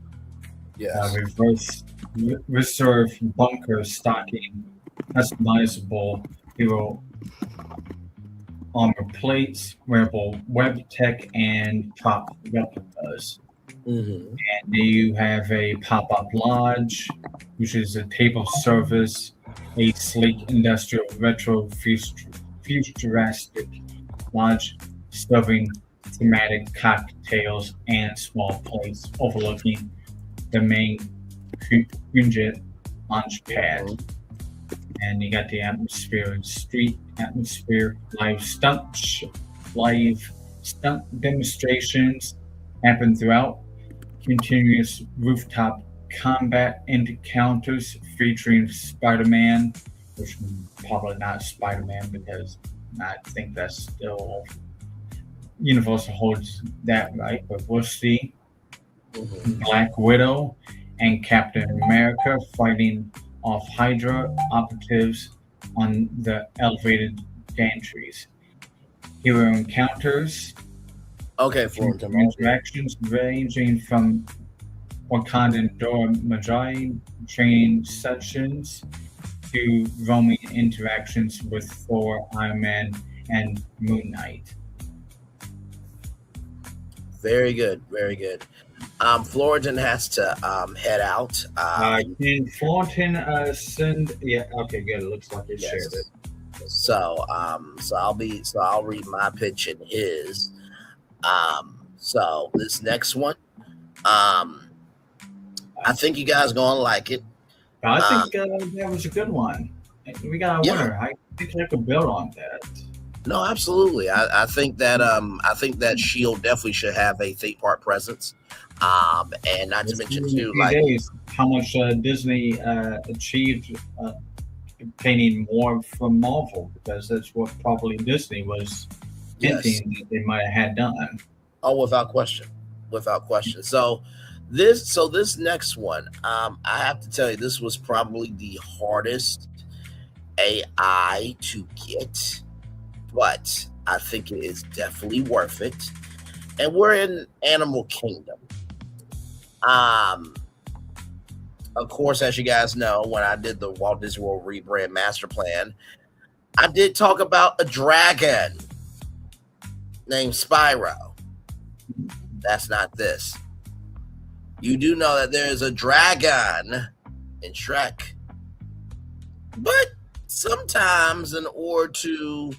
reserve bunker stocking customizable hero armor plates, wearable web tech, and prop replicas. Mm-hmm. And you have a pop-up lodge, which is a table service, a sleek industrial retro futuristic lodge serving thematic cocktails and small plates overlooking the main Quinjet launch pad. And you got the street atmosphere, live stunt demonstrations happen throughout, continuous rooftop combat encounters featuring Spider-Man, which probably not Spider-Man because I think that's still Universal holds that right, but we'll see. Black Widow and Captain America fighting off Hydra operatives on the elevated gantries. Hero encounters. Okay, for interactions ranging from Wakandan Dora Milaje training sessions to roaming interactions with Thor, Iron Man, and Moon Knight. Very good, very good. Florian has to head out. Can Florian send? Yeah, okay, good. It looks like he shared it. So I'll read my pitch and his. So this next one, I think you guys gonna like it. I think that was a good one. We got a winner. I think I could build on that. No, absolutely. I think that Shield definitely should have a theme park presence. And not to mention too, like how much Disney achieved obtaining more from Marvel, because that's what probably Disney was hinting that they might have had done. Oh, without question. So this next one, I have to tell you, this was probably the hardest AI to get, but I think it is definitely worth it. And we're in Animal Kingdom. Of course, as you guys know, when I did the Walt Disney World rebrand master plan, I did talk about a dragon named Spyro. That's not this. You do know that there is a dragon in Shrek. But sometimes in order to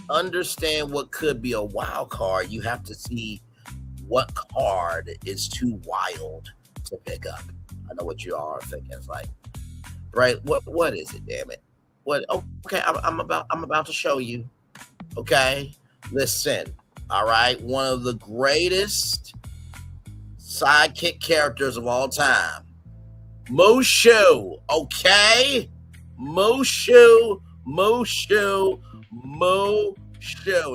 understand what could be a wild card, you have to see what card is too wild to pick up. I know what you all are thinking. It's like, right? What is it? Damn it! What? Okay, I'm about to show you. Okay, listen. All right, one of the greatest sidekick characters of all time, Mushu. Okay, Mushu.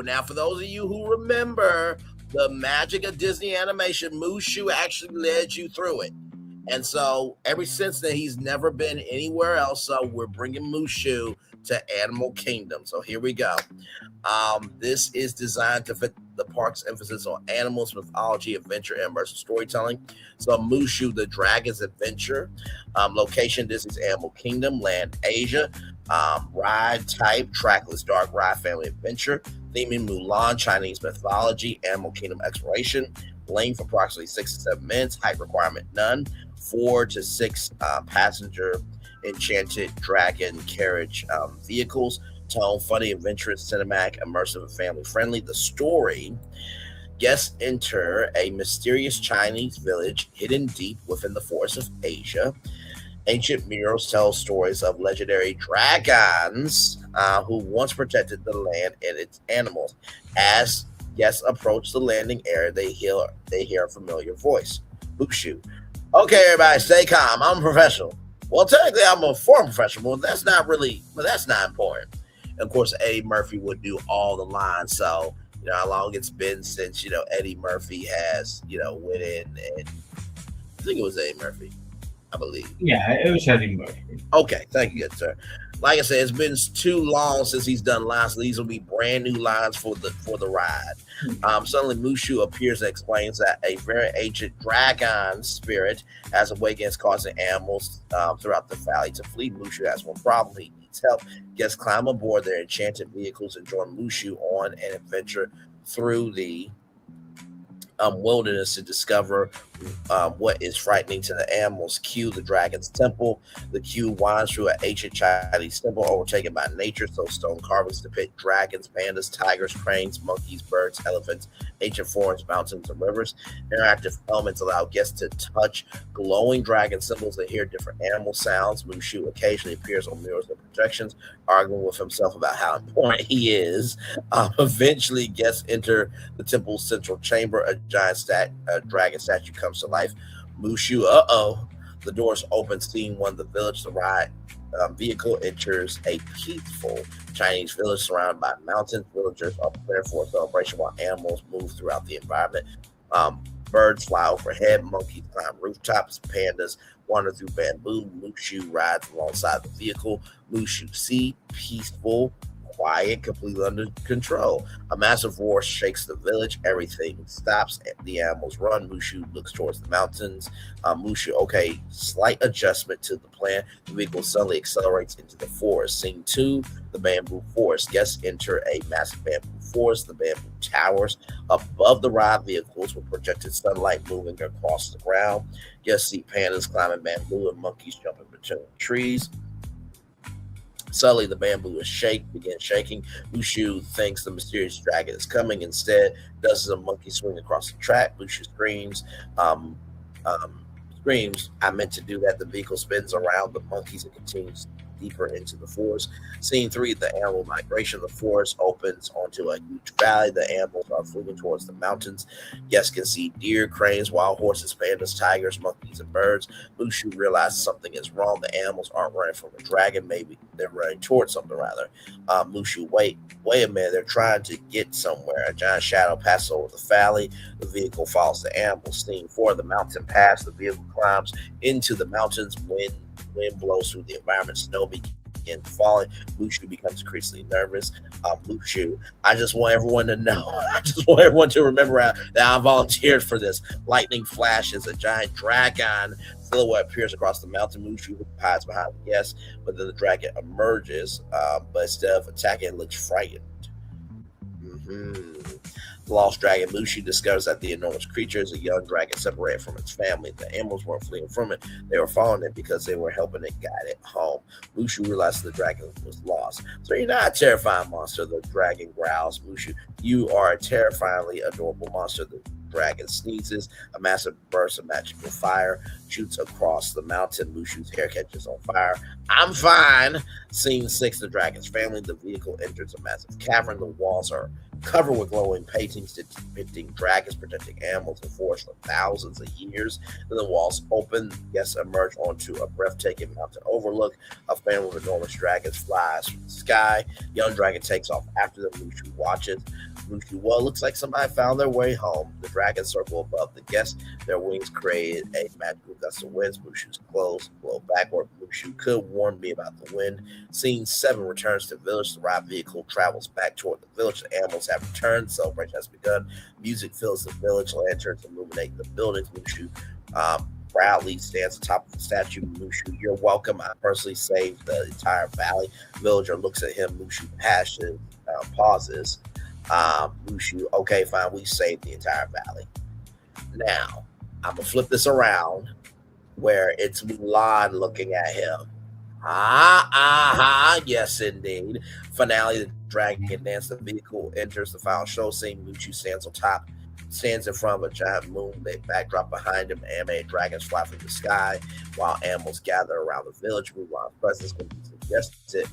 Now, for those of you who remember the magic of Disney animation, Mushu actually led you through it. And so ever since then, he's never been anywhere else. So we're bringing Mushu to Animal Kingdom. So here we go. This is designed to fit the park's emphasis on animals, mythology, adventure, and immersive storytelling. So Mushu, the Dragon's Adventure. Location, Disney's Animal Kingdom, Land, Asia. Ride type, trackless dark ride family adventure. Theming Mulan, Chinese mythology, Animal Kingdom exploration. Length approximately 6 to 7 minutes. Height requirement none. 4 to 6 passenger enchanted dragon carriage vehicles. Tone, funny, adventurous, cinematic, immersive, and family friendly. The story: guests enter a mysterious Chinese village hidden deep within the forests of Asia. Ancient murals tell stories of legendary dragons who once protected the land and its animals. As guests approach the landing area, they hear a familiar voice. Mushu. Okay, everybody, stay calm. I'm a professional. Well, technically, I'm a former professional, but that's not important. And of course, Eddie Murphy would do all the lines. So, you know, how long it's been since, you know, Eddie Murphy has, you know, went in and I think it was Eddie Murphy, I believe. Yeah, it was Eddie Murphy. Okay, thank you, good sir. Like I said, it's been too long since he's done lines, so these will be brand new lines for the ride. Suddenly, Mushu appears and explains that a very ancient dragon spirit has awakened, causing animals throughout the valley to flee. Mushu has one problem: he needs help. Guests climb aboard their enchanted vehicles and join Mushu on an adventure through the wilderness to discover what is frightening to the animals. Cue the dragon's temple. The queue winds through an ancient Chinese temple overtaken by nature. So stone carvings depict dragons, pandas, tigers, cranes, monkeys, birds, elephants, ancient forests, mountains, and rivers. Interactive elements allow guests to touch glowing dragon symbols and hear different animal sounds. Mushu occasionally appears on mirrors and projections, arguing with himself about how important he is. Eventually, guests enter the temple's central chamber. A giant dragon statue comes to life. Mushu, the doors open, seeing one of the village. The ride vehicle enters a peaceful Chinese village surrounded by mountains. Villagers are prepared for a celebration while animals move throughout the environment. Birds fly overhead, monkeys climb rooftops, pandas wander through bamboo. Mushu rides alongside the vehicle. Mushu see peaceful, quiet, completely under control. A massive roar shakes the village. Everything stops. The animals run. Mushu looks towards the mountains. Mushu, okay, slight adjustment to the plan. The vehicle suddenly accelerates into the forest. Scene 2, the bamboo forest. Guests enter a massive bamboo forest. The bamboo towers above the ride vehicles with projected sunlight moving across the ground. Guests see pandas climbing bamboo and monkeys jumping between trees. Suddenly, the bamboo begins shaking. Mushu thinks the mysterious dragon is coming. Instead, dozens of monkeys swing across the track. Mushu screams, I meant to do that. The vehicle spins around the monkeys and continues deeper into the forest. Scene 3, the animal migration. The forest opens onto a huge valley. The animals are moving towards the mountains. Guests can see deer, cranes, wild horses, pandas, tigers, monkeys, and birds. Mushu realizes something is wrong. The animals aren't running from a dragon. Maybe they're running towards something, rather. Mushu, wait a minute. They're trying to get somewhere. A giant shadow passes over the valley. The vehicle follows the animals. Scene 4, the mountain pass. The vehicle climbs into the mountains. Wind blows through the environment. Snow begins falling. Mushu becomes increasingly nervous. Mushu, I just want everyone to know. I just want everyone to remember that I volunteered for this. Lightning flashes. A giant dragon silhouette appears across the mountain. Mushu hides behind the guests, but then the dragon emerges. But instead of attacking, it looks frightened. The lost dragon Mushu discovers that the enormous creature is a young dragon separated from its family. The animals weren't fleeing from it. They were following it because they were helping it guide it home. Mushu realized the dragon was lost. So you're not a terrifying monster, the dragon growls. Mushu, you are a terrifyingly adorable monster. The dragon sneezes. A massive burst of magical fire shoots across the mountain. Mushu's hair catches on fire. I'm fine. Scene 6, the dragon's family. The vehicle enters a massive cavern. The walls are covered with glowing paintings depicting dragons protecting animals in forests for thousands of years. Then the walls open. Guests emerge onto a breathtaking mountain overlook. A family of enormous dragons flies from the sky. Young dragon takes off after them. Mushu watches. Mushu, well, looks like somebody found their way home. The dragons circle above the guests. Their wings create a magical gust of winds. Mushu's clothes blow backward. Mushu could warn me about the wind. Scene 7 returns to the village. The ride vehicle travels back toward the village. The animals have returned. Celebration has begun. Music fills the village. Lanterns illuminate the buildings. Mushu proudly stands on top of the statue. Mushu, you're welcome. I personally saved the entire valley. Villager looks at him. Mushu pauses. Mushu, okay, fine. We saved the entire valley. Now, I'm going to flip this around where it's Mulan looking at him. Yes, indeed. Finale, the dragon dance. The vehicle enters the final show scene. Mushu stands in front of a giant moon. The backdrop behind him. Animated dragons fly from the sky while animals gather around the village. Mulan's presence can be suggested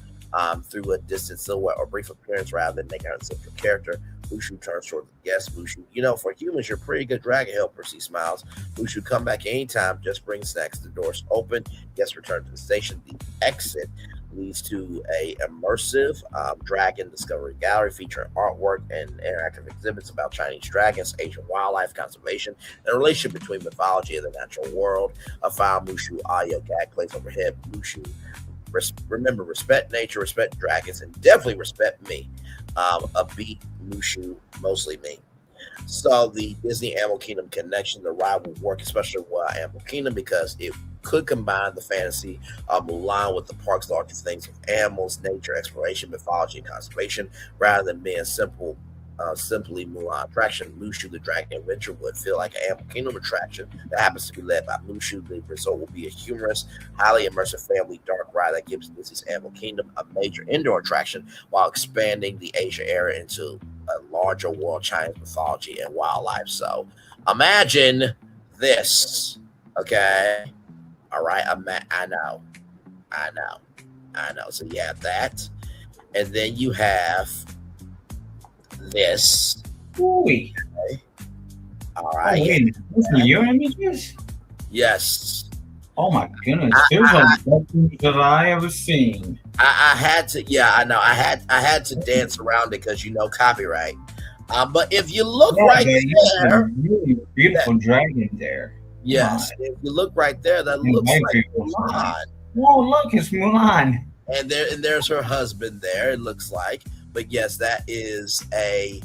through a distant silhouette or brief appearance rather than making her a central character. Mushu turns toward the guest. Mushu, for humans, you're a pretty good dragon helper. He smiles. Mushu, come back anytime. Just bring snacks. The doors open. Guests return to the station. The exit leads to a immersive dragon discovery gallery featuring artwork and interactive exhibits about Chinese dragons, Asian wildlife conservation, and the relationship between mythology and the natural world. A file Mushu audio gag plays overhead. Mushu, remember, respect nature, respect dragons, and definitely respect me. A beat Mushu, mostly me. So the Disney Animal Kingdom connection, the ride will work especially with Animal Kingdom because it could combine the fantasy of Mulan with the park's larger things of animals, nature, exploration, mythology, and conservation, rather than being simply Mulan attraction. Mushu the Dragon Adventure would feel like an Animal Kingdom attraction that happens to be led by Mushu. The result will be a humorous, highly immersive family dark ride that gives Disney's Animal Kingdom a major indoor attraction while expanding the Asia area into a larger world, Chinese mythology and wildlife. So imagine this, okay? All right, I know. So you have that, and then you have this. Okay. All right. Those are your images? Yes. Oh my goodness, those are the best things that I ever seen. I had to, I know, I had to dance around it because copyright. But if you look right there, a really beautiful dragon there. Yes, if you look right there, that looks like Mulan. Whoa, look, it's Mulan. And there's her husband there, it looks like. But yes, that is a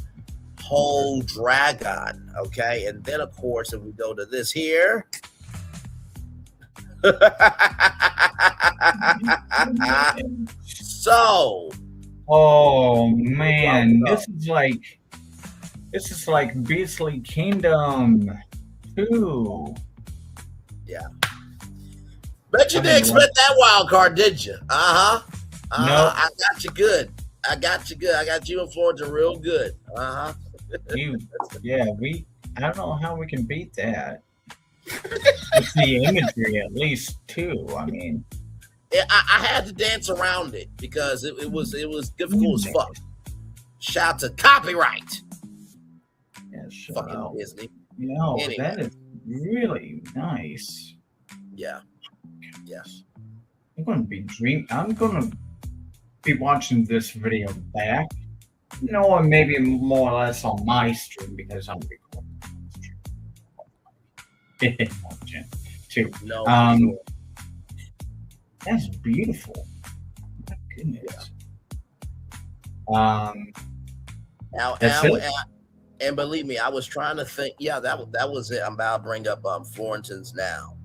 whole dragon. Okay, and then of course, if we go to this here. So, oh man, this is like Beastly Kingdom 2. Yeah. Bet you didn't expect that wild card, did you? Nope. I got you good. I got you and Florida real good. I don't know how we can beat that. It's the imagery, at least, too. I mean, I had to dance around it because it was difficult as fuck. Shout to copyright. Yeah, fucking Disney. No, anyway. That is really nice. Yeah. Yes. I'm gonna be watching this video back. Or maybe more or less on my stream because I'm recording. Too. No. That's beautiful. My goodness. And believe me, I was trying to think. Yeah, that was it. I'm about to bring up Florentines now.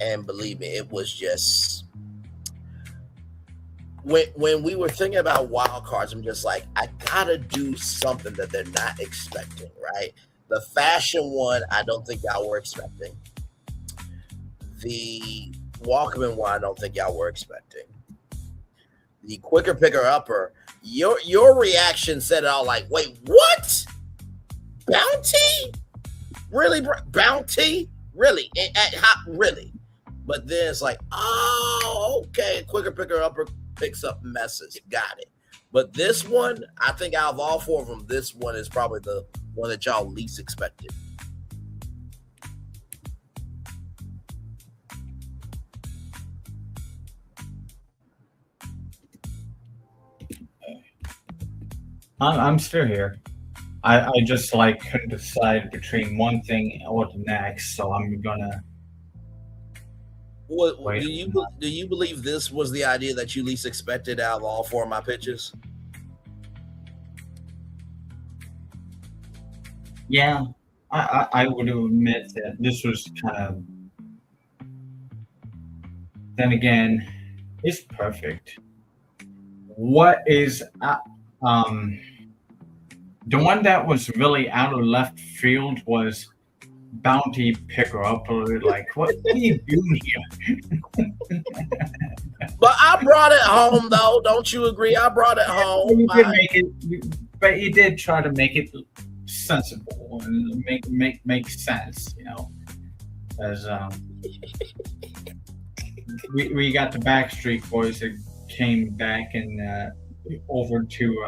And believe me, it was just when we were thinking about wild cards, I'm just like, I gotta do something that they're not expecting, right? The fashion one, I don't think y'all were expecting. The Walkman one, I don't think y'all were expecting. The quicker picker upper, your reaction said it all. Like, wait, what? Bounty? Really, bounty? Really? Really? But then it's like, oh, okay. Quicker picker upper picks up messes. Got it. But this one, I think out of all four of them, this one is probably the one that y'all least expected. I'm still here. I just couldn't decide between one thing or the next, so I'm gonna. What do you believe this was the idea that you least expected out of all four of my pitches? Yeah, I would admit that this was kind of. Then again, it's perfect. What is the one that was really out of left field was Bounty Picker Upper. Like, what are you doing here? But I brought it home, though. Don't you agree? I brought it home. You did make it, but you did try to make it sensible and make sense, as we got the Backstreet Boys that came back and over to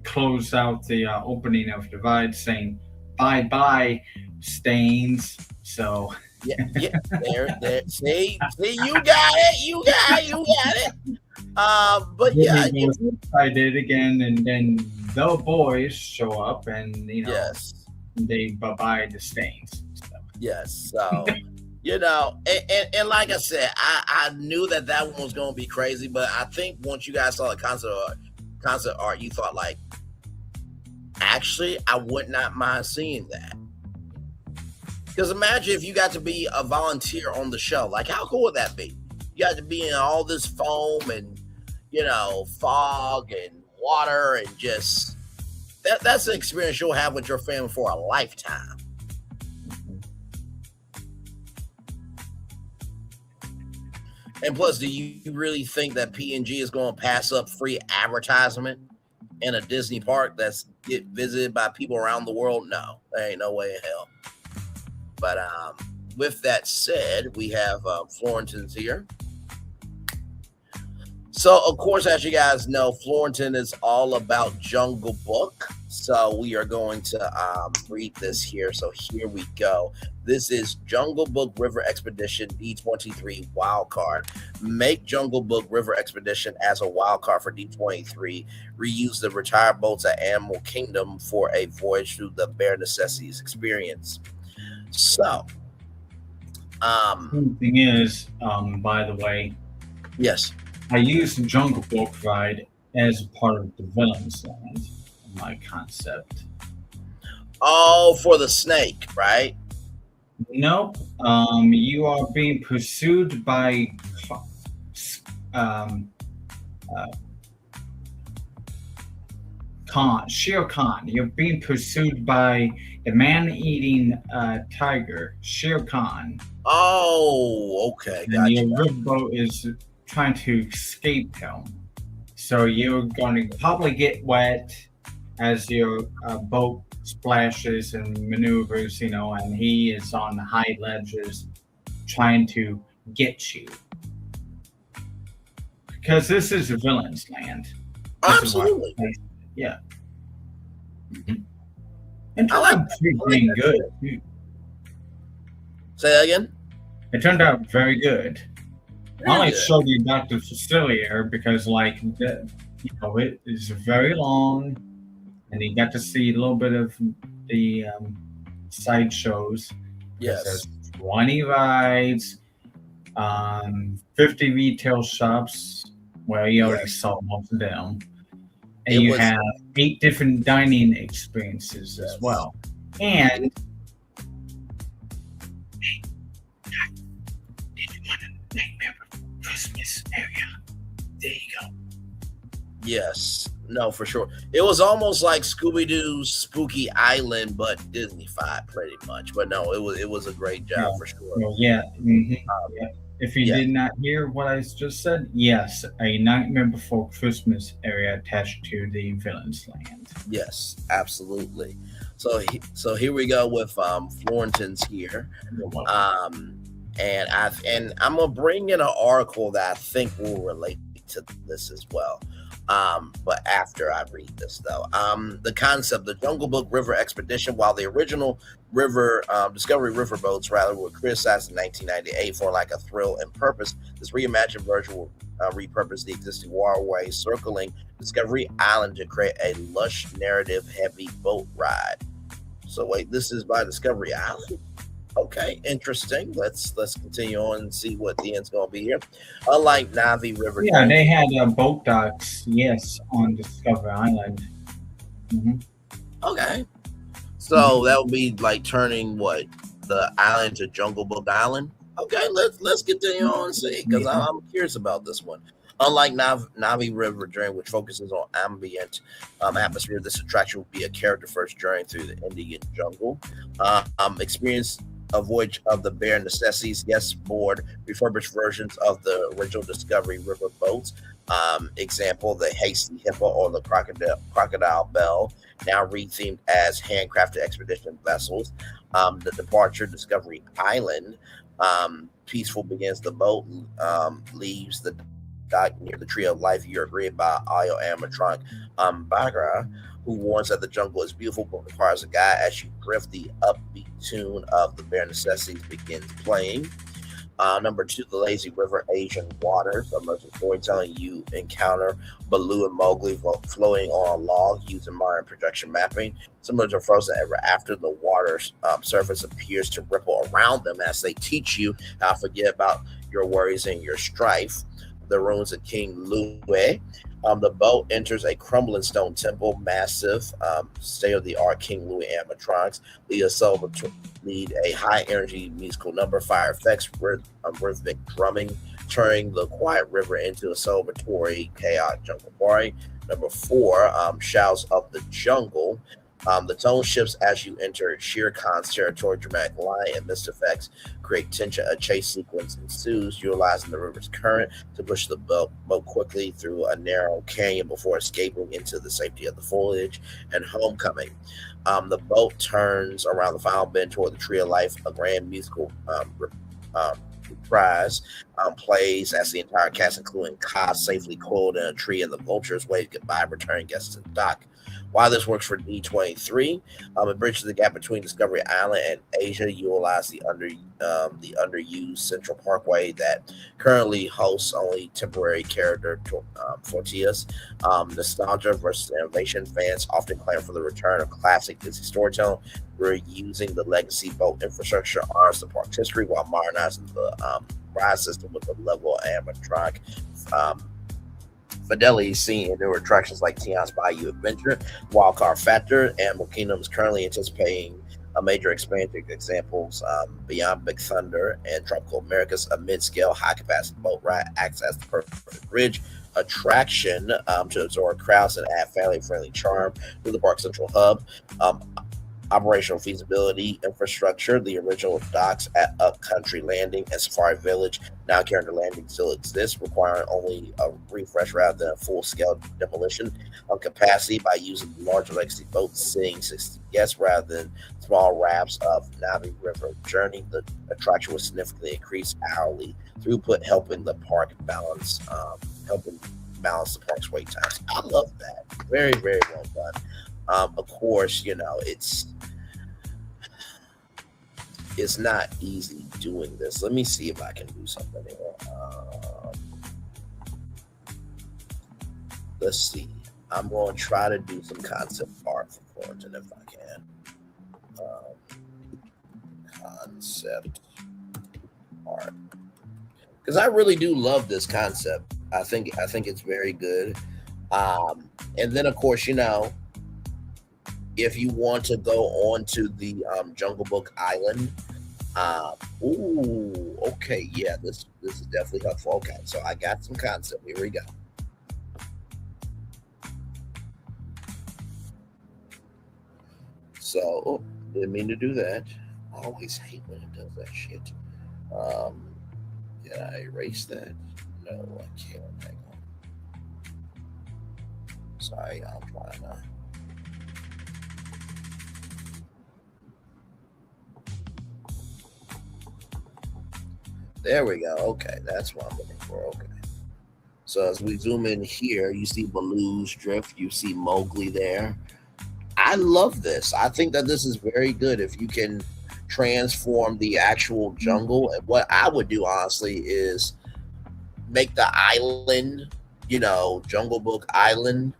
close out the opening of Divide, saying bye Stains. So yeah, there. See, you got it. But yeah, I did again, and then the boys show up, and yes, they bye the Stains. So. Yes, so. And like I said, I knew that one was going to be crazy, but I think once you guys saw the concert art, you thought like, actually, I would not mind seeing that. Because imagine if you got to be a volunteer on the show. Like, how cool would that be? You got to be in all this foam and, fog and water and just, that's an experience you'll have with your family for a lifetime. And plus, do you really think that P&G is going to pass up free advertisement in a Disney park that's get visited by people around the world? No, there ain't no way in hell. But with that said, we have Florentines here. So, of course, as you guys know, Florentin is all about Jungle Book. So we are going to read this here. So here we go. This is Jungle Book River Expedition D23 Wildcard. Make Jungle Book River Expedition as a wildcard for D23. Reuse the retired boats at Animal Kingdom for a voyage through the Bare Necessities experience. So, the thing is, by the way, yes, I used the Jungle Book ride as part of the Villain's Land, my concept. Oh, for the snake, right? Nope. You are being pursued by Shere Khan. You're being pursued by the man-eating tiger, Shere Khan. Oh, okay. And your riverboat is trying to escape him. So you're going to probably get wet as your boat splashes and maneuvers, and he is on the high ledges trying to get you. Because this is a Villain's Land. Absolutely. Yeah. And I like pretty good. Say that again? It turned out very good. I only showed you Dr. Facilier because, it is very long, and you got to see a little bit of the side shows. Yes. There's 20 rides, 50 retail shops. Well, you already saw most of them. And you have 8 different dining experiences as well. And Christmas area. There you go. Yes. No, for sure. It was almost like Scooby-Doo's Spooky Island, but Disney-fied pretty much. But no, it was a great job for sure. Well, yeah. Yeah. If you did not hear what I just said, yes, a Nightmare Before Christmas area attached to the Villain's Land. Yes, absolutely. So here we go with Florentines here. And I'm gonna bring in an article that I think will relate to this as well. But after I read this, though, the concept, the Jungle Book River Expedition, while the original Discovery River boats were criticized in 1998 for lack of thrill and purpose, this reimagined version will repurpose the existing waterway circling Discovery Island to create a lush, narrative-heavy boat ride. So wait, this is by Discovery Island? Okay, interesting. Let's continue on and see what the end's going to be here. Unlike Navi River. Yeah, they had boat docks, yes, on Discovery Island. Mm-hmm. Okay. So that would be like turning the island to Jungle Book Island. Okay, let's continue on and see, because I'm curious about this one. Unlike Navi River Journey, which focuses on ambient atmosphere, this attraction will be a character-first journey through the Indian jungle. Experience a voyage of the Bare Necessities, guest board refurbished versions of the original Discovery River boats. Example, the Hasty Hippo or the Crocodile Bell, now rethemed as handcrafted expedition vessels. The Departure Discovery Island, peaceful begins. The boat leaves the dock near the Tree of Life. You're greeted by Ayo animatronic Bagra, who warns that the jungle is beautiful but requires a guide. As you drift, the upbeat tune of the Bare Necessities begins playing. Number 2, the Lazy River Asian Waters. Immersive storytelling. You encounter Baloo and Mowgli floating on a log using modern projection mapping. Similar to Frozen Ever After, the water's surface appears to ripple around them as they teach you how to forget about your worries and your strife. The ruins of King Louie. The boat enters a crumbling stone temple, massive, state-of-the-art King Louie animatronics. Lead a high-energy musical number, fire effects, rhythmic drumming, turning the quiet river into a celebratory, chaotic jungle party. Number 4, Shouts of the Jungle. The tone shifts as you enter Shere Khan's territory. Dramatic light and mist effects create tension. A chase sequence ensues, utilizing the river's current to push the boat quickly through a narrow canyon before escaping into the safety of the foliage and homecoming. The boat turns around the final bend toward the Tree of Life, a grand musical Prize plays as the entire cast, including Cos, safely coiled in a tree, and the vultures wave goodbye, returning guests to the dock. While this works for D23, it bridges the gap between Discovery Island and Asia, utilize the underused Central Parkway that currently hosts only temporary character tortillas. Nostalgia versus innovation. Fans often claim for the return of classic Disney storytelling. We're using the legacy boat infrastructure, honors the park's history, while modernizing the ride system with a level of animatronic fidelity seen in newer attractions like Tion's Bayou Adventure, Wildcard Factor. Animal Kingdom is currently anticipating a major expansion. Examples Beyond Big Thunder and Tropical Americas, a mid-scale, high-capacity boat ride acts as the perfect bridge attraction to absorb crowds and add family-friendly charm to the park central hub. Operational feasibility infrastructure. The original docks at Upcountry Landing and Safari Village, now Character Landing, still exists, requiring only a refresh rather than a full-scale demolition. On capacity, by using larger legacy boats sitting 60 guests rather than small rafts of Navi River journey, the attraction will significantly increase hourly throughput, helping the park balance the park's wait times. I love that. Very, very well done. Of course, it's not easy doing this. Let me see if I can do something here. Let's see. I'm going to try to do some concept art for Florentine if I can. Concept art, because I really do love this concept. I think it's very good. And then, of course, if you want to go on to the Jungle Book Island, okay, yeah, this is definitely helpful. Okay, so I got some concept. Here we go. So, didn't mean to do that. I always hate when it does that shit. Did I erase that? No, I can't. Hang on. Sorry, I'm trying to. There we go. Okay, that's what I'm looking for. Okay. So as we zoom in here, you see Baloo's Drift. You see Mowgli there. I love this. I think that this is very good if you can transform the actual jungle. And what I would do, honestly, is make the island, Jungle Book Island.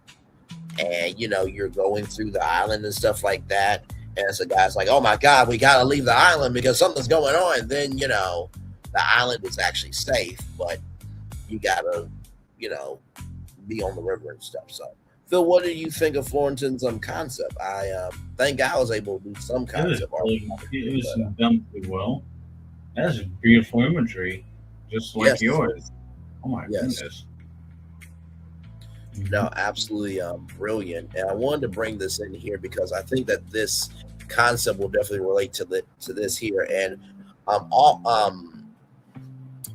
And, you're going through the island and stuff like that. And so guy's like, oh, my God, we got to leave the island because something's going on. And then, the island is actually safe, but you gotta, be on the river and stuff. So, Phil, what do you think of Florentine's concept? I think I was able to do some concept art. It was done pretty well. That's beautiful imagery, just like yours. Oh my goodness! No, absolutely brilliant. And I wanted to bring this in here because I think that this concept will definitely relate to this here. And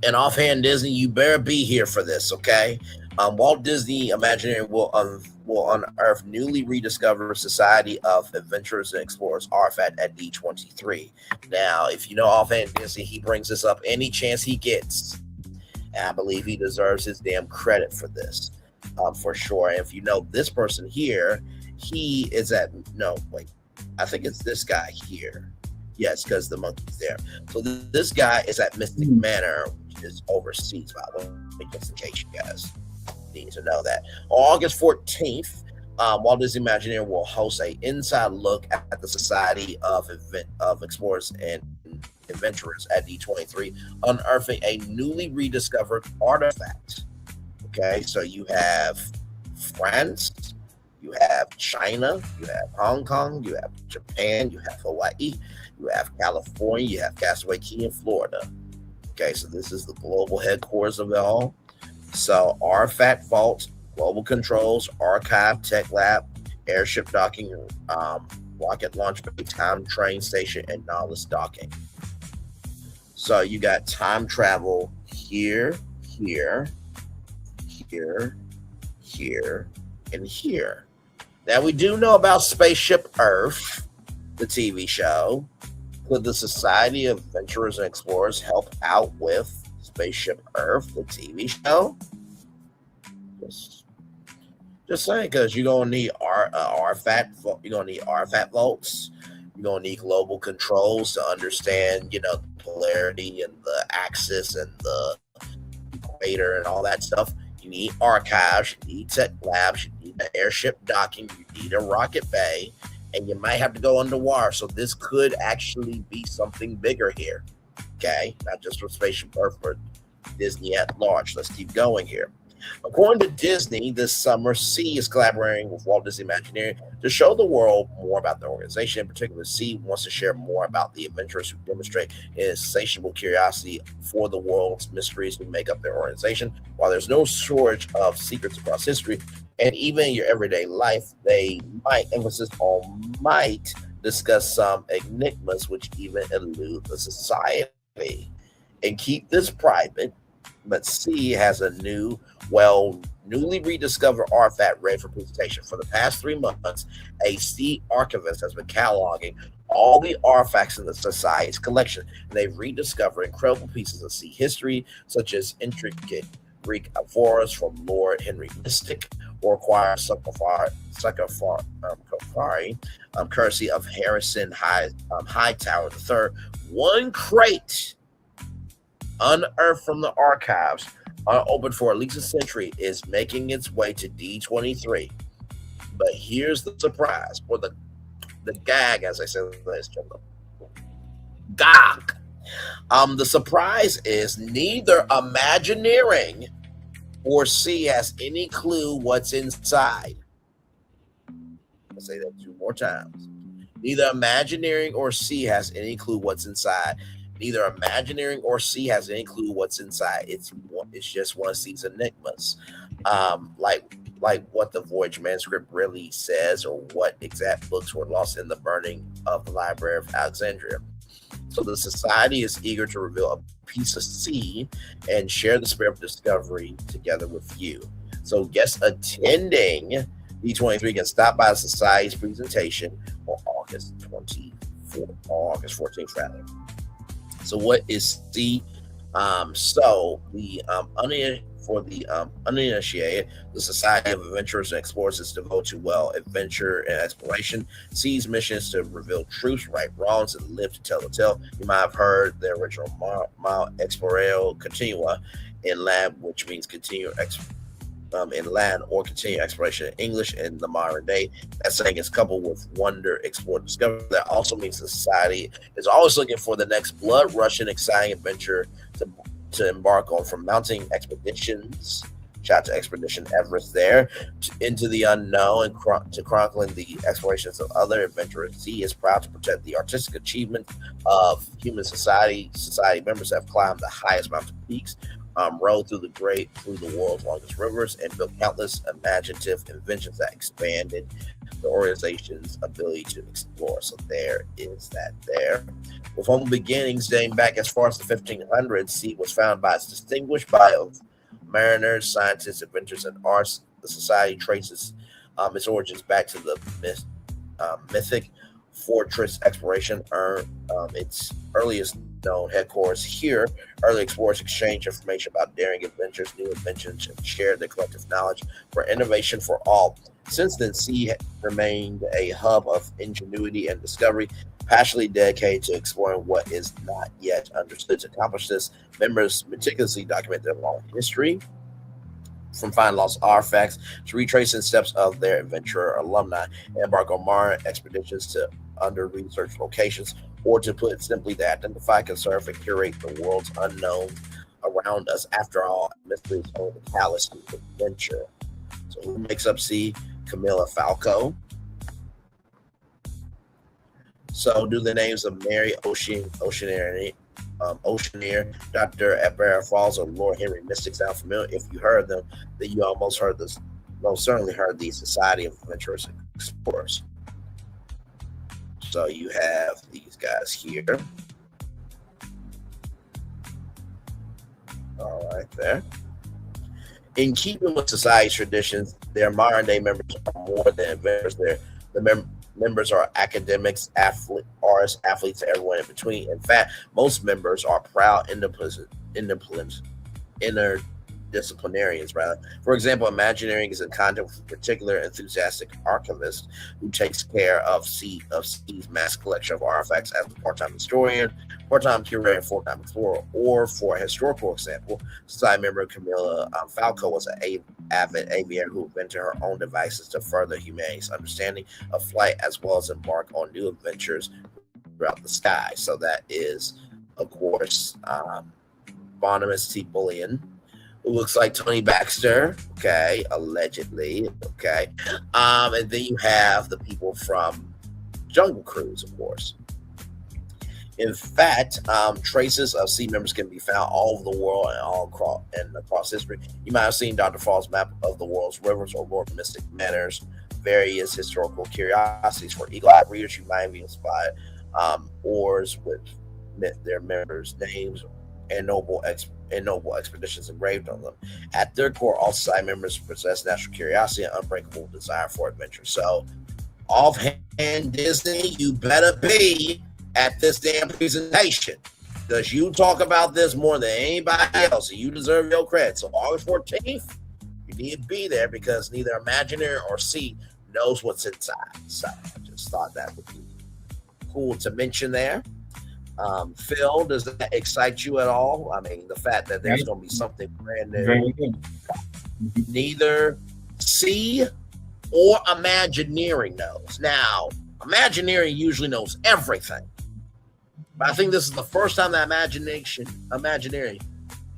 and offhand Disney, you better be here for this, okay? Walt Disney Imagineering will unearth newly rediscovered Society of Adventurers and Explorers artifact at D23. Now, if you know offhand Disney, he brings this up any chance he gets. And I believe he deserves his damn credit for this, for sure. And if you know this person here, he is I think it's this guy here. Yes, because the monkey's there. So this guy is at Mystic Manor, which is overseas, by the way, just in case you guys need to know that. On August 14th, Walt Disney Imagineering will host an inside look at the Society of Explorers and Adventurers at D23, unearthing a newly rediscovered artifact. Okay, so you have France, you have China, you have Hong Kong, you have Japan, you have Hawaii, you have California, you have Castaway Key in Florida. Okay, so this is the global headquarters of it all. So Artifact Vault, Global Controls, Archive, Tech Lab, Airship Docking, Rocket Launch Bay, Time Train Station, and Nautilus Docking. So you got time travel here, here, here, here, and here. Now we do know about Spaceship Earth, the TV show. Could the Society of Adventurers and Explorers help out with Spaceship Earth, the TV show? Just saying, because you're gonna need artifact vaults. You're gonna need global controls to understand, the polarity and the axis and the equator and all that stuff. You need archives. You need tech labs. You need an airship docking. You need a rocket bay, and you might have to go underwater. So this could actually be something bigger here. Okay, not just for Spaceship Earth, but Disney at large. Let's keep going here. According to Disney, this summer, Sea is collaborating with Walt Disney Imagineering to show the world more about the organization. In particular, Sea wants to share more about the adventurers who demonstrate insatiable curiosity for the world's mysteries who make up their organization. While there's no shortage of secrets across history, and even in your everyday life, they might, emphasis on might, discuss some enigmas which even elude the society. And keep this private, but Sea has a newly rediscovered artifact ready for presentation. For the past 3 months, a Sea archivist has been cataloging all the artifacts in the Society's collection. And they've rediscovered incredible pieces of Sea history, such as intricate Greek amphoras from Lord Henry Mystic, or acquire sarcophagi, courtesy of Harrison Hightower III. One crate unearthed from the archives, unopened for at least a century, is making its way to D23. But here's the surprise, or the gag, as I said, ladies and gentlemen. Gag. The surprise is neither Imagineering or Sea has any clue what's inside. I'll say that 2 more times. Neither Imagineering or Sea has any clue what's inside. Neither Imagineering or Sea has any clue what's inside. It's just one of Sea's enigmas, like what the Voyage manuscript really says, or what exact books were lost in the burning of the Library of Alexandria. So the Society is eager to reveal a piece of Sea and share the spirit of discovery together with you. So guests attending D23 can stop by the Society's presentation on August 14th, rather. So what is Sea? For the uninitiated, the Society of Adventurers and Explorers is devoted to adventure and exploration. Sea's mission is to reveal truths, right wrongs, and live to tell the tale. You might have heard the original Mal Exploreo Continua in Latin, which means continue in Latin, or continue exploration in English in the modern day. That saying is coupled with wonder, explore, discover. That also means the Society is always looking for the next blood-rushing, exciting adventure to embark on, from mounting expeditions, shout out to Expedition Everest there, into the unknown, and to chronicling the explorations of other adventurers. Sea is proud to protect the artistic achievement of human society. Society members have climbed the highest mountain peaks, rode through the world's longest rivers, and built countless imaginative inventions that expanded the organization's ability to explore. So there is that there. With humble beginnings dating back as far as the 1500s, Sea was founded by its distinguished bio of mariners, scientists, adventurers, and artists. The Society traces its origins back to the mythic fortress exploration, its earliest known headquarters here. Early explorers exchanged information about daring adventures, new inventions, and shared their collective knowledge for innovation for all. Since then, Sea remained a hub of ingenuity and discovery, passionately dedicated to exploring what is not yet understood. To accomplish this, members meticulously document their long history, from finding lost artifacts to retracing steps of their adventurer alumni, and embark on modern expeditions to under-researched locations, or to put it simply, to identify, conserve, and curate the world's unknown around us. After all, mystery is only the catalyst of adventure. So who makes up Sea? Camilla Falco. So do the names of Mary Oceaneer, Dr. Abera Falls, or Lord Henry Mystic sound familiar? If you heard them, then you most certainly heard the Society of Adventurers and Explorers. So you have these guys here. All right, there. In keeping with Society's traditions, their modern-day members are more than adventurers. members are academics, artists, athletes, and everyone in between. In fact, most members are proud interdisciplinarians, rather. For example, Imagineering is in contact with a particular enthusiastic archivist who takes care of C's mass collection of artifacts as a part-time historian, part-time curator, and full-time explorer. Or for a historical example, society member Camilla Falco was an avid aviator who invented her own devices to further humanity's understanding of flight, as well as embark on new adventures throughout the sky. So that is, of course, Barnabas T. Bullion, who looks like Tony Baxter, okay, allegedly, okay. And then you have the people from Jungle Cruise, of course. In fact, traces of sea members can be found all over the world and across history. You might have seen Dr. Fall's map of the world's rivers or world mystic manners, various historical curiosities for eagle-eyed readers. You might be inspired oars with their members' names and noble expeditions engraved on them. At their core, all society members possess natural curiosity and unbreakable desire for adventure. So, offhand, Disney, you better be at this damn presentation, because you talk about this more than anybody else, and you deserve your credit. So August 14th, you need to be there, because neither Imagineering or C knows what's inside. So I just thought that would be cool to mention there. Phil, does that excite you at all? I mean, the fact that there's going to be something brand new. Very good. Neither C or Imagineering knows. Now, Imagineering usually knows everything, but I think this is the first time that Imagineering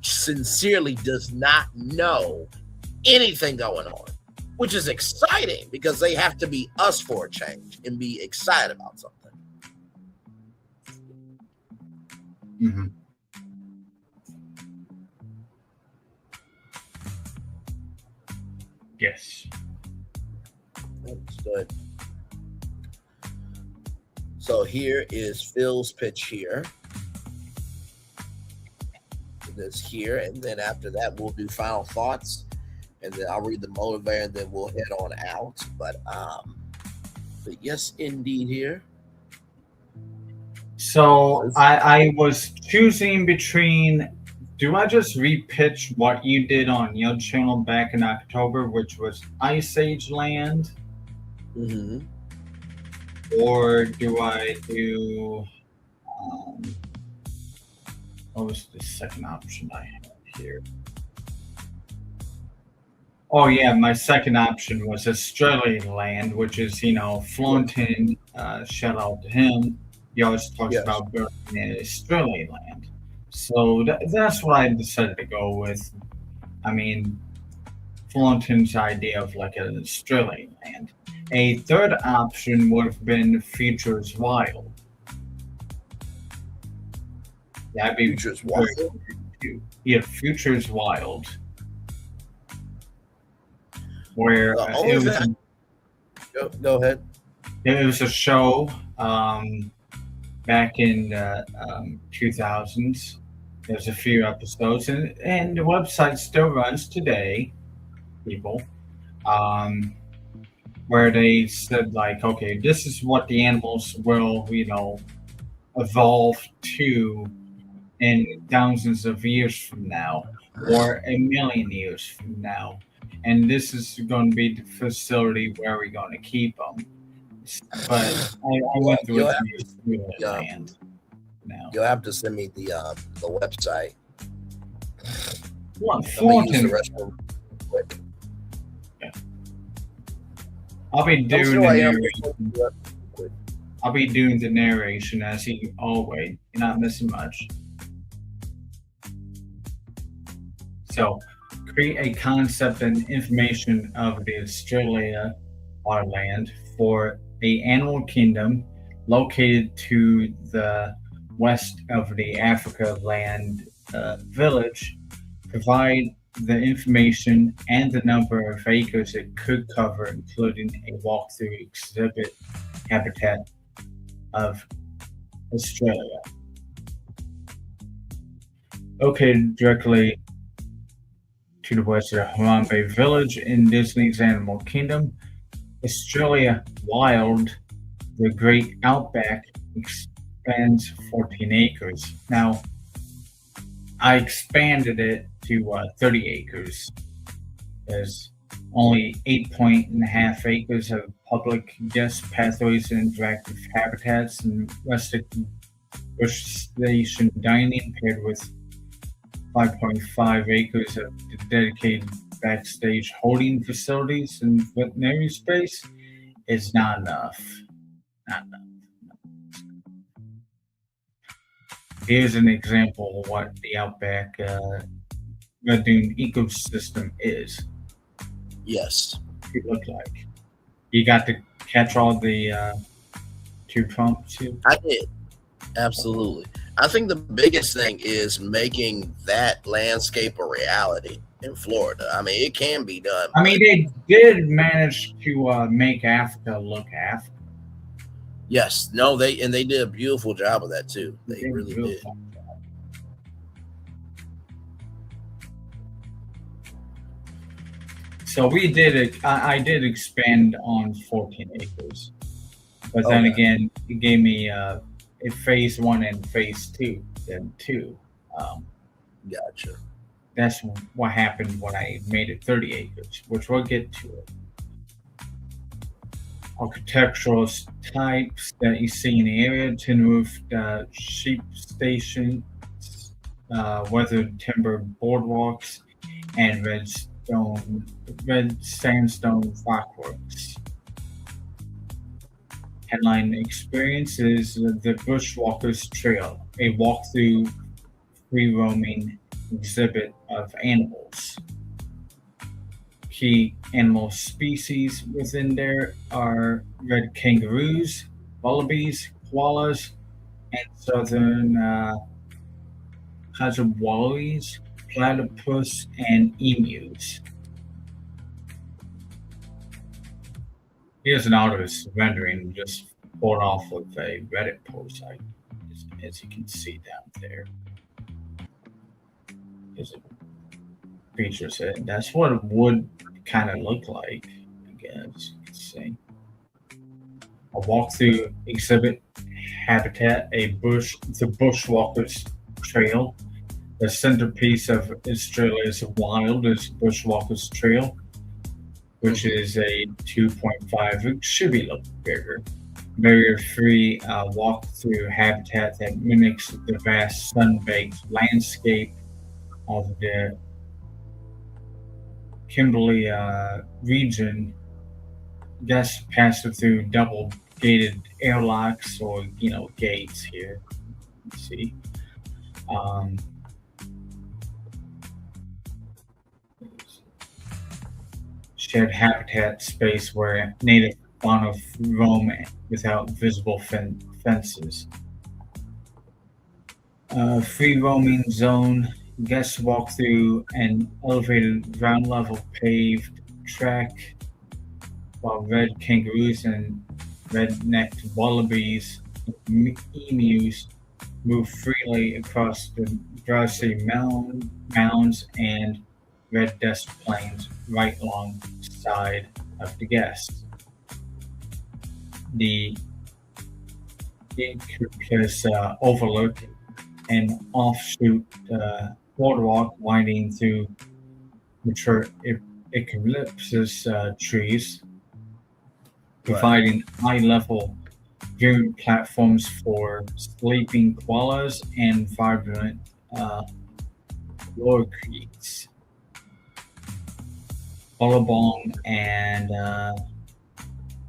sincerely does not know anything going on, which is exciting, because they have to be us for a change and be excited about something. Mm-hmm. Yes. That's good. So here is Phil's pitch here. This here, and then after that we'll do final thoughts, and then I'll read the motivator, and then we'll head on out. But yes, indeed here. So I was choosing between, do I just repitch what you did on your channel back in October, which was Ice Age Land? Mm-hmm. Or do I do, what was the second option I had here? Oh yeah, my second option was Australian Land, which is, Florentine, shout out to him. He always talks about going in Australian Land. So that's what I decided to go with. I mean, Florentine's idea of like an Australian Land. A third option would have been Futures Wild. That'd be Futures Wild. Yeah, Futures Wild. Where it was go ahead. It was a show back in 2000s. There's a few episodes, and the website still runs today, people. Where they said, like, okay, this is what the animals will, evolve to in thousands of years from now, or a million years from now. And this is going to be the facility where we're going to keep them. But I went through the land now. You'll have to send me the website. What? Let me use the restroom quick. I'll be doing the narration as he always. You're not missing much. So, create a concept and information of the Australia land for a animal kingdom located to the west of the Africa land village. Provide the information and the number of acres it could cover, including a walkthrough exhibit habitat of Australia. Located directly to the west of Harambe Village in Disney's Animal Kingdom, Australia Wild the Great Outback spans 14 acres. Now, I expanded it to 30 acres. There's only 8.5 acres of public guest pathways and interactive habitats and rustic bush station dining paired with 5.5 acres of dedicated backstage holding facilities and veterinary space is not enough. Not enough. Here's an example of what the Outback Red Dune ecosystem is. Yes. It looked like. You got to catch all the 2 prompts too? I did. Absolutely. I think the biggest thing is making that landscape a reality in Florida. I mean, it can be done. I mean, they did manage to make Africa look African. Yes. No, they did a beautiful job of that too. They really did. So we did it. I did expand on 14 acres, but then again, it gave me a phase 1 and phase 2. Then 2. Gotcha. That's what happened when I made it 30 acres, which we'll get to it. Architectural types that you see in the area: tin roofed sheep stations, weathered timber boardwalks, and red sandstone rockworks. Headline experience is the Bushwalkers Trail, a walk-through free-roaming exhibit of animals. Key animal species within there are red kangaroos, wallabies, koalas, and southern wallabies, platypus, and emus. Here's an artist rendering just pulled off of a Reddit post, as you can see down there. Here's a features it. That's what it would kind of look like, I guess you could say. A walkthrough exhibit habitat, the Bushwalkers Trail. The centerpiece of Australia's Wild is Bushwalkers Trail, which is a 2.5, it should be a little bigger, barrier-free walk-through habitat that mimics the vast sun-baked landscape of the Kimberley region. Guests pass through double-gated airlocks or, gates here. Let's see. Shared habitat space where native fauna roam without visible fences. Free roaming zone. Guests walk through an elevated ground level paved track while red kangaroos and red-necked wallabies and emus move freely across the grassy mounds and red dust plains right alongside of the guests. The Icarus overlook an offshoot boardwalk winding through mature eucalyptus trees, providing high-level viewing platforms for sleeping koalas and vibrant lorikeets. Billabong and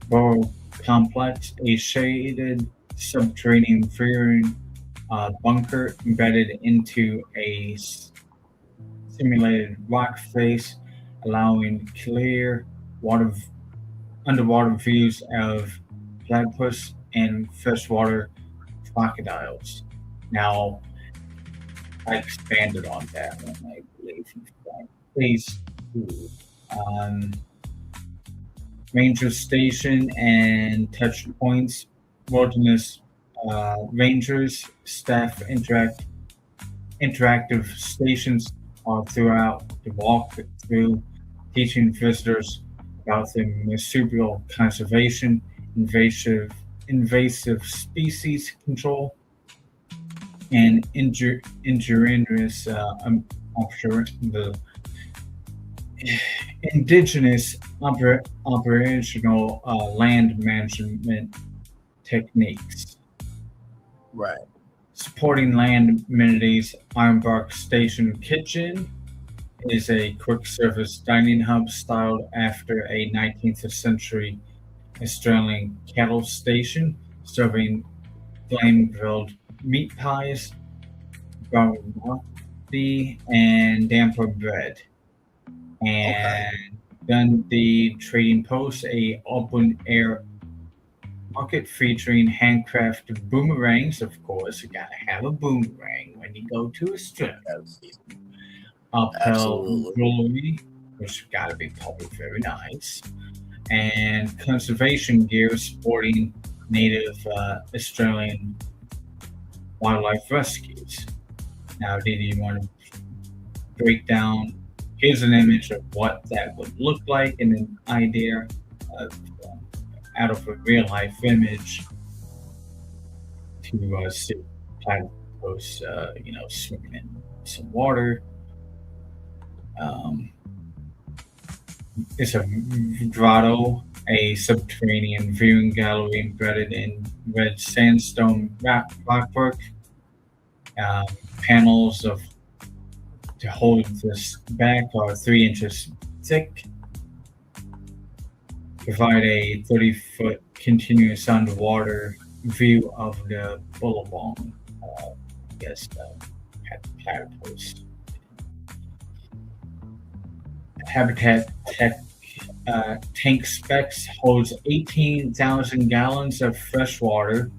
Borough Complex, a shaded subterranean freering bunker embedded into a simulated rock face, allowing clear underwater views of platypus and freshwater crocodiles. Now, I expanded on that one, I believe. Phase 2. Ranger station and touch points, wilderness rangers, staff interactive stations all throughout the walk through, teaching visitors about the marsupial conservation, invasive invasive species control, and indigenous indigenous operational land management techniques. Right. Supporting land amenities, Ironbark Station Kitchen is a quick-service dining hub styled after a 19th century Australian cattle station, serving flame-grilled meat pies, barmati, and damper bread. And Dundee Trading Post, a open-air market featuring handcrafted boomerangs. Of course, you gotta have a boomerang when you go to Australia. Upheld jewelry, which gotta be probably very nice, and conservation gear sporting native Australian wildlife rescues. Now, did you want to break down? Here's an image of what that would look like, and an idea of out of a real life image to see platypus, swimming in some water. It's a grotto, a subterranean viewing gallery embedded in red sandstone rockwork. Panels to hold this back are 3 inches thick. Provide a 30-foot continuous underwater view of the Bullabong, platypus. Habitat tank specs holds 18,000 gallons of fresh water,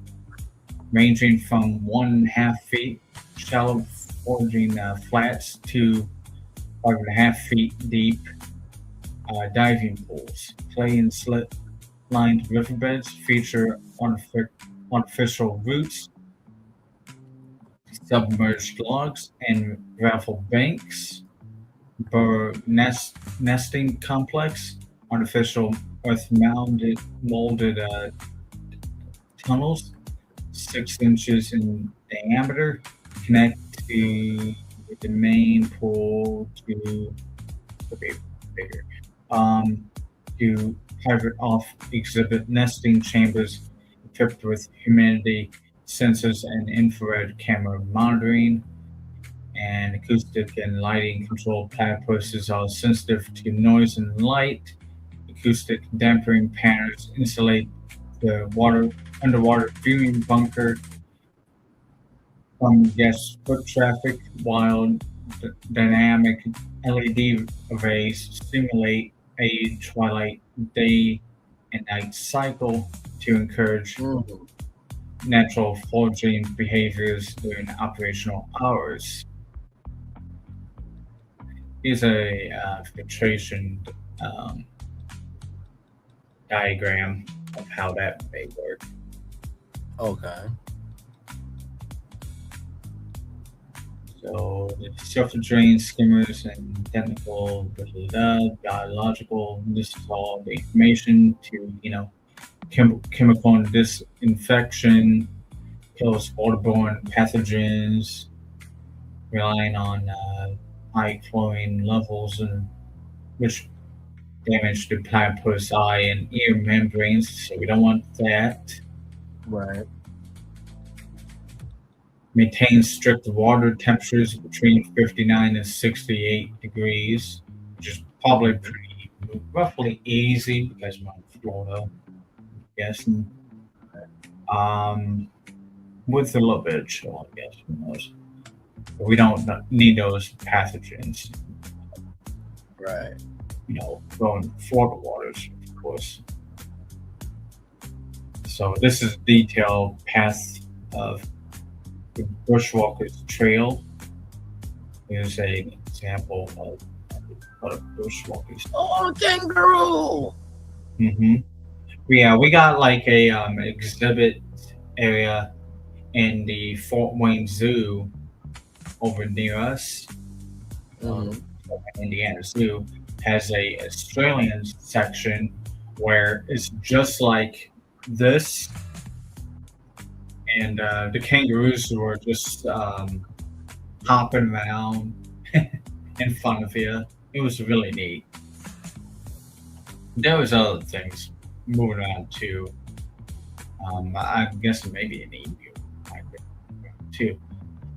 ranging from 1.5 feet shallow foraging flats to 5.5 feet deep diving pools. Clay and slit-lined riverbeds feature artificial roots, submerged logs, and gravel banks. Bird nesting complex, artificial earth-molded tunnels, 6 inches in diameter, connect to the main pool to bigger. To private off exhibit nesting chambers equipped with humidity sensors and infrared camera monitoring. And acoustic and lighting control platypuses are sensitive to noise and light. Acoustic dampering panels insulate the underwater viewing bunker from guest foot traffic, while dynamic LED arrays simulate a twilight day and night cycle to encourage natural foraging behaviors during operational hours. Here's a filtration diagram of how that may work. Okay. So self-drain skimmers and technical biological, this is all the information to, chemical disinfection, kills waterborne pathogens, relying on high chlorine levels, and which damage the platypus eye and ear membranes, so we don't want that. Right. Maintain strict water temperatures between 59 and 68 degrees, which is probably pretty roughly easy because we're in Florida, I'm guessing. With a little bit of chill, I guess. Who knows? But we don't need those pathogens. Right. Going Florida waters, of course. So this is a detailed path of the Bushwalker's Trail. Here's an example of what a Bushwalker's. Oh, a kangaroo! Yeah, we got like a exhibit area in the Fort Wayne Zoo over near us. Indiana Zoo has a Australian section where it's just like this, and the kangaroos were just hopping around in front of you. It was really neat. There was other things moving around too. I guess maybe an emu too.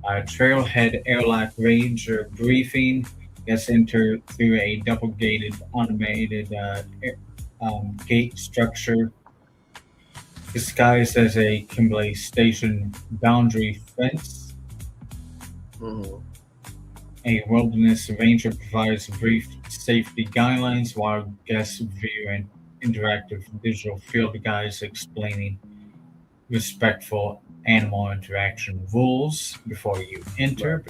Trailhead Airlock Ranger briefing gets entered through a double-gated automated gate structure disguised as a Kimberley Station boundary fence. A wilderness ranger provides brief safety guidelines while guests view an interactive digital field guides explaining respectful animal interaction rules before you enter.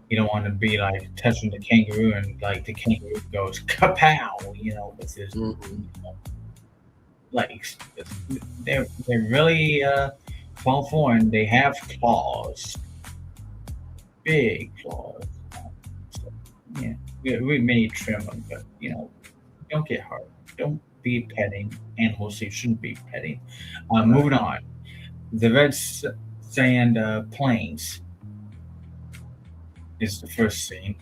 You don't want to be like touching the kangaroo and like the kangaroo goes kapow, with his legs. They're really powerful, and they have claws, big claws. So, yeah, we may trim them, but don't get hurt. Don't be petting animals you shouldn't be petting. Moving on, the red sand plains is the first scene.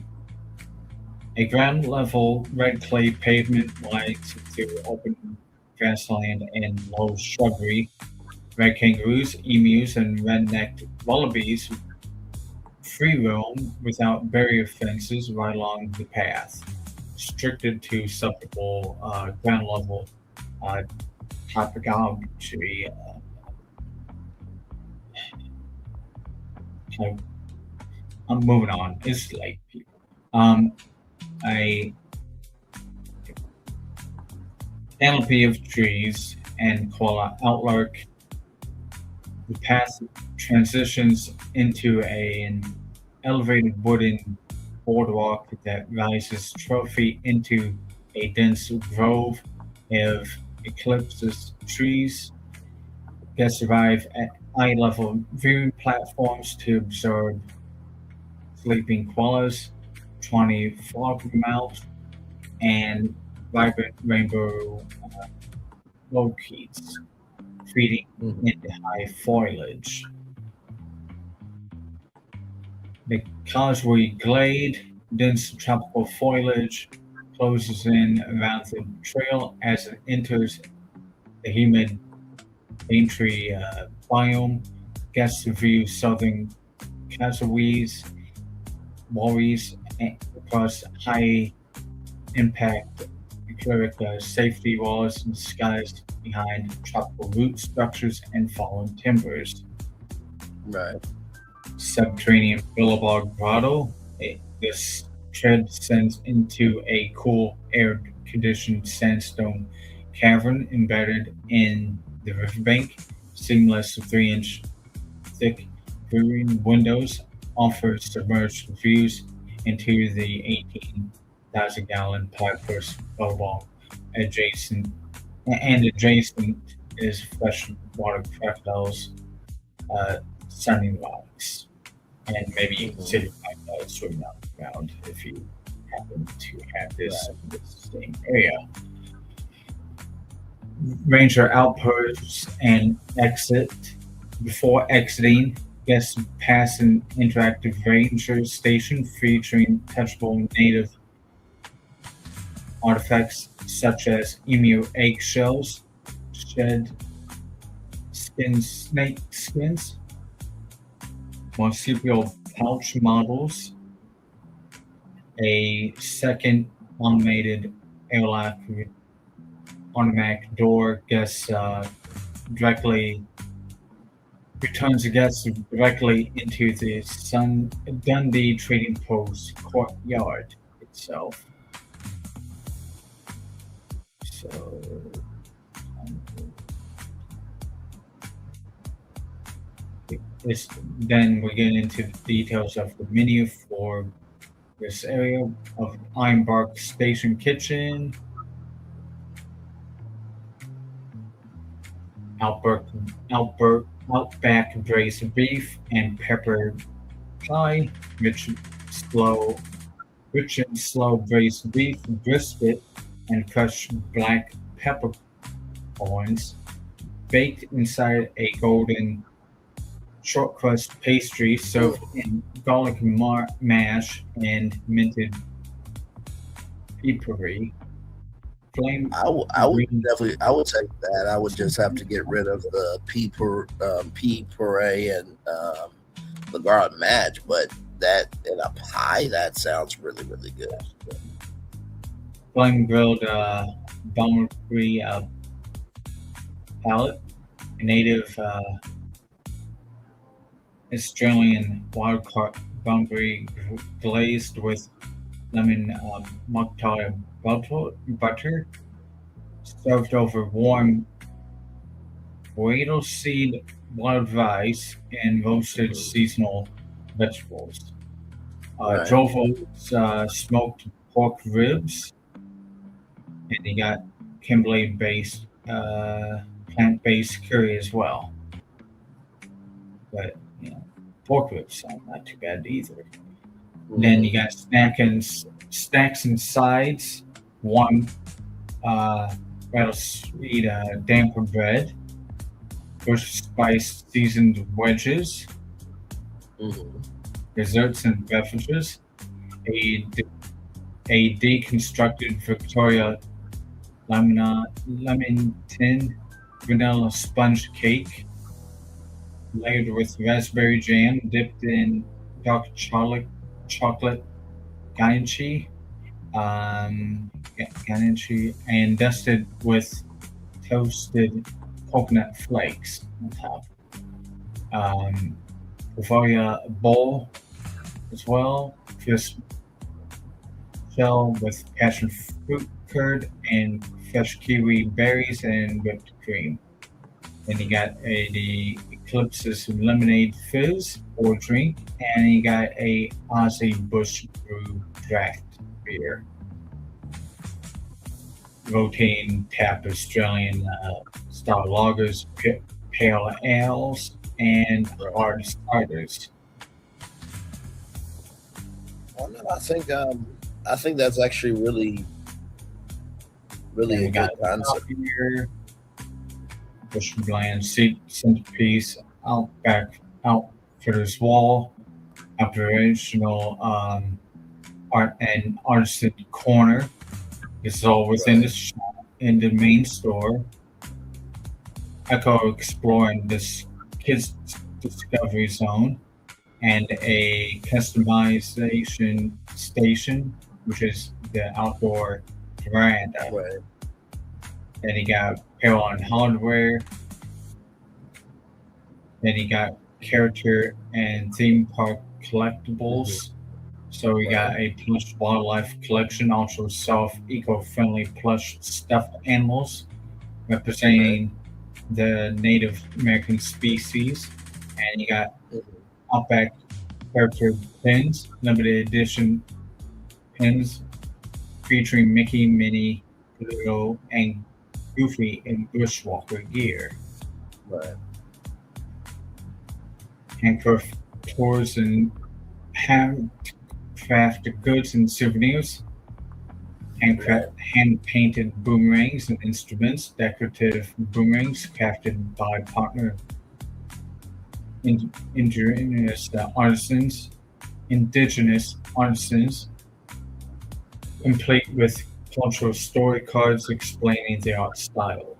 A ground level red clay pavement lies through open grassland and low shrubbery. Red kangaroos, emus, and red-necked wallabies free roam without barrier fences right along the path, restricted to suboptimal ground level topography. I'm moving on. It's late, people. A canopy of trees and koala outlook. The path transitions into an elevated wooden boardwalk that rises 12 feet into a dense grove of eclipses trees. Guests arrive at eye-level viewing platforms to observe sleeping koalas, 20 frogmouths, and vibrant rainbow lokeets feeding into high foliage. The causeway glade, dense tropical foliage, closes in around the trail as it enters the humid Daintree biome. Guests view southern cassowaries, walrus across high impact acrylic safety walls disguised behind tropical root structures and fallen timbers. Right. Subterranean billabong grotto. This tread descends into a cool air-conditioned sandstone cavern embedded in the riverbank. Seamless 3-inch thick viewing windows offer submerged views into the 18,000-gallon Piper's billabong. Adjacent is freshwater crocodiles, sunning rocks, and maybe you can sit swimming out the ground if you happen to have this same area. Ranger outposts and exit. Before exiting, guests pass an interactive ranger station featuring touchable native artifacts such as emu eggshells, shed snake skins, marsupial pouch models, a second automated airlock automatic door guests returns the guests directly into the Dundee Trading Post courtyard itself. So then we get into the details of the menu for this area of Ironbark Station Kitchen, Outback braised beef and pepper pie, rich and slow braised beef brisket and crushed black peppercorns, baked inside a golden short crust pastry served in garlic mash and minted peppery. I would definitely. I would take that. I would just have to get rid of the pea puree and the garlic mash. But that in a pie, that sounds really, really good. Flame grilled Bunbury palette, a native Australian Wildcard Bunbury glazed with lemon mocktail butter, served over warm Weedle seed wild rice and roasted seasonal vegetables. Jovo's smoked pork ribs, and you got Kimberley-based plant-based curry as well. But pork ribs sound not too bad either. Then you got snacks and sides. One rather sweet damper bread, bush spice seasoned wedges, desserts and beverages, a deconstructed Victoria lemon tin vanilla sponge cake, layered with raspberry jam, dipped in dark chocolate ganache, and dusted with toasted coconut flakes on top. Bavaria bowl as well, just shell with passion fruit curd and fresh kiwi berries and whipped cream. Then you got the Eclipse's lemonade fizz or drink, and you got a Aussie Bush Brew draft beer. Rotating tap Australian style lagers, pale ales, and hard ciders. Well, no, I think that's actually really a good concept. Here, Bush Bland centerpiece, Outfitters Wall, operational art and artisan corner. This is all within the shop, in the main store. Echo exploring this kids discovery zone, and a customization station, which is the outdoor veranda. Right. Then you got apparel and hardware. Then you got character and theme park collectibles. So we got a plush wildlife collection, also soft, eco-friendly plush stuffed animals representing the Native American species. And you got Outback character pins, limited edition pins featuring Mickey, Minnie, Pluto, and Goofy in bushwalker gear. Right. Handcraft tours and handcrafted goods and souvenirs. Hand-painted boomerangs and instruments, decorative boomerangs crafted by partner indigenous artisans, complete with cultural story cards explaining the art style,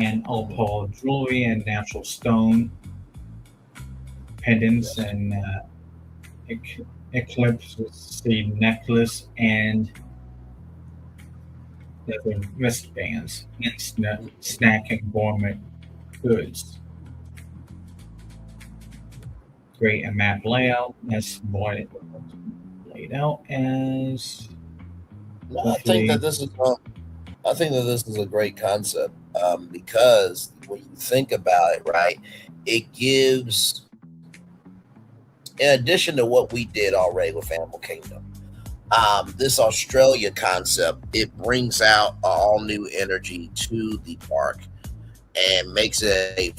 and opal jewelry and natural stone pendants and eclipse seed necklace and leather wristbands and snack and gourmet goods. Great a map layout. That's what it laid out as. I think that this is a great concept because when you think about it, right, it gives, in addition to what we did already with Animal Kingdom, this Australia concept, it brings out all new energy to the park and makes it a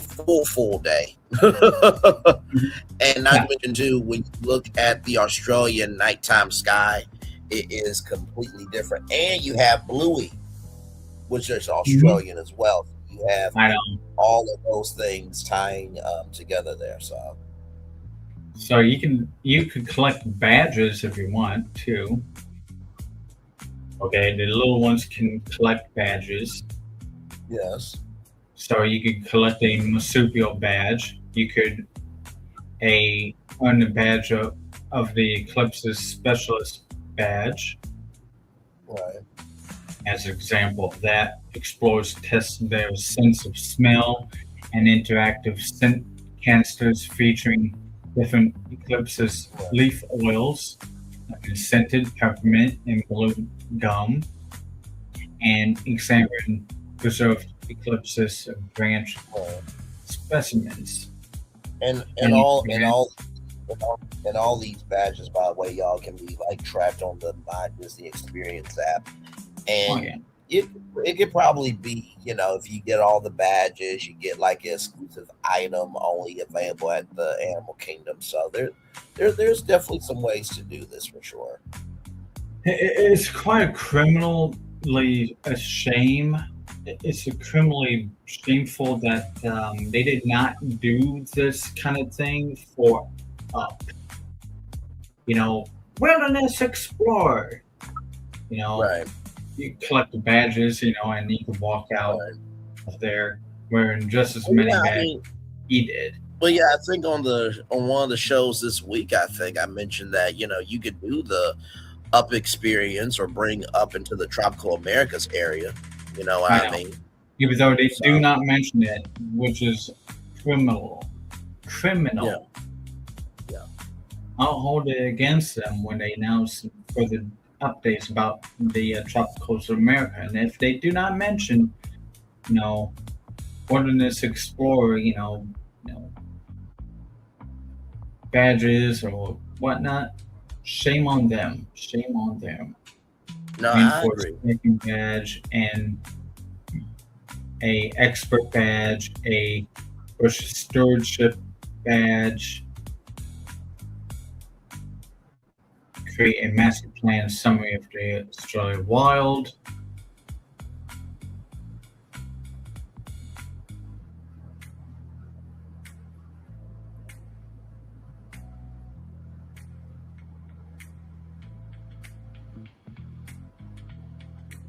full day. And not to mention too, when you look at the Australian nighttime sky, it is completely different. And you have Bluey, which is Australian as well. you have all of those things tying together there. So you could collect badges if you want to. Okay, the little ones can collect badges. Yes. So you could collect a marsupial badge. You could earn the badge of the Eclipse's specialist badge. Right. As an example of that, explorers test their sense of smell and interactive scent canisters featuring different Eclipse's leaf oils, like scented peppermint and blue gum, and examine preserved Eclipse's branch specimens. And all these badges, by the way, y'all can be like tracked on the My Disney Experience app. And it could probably be, if you get all the badges, you get like an exclusive item only available at the Animal Kingdom. So there's definitely some ways to do this for sure. It's quite a criminally a shame. It's a criminally shameful that they did not do this kind of thing for Wilderness Explorer. Right. You collect the badges, and you can walk out of there wearing just as many badges he did. Well, yeah, I think on one of the shows this week, I think I mentioned that you could do the Up experience or bring Up into the Tropical Americas area. You know what I mean? Even though they do not mention it, which is criminal. Yeah. I'll hold it against them when they announce further updates about the tropical coast of America. And if they do not mention, Wilderness Explorer, badges or whatnot, shame on them. Shame on them. No, I agree. Making badge and a expert badge, a bush stewardship badge, create a master plan summary of the Australia Wild.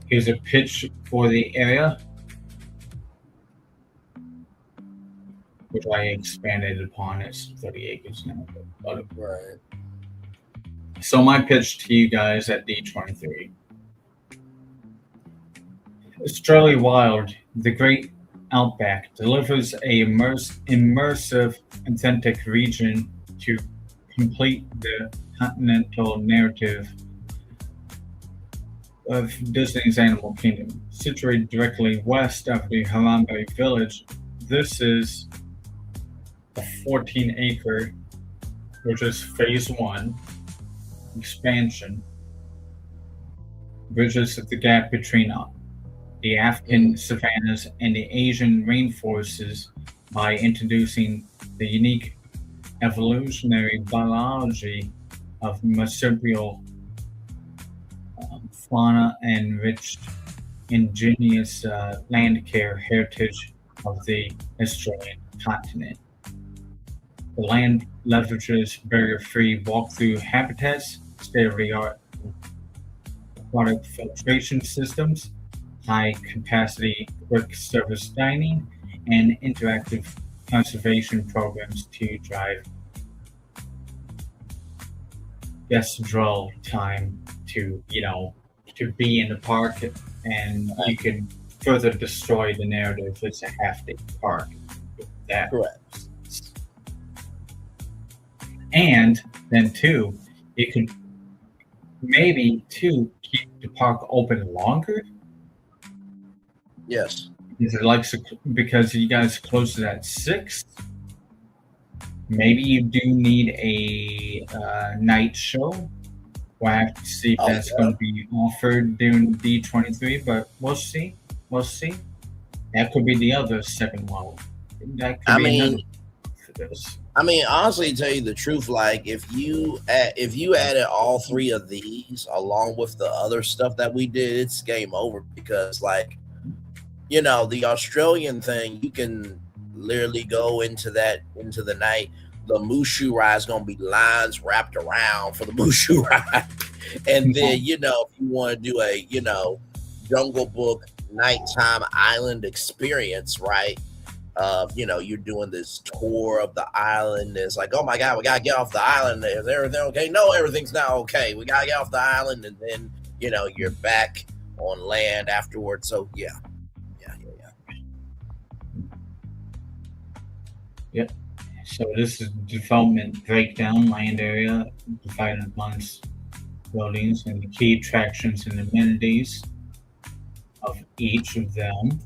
Here's a pitch for the area, which I expanded upon. It's 30 acres now. Right. So my pitch to you guys at D23. Australia Wild, the Great Outback, delivers a immersive, authentic region to complete the continental narrative of Disney's Animal Kingdom. Situated directly west of the Harambe village, this is a 14-acre, which is phase 1 expansion, bridges the gap between the African savannas and the Asian rainforests by introducing the unique evolutionary biology of marsupial fauna and rich indigenous land care heritage of the Australian continent. The land leverages barrier-free walk-through habitats, state-of-the-art aquatic filtration systems, high-capacity quick-service dining, and interactive conservation programs to drive guest draw time to be in the park, and you can further destroy the narrative. It's a half-day park. That correct. And then two, it could maybe keep the park open longer. Yes. Because you guys closed it at 6. Maybe you do need a night show. We'll have to see if that's going to be offered during D23, but we'll see. That could be the other second one. That could be another for this. I mean, honestly, to tell you the truth, like if you added all 3 of these along with the other stuff that we did, it's game over because, like, you know, the Australian thing, you can literally go into the night. The Mushu ride is gonna be lines wrapped around for the Mushu ride, and then you know, if you want to do a Jungle Book nighttime island experience, right? You know, you're doing this tour of the island. It's like, oh my God, we gotta get off the island. Is everything okay? No, everything's not okay. We gotta get off the island, and then you know you're back on land afterwards. So yeah. Yep. So this is development breakdown, land area divided amongst buildings and the key attractions and amenities of each of them.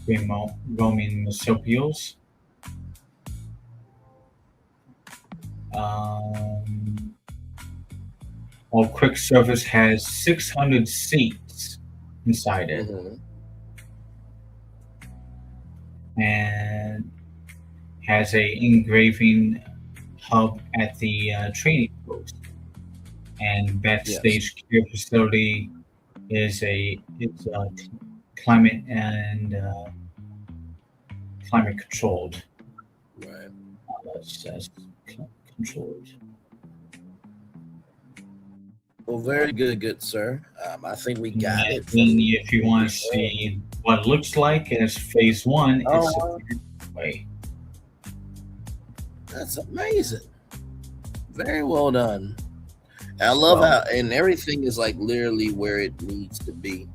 Roaming marsupials. All quick service has 600 seats inside it. And has a engraving hub at the training post, and backstage care facility is it's climate and climate controlled. Right. That's controlled. Well, very good, sir. I think we got it. And if you want to see what it looks like as phase one, it's a way. That's amazing. Very well done. I love how, and everything is like literally where it needs to be.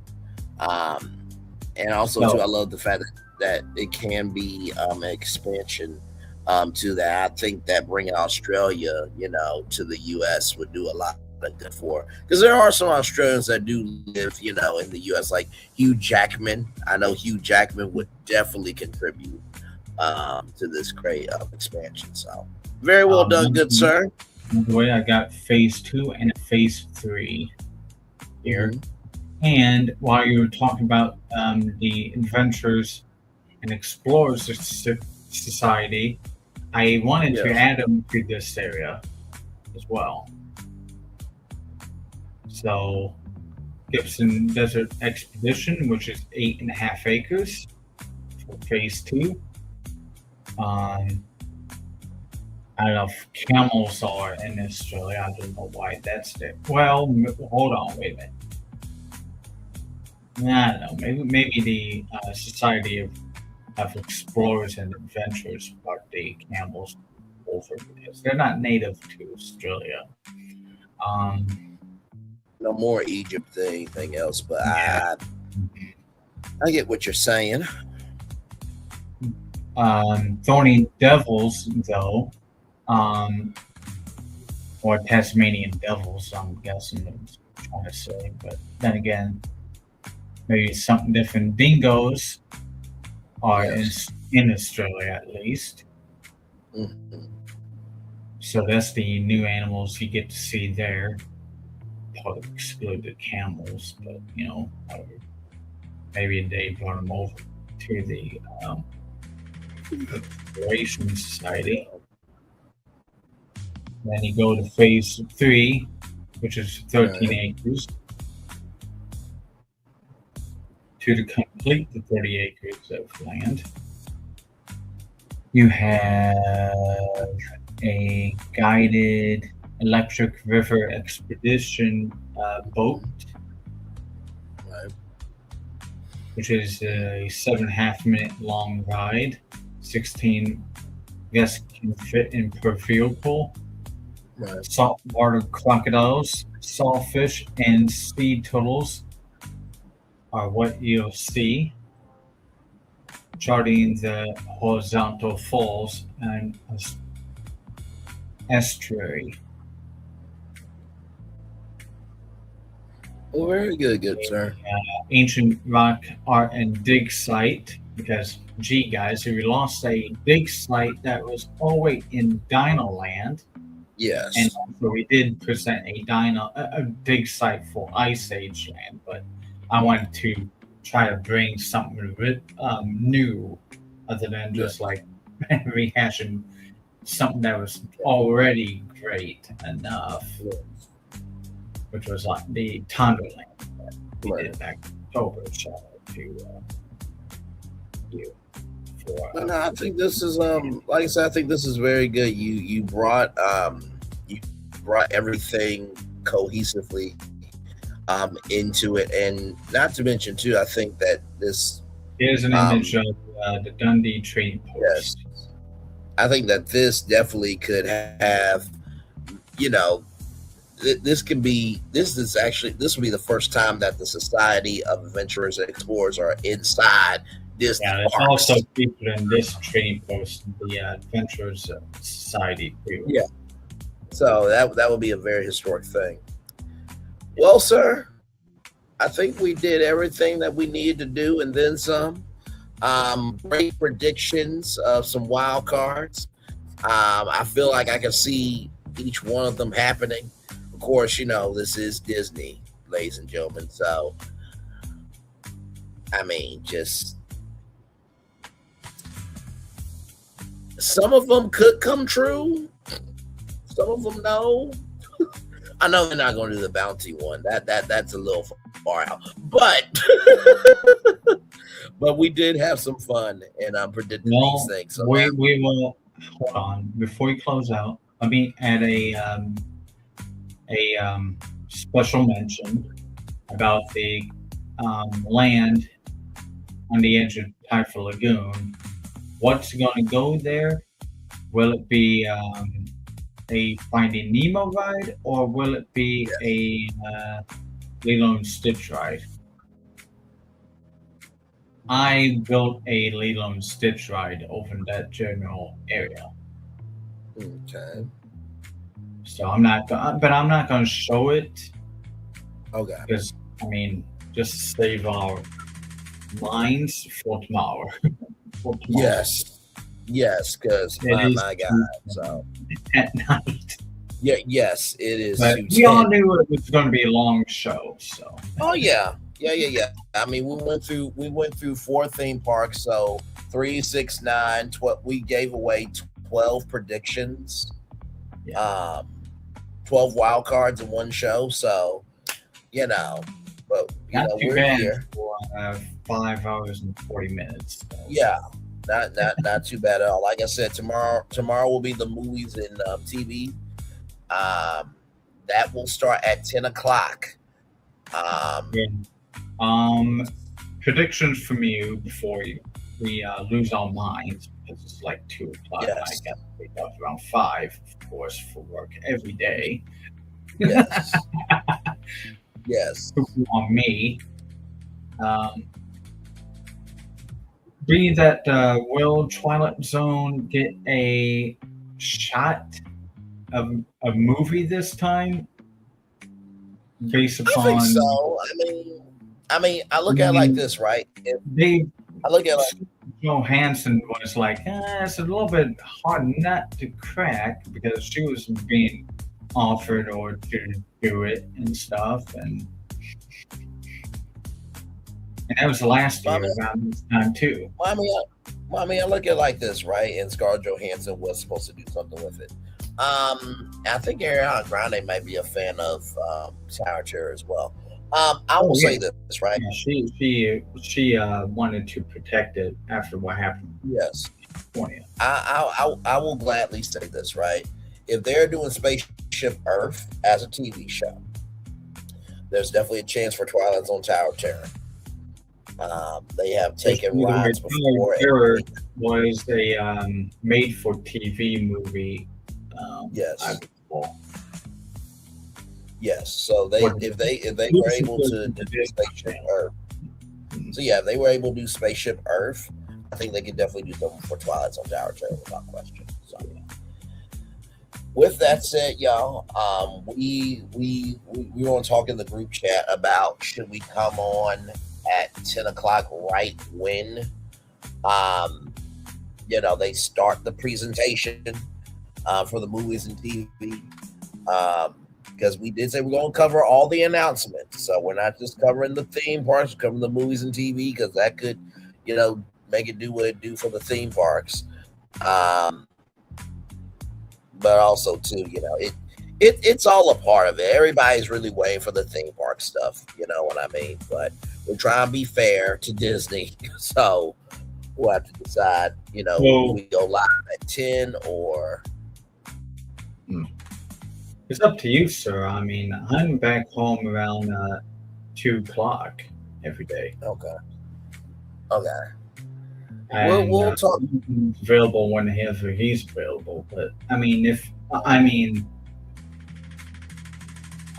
And also too, I love the fact that it can be an expansion to that. I think that bringing Australia, to the US would do a lot of good for, because there are some Australians that do live, in the US, like Hugh Jackman. I know Hugh Jackman would definitely contribute to this great expansion. So very well done, good sir. The way I got phase 2 and phase 3 here. And while you were talking about the Adventurers and Explorers Society, I wanted to add them to this area as well. So Gibson Desert Expedition, which is 8.5 acres for phase 2. I don't know if camels are in Australia. I don't know why that's there. Well, hold on, wait a minute. I don't know. Maybe the Society of Explorers and Adventurers brought the camels over because they're not native to Australia. No more Egypt than anything else, but I get what you're saying. Thorny Devils, though, or Tasmanian Devils, I'm guessing I'm trying to say, but then again, maybe it's something different. Dingoes are in Australia, at least. So that's the new animals you get to see there. Probably exclude the camels, but maybe they brought them over to the Exploration Society. Then you go to phase 3, which is 13 acres. To complete the 30 acres of land, you have a guided electric river expedition boat, which is a 7.5 minute long ride. 16 guests can fit in per vehicle. Saltwater crocodiles, sawfish, and sea turtles are what you'll see. Charting the horizontal falls and estuary. Well, very good, sir. Ancient rock art and dig site, because guys, we lost a dig site that was all the way in Dino Land. Yes. And so we did present a dig site for Ice Age land, but I wanted to try to bring something new other than just like rehashing something that was already great enough, which was like the Tundra land that we did back in October. So to do. For, No, I think this is like I said, I think this is very good. You brought everything cohesively into it, and not to mention too, I think that this here's an image of the Dundee trading post. Yes, I think that this definitely could have, this will be the first time that the Society of Adventurers and Explorers are inside Disney It's parks. also featured in this trading post, the Adventurers Society. Yeah. So that would be a very historic thing. Well, sir, I think we did everything that we needed to do and then some. Great predictions of some wild cards. I feel like I can see each one of them happening. Of course, this is Disney, ladies and gentlemen. So, I mean, just some of them could come true. Some of them no. I know they're not going to do the bounty one. That's a little far out. But but we did have some fun, and I'm predicting these things. So we will hold on before we close out. Let me add a special mention about the land on the edge of Typha Lagoon. What's going to go there? Will it be a Finding Nemo ride, or will it be a Lilo and Stitch ride? I built a Lilo and Stitch ride over in that general area. Okay. So I'm not going to show it. Okay. Because just to save our minds for tomorrow. Yes, because my God. So at night. Yeah, yes, it is. But we all knew it was going to be a long show. So. Oh yeah. I mean, we went through 4 theme parks, so 3, 6, 9, 12. We gave away 12 predictions. 12 wild cards in one show. So, but we're here for 5 hours and 40 minutes. So. Yeah, not too bad at all. Like I said, tomorrow will be the movies and TV. That will start at 10 o'clock. Predictions from you before we lose our minds, because it's like 2 o'clock. Yes. I got to wake up around 5, of course, for work every day. Yes. Yes. On me. Being that will Twilight Zone get a shot of a movie this time? Based upon, I think so. I mean, I look at it like this, right? I look at it like Johansson was like, it's a little bit hard nut to crack because she was being offered or to do it and stuff, and that was last year around this time too. I look at it like this, right? And Scarlett Johansson was supposed to do something with it. I think Ariana Grande might be a fan of Tower Terror as well. I will say this, right? Yeah, she wanted to protect it after what happened. Yes. I will gladly say this, right? If they're doing Spaceship Earth as a TV show, there's definitely a chance for Twilight Zone Tower Terror. They have taken rides before. Terror was a made-for-TV movie. Yes. Yes. So if they were able to do Spaceship Earth, if they were able to do Spaceship Earth, I think they could definitely do something for Twilight Zone Tower Terror without question. So, with that said, y'all, we want to talk in the group chat about should we come on at 10 o'clock right when they start the presentation for the movies and TV, because we did say we're going to cover all the announcements. So we're not just covering the theme parks, we're covering the movies and TV, because that could, make it do what it do for the theme parks. But also too, it's all a part of it. Everybody's really waiting for the theme park stuff, you know what I mean? But we're trying to be fair to Disney, so we'll have to decide, you know, do we go live at 10 or. It's up to you, sir. I mean, I'm back home around 2 o'clock every day. Okay. And, We'll talk. Available whenever he's available, but I mean,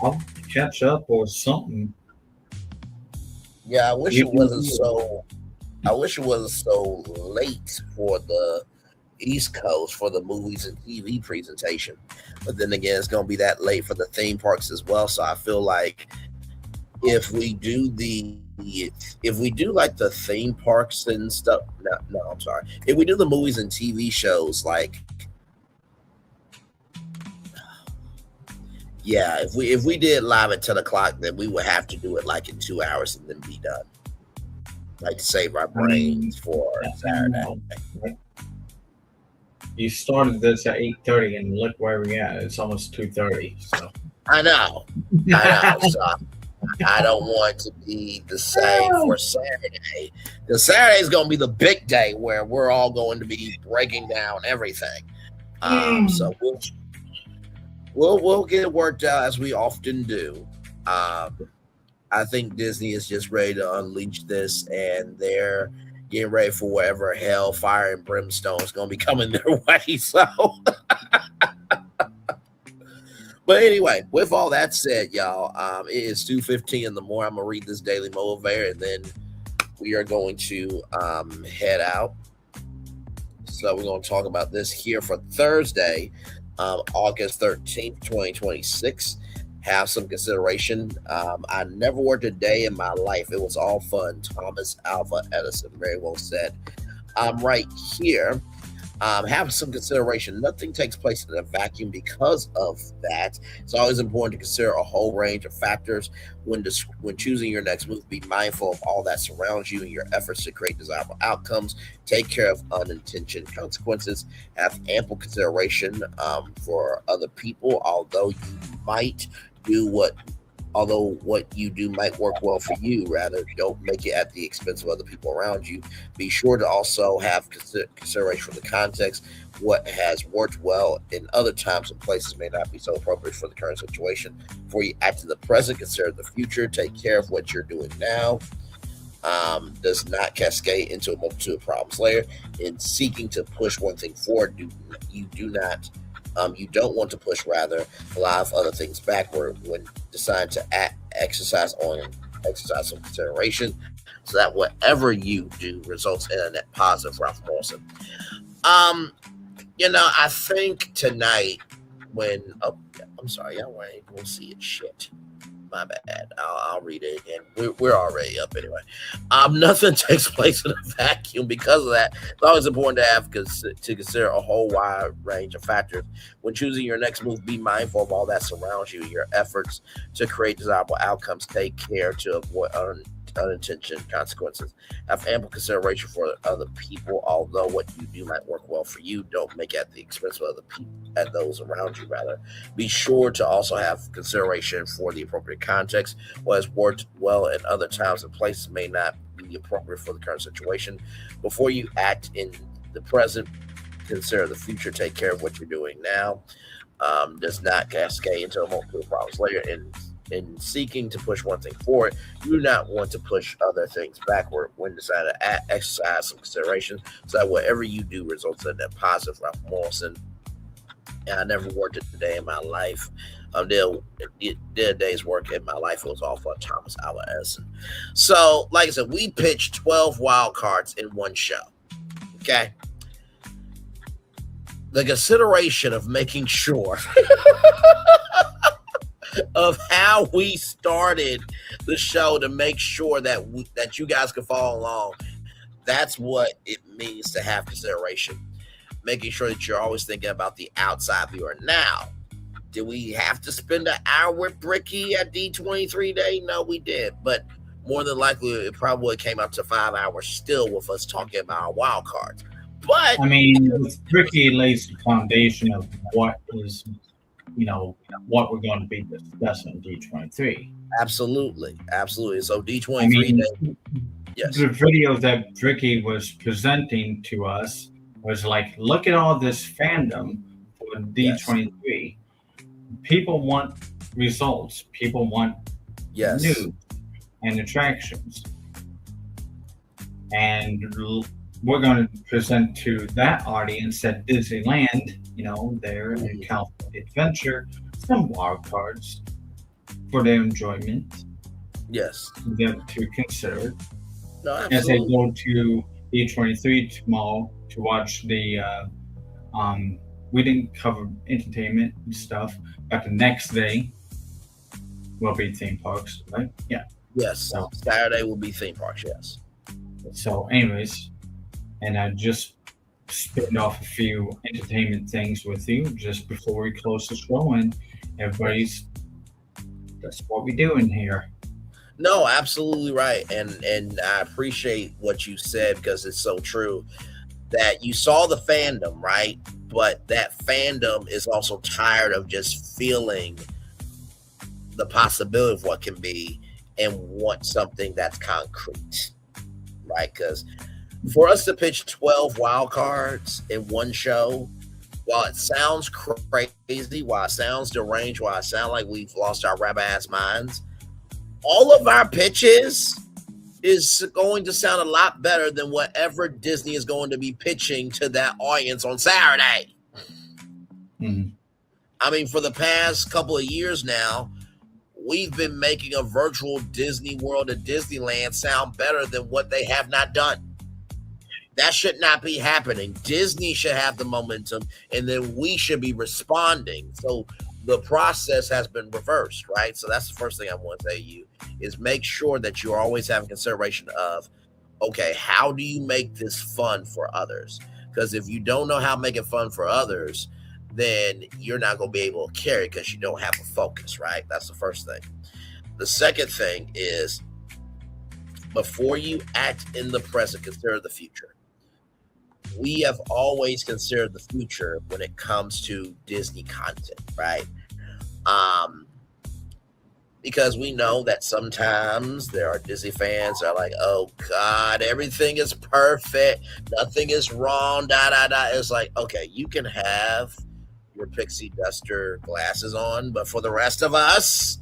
I'll catch up or something. Yeah, I wish it wasn't so late for the East Coast for the movies and TV presentation. But then again, it's going to be that late for the theme parks as well. So I feel like if we do like the theme parks and stuff, I'm sorry. If we do the movies and TV shows, like, yeah, if we did live at 10 o'clock, then we would have to do it like in 2 hours and then be done. Like to save our brains for Saturday. You started this at 8:30 and look where we at. It's almost 2:30. So I know. So I don't want to be the same for Saturday. Because Saturday is going to be the big day where we're all going to be breaking down everything. So we'll get it worked out as we often do. I think Disney is just ready to unleash this, and they're getting ready for whatever hell, fire, and brimstone is going to be coming their way. So, but anyway, with all that said, y'all, it is 2:15 in the morning. I'm going to read this daily motivator, and then we are going to head out. So we're going to talk about this here for Thursday, August 13th, 2026. Have some consideration. I never worked a day in my life. It was all fun. Thomas Alva Edison, very well said. Right here, have some consideration. Nothing takes place in a vacuum. Because of that, it's always important to consider a whole range of factors when choosing your next move. Be mindful of all that surrounds you and your efforts to create desirable outcomes. Take care of unintended consequences. Have ample consideration for other people, although what you do might work well for you. Rather, don't make it at the expense of other people around you. Be sure to also have consideration for the context. What has worked well in other times and places may not be so appropriate for the current situation. Before you act in the present, consider the future. Take care of what you're doing now. Does not cascade into a multitude of problems later. In seeking to push one thing forward, you don't want to push rather a lot of other things backward when deciding to exercise some consideration, so that whatever you do results in a net positive. Ralph Morrison. I think tonight I'm sorry, y'all ain't gonna see it. Shit. My bad. I'll read it again. We're already up anyway. Nothing takes place in a vacuum. Because of that, it's always important to consider a whole wide range of factors when choosing your next move. Be mindful of all that surrounds you. Your efforts to create desirable outcomes. Take care to avoid unintended consequences. Have ample consideration for other people, although what you do might work well for you. Don't make it at the expense of other people and those around you. Rather, be sure to also have consideration for the appropriate context. What has worked well in other times and places may not be appropriate for the current situation. Before you act in the present, consider the future. Take care of what you're doing now. Does not cascade into multiple problems later. In seeking to push one thing forward, you do not want to push other things backward when deciding to exercise some consideration, so that whatever you do results in a positive. Ralph Morrison. And I never worked a day in my life. Did a day's work in my life. It was all for Thomas Alva Edison. So, like I said, we pitched 12 wild cards in one show. Okay. The consideration of making sure of how we started the show to make sure that you guys can follow along. That's what it means to have consideration. Making sure that you're always thinking about the outside viewer. Now, did we have to spend an hour with Bricky at D23 Day? No, we did. But more than likely, it probably came up to 5 hours still with us talking about our wild cards. But I mean, Bricky lays the foundation of what is what we're going to be discussing D23. Absolutely. So D23. I mean, yes. The video that Ricky was presenting to us was like, look at all this fandom for D23. Yes. People want results. People want news and attractions. And we're going to present to that audience at Disneyland, there in California Adventure, some wild cards for their enjoyment. Yes. For them to consider. No, as they go to D23 tomorrow to watch the we didn't cover entertainment and stuff, but the next day will be theme parks, right? Yeah. Yes. So Saturday will be theme parks, yes. So anyways, and I just spit off a few entertainment things with you just before we close the show, and that's what we do in here. No, absolutely right. And I appreciate what you said, because it's so true that you saw the fandom, right? But that fandom is also tired of just feeling the possibility of what can be and want something that's concrete, right? Because for us to pitch 12 wild cards in one show, while it sounds crazy, while it sounds deranged, while it sounds like we've lost our rabbi-ass minds, all of our pitches is going to sound a lot better than whatever Disney is going to be pitching to that audience on Saturday. Mm-hmm. I mean, for the past couple of years now, we've been making a virtual Disney World at Disneyland sound better than what they have not done. That should not be happening. Disney should have the momentum, and then we should be responding. So the process has been reversed, right? So that's the first thing I want to tell you, is make sure that you're always having consideration of, okay, how do you make this fun for others? Because if you don't know how to make it fun for others, then you're not going to be able to carry it because you don't have a focus, right? That's the first thing. The second thing is, before you act in the present, consider the future. We have always considered the future when it comes to Disney content, right? Because we know that sometimes there are Disney fans that are like, oh God, everything is perfect, nothing is wrong, It's like, okay, you can have your Pixie duster glasses on, but for the rest of us,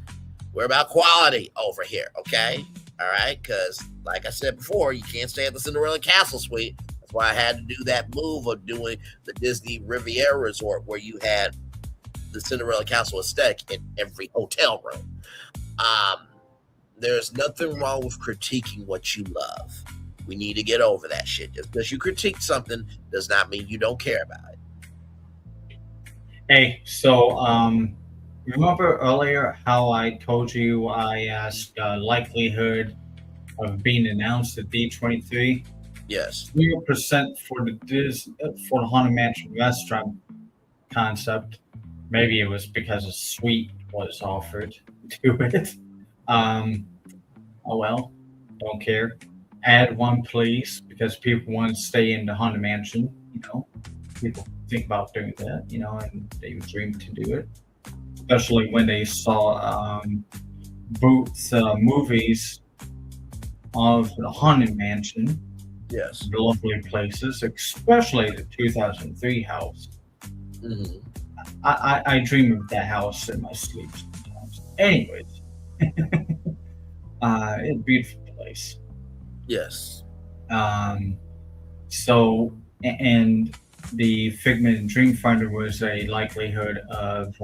we're about quality over here, okay? All right, because like I said before, you can't stay at the Cinderella Castle Suite. That's why I had to do that move of doing the Disney Riviera Resort, where you had the Cinderella Castle aesthetic in every hotel room. There's nothing wrong with critiquing what you love. We need to get over that shit. Just because you critique something does not mean you don't care about it. Hey, so remember earlier how I told you I asked likelihood of being announced at D23? Yes. 0% for the Haunted Mansion restaurant concept. Maybe it was because a suite was offered to it. Oh well, don't care. Add one, please, because people want to stay in the Haunted Mansion. People think about doing that, and they dream to do it. Especially when they saw Booth's movies of the Haunted Mansion. Yes. The lovely places, especially the 2003 house. Mm-hmm. I dream of that house in my sleep sometimes. Anyways, it's a beautiful place. Yes. So, and the Figment and Dreamfinder was a likelihood of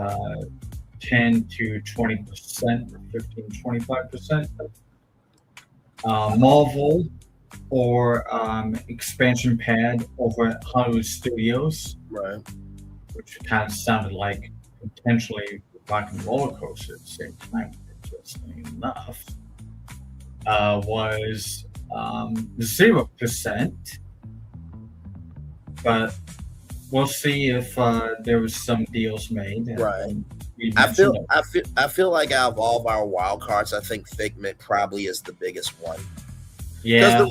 10 to 20%, or 15 to 25%. Marvel or expansion pad over at Hollywood Studios, right? Which kind of sounded like potentially Rock and Roller Coaster at the same time. Interesting enough, was 0%, but we'll see if there was some deals made. Right. I feel like out of all of our wild cards, I think Figment probably is the biggest one. Yeah,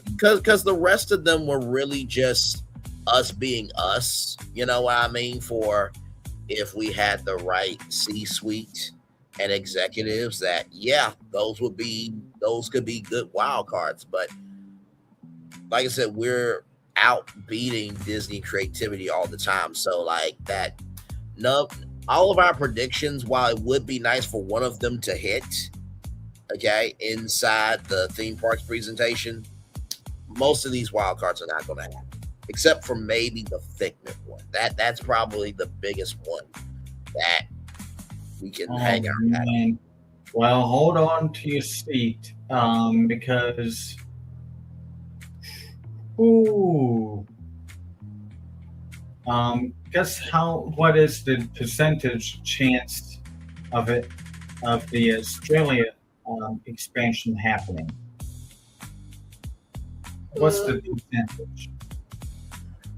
because the rest of them were really just us being us. You know what I mean? For if we had the right C-suite and executives that, those could be good wild cards. But like I said, we're out beating Disney creativity all the time. So like that, no, all of our predictions, while it would be nice for one of them to hit, okay, inside the theme parks presentation, most of these wild cards are not going to happen, except for maybe the Figment one. That's probably the biggest one that we can hang our hat on. Well, hold on to your seat, because guess what is the percentage chance of the Australia expansion happening? What's the percentage?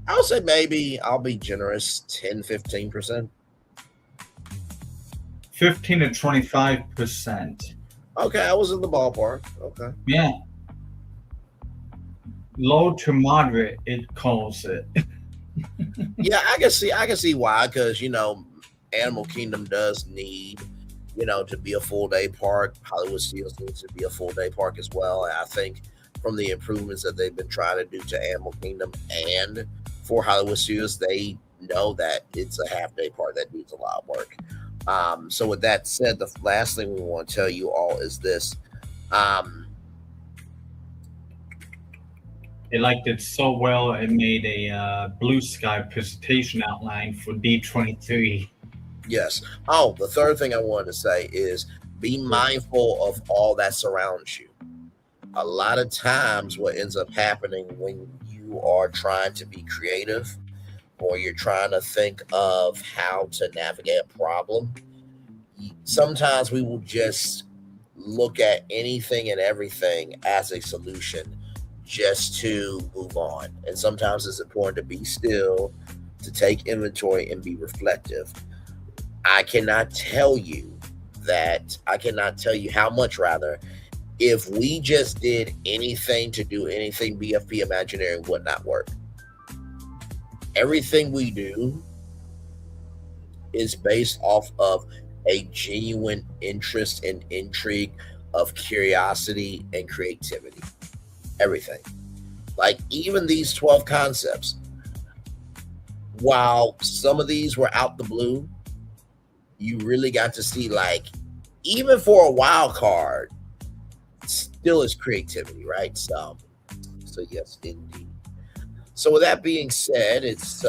I would say maybe, I'll be generous, 10-15%. 15 to 25%. Okay, I was in the ballpark. Okay. Yeah. Low to moderate, it calls it. Yeah, I can see why, because Animal Kingdom does need, to be a full day park. Hollywood Studios needs to be a full day park as well. And I think from the improvements that they've been trying to do to Animal Kingdom and for Hollywood Studios, they know that it's a half day park that needs a lot of work. So with that said, the last thing we want to tell you all is this. They liked it so well, it made a blue sky presentation outline for D23. Yes. Oh, the third thing I wanted to say is be mindful of all that surrounds you. A lot of times what ends up happening when you are trying to be creative or you're trying to think of how to navigate a problem, sometimes we will just look at anything and everything as a solution just to move on. And sometimes it's important to be still, to take inventory and be reflective. I cannot tell you how much, rather, if we just did anything to do anything, BFP Imagineering would not work. Everything we do is based off of a genuine interest and intrigue of curiosity and creativity. Everything. Like even these 12 concepts, while some of these were out the blue, you really got to see, like, even for a wild card, still is creativity, right? So yes, indeed. So with that being said, it's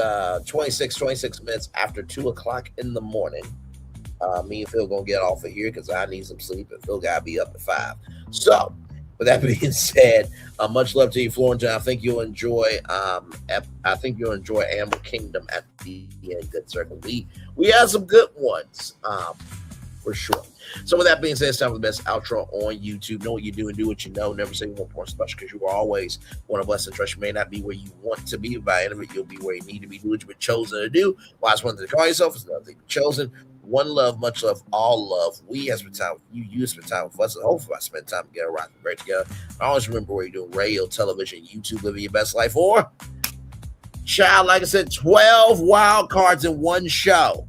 26 minutes after 2 o'clock in the morning. Me and Phil gonna get off of here because I need some sleep, and Phil gotta be up at 5. So with that being said, much love to you, Florentine. I think you'll enjoy. Animal Kingdom at the Good Circle. We have some good ones, for sure. So with that being said, it's time for the best outro on YouTube. Know what you do and do what you know. Never say you want more special, because you are always one of us. And trust, you may not be where you want to be, but by the end of it, you'll be where you need to be. Do what you've been chosen to do. Why it's one thing to call yourself, it's another thing to be chosen. One love, much love, all love. We have spent time with you. You spend time with us. And hopefully I spend time together, rocking great together. I always remember where you're doing radio, television, YouTube, living your best life. Or, child, like I said, 12 wild cards in one show.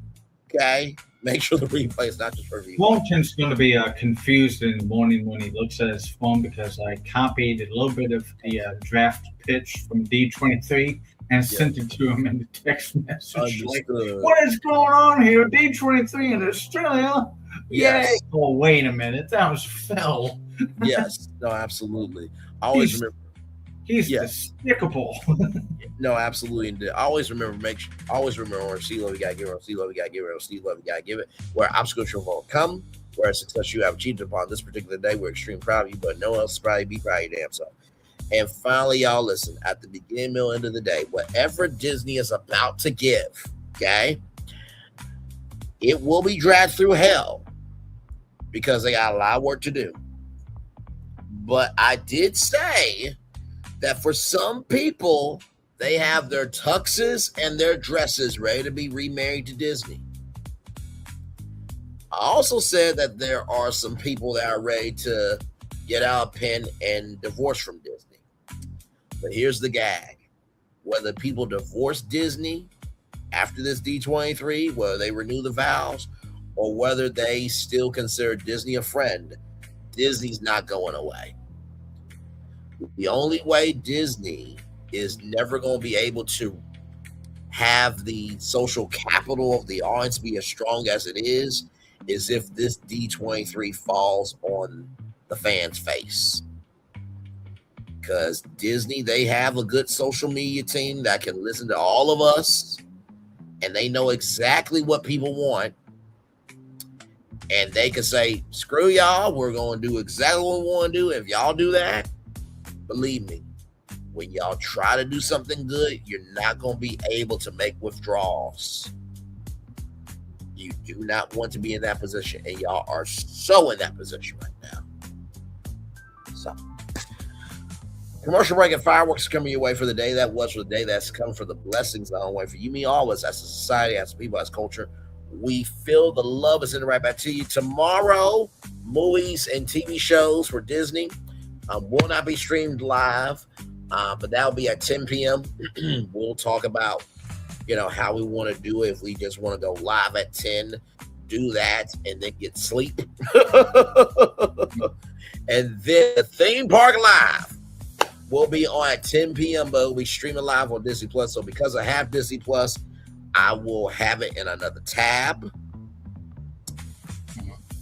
Okay? Make sure the replay is not just for review. Walton's going to be confused in the morning when he looks at his phone, because I copied a little bit of the draft pitch from D23 and sent it to him in the text message. Like, what is going on here? D23 in Australia? Yes. Yay. Oh, wait a minute. That was Phil. Yes. No, absolutely. I always remember. He's despicable. No, absolutely. And always remember, on Steve Love, you gotta give it. On Steve Love, you gotta give it. On Steve Love, you gotta give it. Where obstacles you will come, where success you have achieved upon this particular day, we're extremely proud of you, but no one else is proud of you. Be proud of your damn self. And finally, y'all, listen, at the beginning, middle, end of the day, whatever Disney is about to give, okay, it will be dragged through hell because they got a lot of work to do. But I did say that for some people, they have their tuxes and their dresses ready to be remarried to Disney. I also said that there are some people that are ready to get out of pen and divorce from Disney. But here's the gag. Whether people divorce Disney after this D23, whether they renew the vows or whether they still consider Disney a friend, Disney's not going away. The only way Disney is never going to be able to have the social capital of the audience be as strong as it is if this D23 falls on the fans' face. Because Disney, they have a good social media team that can listen to all of us, and they know exactly what people want. And they can say, screw y'all, we're going to do exactly what we want to do. If y'all do that, believe me, when y'all try to do something good, you're not going to be able to make withdrawals. You do not want to be in that position, and y'all are so in that position right now. So, commercial break and fireworks coming your way for the day. That was for the day. That's coming for the blessings on the way for you, me, all of us, as a society, as people, as culture. We feel the love is in right back to you. Tomorrow, movies and TV shows for Disney will not be streamed live, but that'll be at 10 p.m. We'll talk about, how we want to do it. If we just want to go live at 10, do that, and then get sleep. And then the theme park live will be on at 10 p.m., but we'll be streaming live on Disney Plus. So because I have Disney Plus, I will have it in another tab,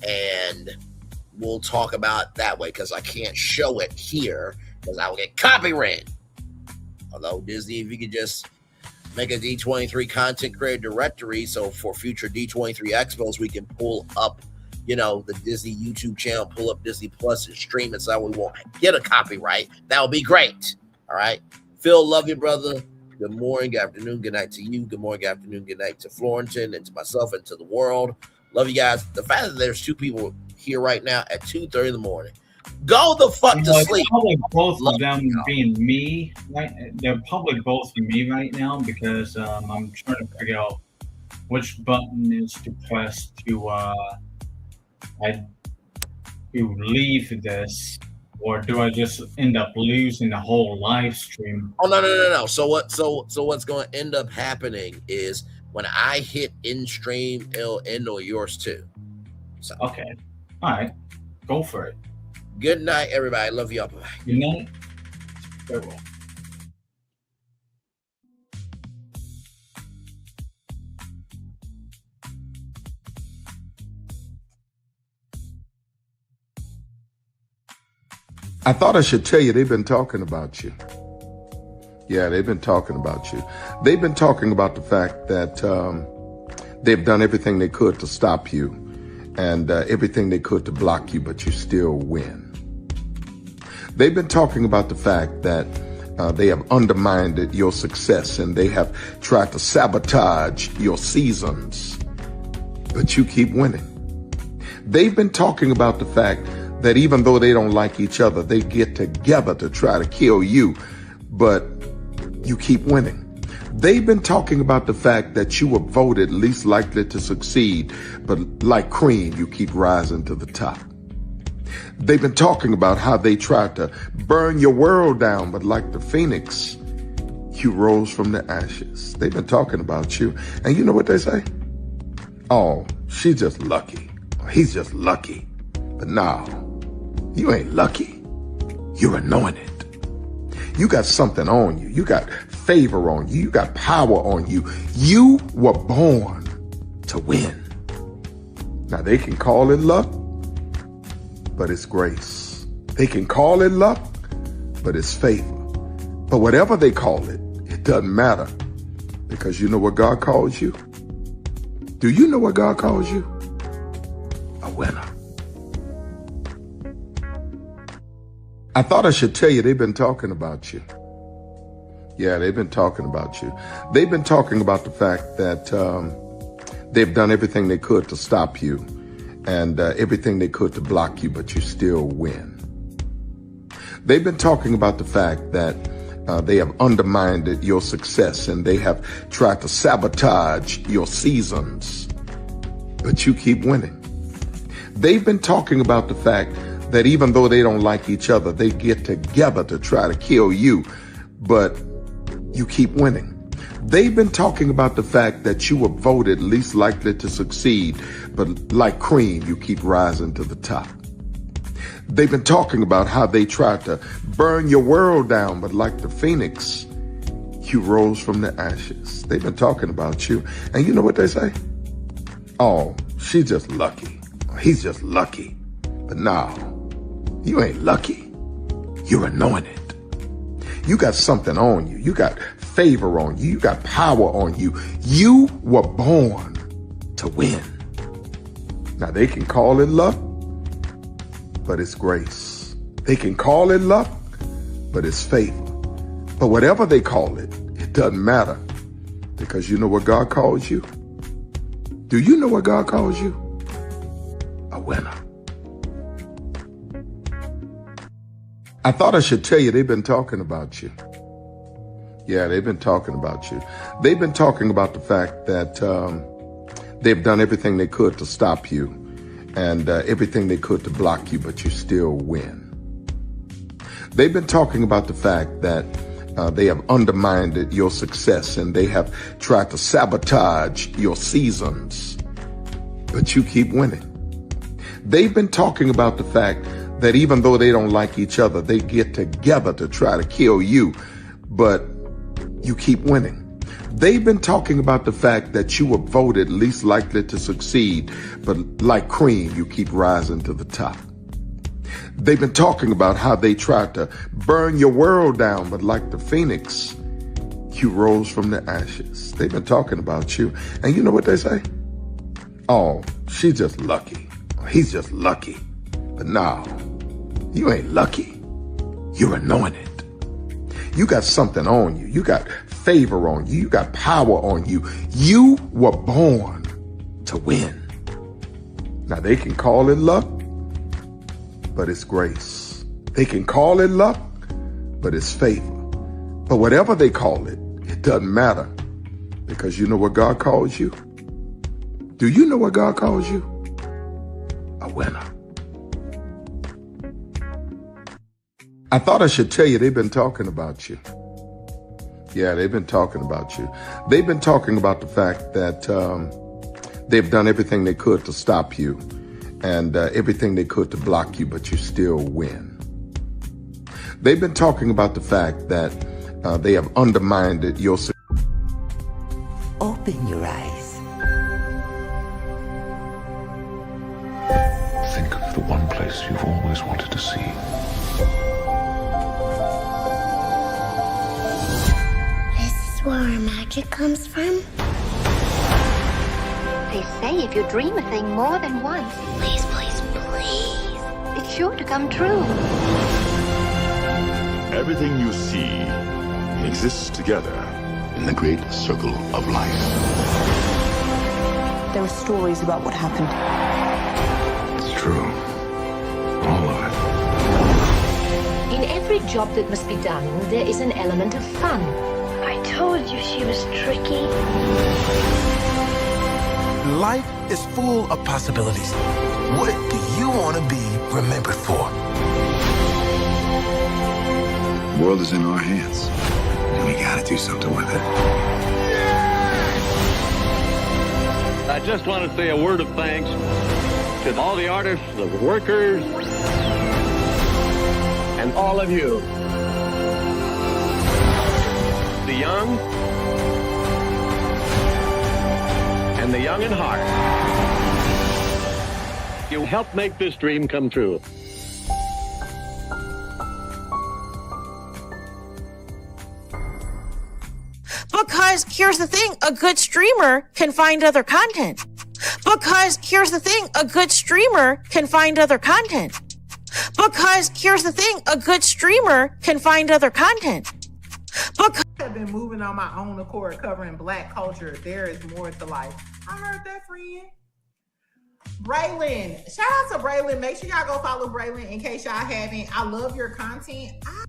and we'll talk about it that way, because I can't show it here because I will get copyrighted. Although Disney, if you could just make a D23 content creator directory, so for future D23 expos, we can pull up, the Disney YouTube channel, pull up Disney Plus and stream it, so we won't get a copyright. That would be great. All right. Phil, love you, brother. Good morning, good afternoon, good night to you. Good morning, good afternoon, good night to Florentin and to myself and to the world. Love you guys. The fact that there's two people here right now at 2:30 in the morning. Go the fuck to sleep. Probably both of them being me. Right? They're probably both me right now, because I'm trying to figure out which button is to press to leave this, or do I just end up losing the whole live stream? Oh no. So what's going to end up happening is when I hit in stream, it'll end on yours too. So okay. All right. Go for it. Good night, everybody. Love you all. Bye. Good night. Farewell. I thought I should tell you, they've been talking about you. Yeah, they've been talking about you. They've been talking about the fact that they've done everything they could to stop you and everything they could to block you, but you still win. They've been talking about the fact that they have undermined your success and they have tried to sabotage your seasons, but you keep winning. They've been talking about the fact that even though they don't like each other, they get together to try to kill you, but you keep winning. They've been talking about the fact that you were voted least likely to succeed, but like cream, you keep rising to the top. They've been talking about how they tried to burn your world down, but like the phoenix, you rose from the ashes. They've been talking about you, and you know what they say? Oh, she's just lucky. He's just lucky. But no, you ain't lucky. You're anointed. You got something on you. You got favor on you. You got power on you. You were born to win. Now, they can call it luck, but it's grace. They can call it luck, but it's favor. But whatever they call it, it doesn't matter, because you know what God calls you? Do you know what God calls you? A winner. I thought I should tell you, they've been talking about you. Yeah, they've been talking about you. They've been talking about the fact that they've done everything they could to stop you and everything they could to block you, but you still win. They've been talking about the fact that they have undermined your success and they have tried to sabotage your seasons, but you keep winning. They've been talking about the fact that even though they don't like each other, they get together to try to kill you, but you keep winning. They've been talking about the fact that you were voted least likely to succeed, but like cream, you keep rising to the top. They've been talking about how they tried to burn your world down, but like the phoenix, you rose from the ashes. They've been talking about you. And you know what they say? Oh, she's just lucky. He's just lucky. But no, you ain't lucky. You're anointed. You got something on you. You got favor on you. You got power on you. You were born to win. Now they can call it luck, but it's grace. They can call it luck, but it's favor. But whatever they call it, it doesn't matter, because you know what God calls you? Do you know what God calls you? A winner. I thought I should tell you, they've been talking about you. Yeah, they've been talking about you. They've been talking about the fact that they've done everything they could to stop you and everything they could to block you, but you still win. They've been talking about the fact that they have undermined your success and they have tried to sabotage your seasons, but you keep winning. They've been talking about the fact that even though they don't like each other, they get together to try to kill you, but you keep winning. They've been talking about the fact that you were voted least likely to succeed, but like cream, you keep rising to the top. They've been talking about how they tried to burn your world down, but like the phoenix, you rose from the ashes. They've been talking about you. And you know what they say? Oh, she's just lucky. He's just lucky. But no, you ain't lucky. You're anointed. You got something on you. You got favor on you. You got power on you. You were born to win. Now they can call it luck, but it's grace. They can call it luck, but it's favor. But whatever they call it, it doesn't matter, because you know what God calls you? Do you know what God calls you? A winner. I thought I should tell you, they've been talking about you. Yeah, they've been talking about you. They've been talking about the fact that they've done everything they could to stop you and everything they could to block you, but you still win. They've been talking about the fact that they have undermined your success. Open your eyes. Think of the one place you've always wanted to see. Where our magic comes from? They say if you dream a thing more than once, Please, please, please. it's sure to come true. Everything you see exists together in the great circle of life. There are stories about what happened. It's true. All of it. In every job that must be done, there is an element of fun. I told you she was tricky. Life is full of possibilities. What do you want to be remembered for? The world is in our hands, and we gotta do something with it. I just want to say a word of thanks to all the artists, the workers, and all of you. The young and the young in heart. You helped make this dream come true. Because here's the thing, a good streamer can find other content. Because here's the thing, a good streamer can find other content. Because here's the thing, a good streamer can find other content. Because I've been moving on my own accord, covering Black culture. There is more to life. I heard that, friend. Braylon, shout out to Braylon. Make sure y'all go follow Braylon in case y'all haven't. I love your content. I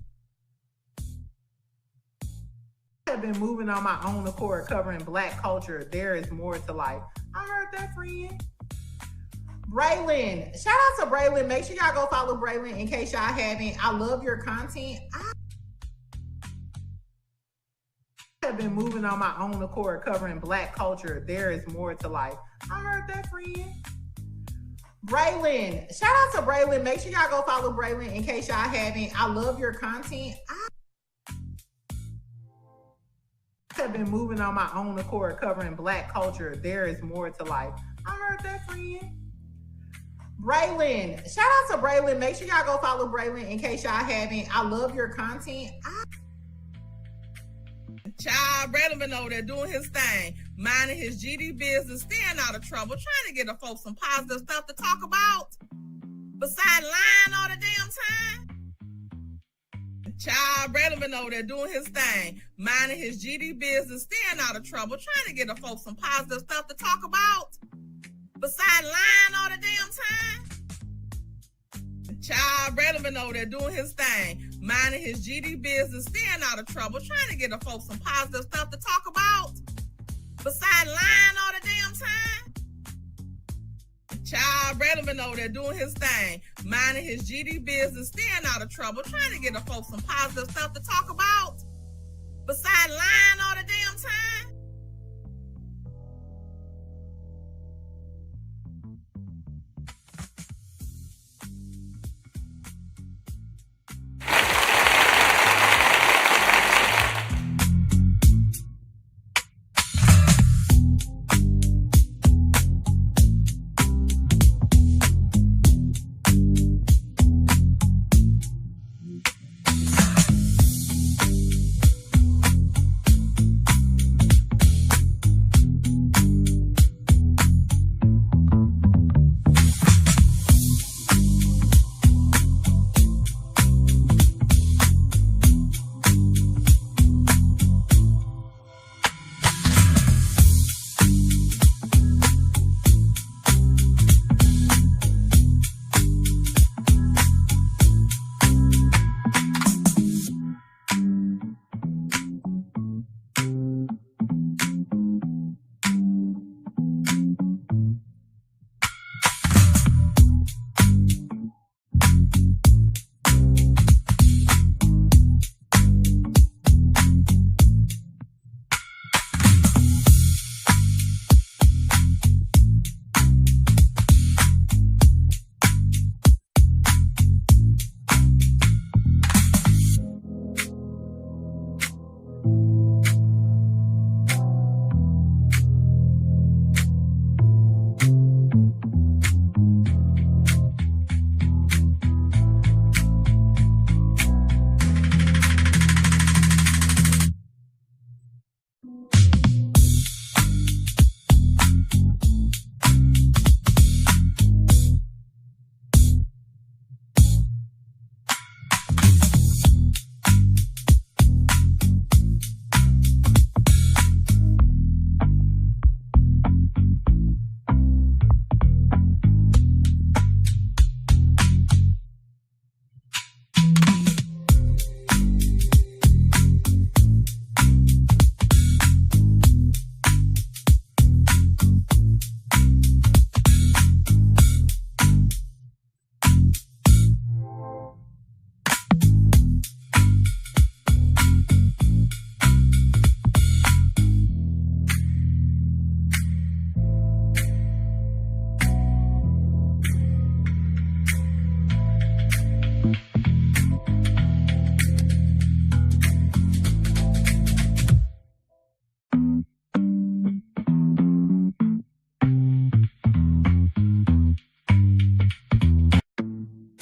have been moving on my own accord, covering Black culture. There is more to life. I heard that, friend. Braylon, shout out to Braylon. Make sure y'all go follow Braylon in case y'all haven't. I love your content. I've been moving on my own accord, covering Black culture. There is more to life. I heard that, friend. Braylon, shout out to Braylon. Make sure y'all go follow Braylon in case y'all haven't. I love your content. I have been moving on my own accord, covering Black culture. There is more to life. I heard that, friend. Braylon, shout out to Braylon. Make sure y'all go follow Braylon in case y'all haven't. I love your content. Child, Braylon been over there doing his thing, minding his GD business, staying out of trouble, trying to get the folks some positive stuff to talk about. Besides lying all the damn time. Child, Braylon been over there doing his thing, minding his GD business, staying out of trouble, trying to get the folks some positive stuff to talk about. Besides lying all the damn time. Child, Braylon been over there doing his thing, minding his GD business, staying out of trouble, trying to get the folks some positive stuff to talk about. Besides lying all the damn time. Child, Braylon been over there doing his thing, minding his GD business, staying out of trouble, trying to get the folks some positive stuff to talk about.